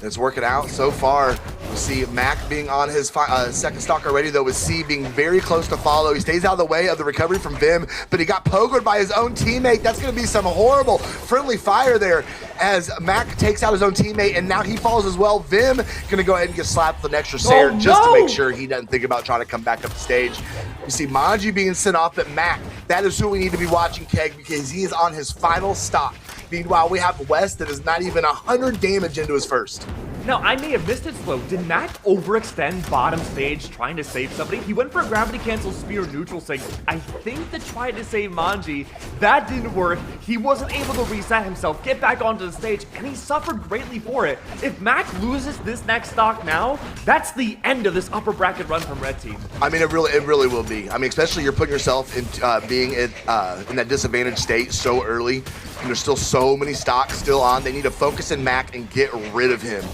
It's working out so far. We see Mac being on his second stock already, though, with C being very close to follow. He stays out of the way of the recovery from Vim, but he got pogoed by his own teammate. That's going to be some horrible friendly fire there as Mac takes out his own teammate, and now he falls as well. Vim going to go ahead and get slapped with an extra Sayer just to make sure he doesn't think about trying to come back up the stage. You see Manji being sent off, but Mac, that is who we need to be watching, Keg, because he is on his final stock. Meanwhile, we have West that is not even 100 damage into his first. Now, I may have missed it, Slow. Did Mac overextend bottom stage trying to save somebody? He went for a gravity cancel spear neutral sig. I think to try to save Manji. That didn't work. He wasn't able to reset himself, get back onto the stage, and he suffered greatly for it. If Mac loses this next stock now, that's the end of this upper bracket run from Red Team. I mean, it really will be. I mean, especially you're putting yourself in being in that disadvantaged state so early, and there's still so many stocks still on. They need to focus in Mac and get rid of him.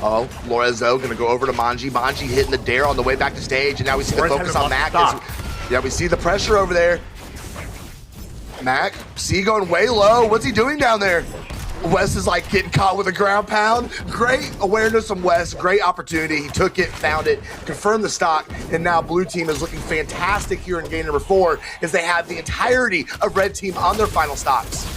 Oh, Lorenzo gonna go over to Manji. Manji hitting the dare on the way back to stage, and now we see the focus on Mac. Yeah, we see the pressure over there. Mac, C going way low. What's he doing down there? Wes is like getting caught with a ground pound. Great awareness from Wes. Great opportunity. He took it, found it, confirmed the stock, and now blue team is looking fantastic here in game number 4 as they have the entirety of red team on their final stocks.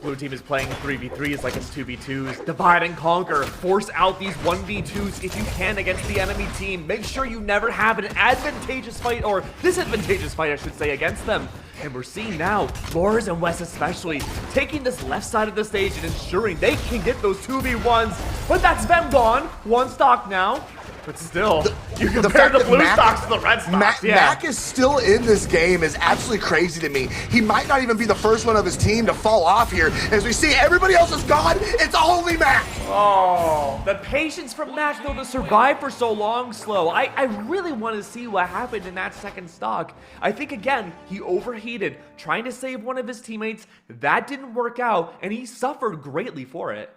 Blue team is playing 3v3s like it's 2v2s. Divide and conquer. Force out these 1v2s if you can against the enemy team. Make sure you never have an advantageous fight, or disadvantageous fight, I should say, against them. And we're seeing now, Lores and Wes especially, taking this left side of the stage and ensuring they can get those 2v1s. But that's them gone. One stock now. But still, you compare the blue stocks to the red stocks. Mac is still in this game is absolutely crazy to me. He might not even be the first one of his team to fall off here. As we see everybody else is gone, it's only Mac. Oh, the patience from Mac, though, to survive for so long, Slow. I really want to see what happened in that second stock. I think, again, he overheated, trying to save one of his teammates. That didn't work out, and he suffered greatly for it.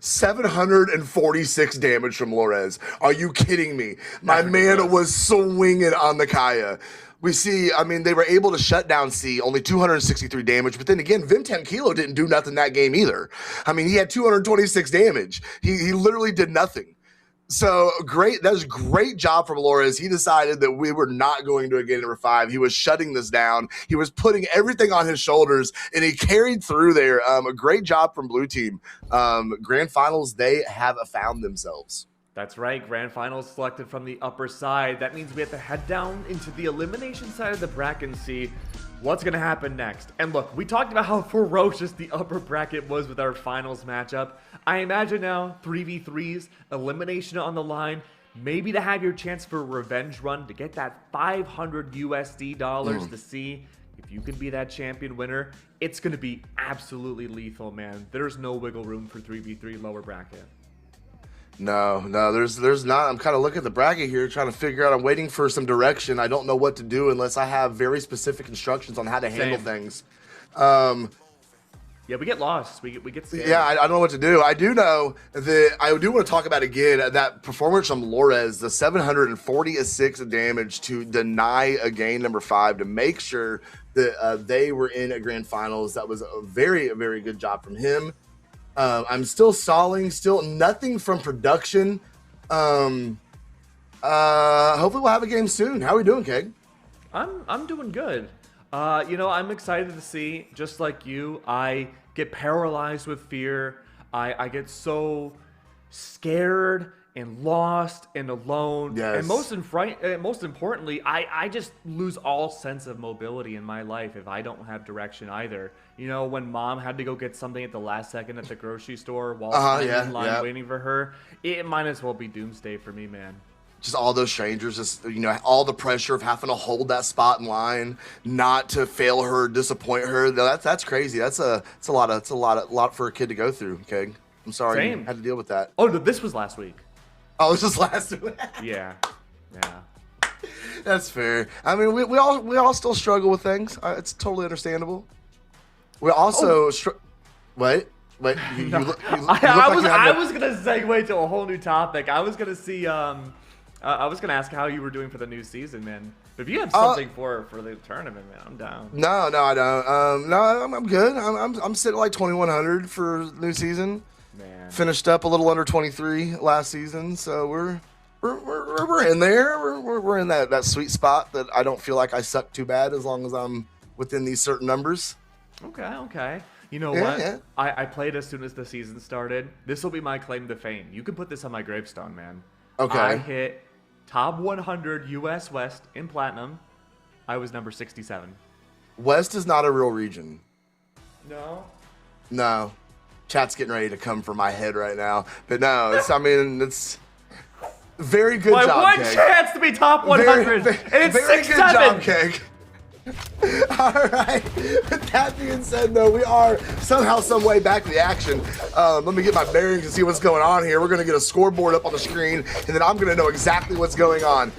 746 damage from Lores. Are you kidding me? My man was swinging on the Kaya. We see, I mean, they were able to shut down C, only 263 damage, but then again, Vim 10 Kilo didn't do nothing that game either. I mean, he had 226 damage. He literally did nothing. So great. That was a great job from Lores. He decided that we were not going to a game number 5. He was shutting this down. He was putting everything on his shoulders, and he carried through there. A great job from Blue Team. Grand Finals, they have found themselves. That's right. Grand Finals selected from the upper side. That means we have to head down into the elimination side of the bracket and see what's going to happen next. And look, we talked about how ferocious the upper bracket was with our finals matchup. I imagine now 3v3s, elimination on the line, maybe to have your chance for a revenge run to get that 500 USD dollars to see if you can be that champion winner. It's going to be absolutely lethal, man. There's no wiggle room for 3v3 lower bracket. No, there's not. I'm kind of looking at the bracket here, trying to figure out. I'm waiting for some direction. I don't know what to do unless I have very specific instructions on how to handle things. Yeah, we get lost. We get scared. Yeah, I don't know what to do. I do know that I do want to talk about again that performance from Lores, the 746 damage to deny a game number 5 to make sure that they were in a grand finals. That was a very good job from him. I'm still stalling, still nothing from production. Hopefully we'll have a game soon. How are we doing, Keg? I'm doing good. I'm excited to see, just like you, I get paralyzed with fear. I get so scared and lost and alone. Yes. And most importantly, I just lose all sense of mobility in my life if I don't have direction either. You know, when mom had to go get something at the last second at the grocery store while I'm in line waiting for her, it might as well be doomsday for me, man. Just all those strangers, just, all the pressure of having to hold that spot in line, not to fail her, disappoint her. That's crazy. That's a lot for a kid to go through. Okay, I'm sorry you had to deal with that. Oh, no, this was last week. Oh, this was last week. Yeah. That's fair. I mean, we all still struggle with things. It's totally understandable. We also Wait. I was gonna segue to a whole new topic. I was gonna see. I was gonna ask how you were doing for the new season, man. But if you have something for the tournament, man, I'm down. No, I don't. I'm good. I'm sitting at like 2100 for new season. Man. Finished up a little under 23 last season, so we're in there. We're in that sweet spot that I don't feel like I suck too bad as long as I'm within these certain numbers. Okay. You know what? Yeah. I played as soon as the season started. This will be my claim to fame. You can put this on my gravestone, man. Okay. I hit top 100 US West in Platinum. I was number 67. West is not a real region. No. Chat's getting ready to come for my head right now. But no, it's very good job, one Keg. chance to be top 100. And it's very 6-7. good job, Keg. All right. With that being said, though, we are somehow, some way back to the action. Let me get my bearings and see what's going on here. We're going to get a scoreboard up on the screen, and then I'm going to know exactly what's going on.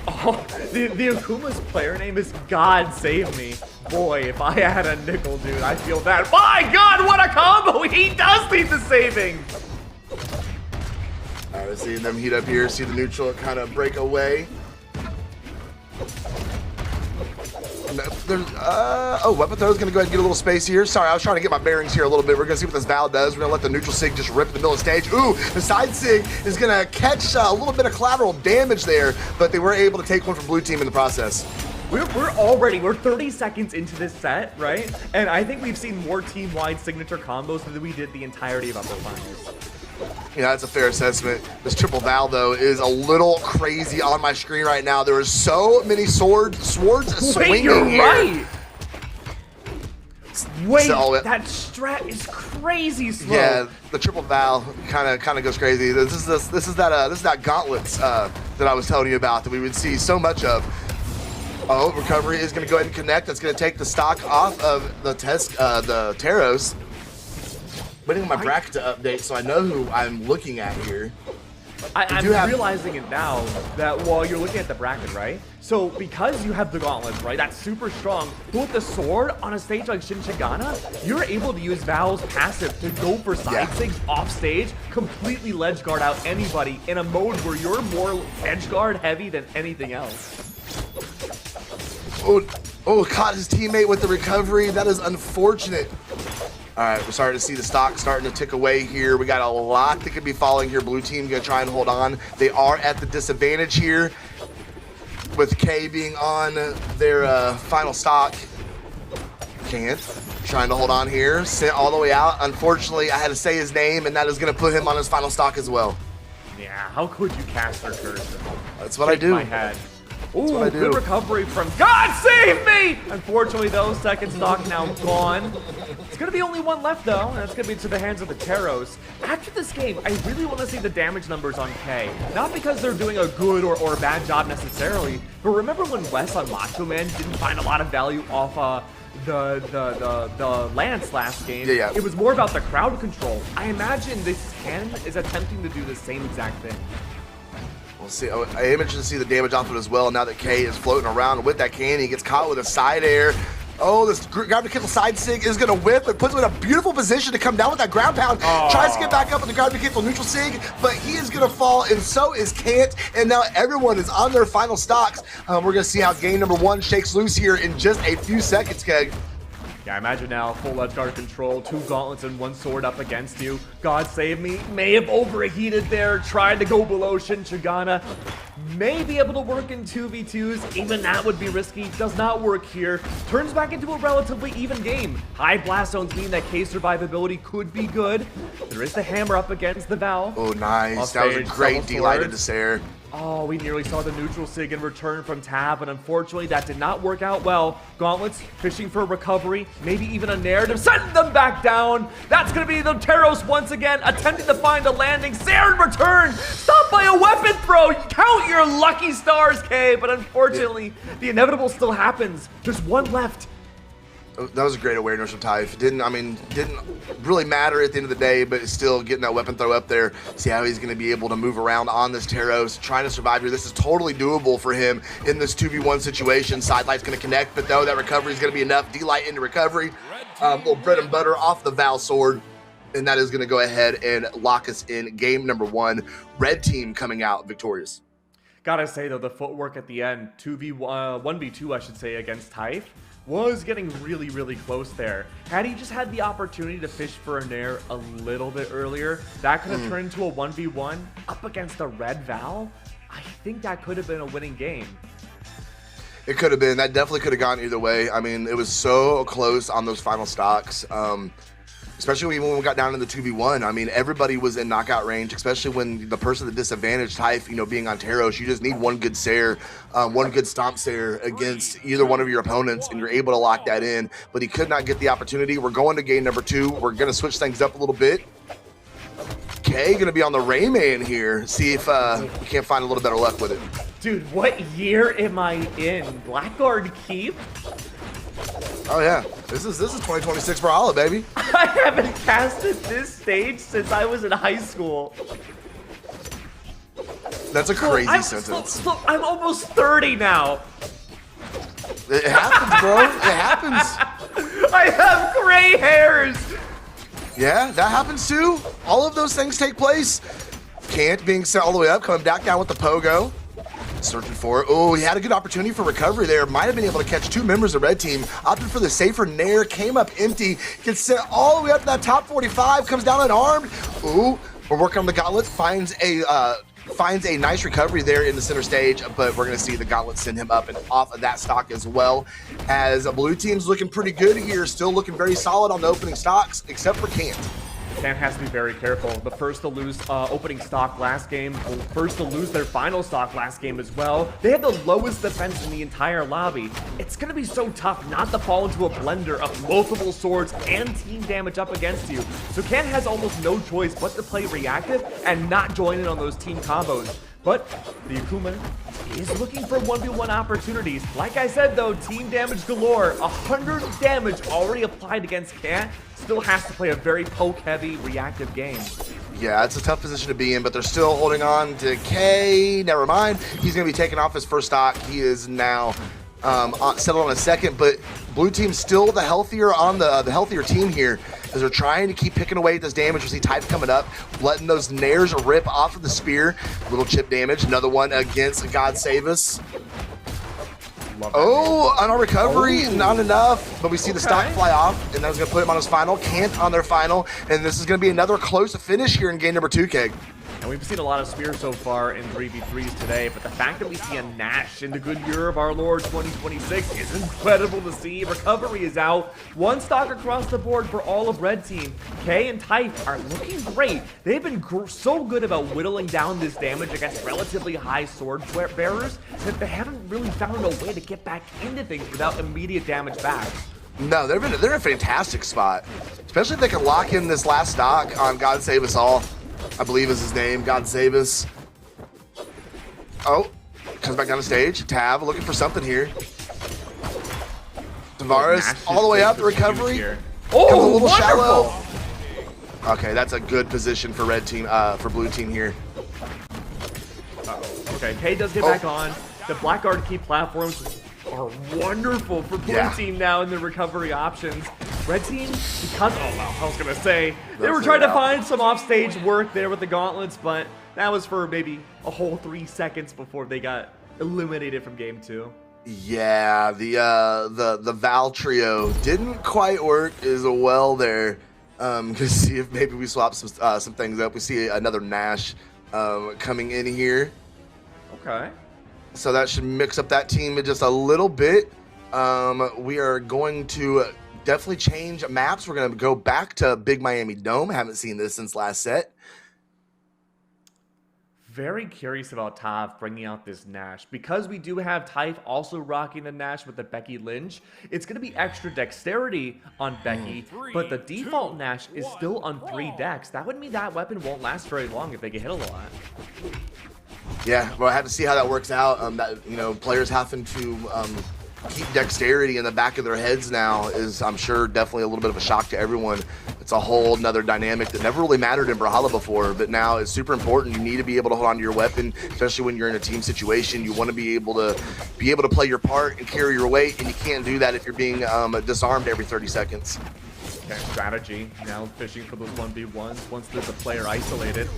Oh, the Akuma's player name is God Save Me. Boy, if I had a nickel, dude, I feel bad. My God, what a combo! He does need the saving! All right, seeing them heat up here. See the neutral kind of break away. Weapon throw's gonna go ahead and get a little space here. Sorry, I was trying to get my bearings here a little bit. We're gonna see what this Val does. We're gonna let the neutral sig just rip in the middle of the stage. Ooh, the side sig is gonna catch a little bit of collateral damage there, but they were able to take one from Blue Team in the process. We're 30 seconds into this set, right? And I think we've seen more team-wide signature combos than we did the entirety of Upper Finals. Yeah, that's a fair assessment. This triple Val, though, is a little crazy on my screen right now. There are so many swords swinging you're here. Right. Wait, So, that strat is crazy slow. Yeah, the triple Val kind of goes crazy. This is that gauntlets that I was telling you about that we would see so much of. Oh, recovery is going to go ahead and connect. That's going to take the stock off of the Taros. Waiting on my bracket to update so I know who I'm looking at here. I'm realizing it now that while you're looking at the bracket, right? So because you have the gauntlets, right? That's super strong. But with the sword on a stage like Shinchigana, you're able to use Val's passive to go for side sigs off stage, completely ledge guard out anybody in a mode where you're more edge guard heavy than anything else. Oh, caught his teammate with the recovery. That is unfortunate. All right, we're starting to see the stock starting to tick away here. We got a lot that could be falling here. Blue team gonna try and hold on. They are at the disadvantage here with K being on their final stock. Can't. Trying to hold on here. Sent all the way out. Unfortunately, I had to say his name, and that is gonna put him on his final stock as well. Yeah, how could you caster curse? That's what I do. My head. Ooh, good recovery from God Save Me! Unfortunately, though, second stock now gone. It's going to be only one left, though, and that's going to be to the hands of the Teros. After this game, I really want to see the damage numbers on K. Not because they're doing a good or a bad job necessarily, but remember when Wes on Macho Man didn't find a lot of value off the Lance last game? Yeah. It was more about the crowd control. I imagine this Ken is attempting to do the same exact thing. We'll see. I am interested to see the damage off it as well now that K is floating around with that cannon. He gets caught with a side air. Oh, this Gravity Kickle side sig is going to whip. It puts him in a beautiful position to come down with that ground pound. Tries to get back up with the Gravity Kickle neutral sig, but he is going to fall, and so is Kant. And now everyone is on their final stocks. We're going to see how game number 1 shakes loose here in just a few seconds, Keg. Yeah, imagine now, full edge guard control, 2 gauntlets and 1 sword up against you. God Save Me may have overheated there, tried to go below Shin Chigana. May be able to work in 2v2s, even that would be risky. Does not work here. Turns back into a relatively even game. High blast zones mean that K survivability could be good. There is the hammer up against the Val. Oh, nice. That was a great D-light into Sayer. Oh, we nearly saw the neutral sig in return from Tab, but unfortunately that did not work out well. Gauntlets fishing for a recovery, maybe even a narrative, sending them back down. That's going to be the Teros once again, attempting to find a landing. Sayer in return, stopped by a weapon throw. Count your lucky stars, K, but unfortunately, the inevitable still happens. There's 1 left. That was a great awareness from Typh. Didn't really matter at the end of the day, but still getting that weapon throw up there. See how he's going to be able to move around on this Teros, trying to survive here. This is totally doable for him in this 2v1 situation. Sidelight's going to connect, but though that recovery is going to be enough. D-light into recovery. Little bread and butter off the Val sword. And that is going to go ahead and lock us in game number 1. Red team coming out victorious. Gotta say, though, the footwork at the end, 1v2, I should say, against Typh, was getting really, really close there. Had he just had the opportunity to fish for a nair a little bit earlier, that could have turned into a 1v1 up against a red Val. I think that could have been a winning game. It could have been. That definitely could have gone either way. I mean, it was so close on those final stocks. Especially when we got down in the 2v1. I mean, everybody was in knockout range, especially when the person that disadvantaged Typh, being on Teros, you just need one good Sayer, one good stomp Sayer against either one of your opponents, and you're able to lock that in. But he could not get the opportunity. We're going to game number 2. We're going to switch things up a little bit. K going to be on the Rayman here. See if we can't find a little better luck with it. Dude, what year am I in? Blackguard Keep? Oh yeah, this is 2026 Brawlhalla, baby. I haven't casted this stage since I was in high school. That's a crazy sentence. Look, I'm almost 30 now. It happens, bro. It happens. I have gray hairs. Yeah, that happens too. All of those things take place. Can't being sent all the way up, coming back down with the pogo. Searching for it. Oh, he had a good opportunity for recovery there. Might have been able to catch 2 members of red team. Opted for the safer nair. Came up empty. Gets sent all the way up to that top 45. Comes down unarmed. Ooh, we're working on the gauntlet. Finds a nice recovery there in the center stage, but we're going to see the gauntlet send him up and off of that stock as well. As blue team's looking pretty good here. Still looking very solid on the opening stocks, except for Kant. Kant has to be very careful. The first to lose opening stock last game, first to lose their final stock last game as well. They had the lowest defense in the entire lobby. It's going to be so tough not to fall into a blender of multiple swords and team damage up against you. So Kant has almost no choice but to play reactive and not join in on those team combos. But the Akuma is looking for 1v1 opportunities. Like I said though, team damage galore. 100 damage already applied against Kant. Still has to play a very poke-heavy, reactive game. Yeah, it's a tough position to be in, but they're still holding on to K. Never mind. He's going to be taking off his first stock. He is now settled on a second, but blue team's still the healthier team here as they're trying to keep picking away at this damage. We see Typh coming up, letting those nairs rip off of the spear. Little chip damage. Another one against God Save Us. Love that Oh, on a recovery, Oh. not enough. But we see the stock Okay. fly off, and that was going to put him on his final. Can't on their final. And this is going to be another close finish here in game number 2, Keg. And we've seen a lot of spears so far in 3v3s today, but the fact that we see a Nash in the good year of our Lord 2026 is incredible to see. Recovery is out. One stock across the board for all of Red Team. Kay and Type are looking great. They've been so good about whittling down this damage against relatively high sword bearers that they haven't really found a way to get back into things without immediate damage back. No, they're in a fantastic spot. Especially if they can lock in this last stock on God Save Us All. I believe is his name. God save us. Oh, comes back down the stage. Tav looking for something here. Tavares all the way up the recovery. Oh, Comes a little wonderful. shallow. Okay, that's a good position for red team. For blue team here. Okay, Kay does get back on. The Blackguard key platforms are wonderful for blue team now in the recovery options. Red team, because, oh wow, I was gonna say, they were trying to find some offstage work there with the gauntlets, but that was for maybe a whole 3 seconds before they got eliminated from game 2. Yeah, the Val trio didn't quite work as well there. To see if maybe we swap some things up. We see another Nash coming in here. Okay. So that should mix up that team just a little bit. We are going to definitely change maps. We're going to go back to Big Miami Dome. Haven't seen this since last set. Very curious about Tav bringing out this Nash. Because we do have Typh also rocking the Nash with the Becky Lynch, it's going to be extra dexterity on Becky, but the default Nash is still on 3 dex. That would mean that weapon won't last very long if they get hit a lot. Yeah, well, I have to see how that works out. Players having to keep dexterity in the back of their heads now is, I'm sure, definitely a little bit of a shock to everyone. It's a whole nother dynamic that never really mattered in Brawlhalla before, but now it's super important. You need to be able to hold on to your weapon, especially when you're in a team situation. You want to be able to play your part and carry your weight, and you can't do that if you're being disarmed every 30 seconds. Okay, strategy. Now fishing for those 1v1s once there's a player isolated.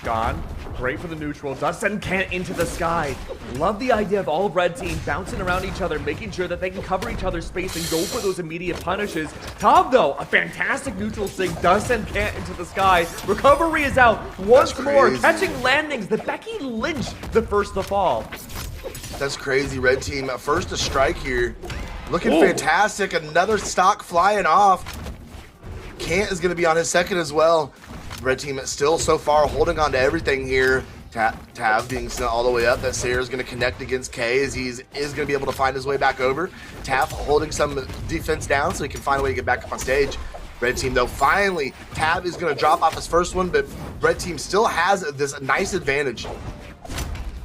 Gone. Great for the neutral. Does send Kent into the sky. Love the idea of all red team bouncing around each other, making sure that they can cover each other's space and go for those immediate punishes. Tav, though, a fantastic neutral sig, does send Kent into the sky. Recovery is out once more, catching landings. The Becky Lynch, the first to fall. That's crazy. Red team first to strike here. Looking fantastic. Another stock flying off. Kent is going to be on his second as well. Red team still so far holding on to everything here. Tav being sent all the way up. That Sayer is going to connect against K as he is going to be able to find his way back over. Tav holding some defense down so he can find a way to get back up on stage. Red team though, finally, Tav is going to drop off his first one, but red team still has this nice advantage.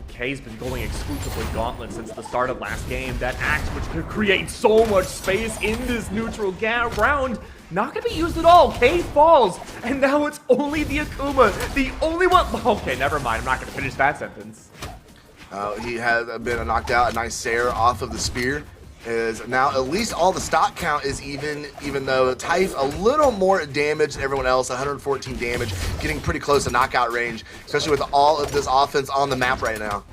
K's been going exclusively Gauntlet since the start of last game. That axe, which could create so much space in this neutral round, not going to be used at all. K falls, and now it's only the Akuma, the only one. Okay, never mind. I'm not going to finish that sentence. He has been knocked out. A nice Sayer off of the spear. Is now at least all the stock count is even though Typh a little more damage than everyone else, 114 damage, getting pretty close to knockout range, especially with all of this offense on the map right now.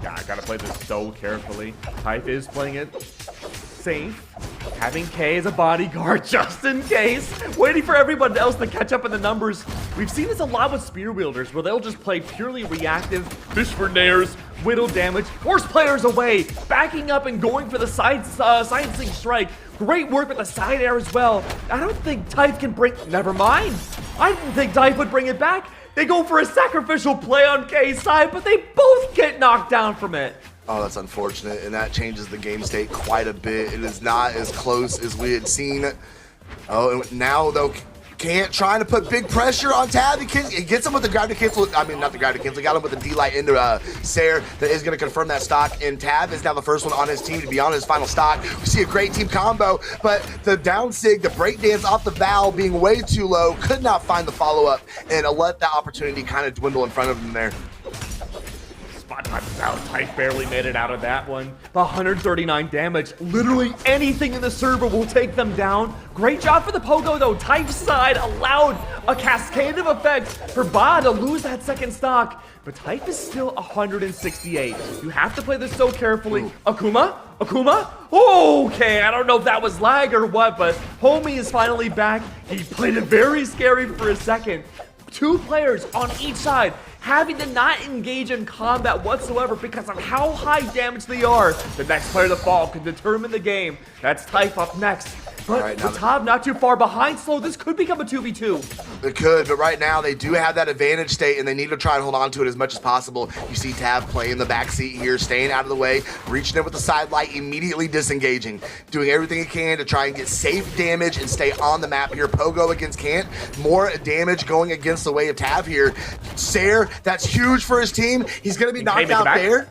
Yeah, I gotta play this so carefully. Typh is playing it safe, having K as a bodyguard just in case, waiting for everyone else to catch up in the numbers. We've seen this a lot with spear wielders, where they'll just play purely reactive, fish for nairs, whittle damage, force players away, backing up and going for the side sling strike. Great work with the side air as well. I don't think Typh can bring, never mind. I didn't think Typh would bring it back. They go for a sacrificial play on K's side, but they both get knocked down from it. Oh, that's unfortunate, and that changes the game state quite a bit. It is not as close as we had seen. Oh, and now though, Kant trying to put big pressure on Tav. He gets him with the gravity cancel. I mean, not the gravity cancel. Got him with the D-Light into Sayer that is going to confirm that stock. And Tav is now the first one on his team to be on his final stock. We see a great team combo, but the down sig, the breakdance off the Val being way too low, could not find the follow-up and let that opportunity kind of dwindle in front of him there. spot times out. Type barely made it out of that one. The 139 damage. Literally anything in the server will take them down. Great job for the Pogo though. Type's side allowed a cascade of effects for Ba to lose that second stock. But Type is still 168. You have to play this so carefully. Ooh. Akuma? Okay, I don't know if that was lag or what, but Homie is finally back. He played it very scary for a second. 2 players on each side having to not engage in combat whatsoever because of how high damage they are. The next player to fall can determine the game. That's Type up next. But right, Tav not too far behind Slow. This could become a 2v2. It could, but right now they do have that advantage state and they need to try and hold on to it as much as possible. You see Tav playing the backseat here, staying out of the way, reaching in with the side light, immediately disengaging, doing everything he can to try and get safe damage and stay on the map here. Pogo against Kant, more damage going against the way of Tav here. Sair, that's huge for his team. He's going to be knocked out there.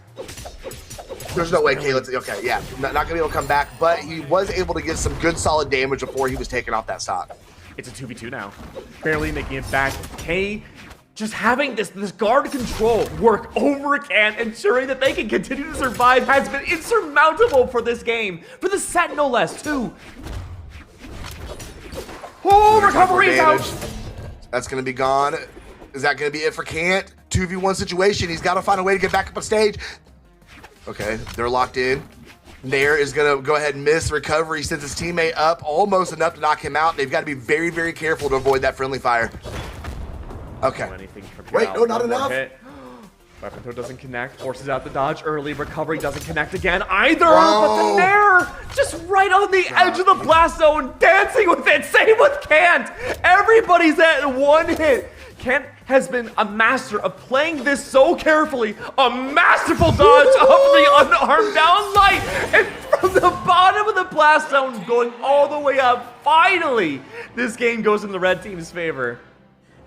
There's no way Caleb's okay, yeah, not gonna be able to come back, but he was able to get some good solid damage before he was taken off that stock. It's a 2v2 now. Barely making it back. K just having this guard control work over again, ensuring that they can continue to survive has been insurmountable for this game. For the set no less too. Oh, recovery is out. That's gonna be gone. Is that gonna be it for Kant? 2v1 situation. He's gotta find a way to get back up on stage. Okay, they're locked in. Nair is gonna go ahead and miss recovery, sends his teammate up almost enough to knock him out. They've got to be very, very careful to avoid that friendly fire. Okay. Wait, no, not enough. Weapon throw doesn't connect, forces out the dodge early. Recovery doesn't connect again either. But the Nair just right on the edge of the blast zone, dancing with it. Same with Kant. Everybody's at 1 hit. Kant has been a master of playing this so carefully. A masterful dodge of the unarmed down light. And from the bottom of the blast zone going all the way up, finally, this game goes in the red team's favor.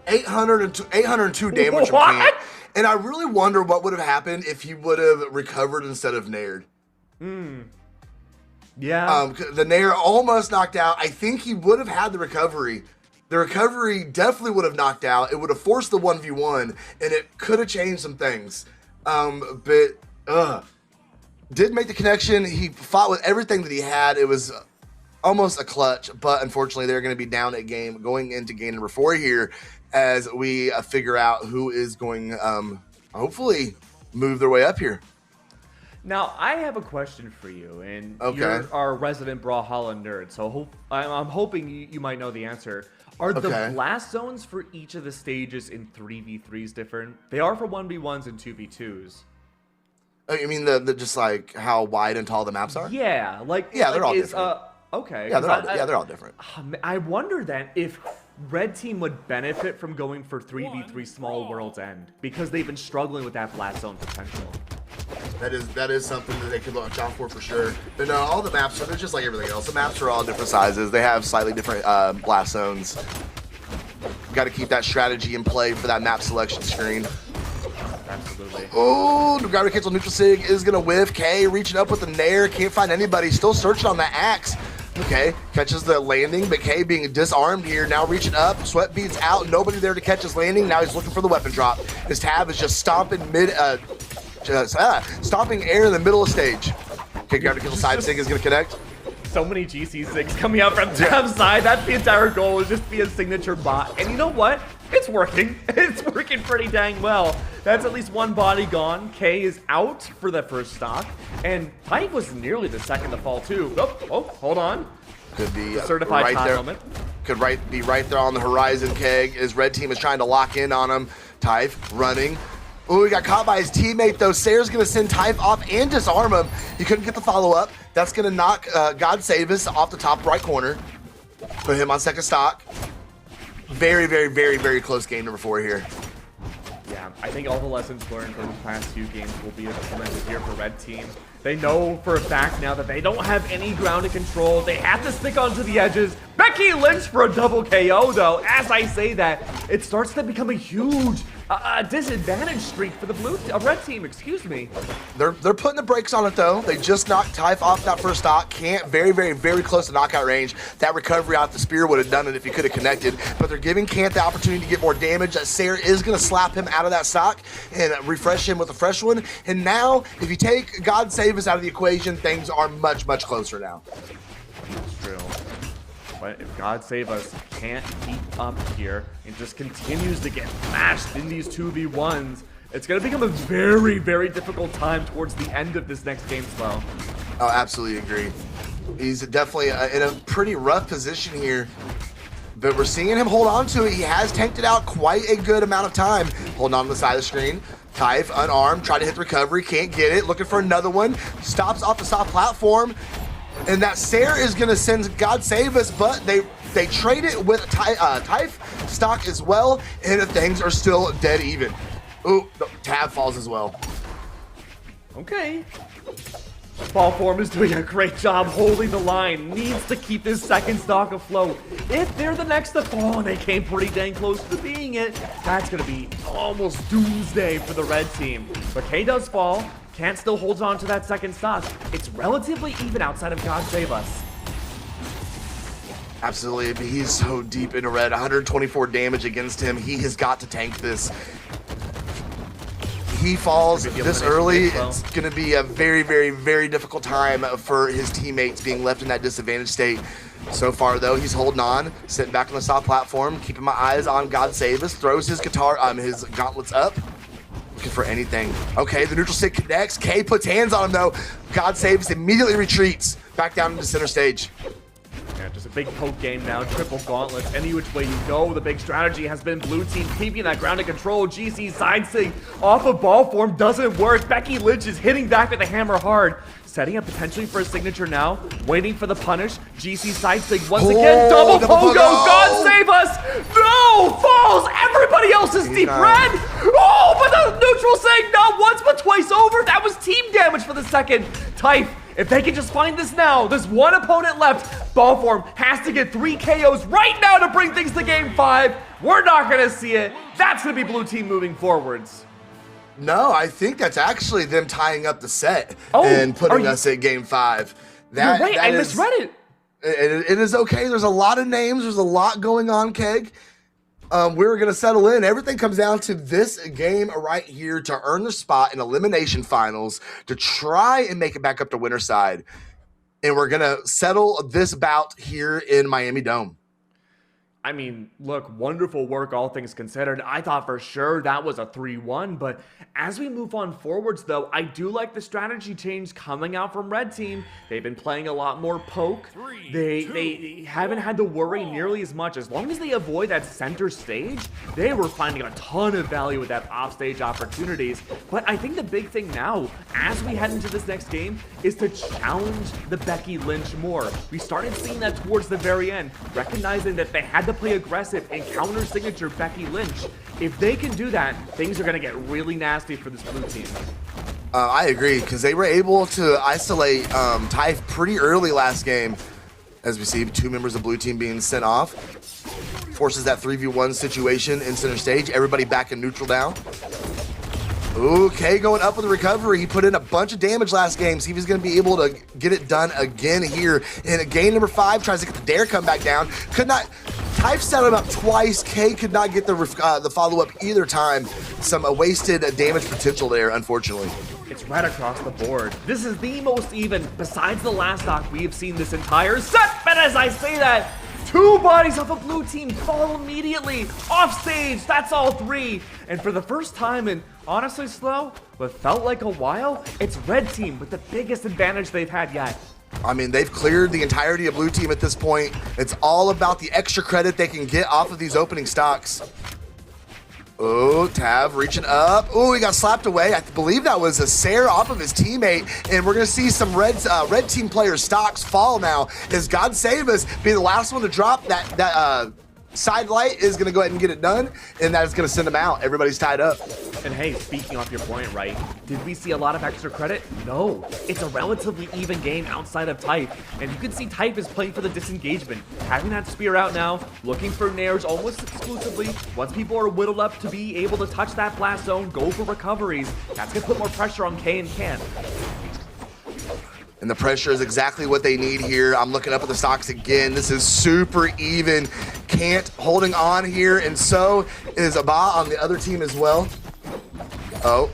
802 damage from Kant. And I really wonder what would have happened if he would have recovered instead of naired. Yeah. The nair almost knocked out. I think he would have had the recovery. The recovery definitely would have knocked out. It would have forced the 1v1, and it could have changed some things. Did make the connection. He fought with everything that he had. It was almost a clutch, but unfortunately, they're going to be down a game going into game number 4 here as we figure out who is going, hopefully, move their way up here. Now, I have a question for you, and you're our resident Brawlhalla nerd, so I'm hoping you might know the answer. Are the blast zones for each of the stages in 3v3s different? They are for 1v1s and 2v2s. Oh, you mean the just like how wide and tall the maps are? Yeah, they're all different. Okay. Yeah, they're all different. I wonder then if Red Team would benefit from going for 3v3 Small World's End because they've been struggling with that blast zone potential. That is something that they could launch out for sure. But no, all the maps are just like everything else. The maps are all different sizes. They have slightly different blast zones. Got to keep that strategy in play for that map selection screen. Absolutely. Oh, gravity cancel neutral sig is gonna whiff. K reaching up with the nair, can't find anybody. Still searching on the axe. Okay, catches the landing, but K being disarmed here, now reaching up, sweat beads out, nobody there to catch his landing. Now he's looking for the weapon drop. His tab is just stomping stomping air in the middle of stage. Okay, gravity cancel side sig is gonna connect. So many GC sigs coming out from Tab's side. That's the entire goal, is just be a signature bot. And you know what? It's working. It's working pretty dang well. That's at least one body gone. K is out for the first stock. And Type was nearly the second to fall too. Oh, hold on. Could be certified right time there. helmet. Could be right there on the horizon, Keg, as Red Team is trying to lock in on him. Type running. Oh, he got caught by his teammate though. Sair's gonna send Type off and disarm him. He couldn't get the follow-up. That's gonna knock God Save Us off the top right corner. Put him on second stock. Very, very, very, very close game number 4 here. Yeah, I think all the lessons learned from the past few games will be implemented here for Red Team. They know for a fact now that they don't have any ground to control. They have to stick onto the edges. Becky Lynch for a double KO, though. As I say that, it starts to become a huge disadvantage streak for the red team, excuse me. They're putting the brakes on it, though. They just knocked Typh off that first stock. Can't, very close to knockout range. That recovery off the spear would have done it if he could have connected. But they're giving Kant the opportunity to get more damage. That Sayer is going to slap him out of that stock and refresh him with a fresh one. And now, if you take God Save Us out of the equation, things are much closer now. That's true. But if God Save Us can't keep up here and just continues to get mashed in these 2v1s, it's going to become a very difficult time towards the end of this next game slow. Oh, absolutely agree. He's definitely in a pretty rough position here, but we're seeing him hold on to it. He has tanked it out quite a good amount of time. Holding on to the side of the screen. Typh, unarmed, try to hit the recovery, can't get it. Looking for another one. Stops off the soft platform. And that Sayer is going to send God Save Us, but they trade it with Typh stock as well, and things are still dead even. Ooh, the tab falls as well. Okay. Ballform is doing a great job holding the line. Needs to keep this second stock afloat. If they're the next to fall, and they came pretty dang close to being it, that's going to be almost doomsday for the red team. But K does fall. Kant still holds on to that second stock. It's relatively even outside of God Save Us. Absolutely, he's so deep into red. 124 damage against him. He has got to tank this. He falls this early. It's going to be a very difficult time for his teammates being left in that disadvantaged state. So far, though, he's holding on, sitting back on the soft platform, keeping my eyes on God Save Us. Throws his his gauntlets up. Looking for anything. Okay, the neutral stick connects. K puts hands on him, though. God Saves, immediately retreats back down into center stage. Yeah, just a big poke game now. Triple gauntlets. Any which way you go, the big strategy has been blue team keeping that ground to control. GC side sig off of ball form doesn't work. Becky Lynch is hitting back with the hammer hard. Setting up potentially for a signature now. Waiting for the punish. GC side sig once again. Double pogo. God Save Us. No! Falls. Everybody else is deep red. Oh, but the neutral sig not once but twice over. That was team damage for the second. Typh, if they can just find this now, there's one opponent left. Ballform has to get 3 KOs right now to bring things to game 5. We're not going to see it. That's going to be blue team moving forwards. No, I think that's actually them tying up the set and putting us at game 5. You're right, I misread it. It is okay. There's a lot of names. There's a lot going on, Keg. We're going to settle in. Everything comes down to this game right here to earn the spot in elimination finals to try and make it back up to winner side. And we're going to settle this bout here in Miami Dome. I mean, look, wonderful work, all things considered. I thought for sure that was a 3-1, but as we move on forwards, though, I do like the strategy change coming out from Red Team. They've been playing a lot more poke. They haven't had to worry nearly as much. As long as they avoid that center stage, they were finding a ton of value with that offstage opportunities. But I think the big thing now, as we head into this next game, is to challenge the Becky Lynch more. We started seeing that towards the very end, recognizing that they had to play aggressive and counter signature Becky Lynch. If they can do that, things are going to get really nasty for this blue team. I agree, because they were able to isolate Typh pretty early last game. As we see, 2 members of blue team being sent off. Forces that 3v1 situation in center stage. Everybody back in neutral down. Okay, going up with the recovery. He put in a bunch of damage last game. See if he's going to be able to get it done again here. In game number 5, tries to get the dare come back down. Could not. Typh set him up twice. K could not get the follow-up either time. Some wasted damage potential there, unfortunately. It's right across the board. This is the most even, besides the last stock we have seen this entire set. But as I say that, 2 bodies off a blue team fall immediately. Off stage, that's all 3. And for the first time in, honestly slow, what felt like a while, it's Red Team with the biggest advantage they've had yet. I mean, they've cleared the entirety of blue team at this point. It's all about the extra credit they can get off of these opening stocks. Oh, Tav reaching up. Oh, he got slapped away. I believe that was a Sayer off of his teammate. And we're going to see some red team players' stocks fall now. As God Save Us be the last one to drop that side light is going to go ahead and get it done. And that is going to send them out. Everybody's tied up. And hey, speaking off your point, right? Did we see a lot of extra credit? No. It's a relatively even game outside of Type. And you can see Type is playing for the disengagement. Having that spear out now, looking for nairs almost exclusively. Once people are whittled up to be able to touch that blast zone, go for recoveries. That's going to put more pressure on K and Can. And the pressure is exactly what they need here. I'm looking up at the stocks again. This is super even. Can't holding on here, and so is Aba on the other team as well. Oh,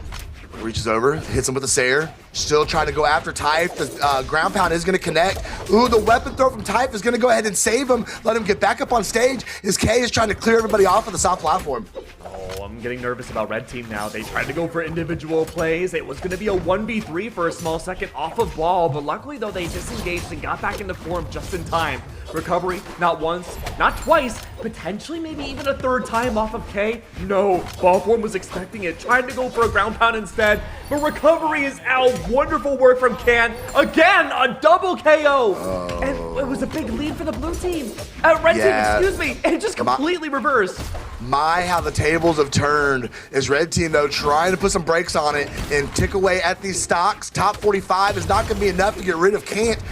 reaches over, hits him with a Sayer. Still trying to go after Type. The ground pound is going to connect. Ooh, the weapon throw from Type is going to go ahead and save him. Let him get back up on stage as K is trying to clear everybody off of the soft platform. Oh, I'm getting nervous about Red Team now. They tried to go for individual plays. It was going to be a 1v3 for a small second off of ball, but luckily, though, they disengaged and got back into form just in time. Recovery, not once, not twice, potentially maybe even a third time off of K. No, ball form was expecting it, tried to go for a ground pound instead, but recovery is out. Wonderful work from Can. Again, a double KO. Oh. And it was a big lead for the blue team. Red team, excuse me, and just completely reversed. My, how the tables have turned. Is Red Team, though, trying to put some brakes on it and tick away at these stocks. Top 45 is not going to be enough to get rid of Can't.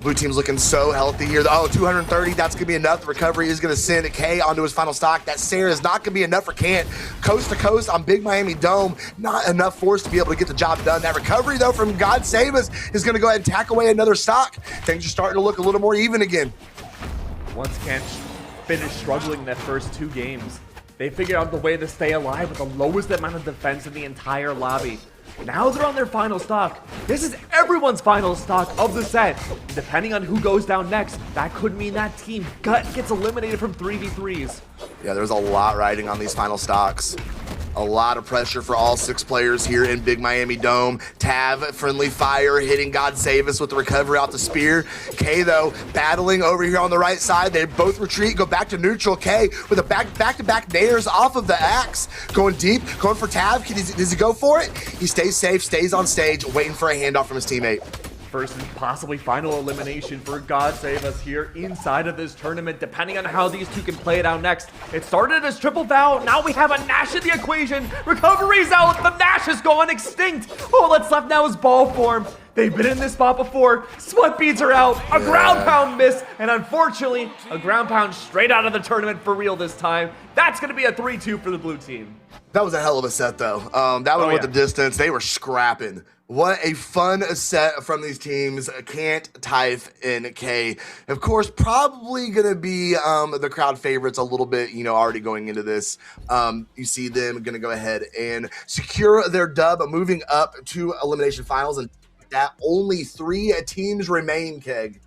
Blue team's looking so healthy here. Oh, 230, that's going to be enough. The recovery is going to send K onto his final stock. That Sarah is not going to be enough for Kant. Coast to coast on Big Miami Dome, not enough force to be able to get the job done. That recovery, though, from God Save Us is going to go ahead and tack away another stock. Things are starting to look a little more even again. Once Kant finished struggling in their first two games, they figured out the way to stay alive with the lowest amount of defense in the entire lobby. Now they're on their final stock. This is everyone's final stock of the set. Depending on who goes down next, that could mean that team gets eliminated from 3v3s. Yeah, there's a lot riding on these final stocks. A lot of pressure for all 6 players here in Big Miami Dome. Tav, friendly fire, hitting God Save Us with the recovery off the spear. K, though, battling over here on the right side. They both retreat, go back to neutral. K with a back-to-back nairs off of the axe. Going deep, going for Tav. Does he go for it? He stays safe, stays on stage, waiting for a handoff from his teammate. First and possibly final elimination for God Save Us here inside of this tournament, depending on how these two can play it out next. It started as triple vow, now we have a Nash in the equation. Recovery's out, the Nash has gone extinct. All that's left now is ball form. They've been in this spot before, sweat beads are out, a ground pound miss, and unfortunately, a ground pound straight out of the tournament for real this time. That's gonna be a 3-2 for the blue team. That was a hell of a set, though. That one with the distance, they were scrapping. What a fun set from these teams. Kant, Typh, and K. Of course, probably going to be the crowd favorites a little bit, already going into this. You see them going to go ahead and secure their dub, moving up to elimination finals. And that only 3 teams remain, Keg.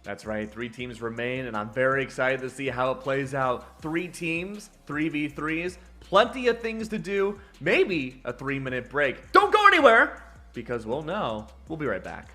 That's right, 3 teams remain, and I'm very excited to see how it plays out. 3 teams, 3v3s, plenty of things to do, maybe a 3-minute break. Don't go anywhere, because we'll know. We'll be right back.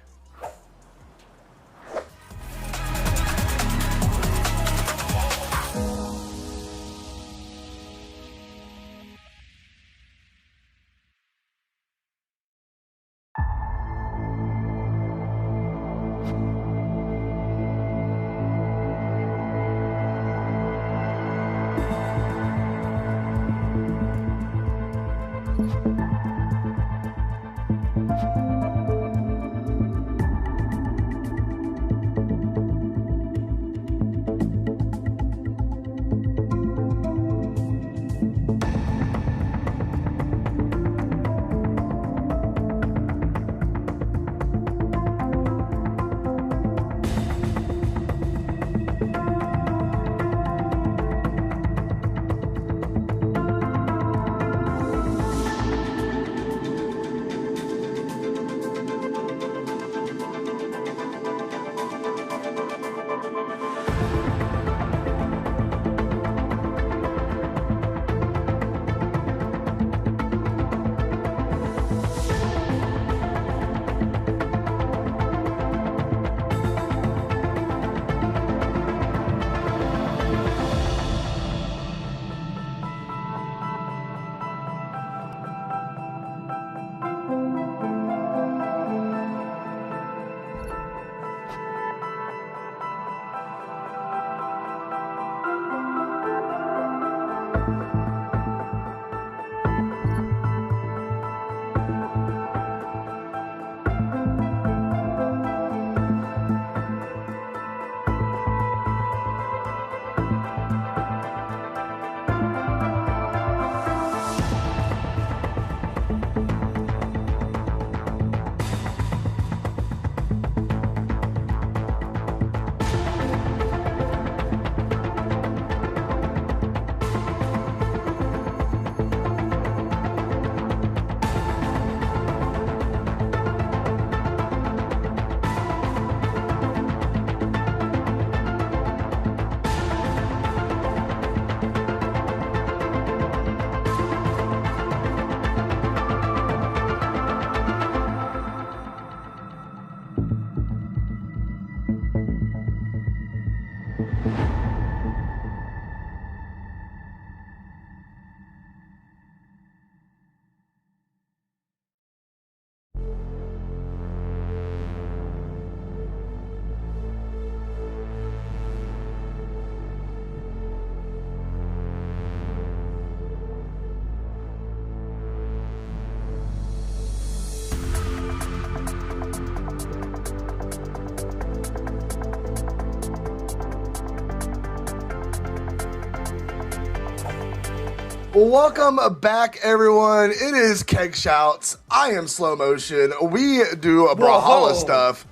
Welcome back, everyone. It is Keg Shouts. I am Slow Motion. We do a Brawlhalla stuff,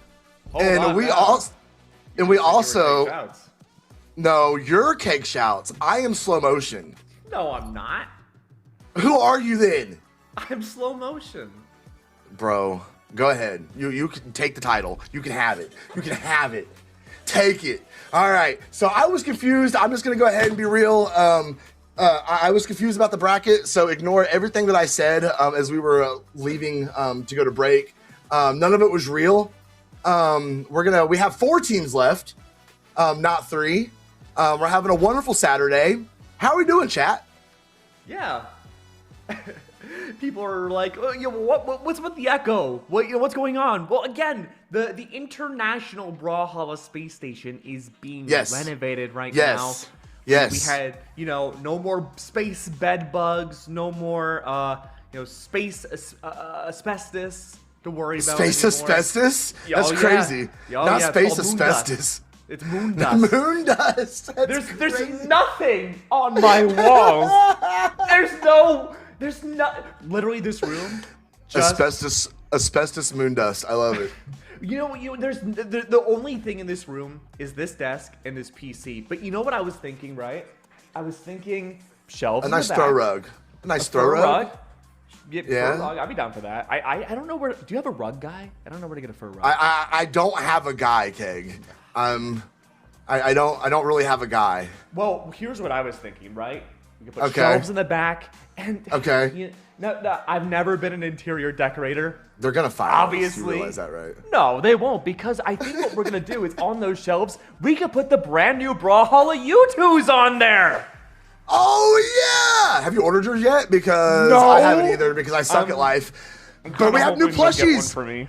and we also. No, you're Keg Shouts. I am Slow Motion. No, I'm not. Who are you then? I'm Slow Motion. Bro, go ahead. You can take the title. You can have it. You can have it. Take it. All right. So I was confused. I'm just gonna go ahead and be real. I was confused about the bracket, so ignore everything that I said as we were leaving to go to break. None of it was real. We have 4 teams left, not 3. We're having a wonderful Saturday. How are we doing, chat? Yeah. People are like, oh, what's with the echo? What's going on? Well, again, the International Brawlhalla space station is being renovated right now. Yes. We had, no more space bed bugs, no more, space asbestos to worry about. Space anymore. asbestos? That's crazy. Not space asbestos. It's moon dust. Moon dust. There's nothing on my walls. There's not. Literally, this room. Asbestos moon dust. I love it. There's the only thing in this room is this desk and this PC. But you know what I was thinking, right? I was thinking shelves. A nice throw rug. A nice throw rug. Yeah. Fur rug. I'd be down for that. I don't know where. Do you have a rug guy? I don't know where to get a fur rug. I don't have a guy, Keg. I don't really have a guy. Well, here's what I was thinking, right? You can put shelves in the back, and I've never been an interior decorator. They're gonna fire obviously. Us. You realize that, right? No, they won't, because I think what we're gonna do is on those shelves we could put the brand new Brawlhalla U2s on there. Oh yeah! Have you ordered yours yet? Because I haven't either, because I suck at life. But we have new plushies. For me.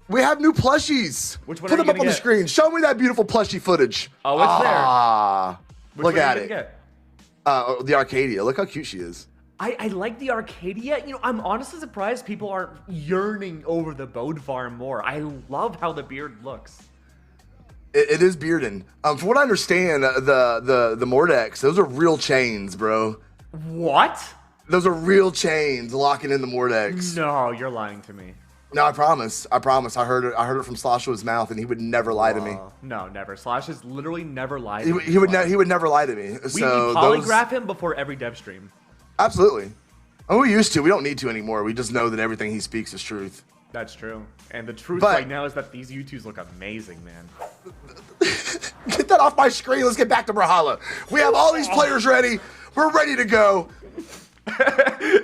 We have new plushies. Which one Put are them up on the screen. Show me that beautiful plushie footage. Oh, it's there. Look at it. The Arcadia. Look how cute she is. I like the Arcadia. I'm honestly surprised people aren't yearning over the Bodvar more. I love how the beard looks. It is bearden. From what I understand, the Mordex, those are real chains, bro. What? Those are real chains locking in the Mordex. No, you're lying to me. No, I promise. I heard it from Slosho's mouth, and he would never lie to me. No, never. Slash has literally never lied to me. He would never lie to me. We polygraph him before every dev stream. Absolutely. And we used to. We don't need to anymore. We just know that everything he speaks is truth. That's true. And the truth right now is that these U2s look amazing, man. Get that off my screen. Let's get back to Brawlhalla. We have all these players ready. We're ready to go.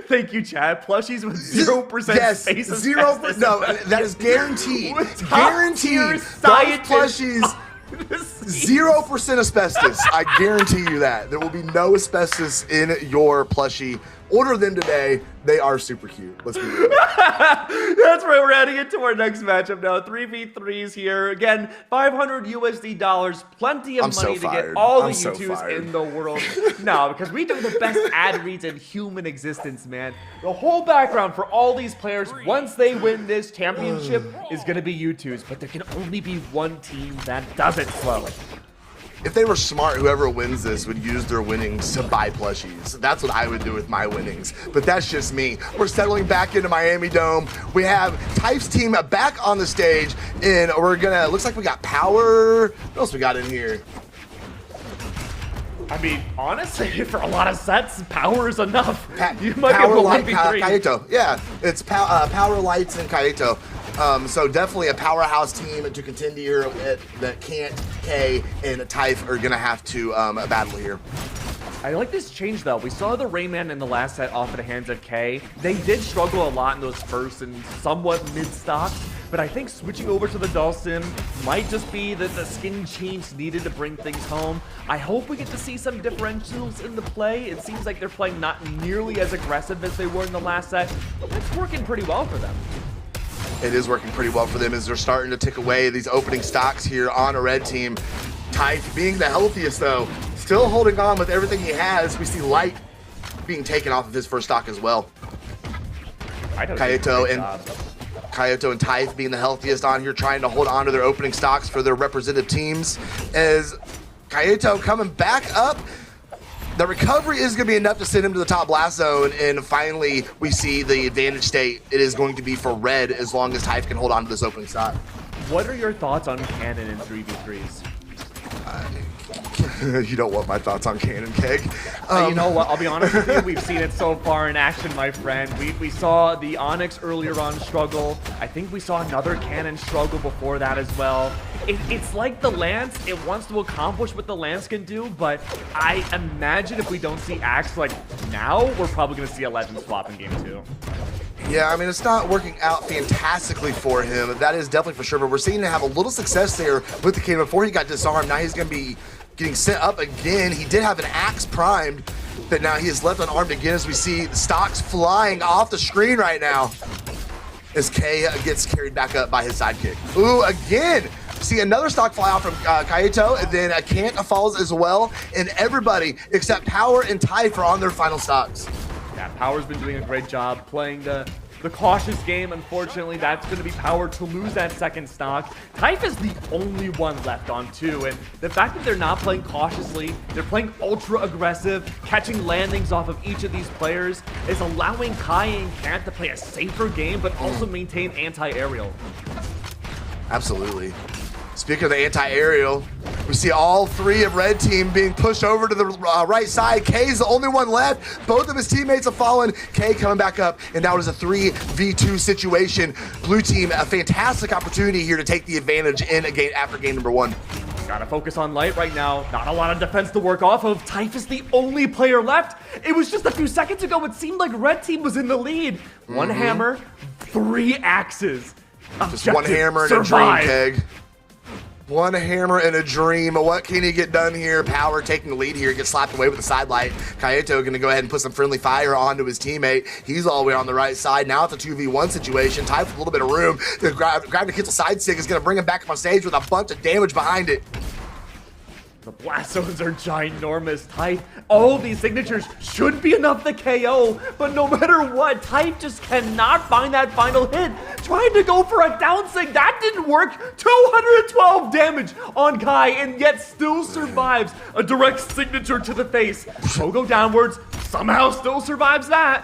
Thank you, Chad. Plushies with 0% space. 0%. No, that is guaranteed. Guaranteed. Those plushies. 0% asbestos. I guarantee you that. There will be no asbestos in your plushie. Order them today. They are super cute. Let's be real. That's right. We're heading into our next matchup now. 3v3s here. Again, $500 USD. Plenty of money to get all the U2s in the world. No, because we do the best ad reads in human existence, man. The whole background for all these players, once they win this championship, is going to be U2s. But there can only be one team that does it slow. If they were smart, whoever wins this would use their winnings to buy plushies. That's what I would do with my winnings. But that's just me. We're settling back into Miami Dome. We have Type's team back on the stage, and we're gonna, looks like we got Power. What else we got in here? I mean, honestly, for a lot of sets, Power is enough. You might be able to 1v3. Kaito. Yeah, it's Power, Lights, and Kaito. So definitely a powerhouse team to contend here that Kant, K, and Type are gonna have to battle here. I like this change though. We saw the Rayman in the last set off of the hands of K. They did struggle a lot in those first and somewhat mid stocks, but I think switching over to the Dhalsim might just be the skin change needed to bring things home. I hope we get to see some differentials in the play. It seems like they're playing not nearly as aggressive as they were in the last set, but it's working pretty well for them. It is working pretty well for them as they're starting to tick away these opening stocks here on a red team. Type being the healthiest though, still holding on with everything he has. We see Light being taken off of his first stock as well. Kaito and Type being the healthiest on here, trying to hold on to their opening stocks for their representative teams. As Kaito coming back up, The recovery is going to be enough to send him to the top blast zone, and finally we see the advantage state. It is going to be for red as long as Typh can hold on to this opening stock. What are your thoughts on Cannon in 3v3s? You don't want my thoughts on Cannon, Keg. You know what? I'll be honest with you. We've seen it so far in action, my friend. We saw the Onyx earlier on struggle. I think we saw another Cannon struggle before that as well. It's like the Lance. It wants to accomplish what the Lance can do, but I imagine if we don't see Axe like now, we're probably going to see a Legend swap in game 2. Yeah, I mean, it's not working out fantastically for him. That is definitely for sure, but we're seeing him have a little success there with the Cannon. Before he got disarmed, now he's going to be getting sent up again. He did have an Axe primed, but now he is left unarmed again as we see the stocks flying off the screen right now as K gets carried back up by his sidekick. Ooh, again! See another stock fly out from Kaito, and then Kant falls as well, and everybody except Power and Typh are on their final stocks. Yeah, Power's been doing a great job playing the cautious game. Unfortunately, that's going to be Power to lose that second stock. Typh is the only one left on 2, and the fact that they're not playing cautiously, they're playing ultra aggressive, catching landings off of each of these players, is allowing Kai and Kant to play a safer game, but also maintain anti-aerial. Absolutely. Speaking of the anti-aerial, we see all 3 of red team being pushed over to the right side. K's the only one left. Both of his teammates have fallen. K coming back up, and now it is a 3v2 situation. Blue team, a fantastic opportunity here to take the advantage in a game after game number 1. Gotta focus on Light right now. Not a lot of defense to work off of. Typh is the only player left. It was just a few seconds ago, it seemed like red team was in the lead. 1 hammer, 3 axes. Just 1 hammer and a dream, Keg. 1 hammer and a dream. What can he get done here? Power taking the lead here, gets slapped away with the side light. Kaito going to go ahead and put some friendly fire onto his teammate. He's all the way on the right side. Now it's a 2v1 situation. Typh with a little bit of room. The grab the Kitzel side stick is going to bring him back up on stage with a bunch of damage behind it. The blast zones are ginormous. Typh, all these signatures should be enough to KO, but no matter what, Typh just cannot find that final hit. Trying to go for a down sig, that didn't work. 212 damage on Kai, and yet still survives a direct signature to the face. Go downwards, somehow still survives that.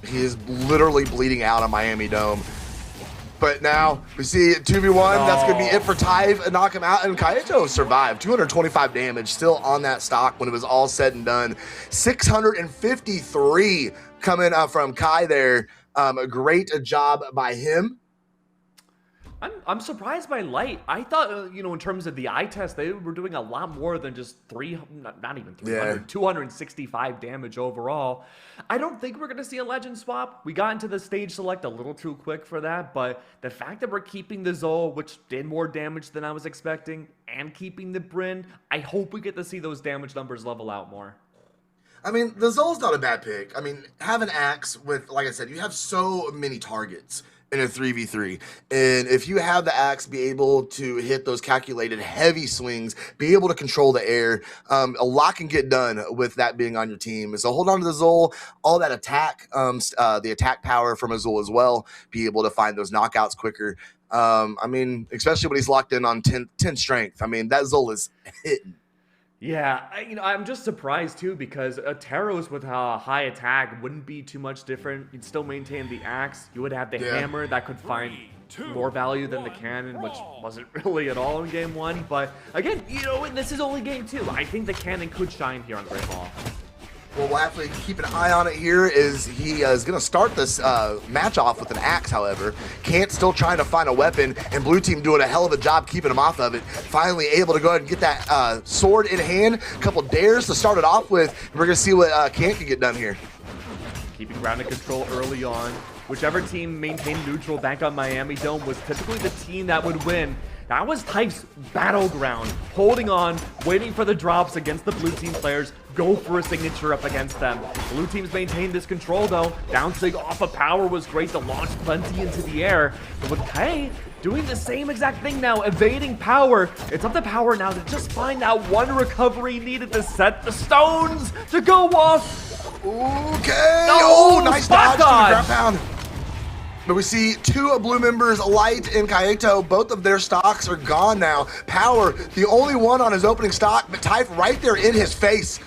He is literally bleeding out on Miami Dome. But now we see 2v1. That's going to be it for Typh. Knock him out, and Kaito survived. 225 damage still on that stock when it was all said and done. 653 coming from Kai there. A great job by him. I'm surprised by Light. I thought, you know, in terms of the eye test, they were doing a lot more than just not even 300, 265 damage overall. I don't think we're going to see a Legend swap. We got into the stage select a little too quick for that, but the fact that we're keeping the Zol, which did more damage than I was expecting, and keeping the Bryn, I hope we get to see those damage numbers level out more. I mean, the Zol's not a bad pick. I mean, have an Axe with, like I said, you have so many targets in a 3v3, and if you have the Axe be able to hit those calculated heavy swings, be able to control the air, a lot can get done with that being on your team. So hold on to the Zol, all that attack, the attack power from a Zol as well, be able to find those knockouts quicker. I mean, especially when he's locked in on 10 strength. I mean, that Zol is hitting. Yeah, I'm just surprised too, because a Taros with a high attack wouldn't be too much different. You'd still maintain the Axe. You would have the hammer that could find more value than the cannon, which wasn't really at all in game 1. But again, you know, this is only game 2. I think the cannon could shine here on Great Ball. Well, we'll have to keep an eye on it here. He is going to start this match off with an Axe, however. Kant still trying to find a weapon, and blue team doing a hell of a job keeping him off of it. Finally able to go ahead and get that sword in hand. A couple dares to start it off with. We're going to see what Kant can get done here. Keeping ground and control early on. Whichever team maintained neutral back on Miami Dome was typically the team that would win. That was Typh's battleground, holding on, waiting for the drops against the blue team players, go for a signature up against them. Blue teams maintained this control though. Downsig off of power was great to launch plenty into the air. But with K doing the same exact thing now, evading power, it's up to power now to just find that one recovery needed to set the stones to go off. Okay. No, oh, nice dodge. dodge. Pound. But we see 2 blue members, Light and Kaito, both of their stocks are gone now. Power, the only one on his opening stock, but Typh right there in his face.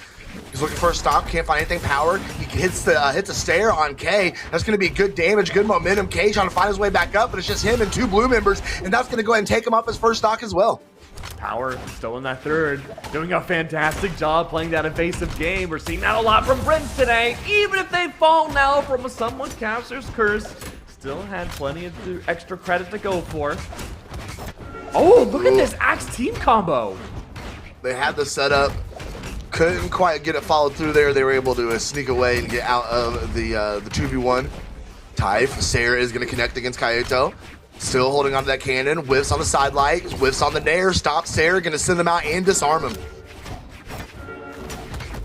He's looking for a stop, can't find anything. Power, he hits a stair on K. That's going to be good damage, good momentum. K trying to find his way back up, but it's just him and 2 blue members, and that's going to go ahead and take him off his first stock as well. Power still in that third, doing a fantastic job playing that evasive game. We're seeing that a lot from Prince today. Even if they fall now from a somewhat caster's curse, still had plenty of extra credit to go for. Oh, look at this Axe team combo. They had the setup, couldn't quite get it followed through there. They were able to sneak away and get out of the 2v1. Typh, Sarah is going to connect against Kaito. Still holding onto that cannon, whiffs on the side light, whiffs on the nair, stops Sarah, gonna send him out and disarm him.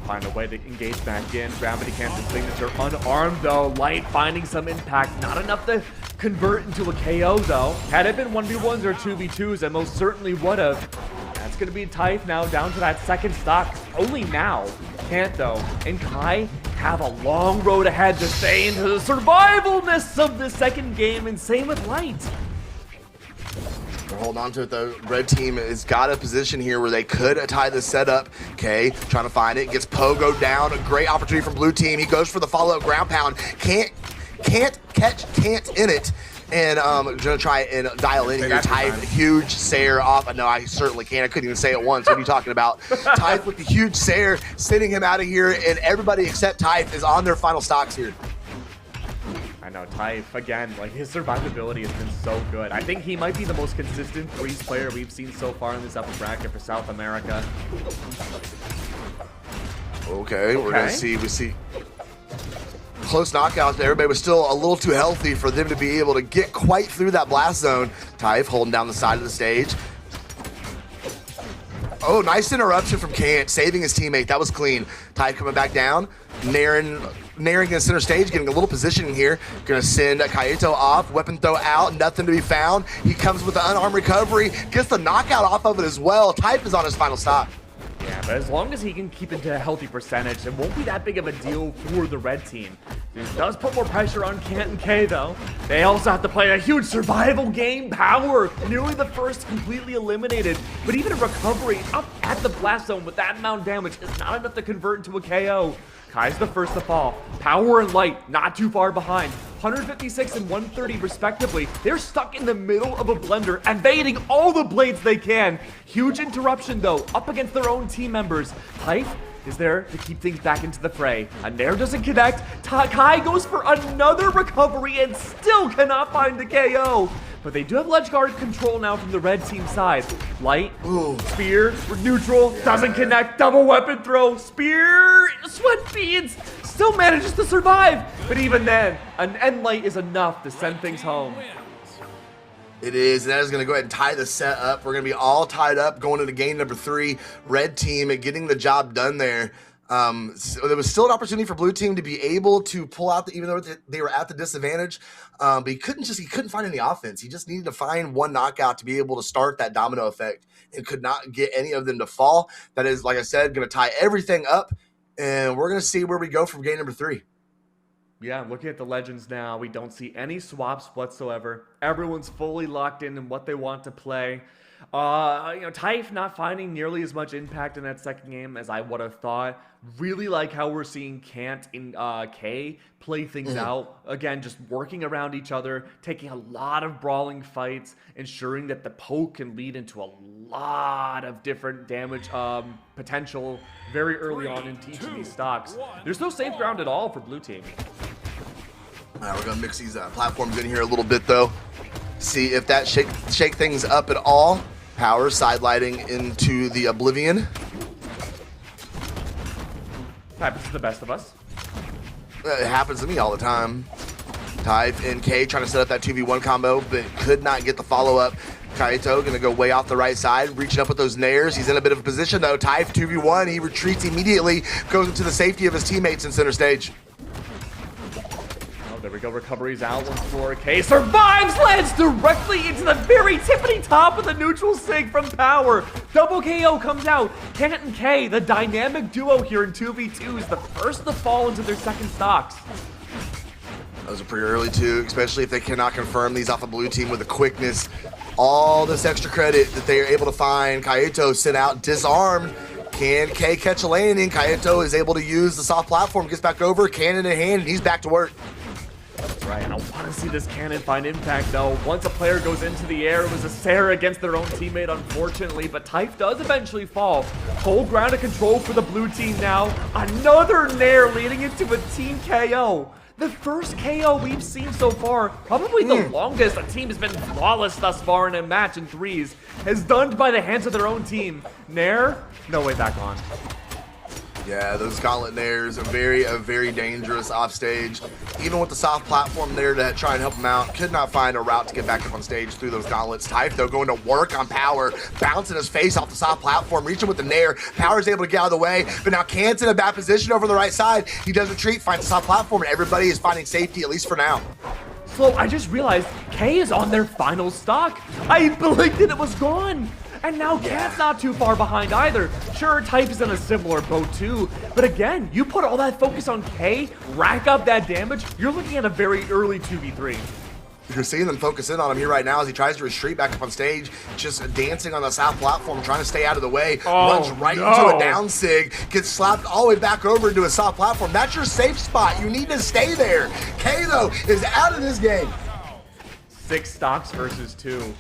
Find a way to engage back in. Gravity cancel signature unarmed though. Light finding some impact, not enough to convert into a KO though. Had it been 1v1s or 2v2s, it most certainly would have. That's gonna be Typh now down to that second stock. Only now. Can't though. And Kai have a long road ahead to stay into the survivalness of the second game, and same with Light. Hold on to it though. Red team has got a position here where they could tie the setup. Okay, trying to find it. Gets Pogo down. A great opportunity from blue team. He goes for the follow-up ground pound. Can't in it. And gonna try and dial in here. Typh, huge Sair off. No, I certainly can't. I couldn't even say it once. What are you talking about? Typh with the huge Sair, sending him out of here, and everybody except Typh is on their final stocks here. I know, Typh, again, like his survivability has been so good. I think he might be the most consistent freeze player we've seen so far in this upper bracket for South America. Okay, we're gonna see, we see close knockouts, but everybody was still a little too healthy for them to be able to get quite through that blast zone. Typh holding down the side of the stage. Oh, nice interruption from Kant, saving his teammate. That was clean. Typh coming back down. Naren in center stage, getting a little positioning here. Gonna send Kaito off, weapon throw out, nothing to be found. He comes with the unarmed recovery, gets the knockout off of it as well. Typh is on his final stop. Yeah, but as long as he can keep it to a healthy percentage, it won't be that big of a deal for the red team. It does put more pressure on Kant and K though. They also have to play a huge survival game. Power, nearly the first completely eliminated, but even a recovery up at the blast zone with that amount of damage is not enough to convert into a KO. Kai's the first to fall. Power and Light not too far behind. 156 and 130 respectively. They're stuck in the middle of a blender, evading all the blades they can. Huge interruption though, up against their own team members. Typh is there to keep things back into the fray. A nair doesn't connect. Kai goes for another recovery and still cannot find the KO. But they do have ledge guard control now from the red team side. Light, spear, neutral, doesn't connect, double weapon throw, spear, sweat beads, still manages to survive. But even then, an end light is enough to send things home. It is, and that is going to go ahead and tie the set up. We're going to be all tied up going into game number 3. Red team getting the job done there. So there was still an opportunity for blue team to be able to pull out, even though they were at the disadvantage. But he couldn't find any offense. He just needed to find one knockout to be able to start that domino effect, and could not get any of them to fall. That is, like I said, going to tie everything up, and we're going to see where we go from game number 3. Yeah, looking at the legends now, we don't see any swaps whatsoever. Everyone's fully locked in what they want to play. Typh not finding nearly as much impact in that second game as I would have thought. Really like how we're seeing Kant and K play things out. Again, just working around each other, taking a lot of brawling fights, ensuring that the poke can lead into a lot of different damage potential very early on in each of these stocks. There's no safe ground at all for blue team. All right, we're going to mix these platforms in here a little bit, though. See if that shake things up at all. Power sidelighting into the oblivion. Happens to the best of us. It happens to me all the time. Typh and K trying to set up that 2v1 combo, but could not get the follow-up. Kaito gonna go way off the right side, reaching up with those nairs. He's in a bit of a position though. Typh 2v1, he retreats immediately, goes into the safety of his teammates in center stage. There we go, recovery's out, 1-4. Survives, lands directly into the very tippity top of the neutral sig from Power. Double KO comes out. Kant and K, the dynamic duo here in 2v2, is the first to fall into their second stocks. Those are pretty early too, especially if they cannot confirm these off a blue team with the quickness. All this extra credit that they are able to find. Kaito sent out, disarmed. Can K catch a landing? Kaito is able to use the soft platform, gets back over, cannon in hand, and he's back to work. That's right, and I want to see this cannon find impact though. Once a player goes into the air, it was a Sarah against their own teammate, unfortunately, but Type does eventually fall. Full ground of control for the blue team now. Another Nair leading into a team KO. The first KO we've seen so far, probably the longest a team has been flawless thus far in a match in threes, is done by the hands of their own team. Nair, no way back on. Yeah, those gauntlet Nairs are very dangerous off stage. Even with the soft platform there to try and help him out, could not find a route to get back up on stage through those gauntlets. Type, though, going to work on Power, bouncing his face off the soft platform, reaching with the Nair. Power's able to get out of the way, but now Kant's in a bad position over the right side. He does retreat, finds the soft platform, and everybody is finding safety, at least for now. So I just realized K is on their final stock. I blinked and it was gone. And now Kant's not too far behind either. Sure, Type is in a similar boat too, but again, you put all that focus on K, rack up that damage, you're looking at a very early 2v3. You're seeing them focus in on him here right now as he tries to retreat back up on stage, just dancing on the south platform, trying to stay out of the way, runs right into a down sig, gets slapped all the way back over into a soft platform. That's your safe spot. You need to stay there. K, though, is out of this game. 6 stocks versus 2.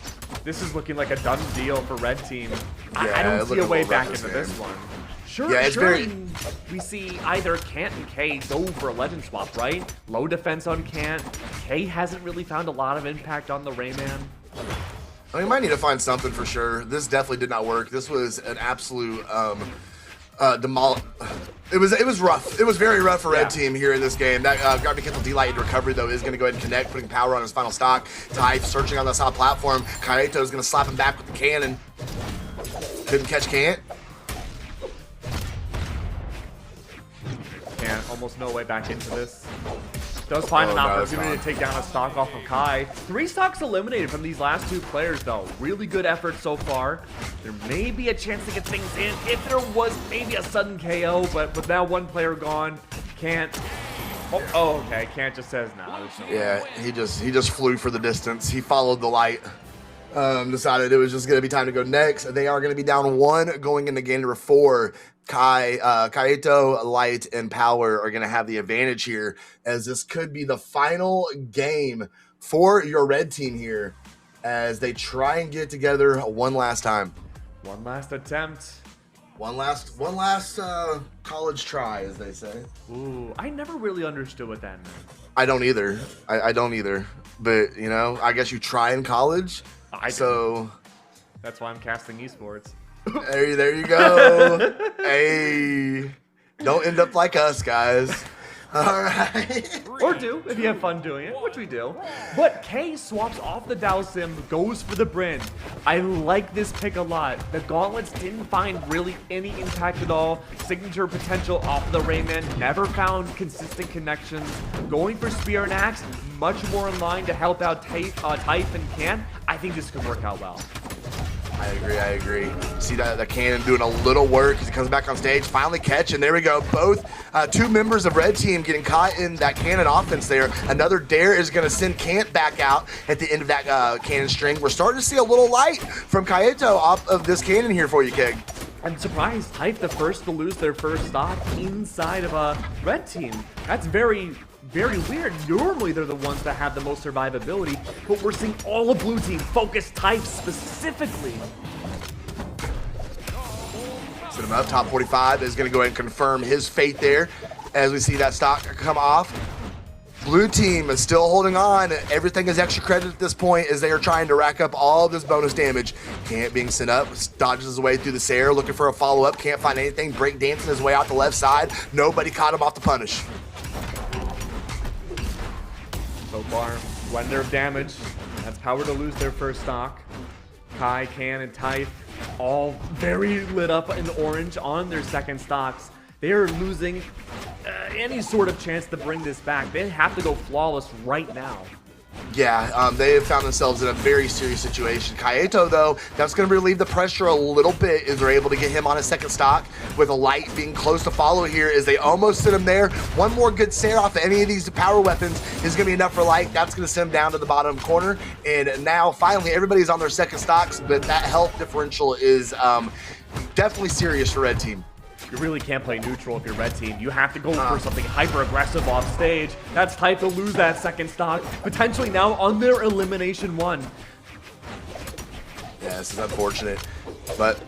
This is looking like a done deal for red team. Yeah, I don't see a way back into this one. Sure, yeah, it's we see either Kant and K go for a legend swap, right? Low defense on Kant. K hasn't really found a lot of impact on the Rayman. Well, you might need to find something for sure. This definitely did not work. This was an absolute It was rough. It was very rough for red team here in this game. That Garbage Cancel D-Light recovery, though, is going to go ahead and connect, putting Power on his final stock. Type searching on the top platform. Kaito is going to slap him back with the cannon. Couldn't catch Kant. And almost no way back into this. Does find an opportunity to take down a stock off of Kai. 3 stocks eliminated from these last 2 players, though. Really good effort so far. There may be a chance to get things in if there was maybe a sudden KO, but with now 1 player gone, Can't. Oh, okay. Can't just says nah. Yeah, he just flew for the distance. He followed the light. Decided it was just gonna be time to go next. They are gonna be down 1 going into game number 4. Kaito, Light, and Power are going to have the advantage here, as this could be the final game for your red team here as they try and get it together one last time. One last attempt. One last college try, as they say. Ooh, I never really understood what that meant. I don't either. I don't either. But, you know, I guess you try in college. That's why I'm casting esports. There you go. Hey, don't end up like us, guys. All right. Or do, if you have fun doing it, which we do. But K swaps off the Dalsim, goes for the Bryn. I like this pick a lot. The Gauntlets didn't find really any impact at all. Signature potential off of the Rayman, never found consistent connections. Going for Spear and Axe, much more in line to help out Type and Can. I think this could work out well. I agree. See that cannon doing a little work as he comes back on stage, finally catch, and there we go. Both 2 members of red team getting caught in that cannon offense there. Another dare is going to send Kant back out at the end of that cannon string. We're starting to see a little light from Kaito off of this cannon here for you, Keg. I'm surprised Type the first to lose their first stock inside of a red team. That's very weird. Normally they're the ones that have the most survivability, but we're seeing all of blue team focus Type specifically. Set him up. Top 45 is going to go ahead and confirm his fate there as we see that stock come off. Blue team is still holding on. Everything is extra credit at this point as they are trying to rack up all of this bonus damage. Can't being sent up, dodges his way through the Sarah, looking for a follow-up. Can't find anything. Break dancing his way out the left side. Nobody caught him off the punish. So far, blender of damage. That's Power to lose their first stock. Kai, Can, and Type all very lit up in orange on their second stocks. They are losing any sort of chance to bring this back. They have to go flawless right now. Yeah, they have found themselves in a very serious situation. Kaito, though, that's going to relieve the pressure a little bit as they're able to get him on his second stock with a Light being close to follow here as they almost sit him there. One more good Sarah off of any of these power weapons is going to be enough for Light. That's going to send him down to the bottom corner. And now, finally, everybody's on their second stocks, but that health differential is definitely serious for red team. You really can't play neutral if you're red team. You have to go for something hyper-aggressive off stage. That's type to lose that second stock, potentially now on their elimination 1. Yeah, this is unfortunate, but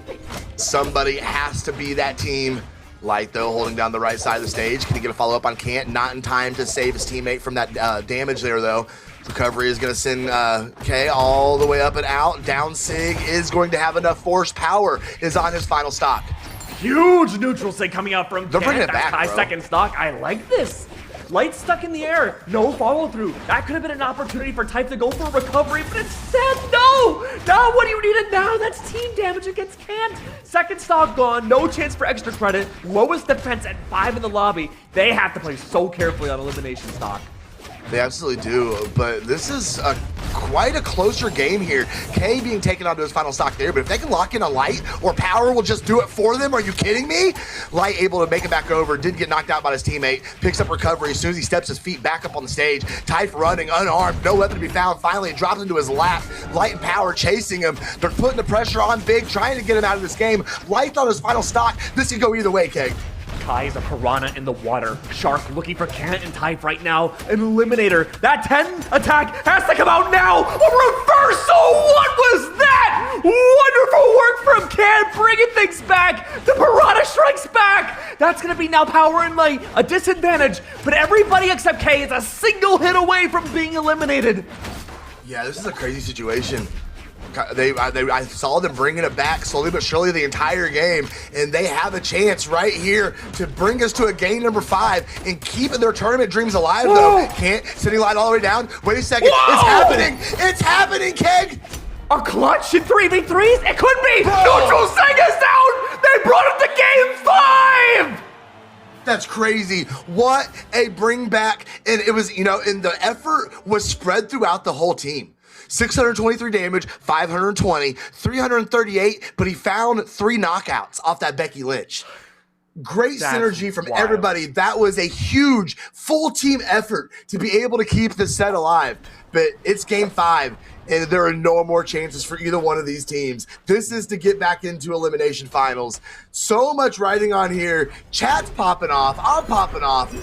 somebody has to be that team. Light, though, holding down the right side of the stage. Can he get a follow-up on Kant? Not in time to save his teammate from that damage there, though. Recovery is going to send K all the way up and out. Down Sig is going to have enough force. Power is on his final stock. Huge neutral sig coming out from They're bringing Kant. it back, High bro. second stock. I like this. Light stuck in the air. No follow-through. That could have been an opportunity for Type to go for a recovery, but instead, no! Now what do you need it now? That's team damage against Kant. Second stock gone. No chance for extra credit. Lowest defense at 5 in the lobby. They have to play so carefully on elimination stock. They absolutely do, but this is quite a closer game here. K being taken onto his final stock there, but if they can lock in a Light or Power will just do it for them, are you kidding me? Light able to make it back over, didn't get knocked out by his teammate, picks up recovery as soon as he steps his feet back up on the stage. Type running, unarmed, no weapon to be found. Finally, it drops into his lap. Light and Power chasing him. They're putting the pressure on Big, trying to get him out of this game. Light on his final stock. This could go either way, K. Kai is a piranha in the water. Shark looking for Kant and Type right now. An eliminator. That 10 attack has to come out now. A reversal. What was that? Wonderful work from Kant, bringing things back. The piranha strikes back. That's going to be now Power and Light. A disadvantage. But everybody except K is a single hit away from being eliminated. Yeah, this is a crazy situation. I saw them bringing it back slowly but surely the entire game, and they have a chance right here to bring us to a game number 5 and keep their tournament dreams alive. Though Can't sitting Light all the way down. Wait a second, it's happening! It's happening, Keg! A clutch in 3v3s? It could be! Neutral Sig is down! They brought it to game 5! That's crazy. What a bring back. And it was, and the effort was spread throughout the whole team. 623 damage, 520, 338, but he found 3 knockouts off that Becky Lynch. Great synergy from everybody. That was a huge full team effort to be able to keep this set alive. But it's game 5, and there are no more chances for either one of these teams. This is to get back into elimination finals. So much writing on here. Chat's popping off. I'm popping off.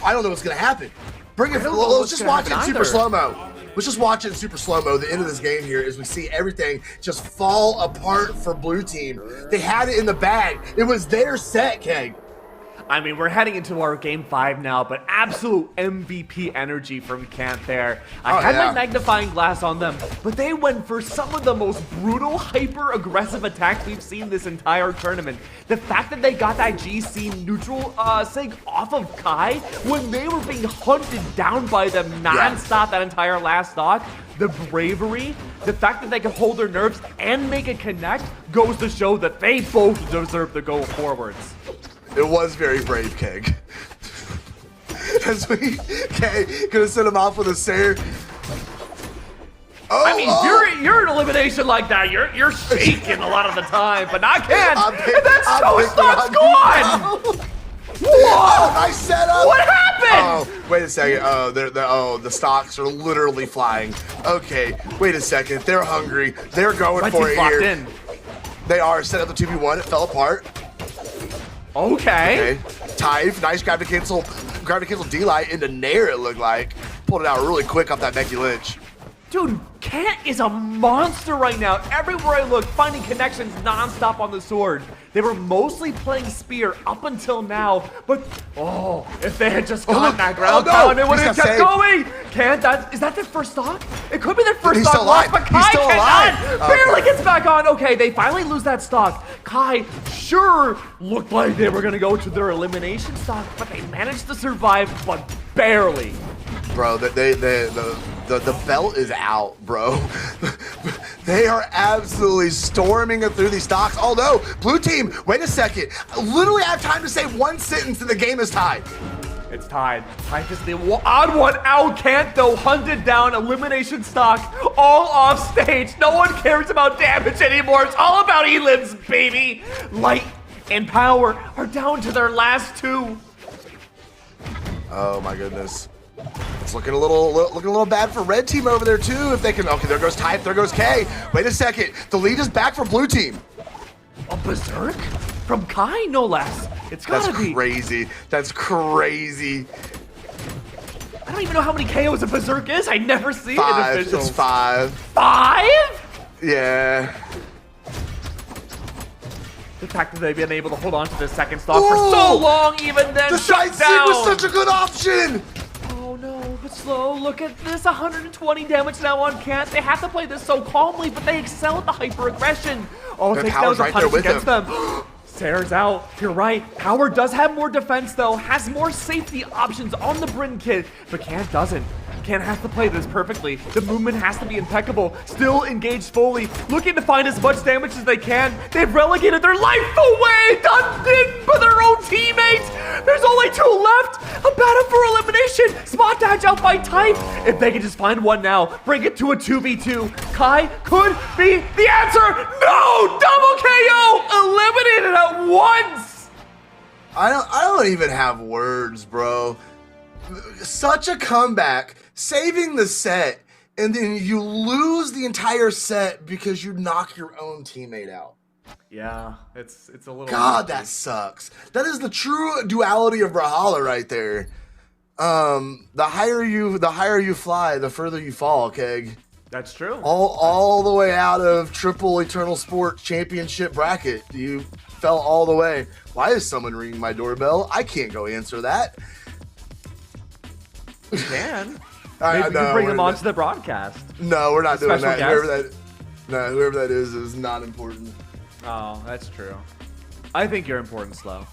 I don't know what's going to happen. Bring it. Let's just watch it in super slow-mo. Let's just watch it in super slow-mo, the end of this game here, as we see everything just fall apart for blue team. They had it in the bag. It was their set, Keg. I mean, we're heading into our game 5 now, but absolute MVP energy from Kant there. I had my magnifying glass on them, but they went for some of the most brutal, hyper-aggressive attacks we've seen this entire tournament. The fact that they got that GC neutral sig off of Kai when they were being hunted down by them non-stop that entire last stock, the bravery, the fact that they can hold their nerves and make it connect goes to show that they both deserve to go forwards. It was very brave, Keg. As we gonna send him off with a stare. I mean, you're an elimination like that. You're shaking a lot of the time, but I can't. And that showstop's gone. Whoa! Nice setup. What happened? Oh, wait a second. The stocks are literally flying. Okay, wait a second. They're hungry. They're going for it here. In. They are set up the 2v1. It fell apart. Okay. Type, nice grab to cancel D-Light into Nair, it looked like. Pulled it out really quick off that Becky Lynch. Dude, Kant is a monster right now. Everywhere I look, finding connections non-stop on the sword. They were mostly playing Spear up until now, but if they had just gotten that ground pound, it would have kept going. Kant, is that their first stock? It could be their first stock loss, but Kai cannot. Barely gets back on. Okay, they finally lose that stock. Kai sure looked like they were gonna go to their elimination stock, but they managed to survive, but barely. Bro, the belt is out, bro. They are absolutely storming through these stocks. Although, blue team, wait a second. Literally have time to say one sentence and the game is tied. It's tied. Type is the odd one out. Kant, though, hunted down, elimination stock, all off stage. No one cares about damage anymore. It's all about elims, baby. Light and Power are down to their last 2. Oh my goodness. It's looking a little bad for red team over there too. If they can, okay, there goes Type, there goes K. Wait a second, the lead is back for blue team. A berserk? From Kai, no less. It's gotta That's be. crazy. That's crazy. I don't even know how many KOs a berserk is. I never see it in 5. officials. It's 5. 5? Yeah. The fact that they've been able to hold on to this second stock for so long, even then, The side shut seat down. was such a good option. Oh no, but slow. Look at this, 120 damage now on Cat. They have to play this so calmly, but they excel at the hyper aggression. Oh, Their takes power's down the right there punish with against them. them. Sarah's out. You're right. Howard does have more defense though, has more safety options on the Bryn kid, but Can doesn't. Can has to play this perfectly. The movement has to be impeccable. Still engaged fully, looking to find as much damage as they can. They've relegated their life away, done in by their own teammates. There's only 2 left. A battle for elimination. Spot dodge out by Type. If they can just find one now, bring it to a 2v2. Kai could be the answer. No, double KO, eliminated at once. I don't even have words, bro. Such a comeback, saving the set, and then you lose the entire set because you knock your own teammate out. Yeah, it's a little. God, that sucks. That is the true duality of Brawlhalla right there. The higher you fly, the further you fall, Keg. That's true. All the way out of Triple Eternal Sport Championship bracket, you fell all the way. Why is someone ringing my doorbell? I can't go answer that. You can. Maybe we can bring them onto the broadcast. No, we're not doing that. Guest? Whoever that is not important. Oh, that's true. I think you're important, Slow.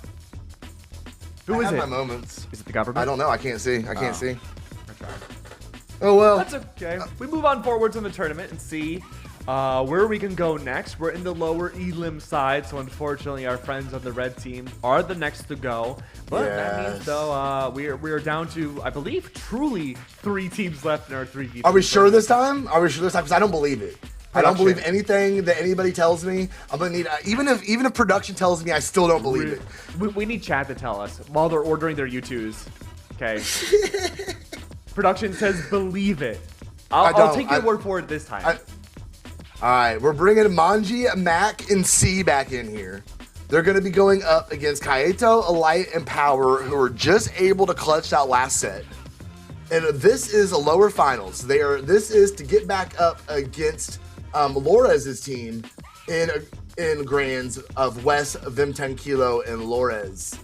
Who I is have it? my moments. Is it the government? I don't know. I can't see. I can't see. Okay. Oh well. That's okay. We move on forwards in the tournament and see where we can go next. We're in the lower elim side, so unfortunately our friends on the red team are the next to go. But that means though we are down to, I believe, truly 3 teams left in our 3v3. Are we sure this time? Are we sure this time? Because I don't believe it. I don't Production. believe anything that anybody tells me. I'm gonna need even if production tells me, I still don't believe it. We need Chad to tell us while they're ordering their U2s. Okay. Production says believe it. I'll take your word for it this time. All right, we're bringing Manji, Mac, and C back in here. They're going to be going up against Kaito, Alight, and Power, who were just able to clutch that last set. And this is a lower finals. This is to get back up against Lorez's team in grands of Wes, Vim10 Kilo, and Lorez.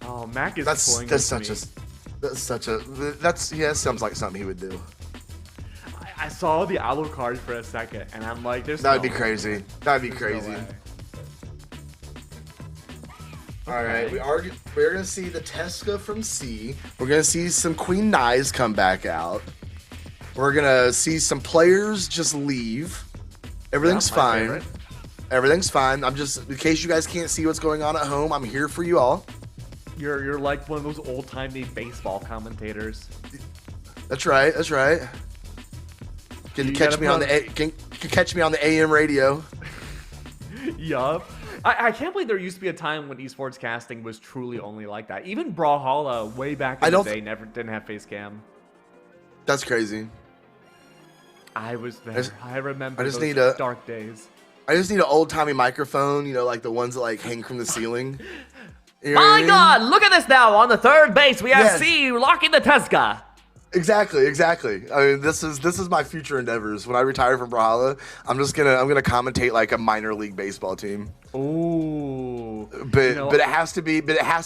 Oh, Mac is pulling that sounds like something he would do. I saw the Alucard for a second, and I'm like, that'd be crazy. That'd be crazy. All right, we're gonna see the Tesca from C. We're gonna see some Queen Knives come back out. We're gonna see some players just leave. Everything's fine. Favorite. Everything's fine. I'm just, in case you guys can't see what's going on at home, I'm here for you all. You're like one of those old-timey baseball commentators. That's right. That's right. Can catch me on the AM radio. Yup. I can't believe there used to be a time when esports casting was truly only like that. Even Brawlhalla way back in the day didn't have face cam. That's crazy. I was there. I remember those dark days. I just need an old-timey microphone, like the ones that like hang from the ceiling. You know My what I mean? God, look at this now. On the third base, we have C locking the Tesca. Exactly. I mean, this is my future endeavors. When I retire from Brawlhalla, I'm gonna commentate like a minor league baseball team. Ooh. But it has to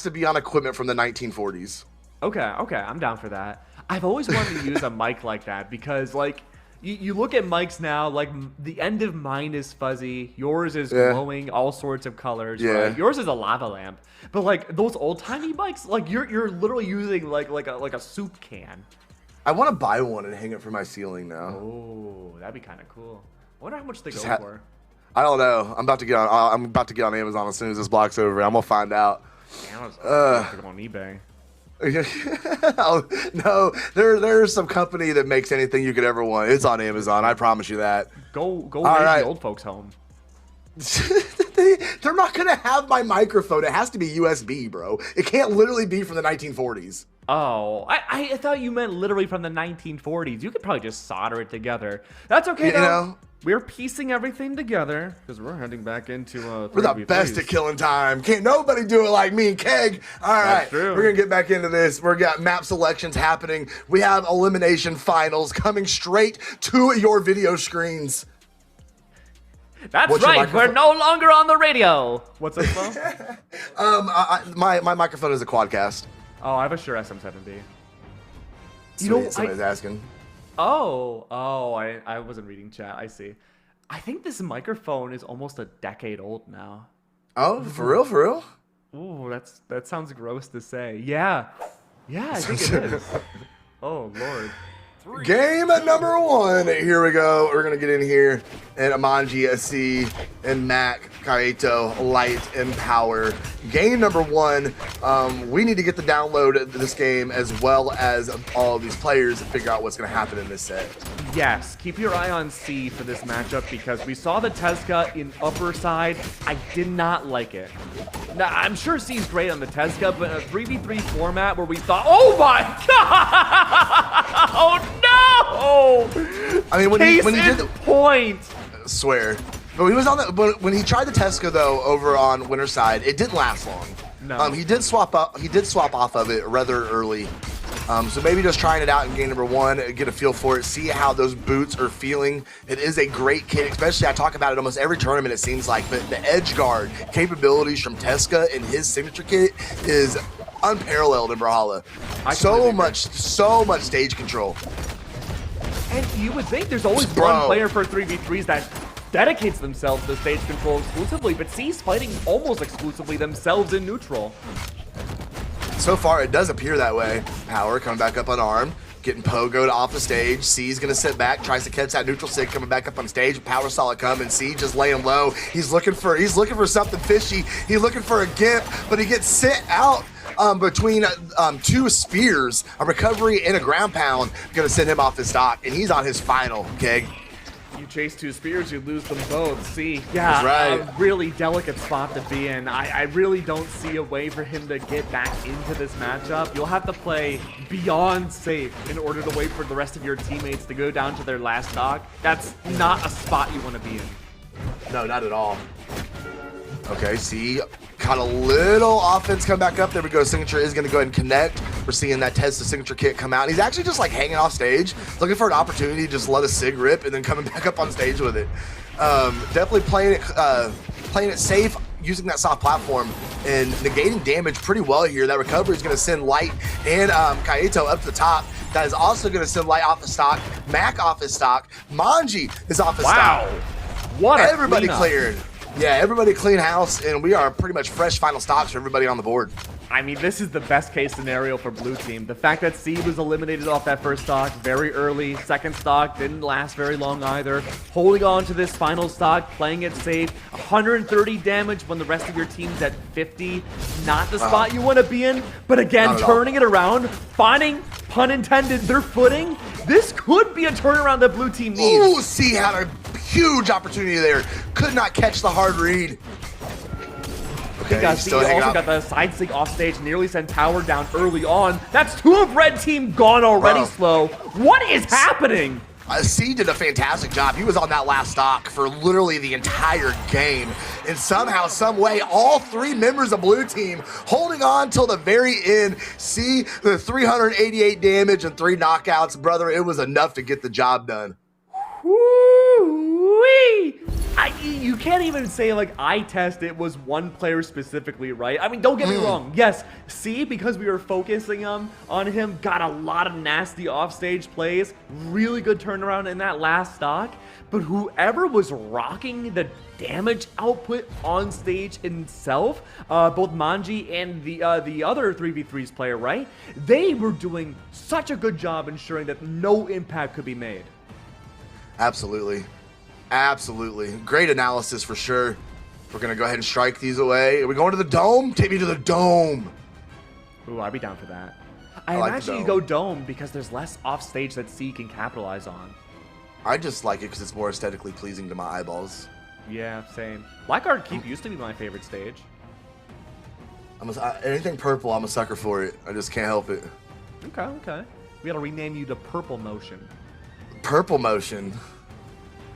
be on equipment from the 1940s. Okay, I'm down for that. I've always wanted to use a mic like that because like you look at mics now, like the end of mine is fuzzy, yours is glowing all sorts of colors. Yeah. Right? Yours is a lava lamp. But like those old timey mics, like you're literally using like a soup can. I want to buy one and hang it from my ceiling now. Oh, that'd be kind of cool. I wonder how much they go for. I don't know. I'm about to get on Amazon as soon as this block's over. I'm gonna find out. Amazon. On eBay. No, there's some company that makes anything you could ever want. It's on Amazon. I promise you that. Go raise the old folks home. They're not gonna have my microphone. It has to be USB, bro. It can't literally be from the 1940s. Oh, I thought you meant literally from the 1940s. You could probably just solder it together. That's okay, though. know, we're piecing everything together because we're heading back into we're the best at killing time. Can't nobody do it like me and Keg. All right, we're gonna get back into this. We got map selections happening. We have elimination finals coming straight to your video screens. That's right. We're no longer on the radio. What's up, Flo? My microphone is a quadcast. Oh, I have a Shure SM7B. Sweet, somebody's asking. I wasn't reading chat. I see. I think this microphone is almost a decade old now. Oh, for real? For real? Ooh, that sounds gross to say. Yeah, I think it is. Oh, Lord. Game number 1. Here we go. We're going to get in here. And Amanji, SC, and Mac, Kaito, Light, and Power. Game number 1. We need to get the download of this game as well as all of these players and figure out what's going to happen in this set. Yes, keep your eye on C for this matchup because we saw the Tezca in upper side. I did not like it. Now, I'm sure C's great on the Tezca, but a 3v3 format where we thought, oh my god! Oh no! I mean, when he did the point. I swear. But when he was on when he tried the Tezca though over on winter side, it didn't last long. No. He did swap off of it rather early. So maybe just trying it out in game number 1, get a feel for it, see how those boots are feeling. It is a great kit, especially I talk about it almost every tournament it seems like, but the edge guard capabilities from Tezca and his signature kit is unparalleled in Brawlhalla. So much stage control. And you would think there's always one player for 3v3s that dedicates themselves to stage control exclusively, but C's fighting almost exclusively themselves in neutral. So far, it does appear that way. Power coming back up unarmed, getting pogoed off the stage. C's gonna sit back, tries to catch that neutral sig coming back up on stage. Power saw it come, and C just laying low. He's looking for something fishy. He's looking for a gimp, but he gets sent out between 2 spears, a recovery and a ground pound. Gonna send him off his stock, and he's on his final, Keg. You chase 2 spears, you lose them both. See, That's right. A really delicate spot to be in. I really don't see a way for him to get back into this matchup. You'll have to play beyond safe in order to wait for the rest of your teammates to go down to their last stock. That's not a spot you want to be in. No, not at all. Okay, C got a little offense come back up. There we go. Signature is going to go ahead and connect. We're seeing that Tezca signature kit come out. And he's actually just like hanging off stage, looking for an opportunity to just let a sig rip and then coming back up on stage with it. Definitely playing it safe, using that soft platform and negating damage pretty well here. That recovery is going to send Light and Kaito up to the top. That is also going to send Light off the stock, Mac off his stock, Manji is off his stock. What a Everybody cleanup. cleared. Yeah, everybody clean house, and we are pretty much fresh final stocks for everybody on the board. I mean, this is the best case scenario for blue team. The fact that C was eliminated off that first stock very early, second stock didn't last very long either. Holding on to this final stock, playing it safe, 130 damage when the rest of your team's at 50. Not the spot you want to be in, but again, turning it around, finding, pun intended, their footing. This could be a turnaround that blue team needs. Ooh, C had a huge opportunity there. Could not catch the hard read. Okay, he's still also got the side sig off stage, nearly sent Tower down early on. That's 2 of red team gone already, Slow. What is happening? C did a fantastic job. He was on that last stock for literally the entire game. And somehow, some way, all 3 members of blue team holding on till the very end. C, the 388 damage and 3 knockouts, brother, it was enough to get the job done. Woo-wee! You can't even say, like, eye test it was one player specifically, right? I mean, don't get me wrong. Yes, C, because we were focusing on him, got a lot of nasty offstage plays. Really good turnaround in that last stock. But whoever was rocking the damage output on stage itself, both Manji and the other 3v3's player, right? They were doing such a good job ensuring that no impact could be made. Absolutely. Absolutely. Great analysis for sure. We're going to go ahead and strike these away. Are we going to the dome? Take me to the dome. Ooh, I'd be down for that. I like imagine you go dome because there's less off stage that C can capitalize on. I just like it because it's more aesthetically pleasing to my eyeballs. Yeah, same. Blackguard Keep used to be my favorite stage. Anything purple, I'm a sucker for it. I just can't help it. Okay. We gotta rename you to Purple Motion. Purple Motion.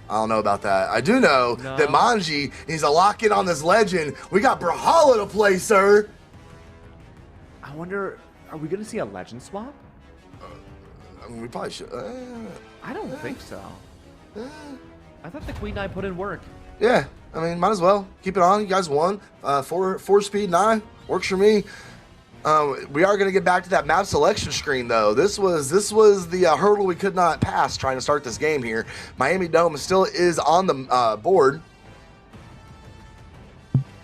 I don't know about that. I do know that Manji needs to lock in on this legend. We got Brawlhalla to play, sir. I wonder, are we gonna see a legend swap? I mean, we probably should. I don't think so. I thought the Queen Eye put in work. Yeah, I mean, might as well. Keep it on. You guys won. 4 speed 9. Works for me. We are going to get back to that map selection screen, though. This was the hurdle we could not pass trying to start this game here. Miami Dome still is on the board.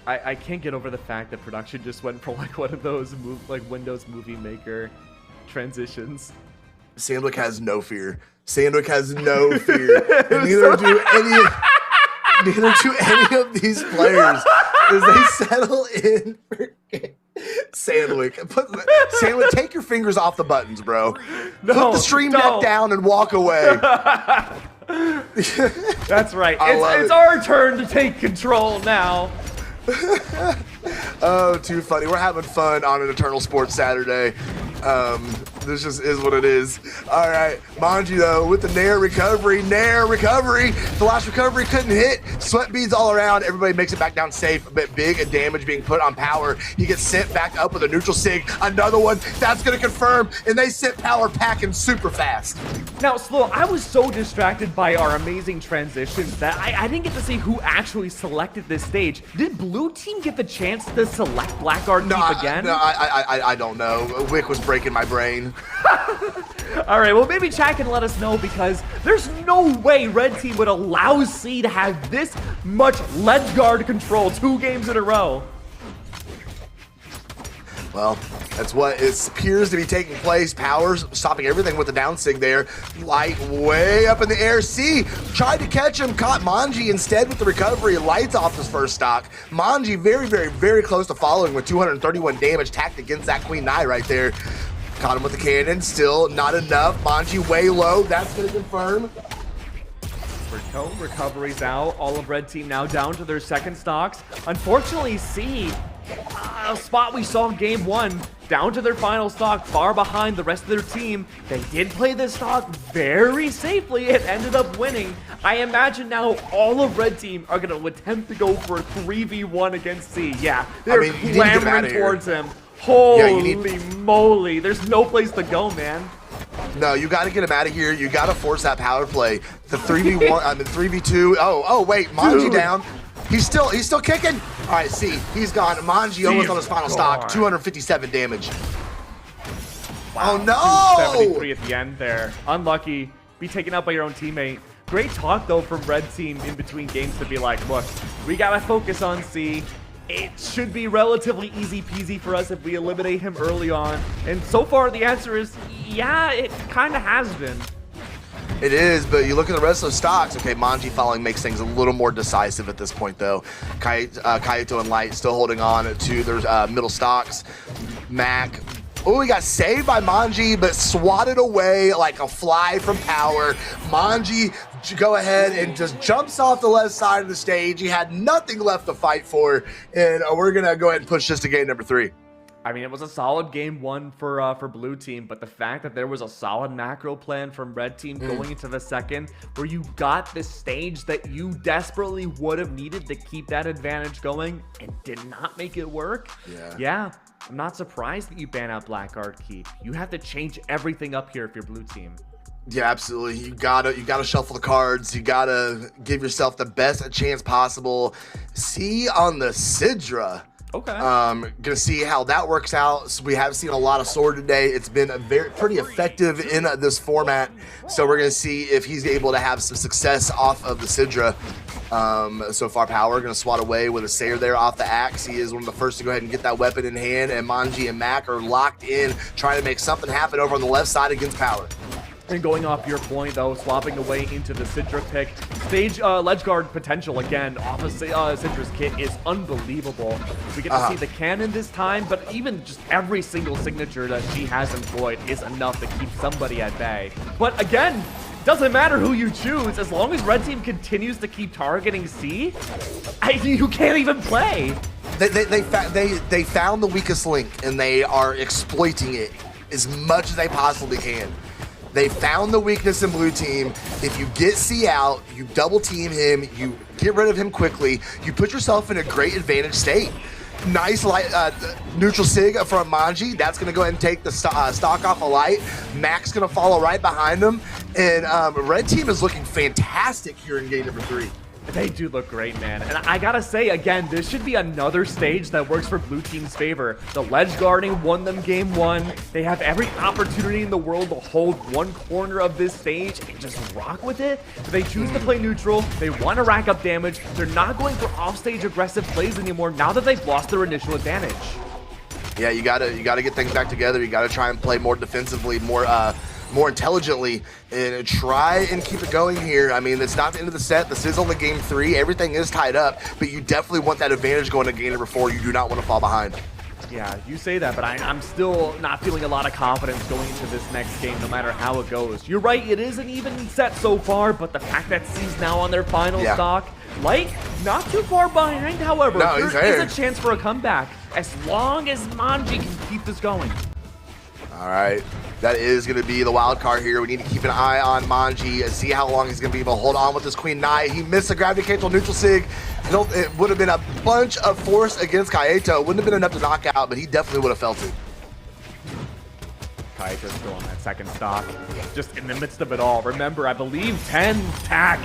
I can't get over the fact that production just went for like one of those Windows Movie Maker transitions. Sandwick has no fear. Sandwick has no fear. And neither do any of these players as they settle in for Sandwick. Sandwick, take your fingers off the buttons, bro. Put the stream deck down and walk away. That's right. It's our turn to take control now. Oh, too funny. We're having fun on an Eternal Sports Saturday. This just is what it is. All right, Manji though with the Nair recovery. The last recovery couldn't hit. Sweat beads all around. Everybody makes it back down safe, but big damage being put on Power. He gets sent back up with a neutral sig. Another one that's gonna confirm, and they sent Power packing super fast. Now, Slow, I was so distracted by our amazing transitions that I didn't get to see who actually selected this stage. Did Blue Team get the chance to select Blackguard Keep again? No, I don't know. Wick was breaking my brain. All right, well, maybe chat can let us know, because there's no way Red Team would allow C to have this much ledge guard control 2 games in a row. Well, that's what it appears to be taking place. Power's stopping everything with the down sig there. Light way up in the air. C tried to catch him, caught Manji instead with the recovery. Lights off his first stock. Manji very, very, very close to following with 231 damage tacked against that Queen Eye right there. Caught him with the cannon, still not enough. Manji way low, that's gonna confirm. Recovery's out. All of Red Team now down to their second stocks. Unfortunately, C, a spot we saw in game 1, down to their final stock, far behind the rest of their team. They did play this stock very safely and ended up winning. I imagine now all of Red Team are going to attempt to go for a 3v1 against C. Yeah, they're clamoring towards him. Holy moly, there's no place to go, man. No, you got to get him out of here. You got to force that power play. The 3v1, I mean 3v2. Oh wait, Manji down. He's still kicking. All right, see, he's gone. Manji almost on his final stock. 257 damage. Wow, oh no! 273 at the end there. Unlucky. Be taken out by your own teammate. Great talk though from Red Team in between games to be like, look, we gotta focus on C. It should be relatively easy peasy for us if we eliminate him early on. And so far the answer is, yeah, it kind of has been. It is, but you look at the rest of the stocks. Okay, Manji following makes things a little more decisive at this point, though. Kaito and Light still holding on to their middle stocks. Mac. Oh, he got saved by Manji, but swatted away like a fly from Power. Manji go ahead and just jumps off the left side of the stage. He had nothing left to fight for, and we're going to go ahead and push this to game number 3. I mean, it was a solid game 1 for Blue Team, but the fact that there was a solid macro plan from Red Team going into the second, where you got the stage that you desperately would have needed to keep that advantage going and did not make it work. Yeah, I'm not surprised that you ban out Blackguard Keep. You have to change everything up here if you're Blue Team. Yeah, absolutely. You gotta shuffle the cards. You gotta give yourself the best chance possible. See on the Sidra. Okay. Gonna see how that works out. So we have seen a lot of Sword today. It's been pretty effective in this format. So we're gonna see if he's able to have some success off of the Sidra. So far, Power gonna swat away with a Sayer there off the axe. He is one of the first to go ahead and get that weapon in hand. And Manji and Mac are locked in, trying to make something happen over on the left side against Power. And going off your point, though, swapping away into the Sidra pick. Stage ledge guard potential, again, off of Sidra's kit is unbelievable. We get to see the cannon this time, but even just every single signature that she has employed is enough to keep somebody at bay. But again, doesn't matter who you choose, as long as Red Team continues to keep targeting C, you can't even play. They found the weakest link, and they are exploiting it as much as they possibly can. They found the weakness in blue team. If you get C out, you double team him, you get rid of him quickly, you put yourself in a great advantage state. Nice light, neutral sig from Manji. That's going to go ahead and take the stock off of Light. Mac's going to follow right behind them. And Red team is looking fantastic here in game number 3. They do look great, man. And I gotta say, again, this should be another stage that works for blue team's favor. The ledge guarding won them game 1. They have every opportunity in the world to hold one corner of this stage and just rock with it. But they choose to play neutral. They want to rack up damage. They're not going for offstage aggressive plays anymore now that they've lost their initial advantage. Yeah, you gotta get things back together. You gotta try and play more defensively, more intelligently, and try and keep it going here. I mean, it's not the end of the set. This is only game 3. Everything is tied up, but you definitely want that advantage going to game number 4. You do not want to fall behind. Yeah, you say that, but I'm still not feeling a lot of confidence going into this next game, no matter how it goes. You're right, it is an even set so far, but the fact that C's now on their final stock, Light, not too far behind, however. No, there is a chance for a comeback, as long as Manji can keep this going. All right. That is going to be the wild card here. We need to keep an eye on Manji and see how long he's going to be able to hold on with this Queen Nai. He missed a gravitational neutral sig. It would have been a bunch of force against Kaito. Wouldn't have been enough to knock out, but he definitely would have felt it. Kaito's still on that second stock, just in the midst of it all. Remember, I believe 10 tack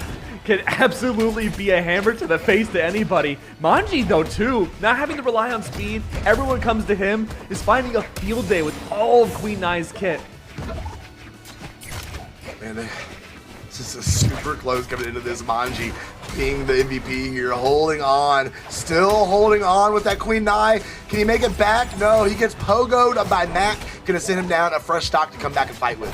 can absolutely be a hammer to the face to anybody. Manji, though, too, not having to rely on speed, everyone comes to him, is finding a field day with all of Queen Nai's kit. Man, this is super close coming into this. Manji being the MVP here, holding on, still holding on with that Queen Nai. Can he make it back? No, he gets pogoed by Mac. Gonna send him down a fresh stock to come back and fight with.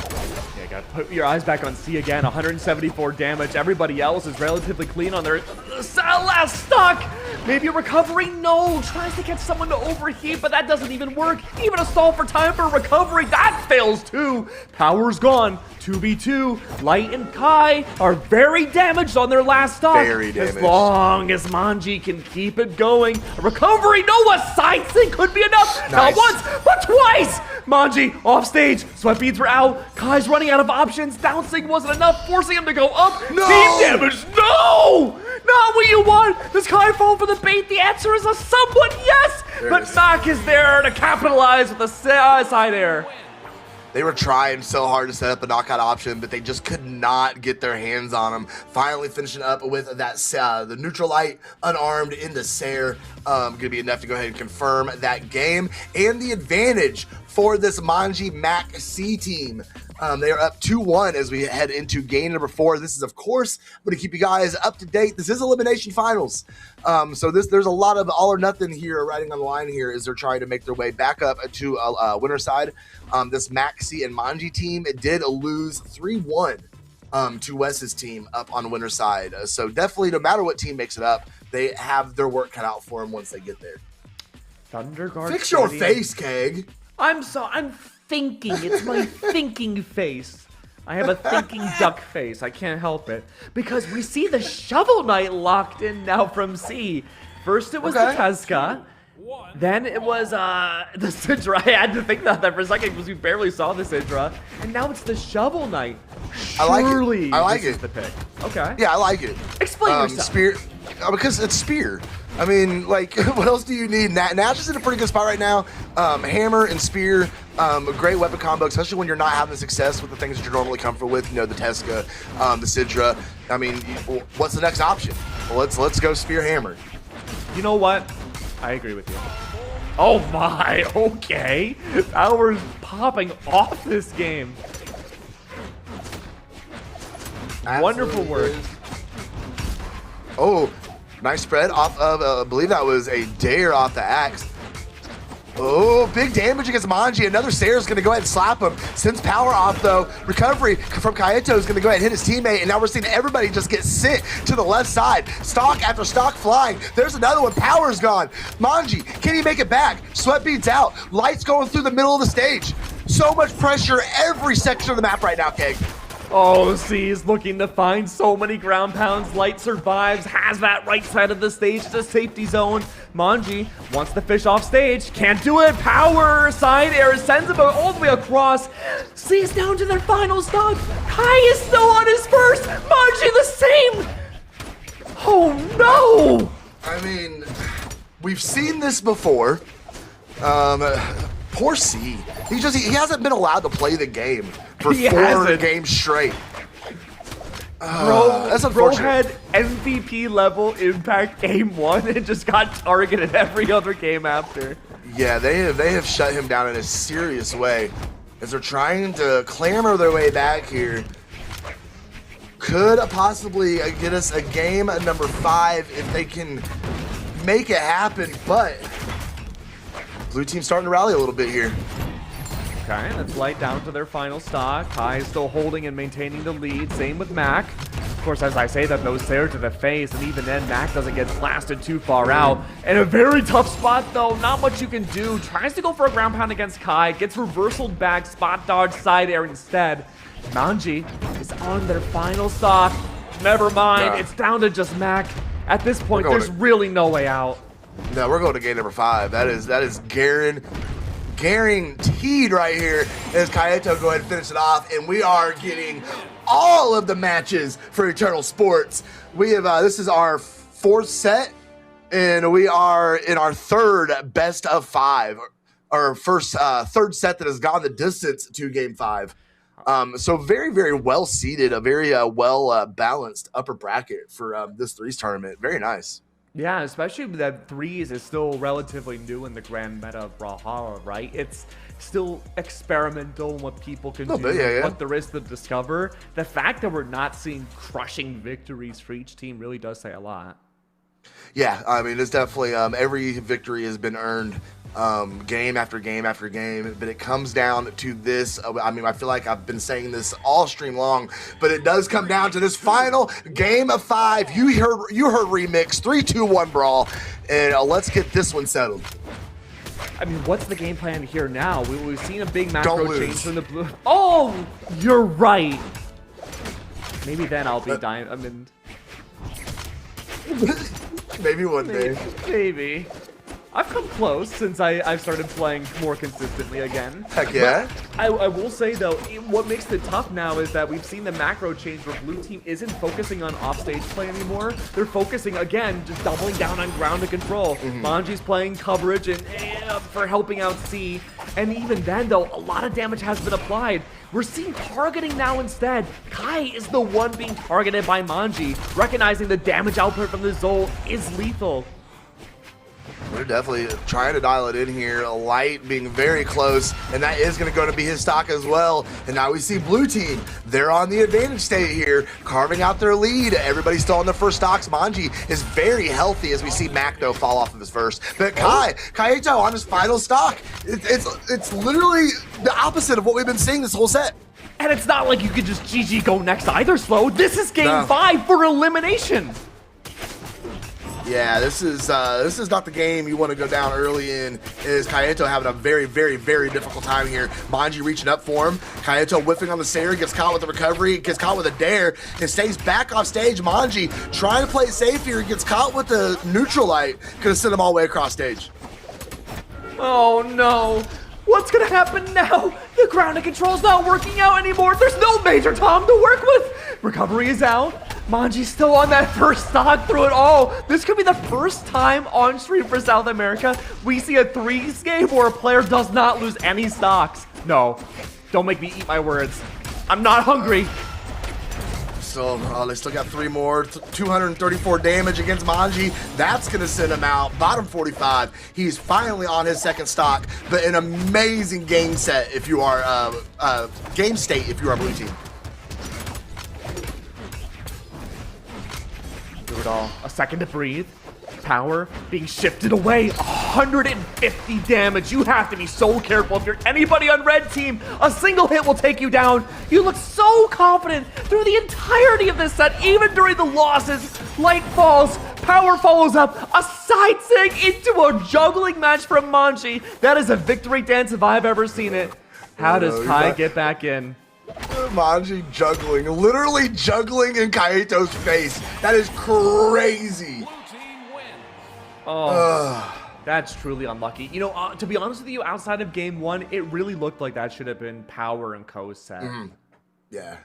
Yeah, gotta put your eyes back on C again. 174 damage. Everybody else is relatively clean on their last stock. Maybe a recovery? No. Tries to get someone to overheat, but that doesn't even work. Even a stall for time for recovery, that fails too. Power's gone. 2v2. Light and Kai are very damaged on their last stock. Very damaged. As long as Manji can keep it going. A recovery? No, a side sync could be enough. Nice. Not once, but twice. Manji off stage. Sweat beads were out. Kai's running out of options. Downsing wasn't enough, forcing him to go up. No! Team damage. No! Not what you want. Does Kai fall for the bait? The answer is a somewhat yes. But Mac is there to capitalize with a side air. They were trying so hard to set up a knockout option, but they just could not get their hands on him. Finally finishing up with that the neutral Light unarmed into Sair. Gonna be enough to go ahead and confirm that game. And the advantage for this Manji Mac C team. They are up 2-1 as we head into game number 4. This is, of course, going to keep you guys up to date. This is Elimination Finals. So there's a lot of all or nothing here riding on the line here as they're trying to make their way back up to winner side. This Maxi and Manji team, it did lose 3-1 to Wes's team up on winner side. So definitely, no matter what team makes it up, they have their work cut out for them once they get there. Thunderguard. Fix your face, Keg. I'm thinking. It's my thinking face. I have a thinking duck face. I can't help it. Because we see the Shovel Knight locked in now from C. First it was the Tezca. Then it was the Sidra. I had to think about that for a second because we barely saw the Sidra. And now it's the Shovel Knight. Surely I like it. This is the pick. Okay. Yeah, I like it. Explain yourself. Spear, because it's Spear. I mean, like, what else do you need? Natch is in a pretty good spot right now. Hammer and Spear, a great weapon combo, especially when you're not having success with the things that you're normally comfortable with. You know, the Tezca, the Sidra. I mean, what's the next option? Well, let's go Spear Hammer. You know what? I agree with you. Oh my, okay. Power's popping off this game. Absolutely. Wonderful work. Oh, nice spread off of, I believe that was a dare off the axe. Oh, big damage against Manji. Another Sayer's going to go ahead and slap him. Sends power off, though. Recovery from Kaito is going to go ahead and hit his teammate, and now we're seeing everybody just get sent to the left side. Stock after stock flying. There's another one. Power's gone. Manji, can he make it back? Sweat beads out. Lights going through the middle of the stage. So much pressure every section of the map right now, Keg. Oh, C is looking to find so many ground pounds. Light survives, has that right side of the stage as a safety zone. Manji wants to fish off stage, can't do it. Power, side air, sends him all the way across. C is down to their final stock. Kai is still on his first. Manji the same. Oh no! I mean, we've seen this before. Poor C. He hasn't been allowed to play the game for 4 games straight. That's unfortunate. Bro had MVP level impact game 1 and just got targeted every other game after. Yeah, they have shut him down in a serious way as they're trying to clamor their way back here. Could possibly get us a game at number 5 if they can make it happen, but blue team's starting to rally a little bit here. Okay, that's Light down to their final stock. Kai is still holding and maintaining the lead. Same with Mac. Of course, as I say that, those Sayer to the face, and even then, Mac doesn't get blasted too far out. In a very tough spot, though, not much you can do. Tries to go for a ground pound against Kai, gets reversaled back, spot dodge, side air instead. Manji is on their final stock. Never mind, it's down to just Mac. At this point, there's really no way out. No, we're going to game number 5. That is guaranteed right here as Kaito go ahead and finish it off, and we are getting all of the matches for Eternal Sports. We have this is our 4th set, and we are in our 3rd best of 5, our first 3rd set that has gone the distance to game 5. So very, very well seeded, a very well balanced upper bracket for this threes tournament. Very nice. Yeah, especially that threes is still relatively new in the grand meta of Brawlhalla, right? It's still experimental in what people can do, what there is to discover. The fact that we're not seeing crushing victories for each team really does say a lot. Yeah, I mean, it's definitely every victory has been earned game after game after game, but it comes down to this. I mean, I feel like I've been saying this all stream long, but it does come down to this final game of 5. You heard remix 3-2-1 brawl, and let's get this one settled. I mean, what's the game plan here now? We've seen a big macro change from the blue. Oh, you're right. Maybe then I'll be diamond. Maybe one day. Maybe. I've come close since I've started playing more consistently again. Heck yeah. I will say, though, what makes it tough now is that we've seen the macro change where blue team isn't focusing on offstage play anymore. They're focusing, again, just doubling down on ground and control. Manji's playing coverage and for helping out C. And even then, though, a lot of damage has been applied. We're seeing targeting now instead. Kai is the one being targeted by Manji, recognizing the damage output from the Zol is lethal. They're definitely trying to dial it in here. Light being very close, and that is going to be his stock as well. And now we see blue team. They're on the advantage state here, carving out their lead. Everybody's still on their first stocks. Manji is very healthy as we see Mac, though, fall off of his first. But Kaito on his final stock. It's literally the opposite of what we've been seeing this whole set. And it's not like you could just GG go next either, Slow. This is game 5 for elimination. Yeah, this is not the game you want to go down early in. Is Kaito having a very, very, very difficult time here. Manji reaching up for him. Kaito whiffing on the Sayer, gets caught with the recovery, gets caught with a dare, and stays back off stage. Manji trying to play it safe here, gets caught with the neutral light. Could have sent him all the way across stage. Oh no. What's gonna happen now? The ground and control's not working out anymore. There's no Major Tom to work with. Recovery is out. Manji's still on that first stock through it all. This could be the first time on stream for South America we see a threes game where a player does not lose any stocks. No, don't make me eat my words. I'm not hungry. So they still got 3 more, 234 damage against Manji. That's going to send him out. Bottom 45. He's finally on his second stock, but an amazing game set if you are, game state if you are blue team. Do it all. A second to breathe. Power being shifted away. Oh. 150 damage. You have to be so careful. If you're anybody on red team, a single hit will take you down. You look so confident through the entirety of this set, even during the losses. Light falls, power follows up, a side sig into a juggling match from Manji. That is a victory dance if I've ever seen it. How does Kai get back in? Manji juggling, literally juggling in Kaito's face. That is crazy. Oh, that's truly unlucky. You know, to be honest with you, outside of game one, it really looked like that should have been Power and Ko's set. Yeah.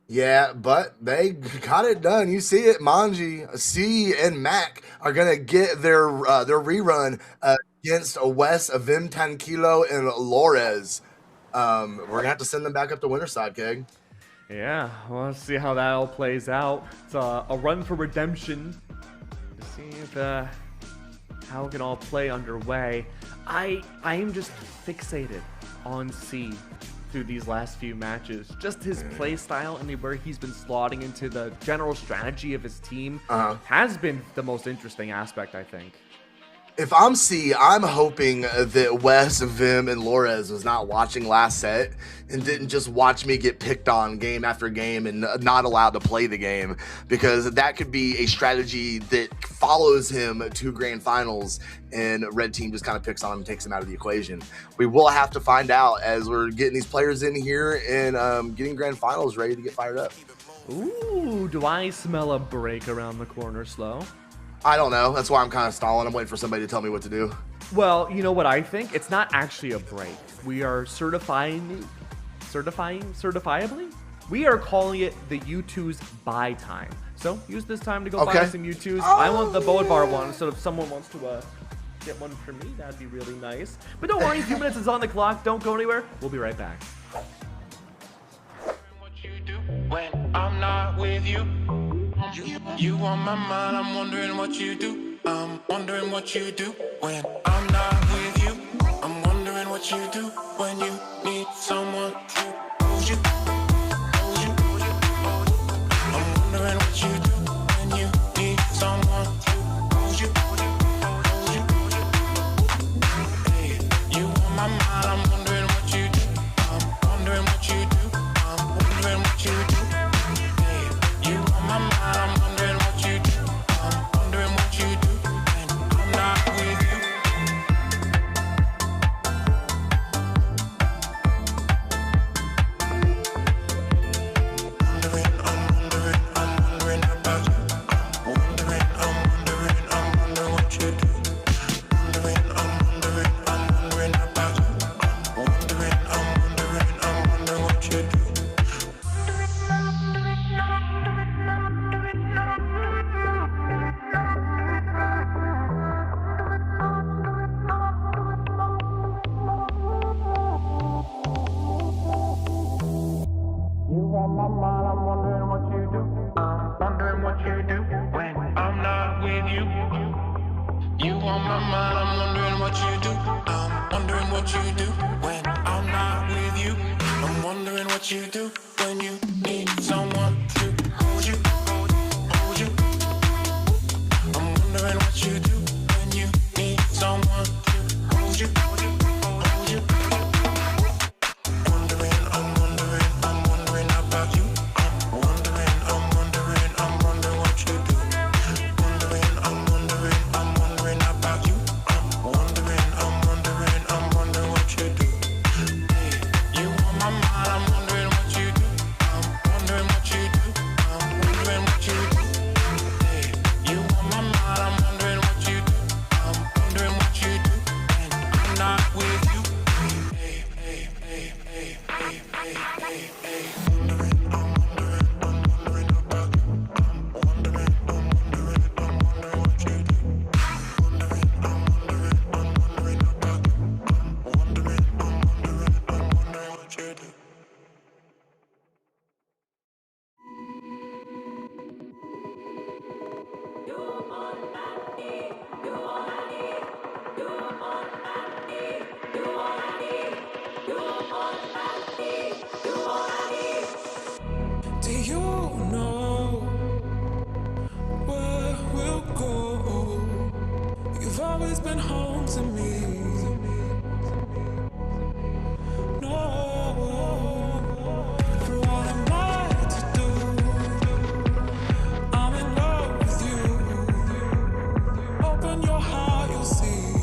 Yeah, but they got it done. You see it. Manji, C, and Mac are going to get their rerun against Wes, Vim Tranquilo, and Lores. We're going to have to send them back up to Winterside, Keg. Yeah, well, let's see how that all plays out. It's a run for redemption. To see if, how it can all play underway. I am just fixated on C through these last few matches. Just his play style and where he's been slotting into the general strategy of his team has been the most interesting aspect, I think. If I'm C, I'm hoping that Wes, Vim, and Lores was not watching last set and didn't just watch me get picked on game after game and not allowed to play the game, because that could be a strategy that follows him to grand finals and red team just kind of picks on him and takes him out of the equation. We will have to find out as we're getting these players in here and getting grand finals ready to get fired up. Ooh, do I smell a break around the corner, Slow? I don't know. That's why I'm kind of stalling. I'm waiting for somebody to tell me what to do. Well, you know what I think? It's not actually a break. We are certifiably? We are calling it the U2's buy time. So use this time to go buy some U2s. I want the Bodvar one, so if someone wants to get one for me, that'd be really nice. But don't worry, a few minutes is on the clock. Don't go anywhere. We'll be right back. What you do when I'm not with you? You on my mind, I'm wondering what you do. I'm wondering what you do when I'm not with you. I'm wondering what you do when you need someone to hold you. Hold you, hold you, hold you. I'm wondering what you do when you need someone to hold you. Hold you, hold you, hold you. Hey, you on my mind, I'm wondering what you do. I'm wondering what you do. I'm wondering what you do. Hey, you on my mind, I'm wondering what you do. I'm wondering what you do when I'm not with you. Do you know where we'll go? You've always been home. to me. No, what am I to do? I'm in love with you. Open your heart, you'll see.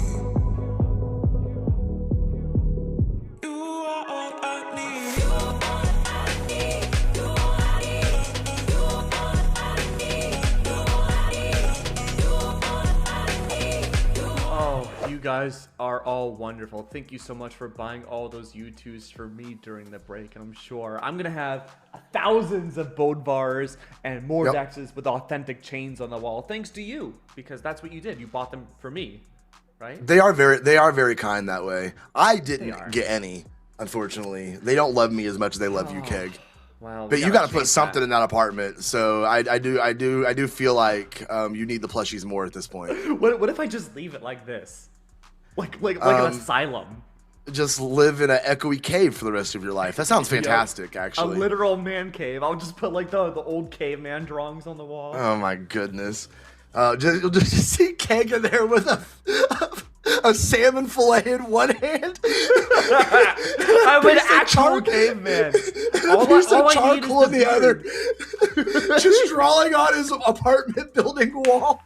You are all I need. You are all I need. You are all I need. You are all I need. You are all I need. You are all I need. Oh, you guys are all wonderful. Thank you so much for buying all those U2s for me during the break. And I'm sure I'm going to have thousands of Bodvars and more Dexes with authentic chains on the wall. Thanks to you, because that's what you did. You bought them for me, right? They are very kind that way. I didn't get any, unfortunately. They don't love me as much as they love you, Keg. Wow, but you got to put something in that apartment. So I do feel like you need the plushies more at this point. What if I just leave it like this, like an asylum? Just live in an echoey cave for the rest of your life. That sounds fantastic, actually. A literal man cave. I'll just put like the old caveman drawings on the wall. Oh my goodness. You'll just see Keg in there with a salmon fillet in one hand. I'm an actual caveman. There's a charcoal in the other. Just drawing on his apartment building wall.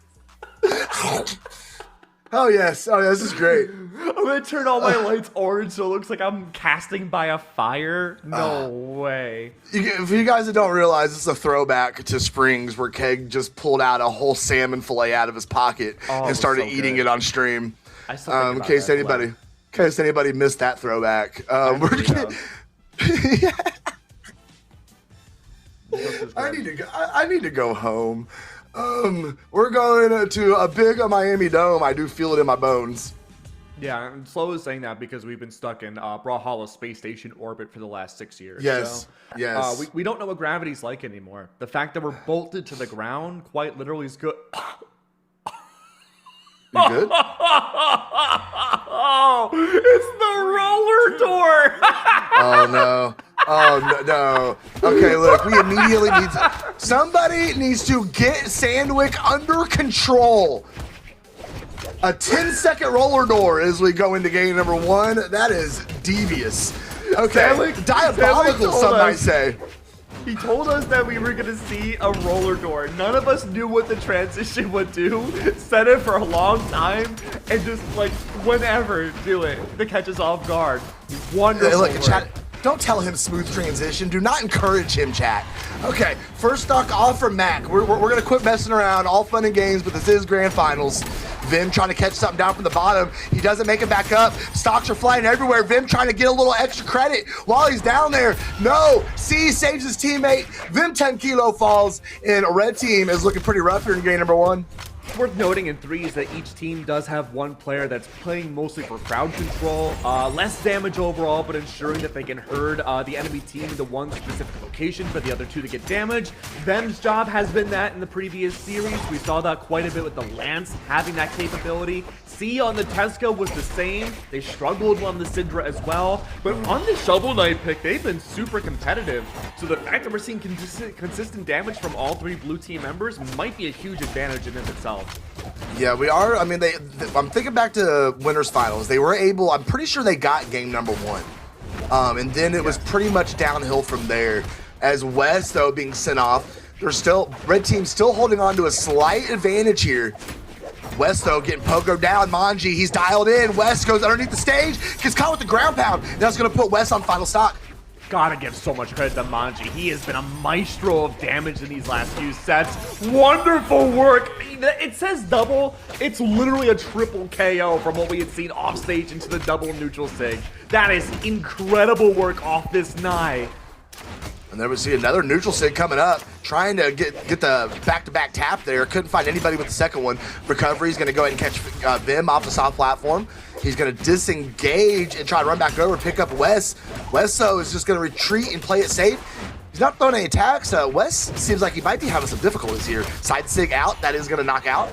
Oh yes, this is great. I'm gonna turn all my lights orange so it looks like I'm casting by a fire. No way. If you guys don't realize, it's a throwback to Springs where Keg just pulled out a whole salmon fillet out of his pocket and started eating it on stream. I still think in case anybody missed that throwback. We're gonna, I need to go home. We're going to a big Miami Dome. I do feel it in my bones. Yeah, and Slow is saying that because we've been stuck in Brawlhalla space station orbit for the last 6 years. Yes, so, yes. We don't know what gravity's like anymore. The fact that we're bolted to the ground quite literally is good. You good? Oh, it's the roller door. Oh no. Oh no. Okay, look, we immediately need somebody needs to get Sandwick under control. A 10-second roller door as we go into game number 1. That is devious. Okay, diabolical, some might say. He told us that we were going to see a roller door. None of us knew what the transition would do. Said it for a long time and just like whenever do it to catch us off guard. Wonderful. Look, chat, don't tell him smooth transition. Do not encourage him, chat. Okay, first stock off from Mac. We're going to quit messing around. All fun and games, but this is grand finals. Vim trying to catch something down from the bottom. He doesn't make it back up. Stocks are flying everywhere. Vim trying to get a little extra credit while he's down there. No, C saves his teammate. Vim 10 kilo falls, and a red team is looking pretty rough here in game number 1. Worth noting in 3 is that each team does have one player that's playing mostly for crowd control, less damage overall, but ensuring that they can herd the enemy team into one specific location for the other 2 to get damage. Vem's job has been that in the previous series. We saw that quite a bit with the Lance having that capability. C on the Tesco was the same. They struggled on the Syndra as well, but on the Shovel Knight pick, they've been super competitive. So the fact that we're seeing consistent damage from all 3 blue team members might be a huge advantage in of itself. Yeah, we are. I mean, I'm thinking back to winners finals. They were able. I'm pretty sure they got game number 1, and then it was pretty much downhill from there. As West, though, being sent off, they're still red team still holding on to a slight advantage here. West, though, getting pogoed down. Manji, he's dialed in. West goes underneath the stage, gets caught with the ground pound. That's going to put West on final stock. Gotta give so much credit to Manji. He has been a maestro of damage in these last few sets. Wonderful work. It says double. It's literally a triple KO from what we had seen off stage into the double neutral sig. That is incredible work off this Nye. And there we see another neutral sig coming up, trying to get the back-to-back tap there. Couldn't find anybody with the second one. Recovery's going to go ahead and catch Vim off the soft platform. He's going to disengage and try to run back over, pick up Wes. Wes, though, is just going to retreat and play it safe. He's not throwing any attacks. Wes seems like he might be having some difficulties here. Side sig out. That is going to knock out.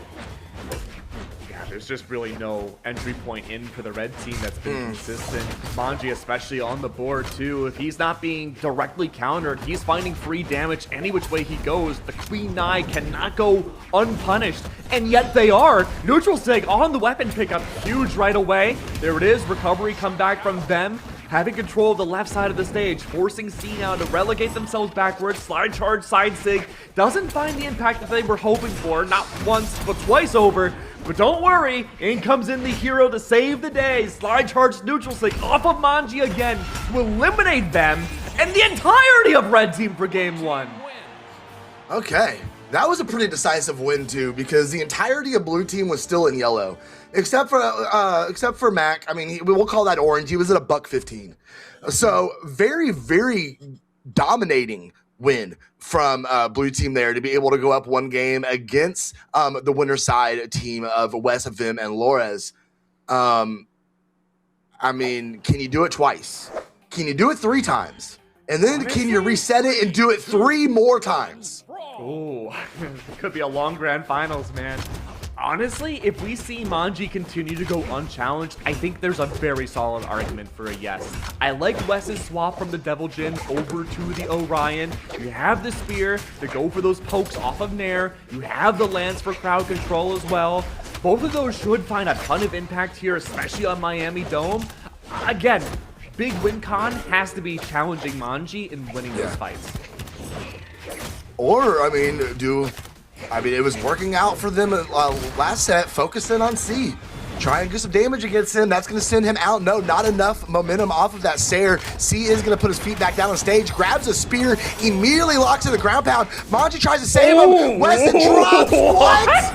there's just really no entry point in for the red team that's been consistent. Manji especially on the board too. If he's not being directly countered, he's finding free damage any which way he goes. The Queen Nai cannot go unpunished, and yet they are. Neutral Sig on the weapon pickup, huge right away. There it is, recovery come back from them. Having control of the left side of the stage, forcing C now to relegate themselves backwards. Slide charge, side sig, doesn't find the impact that they were hoping for, not once, but twice over. But don't worry, in comes in the hero to save the day. Slide charge, neutral sig off of Manji again to eliminate them and the entirety of red team for game 1. Okay, that was a pretty decisive win too, because the entirety of blue team was still in yellow. Except for Mac. I mean, we'll call that orange. He was at $1.15. So very, very dominating win from blue team there to be able to go up one game against the winner side team of Wes, Vim, and Lores. I mean, can you do it twice? Can you do it 3 times? And then can you reset it and do it 3 more times? Oh, could be a long grand finals, man. Honestly, if we see Manji continue to go unchallenged, I think there's a very solid argument for a yes. I like Wes's swap from the Devil Jin over to the Orion. You have the spear to go for those pokes off of Nair. You have the lance for crowd control as well. Both of those should find a ton of impact here, especially on Miami Dome. Again, big win con has to be challenging Manji and winning those fights. Or, I mean, it was working out for them last set, focusing on C. Try and get some damage against him. That's going to send him out. No, not enough momentum off of that Sair. C is going to put his feet back down on stage, grabs a spear, immediately locks in the ground pound. Manji tries to save him. Weston drops. What?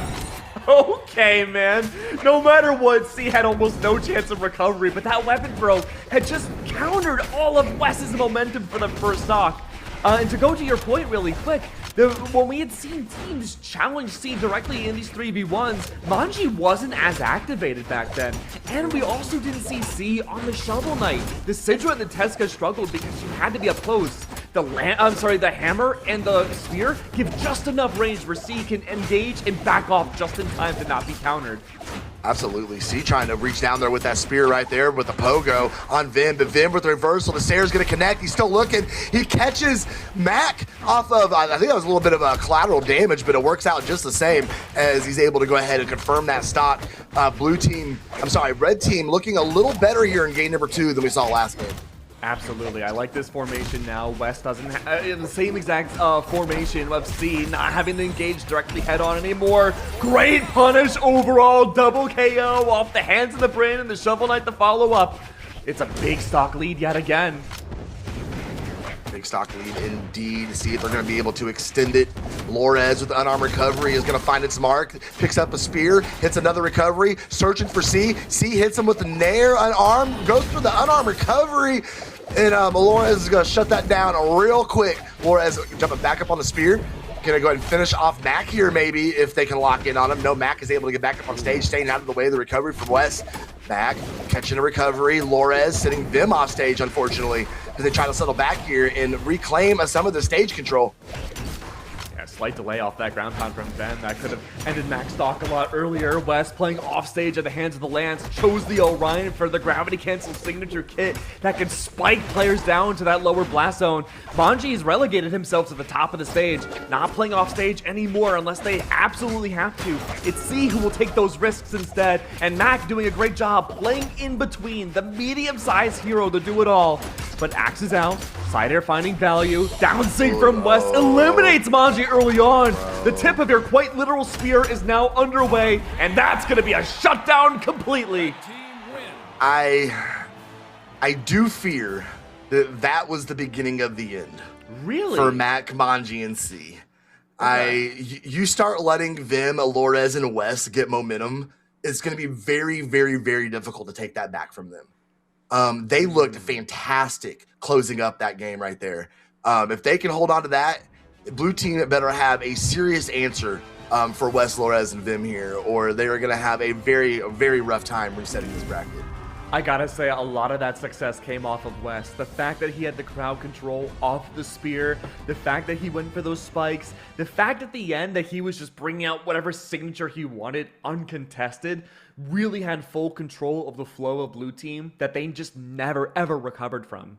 Okay, man. No matter what, C had almost no chance of recovery, but that weapon throw had just countered all of Wes's momentum for the first stock. And to go to your point really quick, when we had seen teams challenge C directly in these 3v1s, Manji wasn't as activated back then. And we also didn't see C on the Shovel Knight. The Sidra and the Teska struggled because you had to be up close. The hammer and the spear give just enough range where C can engage and back off just in time to not be countered. Absolutely. C trying to reach down there with that spear right there with the pogo on Vim, but Vim with the reversal. The Sair's going to connect. He's still looking. He catches Mac off of, I think that was a little bit of a collateral damage, but it works out just the same as he's able to go ahead and confirm that stock. Red team looking a little better here in game number 2 than we saw last game. Absolutely. I like this formation now. West doesn't have the same exact formation of C, not having to engage directly head-on anymore. Great punish overall. Double KO off the hands of the Brain and the Shovel Knight to follow up. It's a big stock lead yet again. Big stock lead indeed. See if they're going to be able to extend it. Lores with the unarmed recovery is going to find its mark. Picks up a spear, hits another recovery, searching for C. C hits him with the Nair unarmed, goes for the unarmed recovery. And Lores is going to shut that down real quick. Lores jumping back up on the spear. Going to go ahead and finish off Mac here maybe if they can lock in on him. No, Mac is able to get back up on stage, staying out of the way of the recovery from Wes. Mac catching a recovery. Lores sitting Vim off stage, unfortunately, as they try to settle back here and reclaim some of the stage control. Yeah, slight delay off that ground pound from Ben. That could have ended Mac's stock a lot earlier. West playing off stage at the hands of the Lance. Chose the Orion for the gravity cancel signature kit that can spike players down to that lower blast zone. Manji's relegated himself to the top of the stage. Not playing off stage anymore unless they absolutely have to. It's C who will take those risks instead. And Mac doing a great job playing in between. The medium-sized hero to do it all. But Axe is out. Side air finding value. Down sync from West eliminates Manji early on. The tip of your quite literal spear is now underway, and that's going to be a shutdown completely. I do fear that was the beginning of the end. Really? For Mac, Manji, and C. Okay. You start letting Vim, Lores, and West get momentum, it's going to be very, very, very difficult to take that back from them. They looked fantastic closing up that game right there. If they can hold on to that, blue team better have a serious answer for Wes, Lores, and Vim here, or they are going to have a very, very rough time resetting this bracket. I gotta say, a lot of that success came off of West. The fact that he had the crowd control off the spear, the fact that he went for those spikes, the fact at the end that he was just bringing out whatever signature he wanted uncontested, really had full control of the flow of blue team that they just never ever recovered from.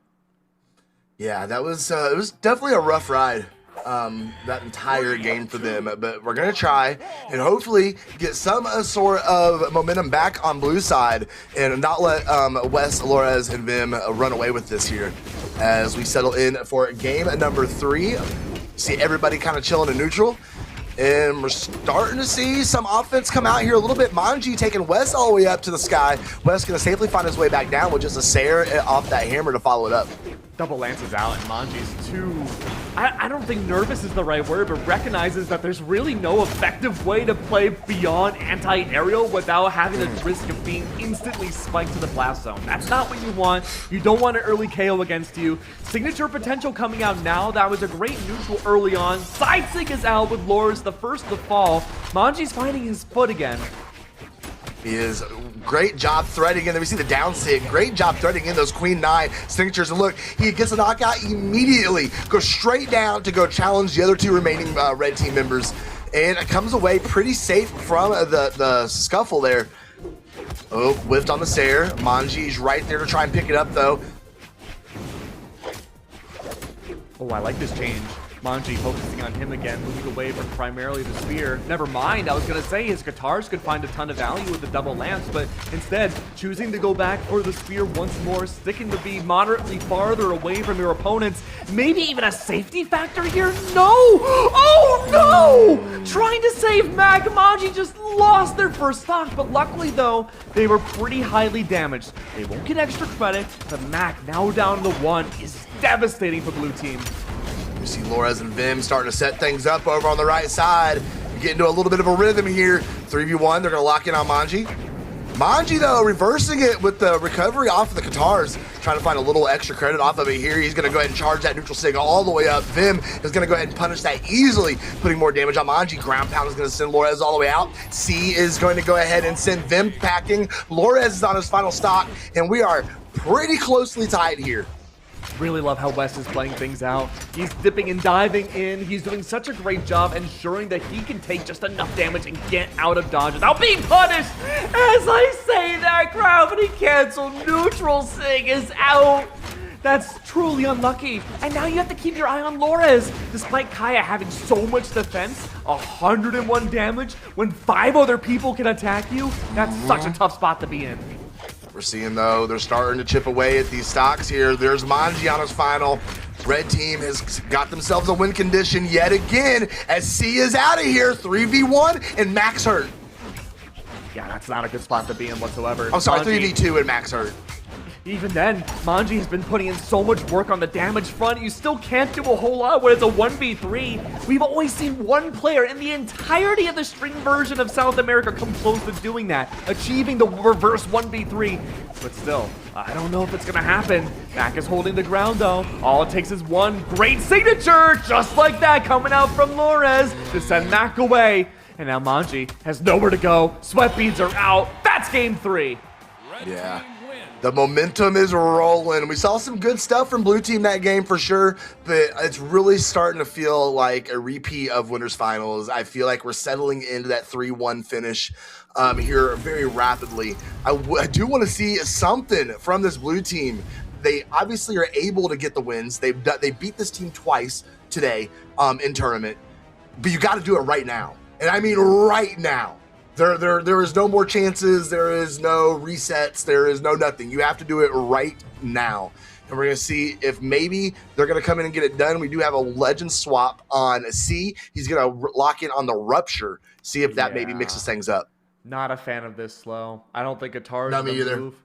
Yeah, that was it was definitely a rough ride. That entire game for them, but we're gonna try and hopefully get some sort of momentum back on blue side and not let Wes, Lores, and Vim run away with this here as we settle in for game number 3. See everybody kind of chilling in neutral, and we're starting to see some offense come out here a little bit. Manji taking Wes all the way up to the sky. Wes gonna safely find his way back down with just a Sayer off that hammer to follow it up. Double Lance is out, and Manji's too, I don't think nervous is the right word, but recognizes that there's really no effective way to play beyond anti-aerial without having the risk of being instantly spiked to the blast zone. That's not what you want. You don't want an early KO against you. Signature potential coming out now. That was a great neutral early on. Side sync is out with Lores, the first to fall. Manji's finding his foot again. He is great job threading in. Then we see the down sig. Great job threading in those Queen 9 signatures. And look, he gets a knockout immediately. Goes straight down to go challenge the other 2 remaining red team members. And it comes away pretty safe from the scuffle there. Oh, whiffed on the Sayer. Manji's right there to try and pick it up though. Oh, I like this change. Manji focusing on him again, moving away from primarily the spear. Never mind, I was going to say his guitars could find a ton of value with the double lance, but instead choosing to go back for the spear once more, sticking to be moderately farther away from your opponents. Maybe even a safety factor here? No! Oh no! Trying to save Mac, Manji just lost their first stock, but luckily though, they were pretty highly damaged. They won't get extra credit, but Mac now down to 1 is devastating for blue team. You see Lores and Vim starting to set things up over on the right side. We get into a little bit of a rhythm here. 3v1, they're gonna lock in on Manji. Manji though, reversing it with the recovery off of the guitars. Trying to find a little extra credit off of it here. He's gonna go ahead and charge that neutral sig all the way up. Vim is gonna go ahead and punish that easily, putting more damage on Manji. Ground pound is gonna send Lores all the way out. C is going to go ahead and send Vim packing. Lores is on his final stock, and we are pretty closely tied here. Really love how West is playing things out. He's dipping and diving in. He's doing such a great job ensuring that he can take just enough damage and get out of dodges without being punished. As I say that, gravity cancel neutral sig is out. That's truly unlucky. And now you have to keep your eye on Lores. Despite Kaya having so much defense, 101 damage when 5 other people can attack you, that's such a tough spot to be in. We're seeing though, they're starting to chip away at these stocks here. There's Manji on his final. Red team has got themselves a win condition yet again as C is out of here. 3v1 and Max hurt. Yeah, that's not a good spot to be in whatsoever. I'm sorry, Manji, 3v2 and Max hurt. Even then, Manji has been putting in so much work on the damage front, you still can't do a whole lot when it's a 1v3. We've always seen one player in the entirety of the string version of South America come close to doing that, achieving the reverse 1v3. But still, I don't know if it's gonna happen. Mac is holding the ground though. All it takes is one great signature, just like that, coming out from Lores to send Mac away. And now Manji has nowhere to go. Sweat beads are out. That's game 3. Yeah. The momentum is rolling. We saw some good stuff from blue team that game for sure, but it's really starting to feel like a repeat of winners finals. I feel like we're settling into that 3-1 finish here very rapidly. I do want to see something from this blue team. They obviously are able to get the wins. They beat this team twice today in tournament, but you got to do it right now. And I mean right now. There is no more chances. There is no resets. There is no nothing. You have to do it right now. And we're going to see if maybe they're going to come in and get it done. We do have a legend swap on C. He's going to lock in on the rupture. See if that maybe mixes things up. Not a fan of this slow. I don't think guitars Not me either. Move.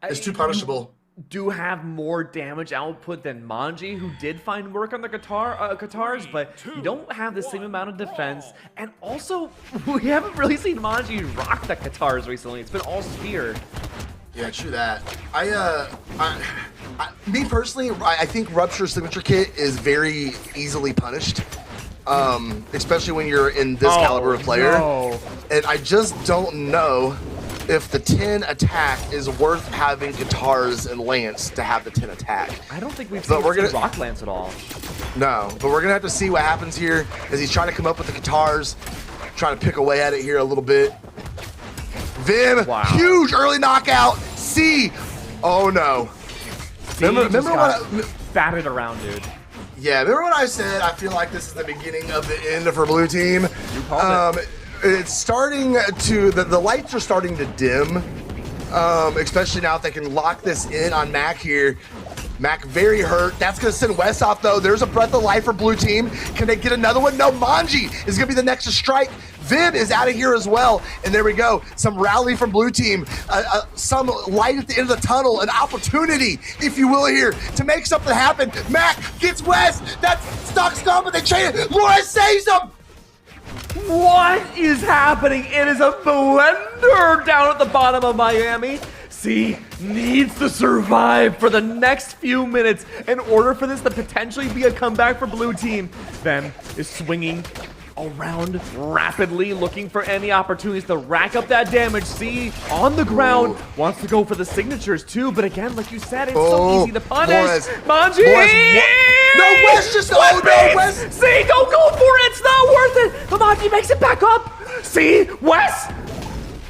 It's too punishable. Do have more damage output than Manji, who did find work on the guitars, but you don't have the same amount of defense. And also, we haven't really seen Manji rock the guitars recently. It's been all spear. Yeah, true that. Me personally, I think Rupture Signature Kit is very easily punished. Especially when you're in this caliber of player. No. And I just don't know if the 10 attack is worth having guitars and Lance to have the 10 attack. I don't think we've seen Rock Lance at all. No, but we're gonna have to see what happens here as he's trying to come up with the guitars, trying to pick away at it here a little bit. Vim, huge early knockout. C, oh no. Remember what? Batted around, dude. Yeah, remember when I said I feel like this is the beginning of the end for Blue Team? You called it. It's starting to, the lights are starting to dim, especially now if they can lock this in on Mac here. Mac very hurt. That's going to send Wes off, though. There's a breath of life for Blue Team. Can they get another one? No, Manji is going to be the next to strike. Vim is out of here as well. And there we go. Some rally from Blue Team. Some light at the end of the tunnel. An opportunity, if you will, here to make something happen. Mac gets Wes. That's stock stomp, but they chain it. Laura saves him. What is happening? It is a blender down at the bottom of Miami. C needs to survive for the next few minutes in order for this to potentially be a comeback for Blue Team. Them is swinging around rapidly, looking for any opportunities to rack up that damage. C on the ground, wants to go for the signatures too, but again, like you said, it's so easy to punish. Manji! No, Wes just, oh no, Wes! C, don't go for it, it's not worth it! But Manji makes it back up. C, Wes!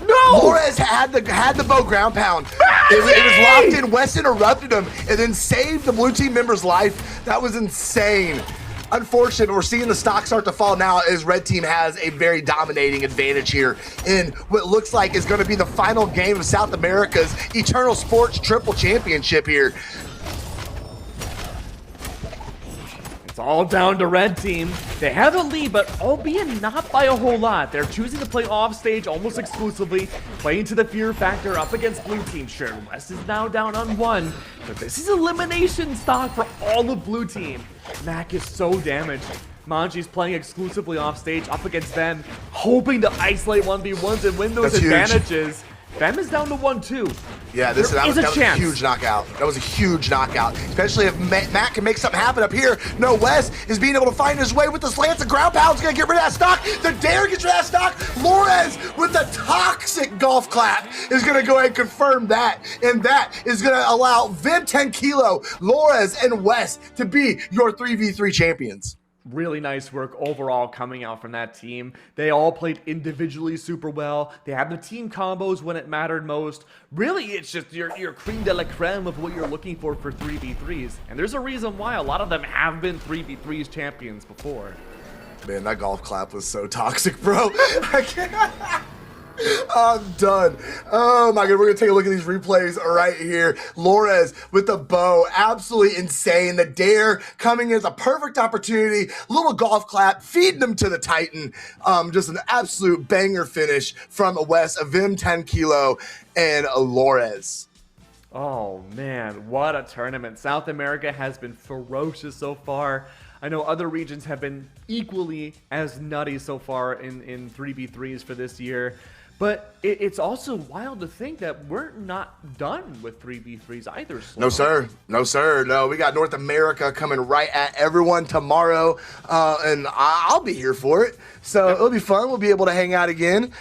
No! Flores had the bow ground pound. It was locked in. Wes interrupted him and then saved the Blue Team member's life. That was insane. Unfortunate, we're seeing the stock start to fall now as Red Team has a very dominating advantage here in what looks like is going to be the final game of South America's Eternal Sports Triple Championship here. It's all down to Red Team. They have a lead, but albeit not by a whole lot. They're choosing to play off stage almost exclusively, playing to the fear factor up against Blue Team. Sure, West is now down on 1, but this is elimination stock for all of Blue Team. Mac is so damaged. Manji's playing exclusively off stage up against them, hoping to isolate 1v1s and win those advantages. Bem is down to 1-2. Yeah, that was a huge knockout. That was a huge knockout, especially if Matt can make something happen up here. No, Wes is being able to find his way with this lance. The ground pound's going to get rid of that stock. The dare gets rid of that stock. Flores with the toxic golf clap is going to go ahead and confirm that. And that is going to allow Vim 10 Kilo, Flores, and Wes to be your 3v3 champions. Really nice work overall coming out from that team. They all played individually super well. They had the team combos when it mattered most. Really, it's just your creme de la creme of what you're looking for 3v3s. And there's a reason why a lot of them have been 3v3s champions before. Man, that golf clap was so toxic, bro. I can't. I'm done. Oh my god, we're gonna take a look at these replays right here. Flores with the bow, absolutely insane. The dare coming in as a perfect opportunity. Little golf clap, feeding them to the Titan. Just an absolute banger finish from Wes, Vim 10 Kilo, and Flores. Oh man, what a tournament. South America has been ferocious so far. I know other regions have been equally as nutty so far in 3v3s for this year. But it's also wild to think that we're not done with 3v3s either. No, sir. No, sir. No, we got North America coming right at everyone tomorrow, and I'll be here for it. So it'll be fun. We'll be able to hang out again,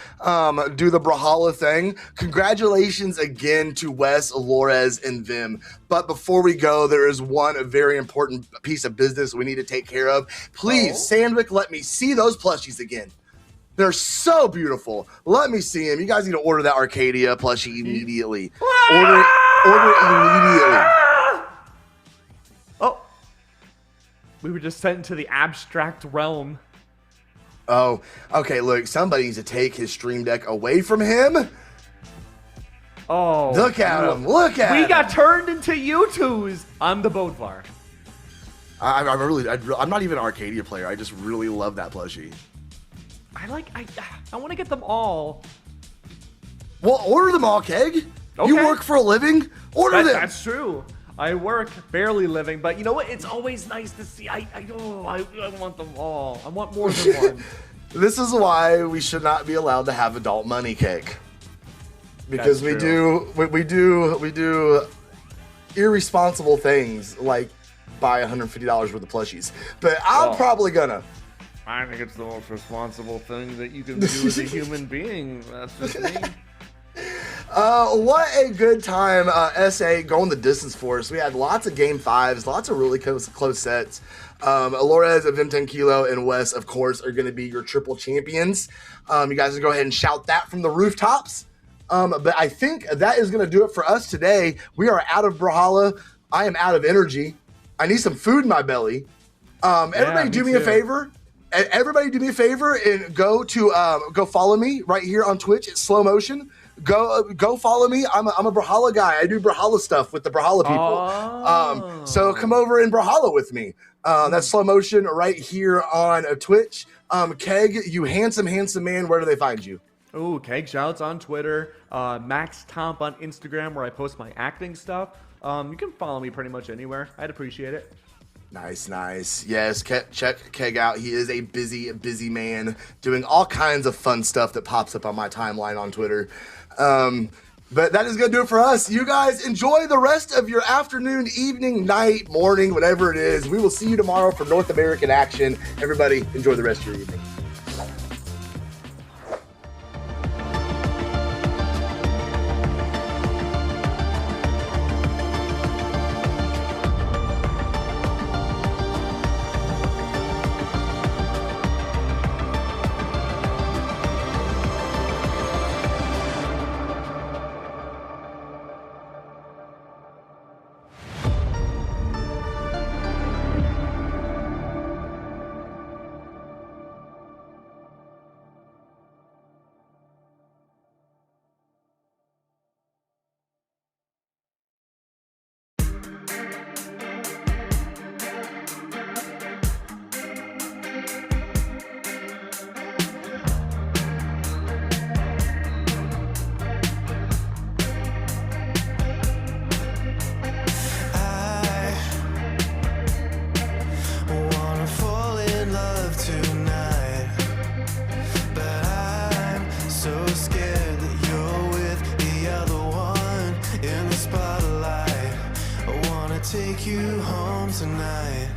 do the Brawlhalla thing. Congratulations again to Wes, Flores, and Vim. But before we go, there is one very important piece of business we need to take care of. Please, Sandwick, let me see those plushies again. They're so beautiful. Let me see them. You guys need to order that Arcadia plushie immediately. Order immediately. Oh. We were just sent into the abstract realm. Oh, okay, look. Somebody needs to take his stream deck away from him. Oh. Look at him. Look at him. We got turned into U2s. I'm the Bodvar. I'm not even an Arcadia player. I just really love that plushie. I want to get them all. Well, order them all, Keg. Okay. You work for a living. Order them. That's true. I work barely living, but you know what? It's always nice to see. I want them all. I want more than one. This is why we should not be allowed to have adult money, Keg. Because we do irresponsible things like buy $150 worth of plushies. But I'm probably gonna. I think it's the most responsible thing that you can do as a human being. That's just me. What a good time SA going the distance for us. We had lots of game 5s, lots of really close sets. Alores, Vim10 Kilo, and Wes, of course, are going to be your triple champions. You guys can go ahead and shout that from the rooftops. But I think that is going to do it for us today. We are out of Brawlhalla. I am out of energy. I need some food in my belly. Everybody do me a favor. Everybody do me a favor and go follow me right here on Twitch. It's Slow Motion. Go follow me. I'm a Brawlhalla guy. I do Brawlhalla stuff with the Brawlhalla people. So come over and Brawlhalla with me. That's Slow Motion right here on Twitch. Keg, you handsome man. Where do they find you? Ooh, Keg Shouts on Twitter. Max Tomp on Instagram, where I post my acting stuff. You can follow me pretty much anywhere. I'd appreciate it. Nice. Yes, check Keg out. He is a busy man doing all kinds of fun stuff that pops up on my timeline on Twitter. But that is going to do it for us. You guys enjoy the rest of your afternoon, evening, night, morning, whatever it is. We will see you tomorrow for North American action. Everybody, enjoy the rest of your evening. Take you home tonight.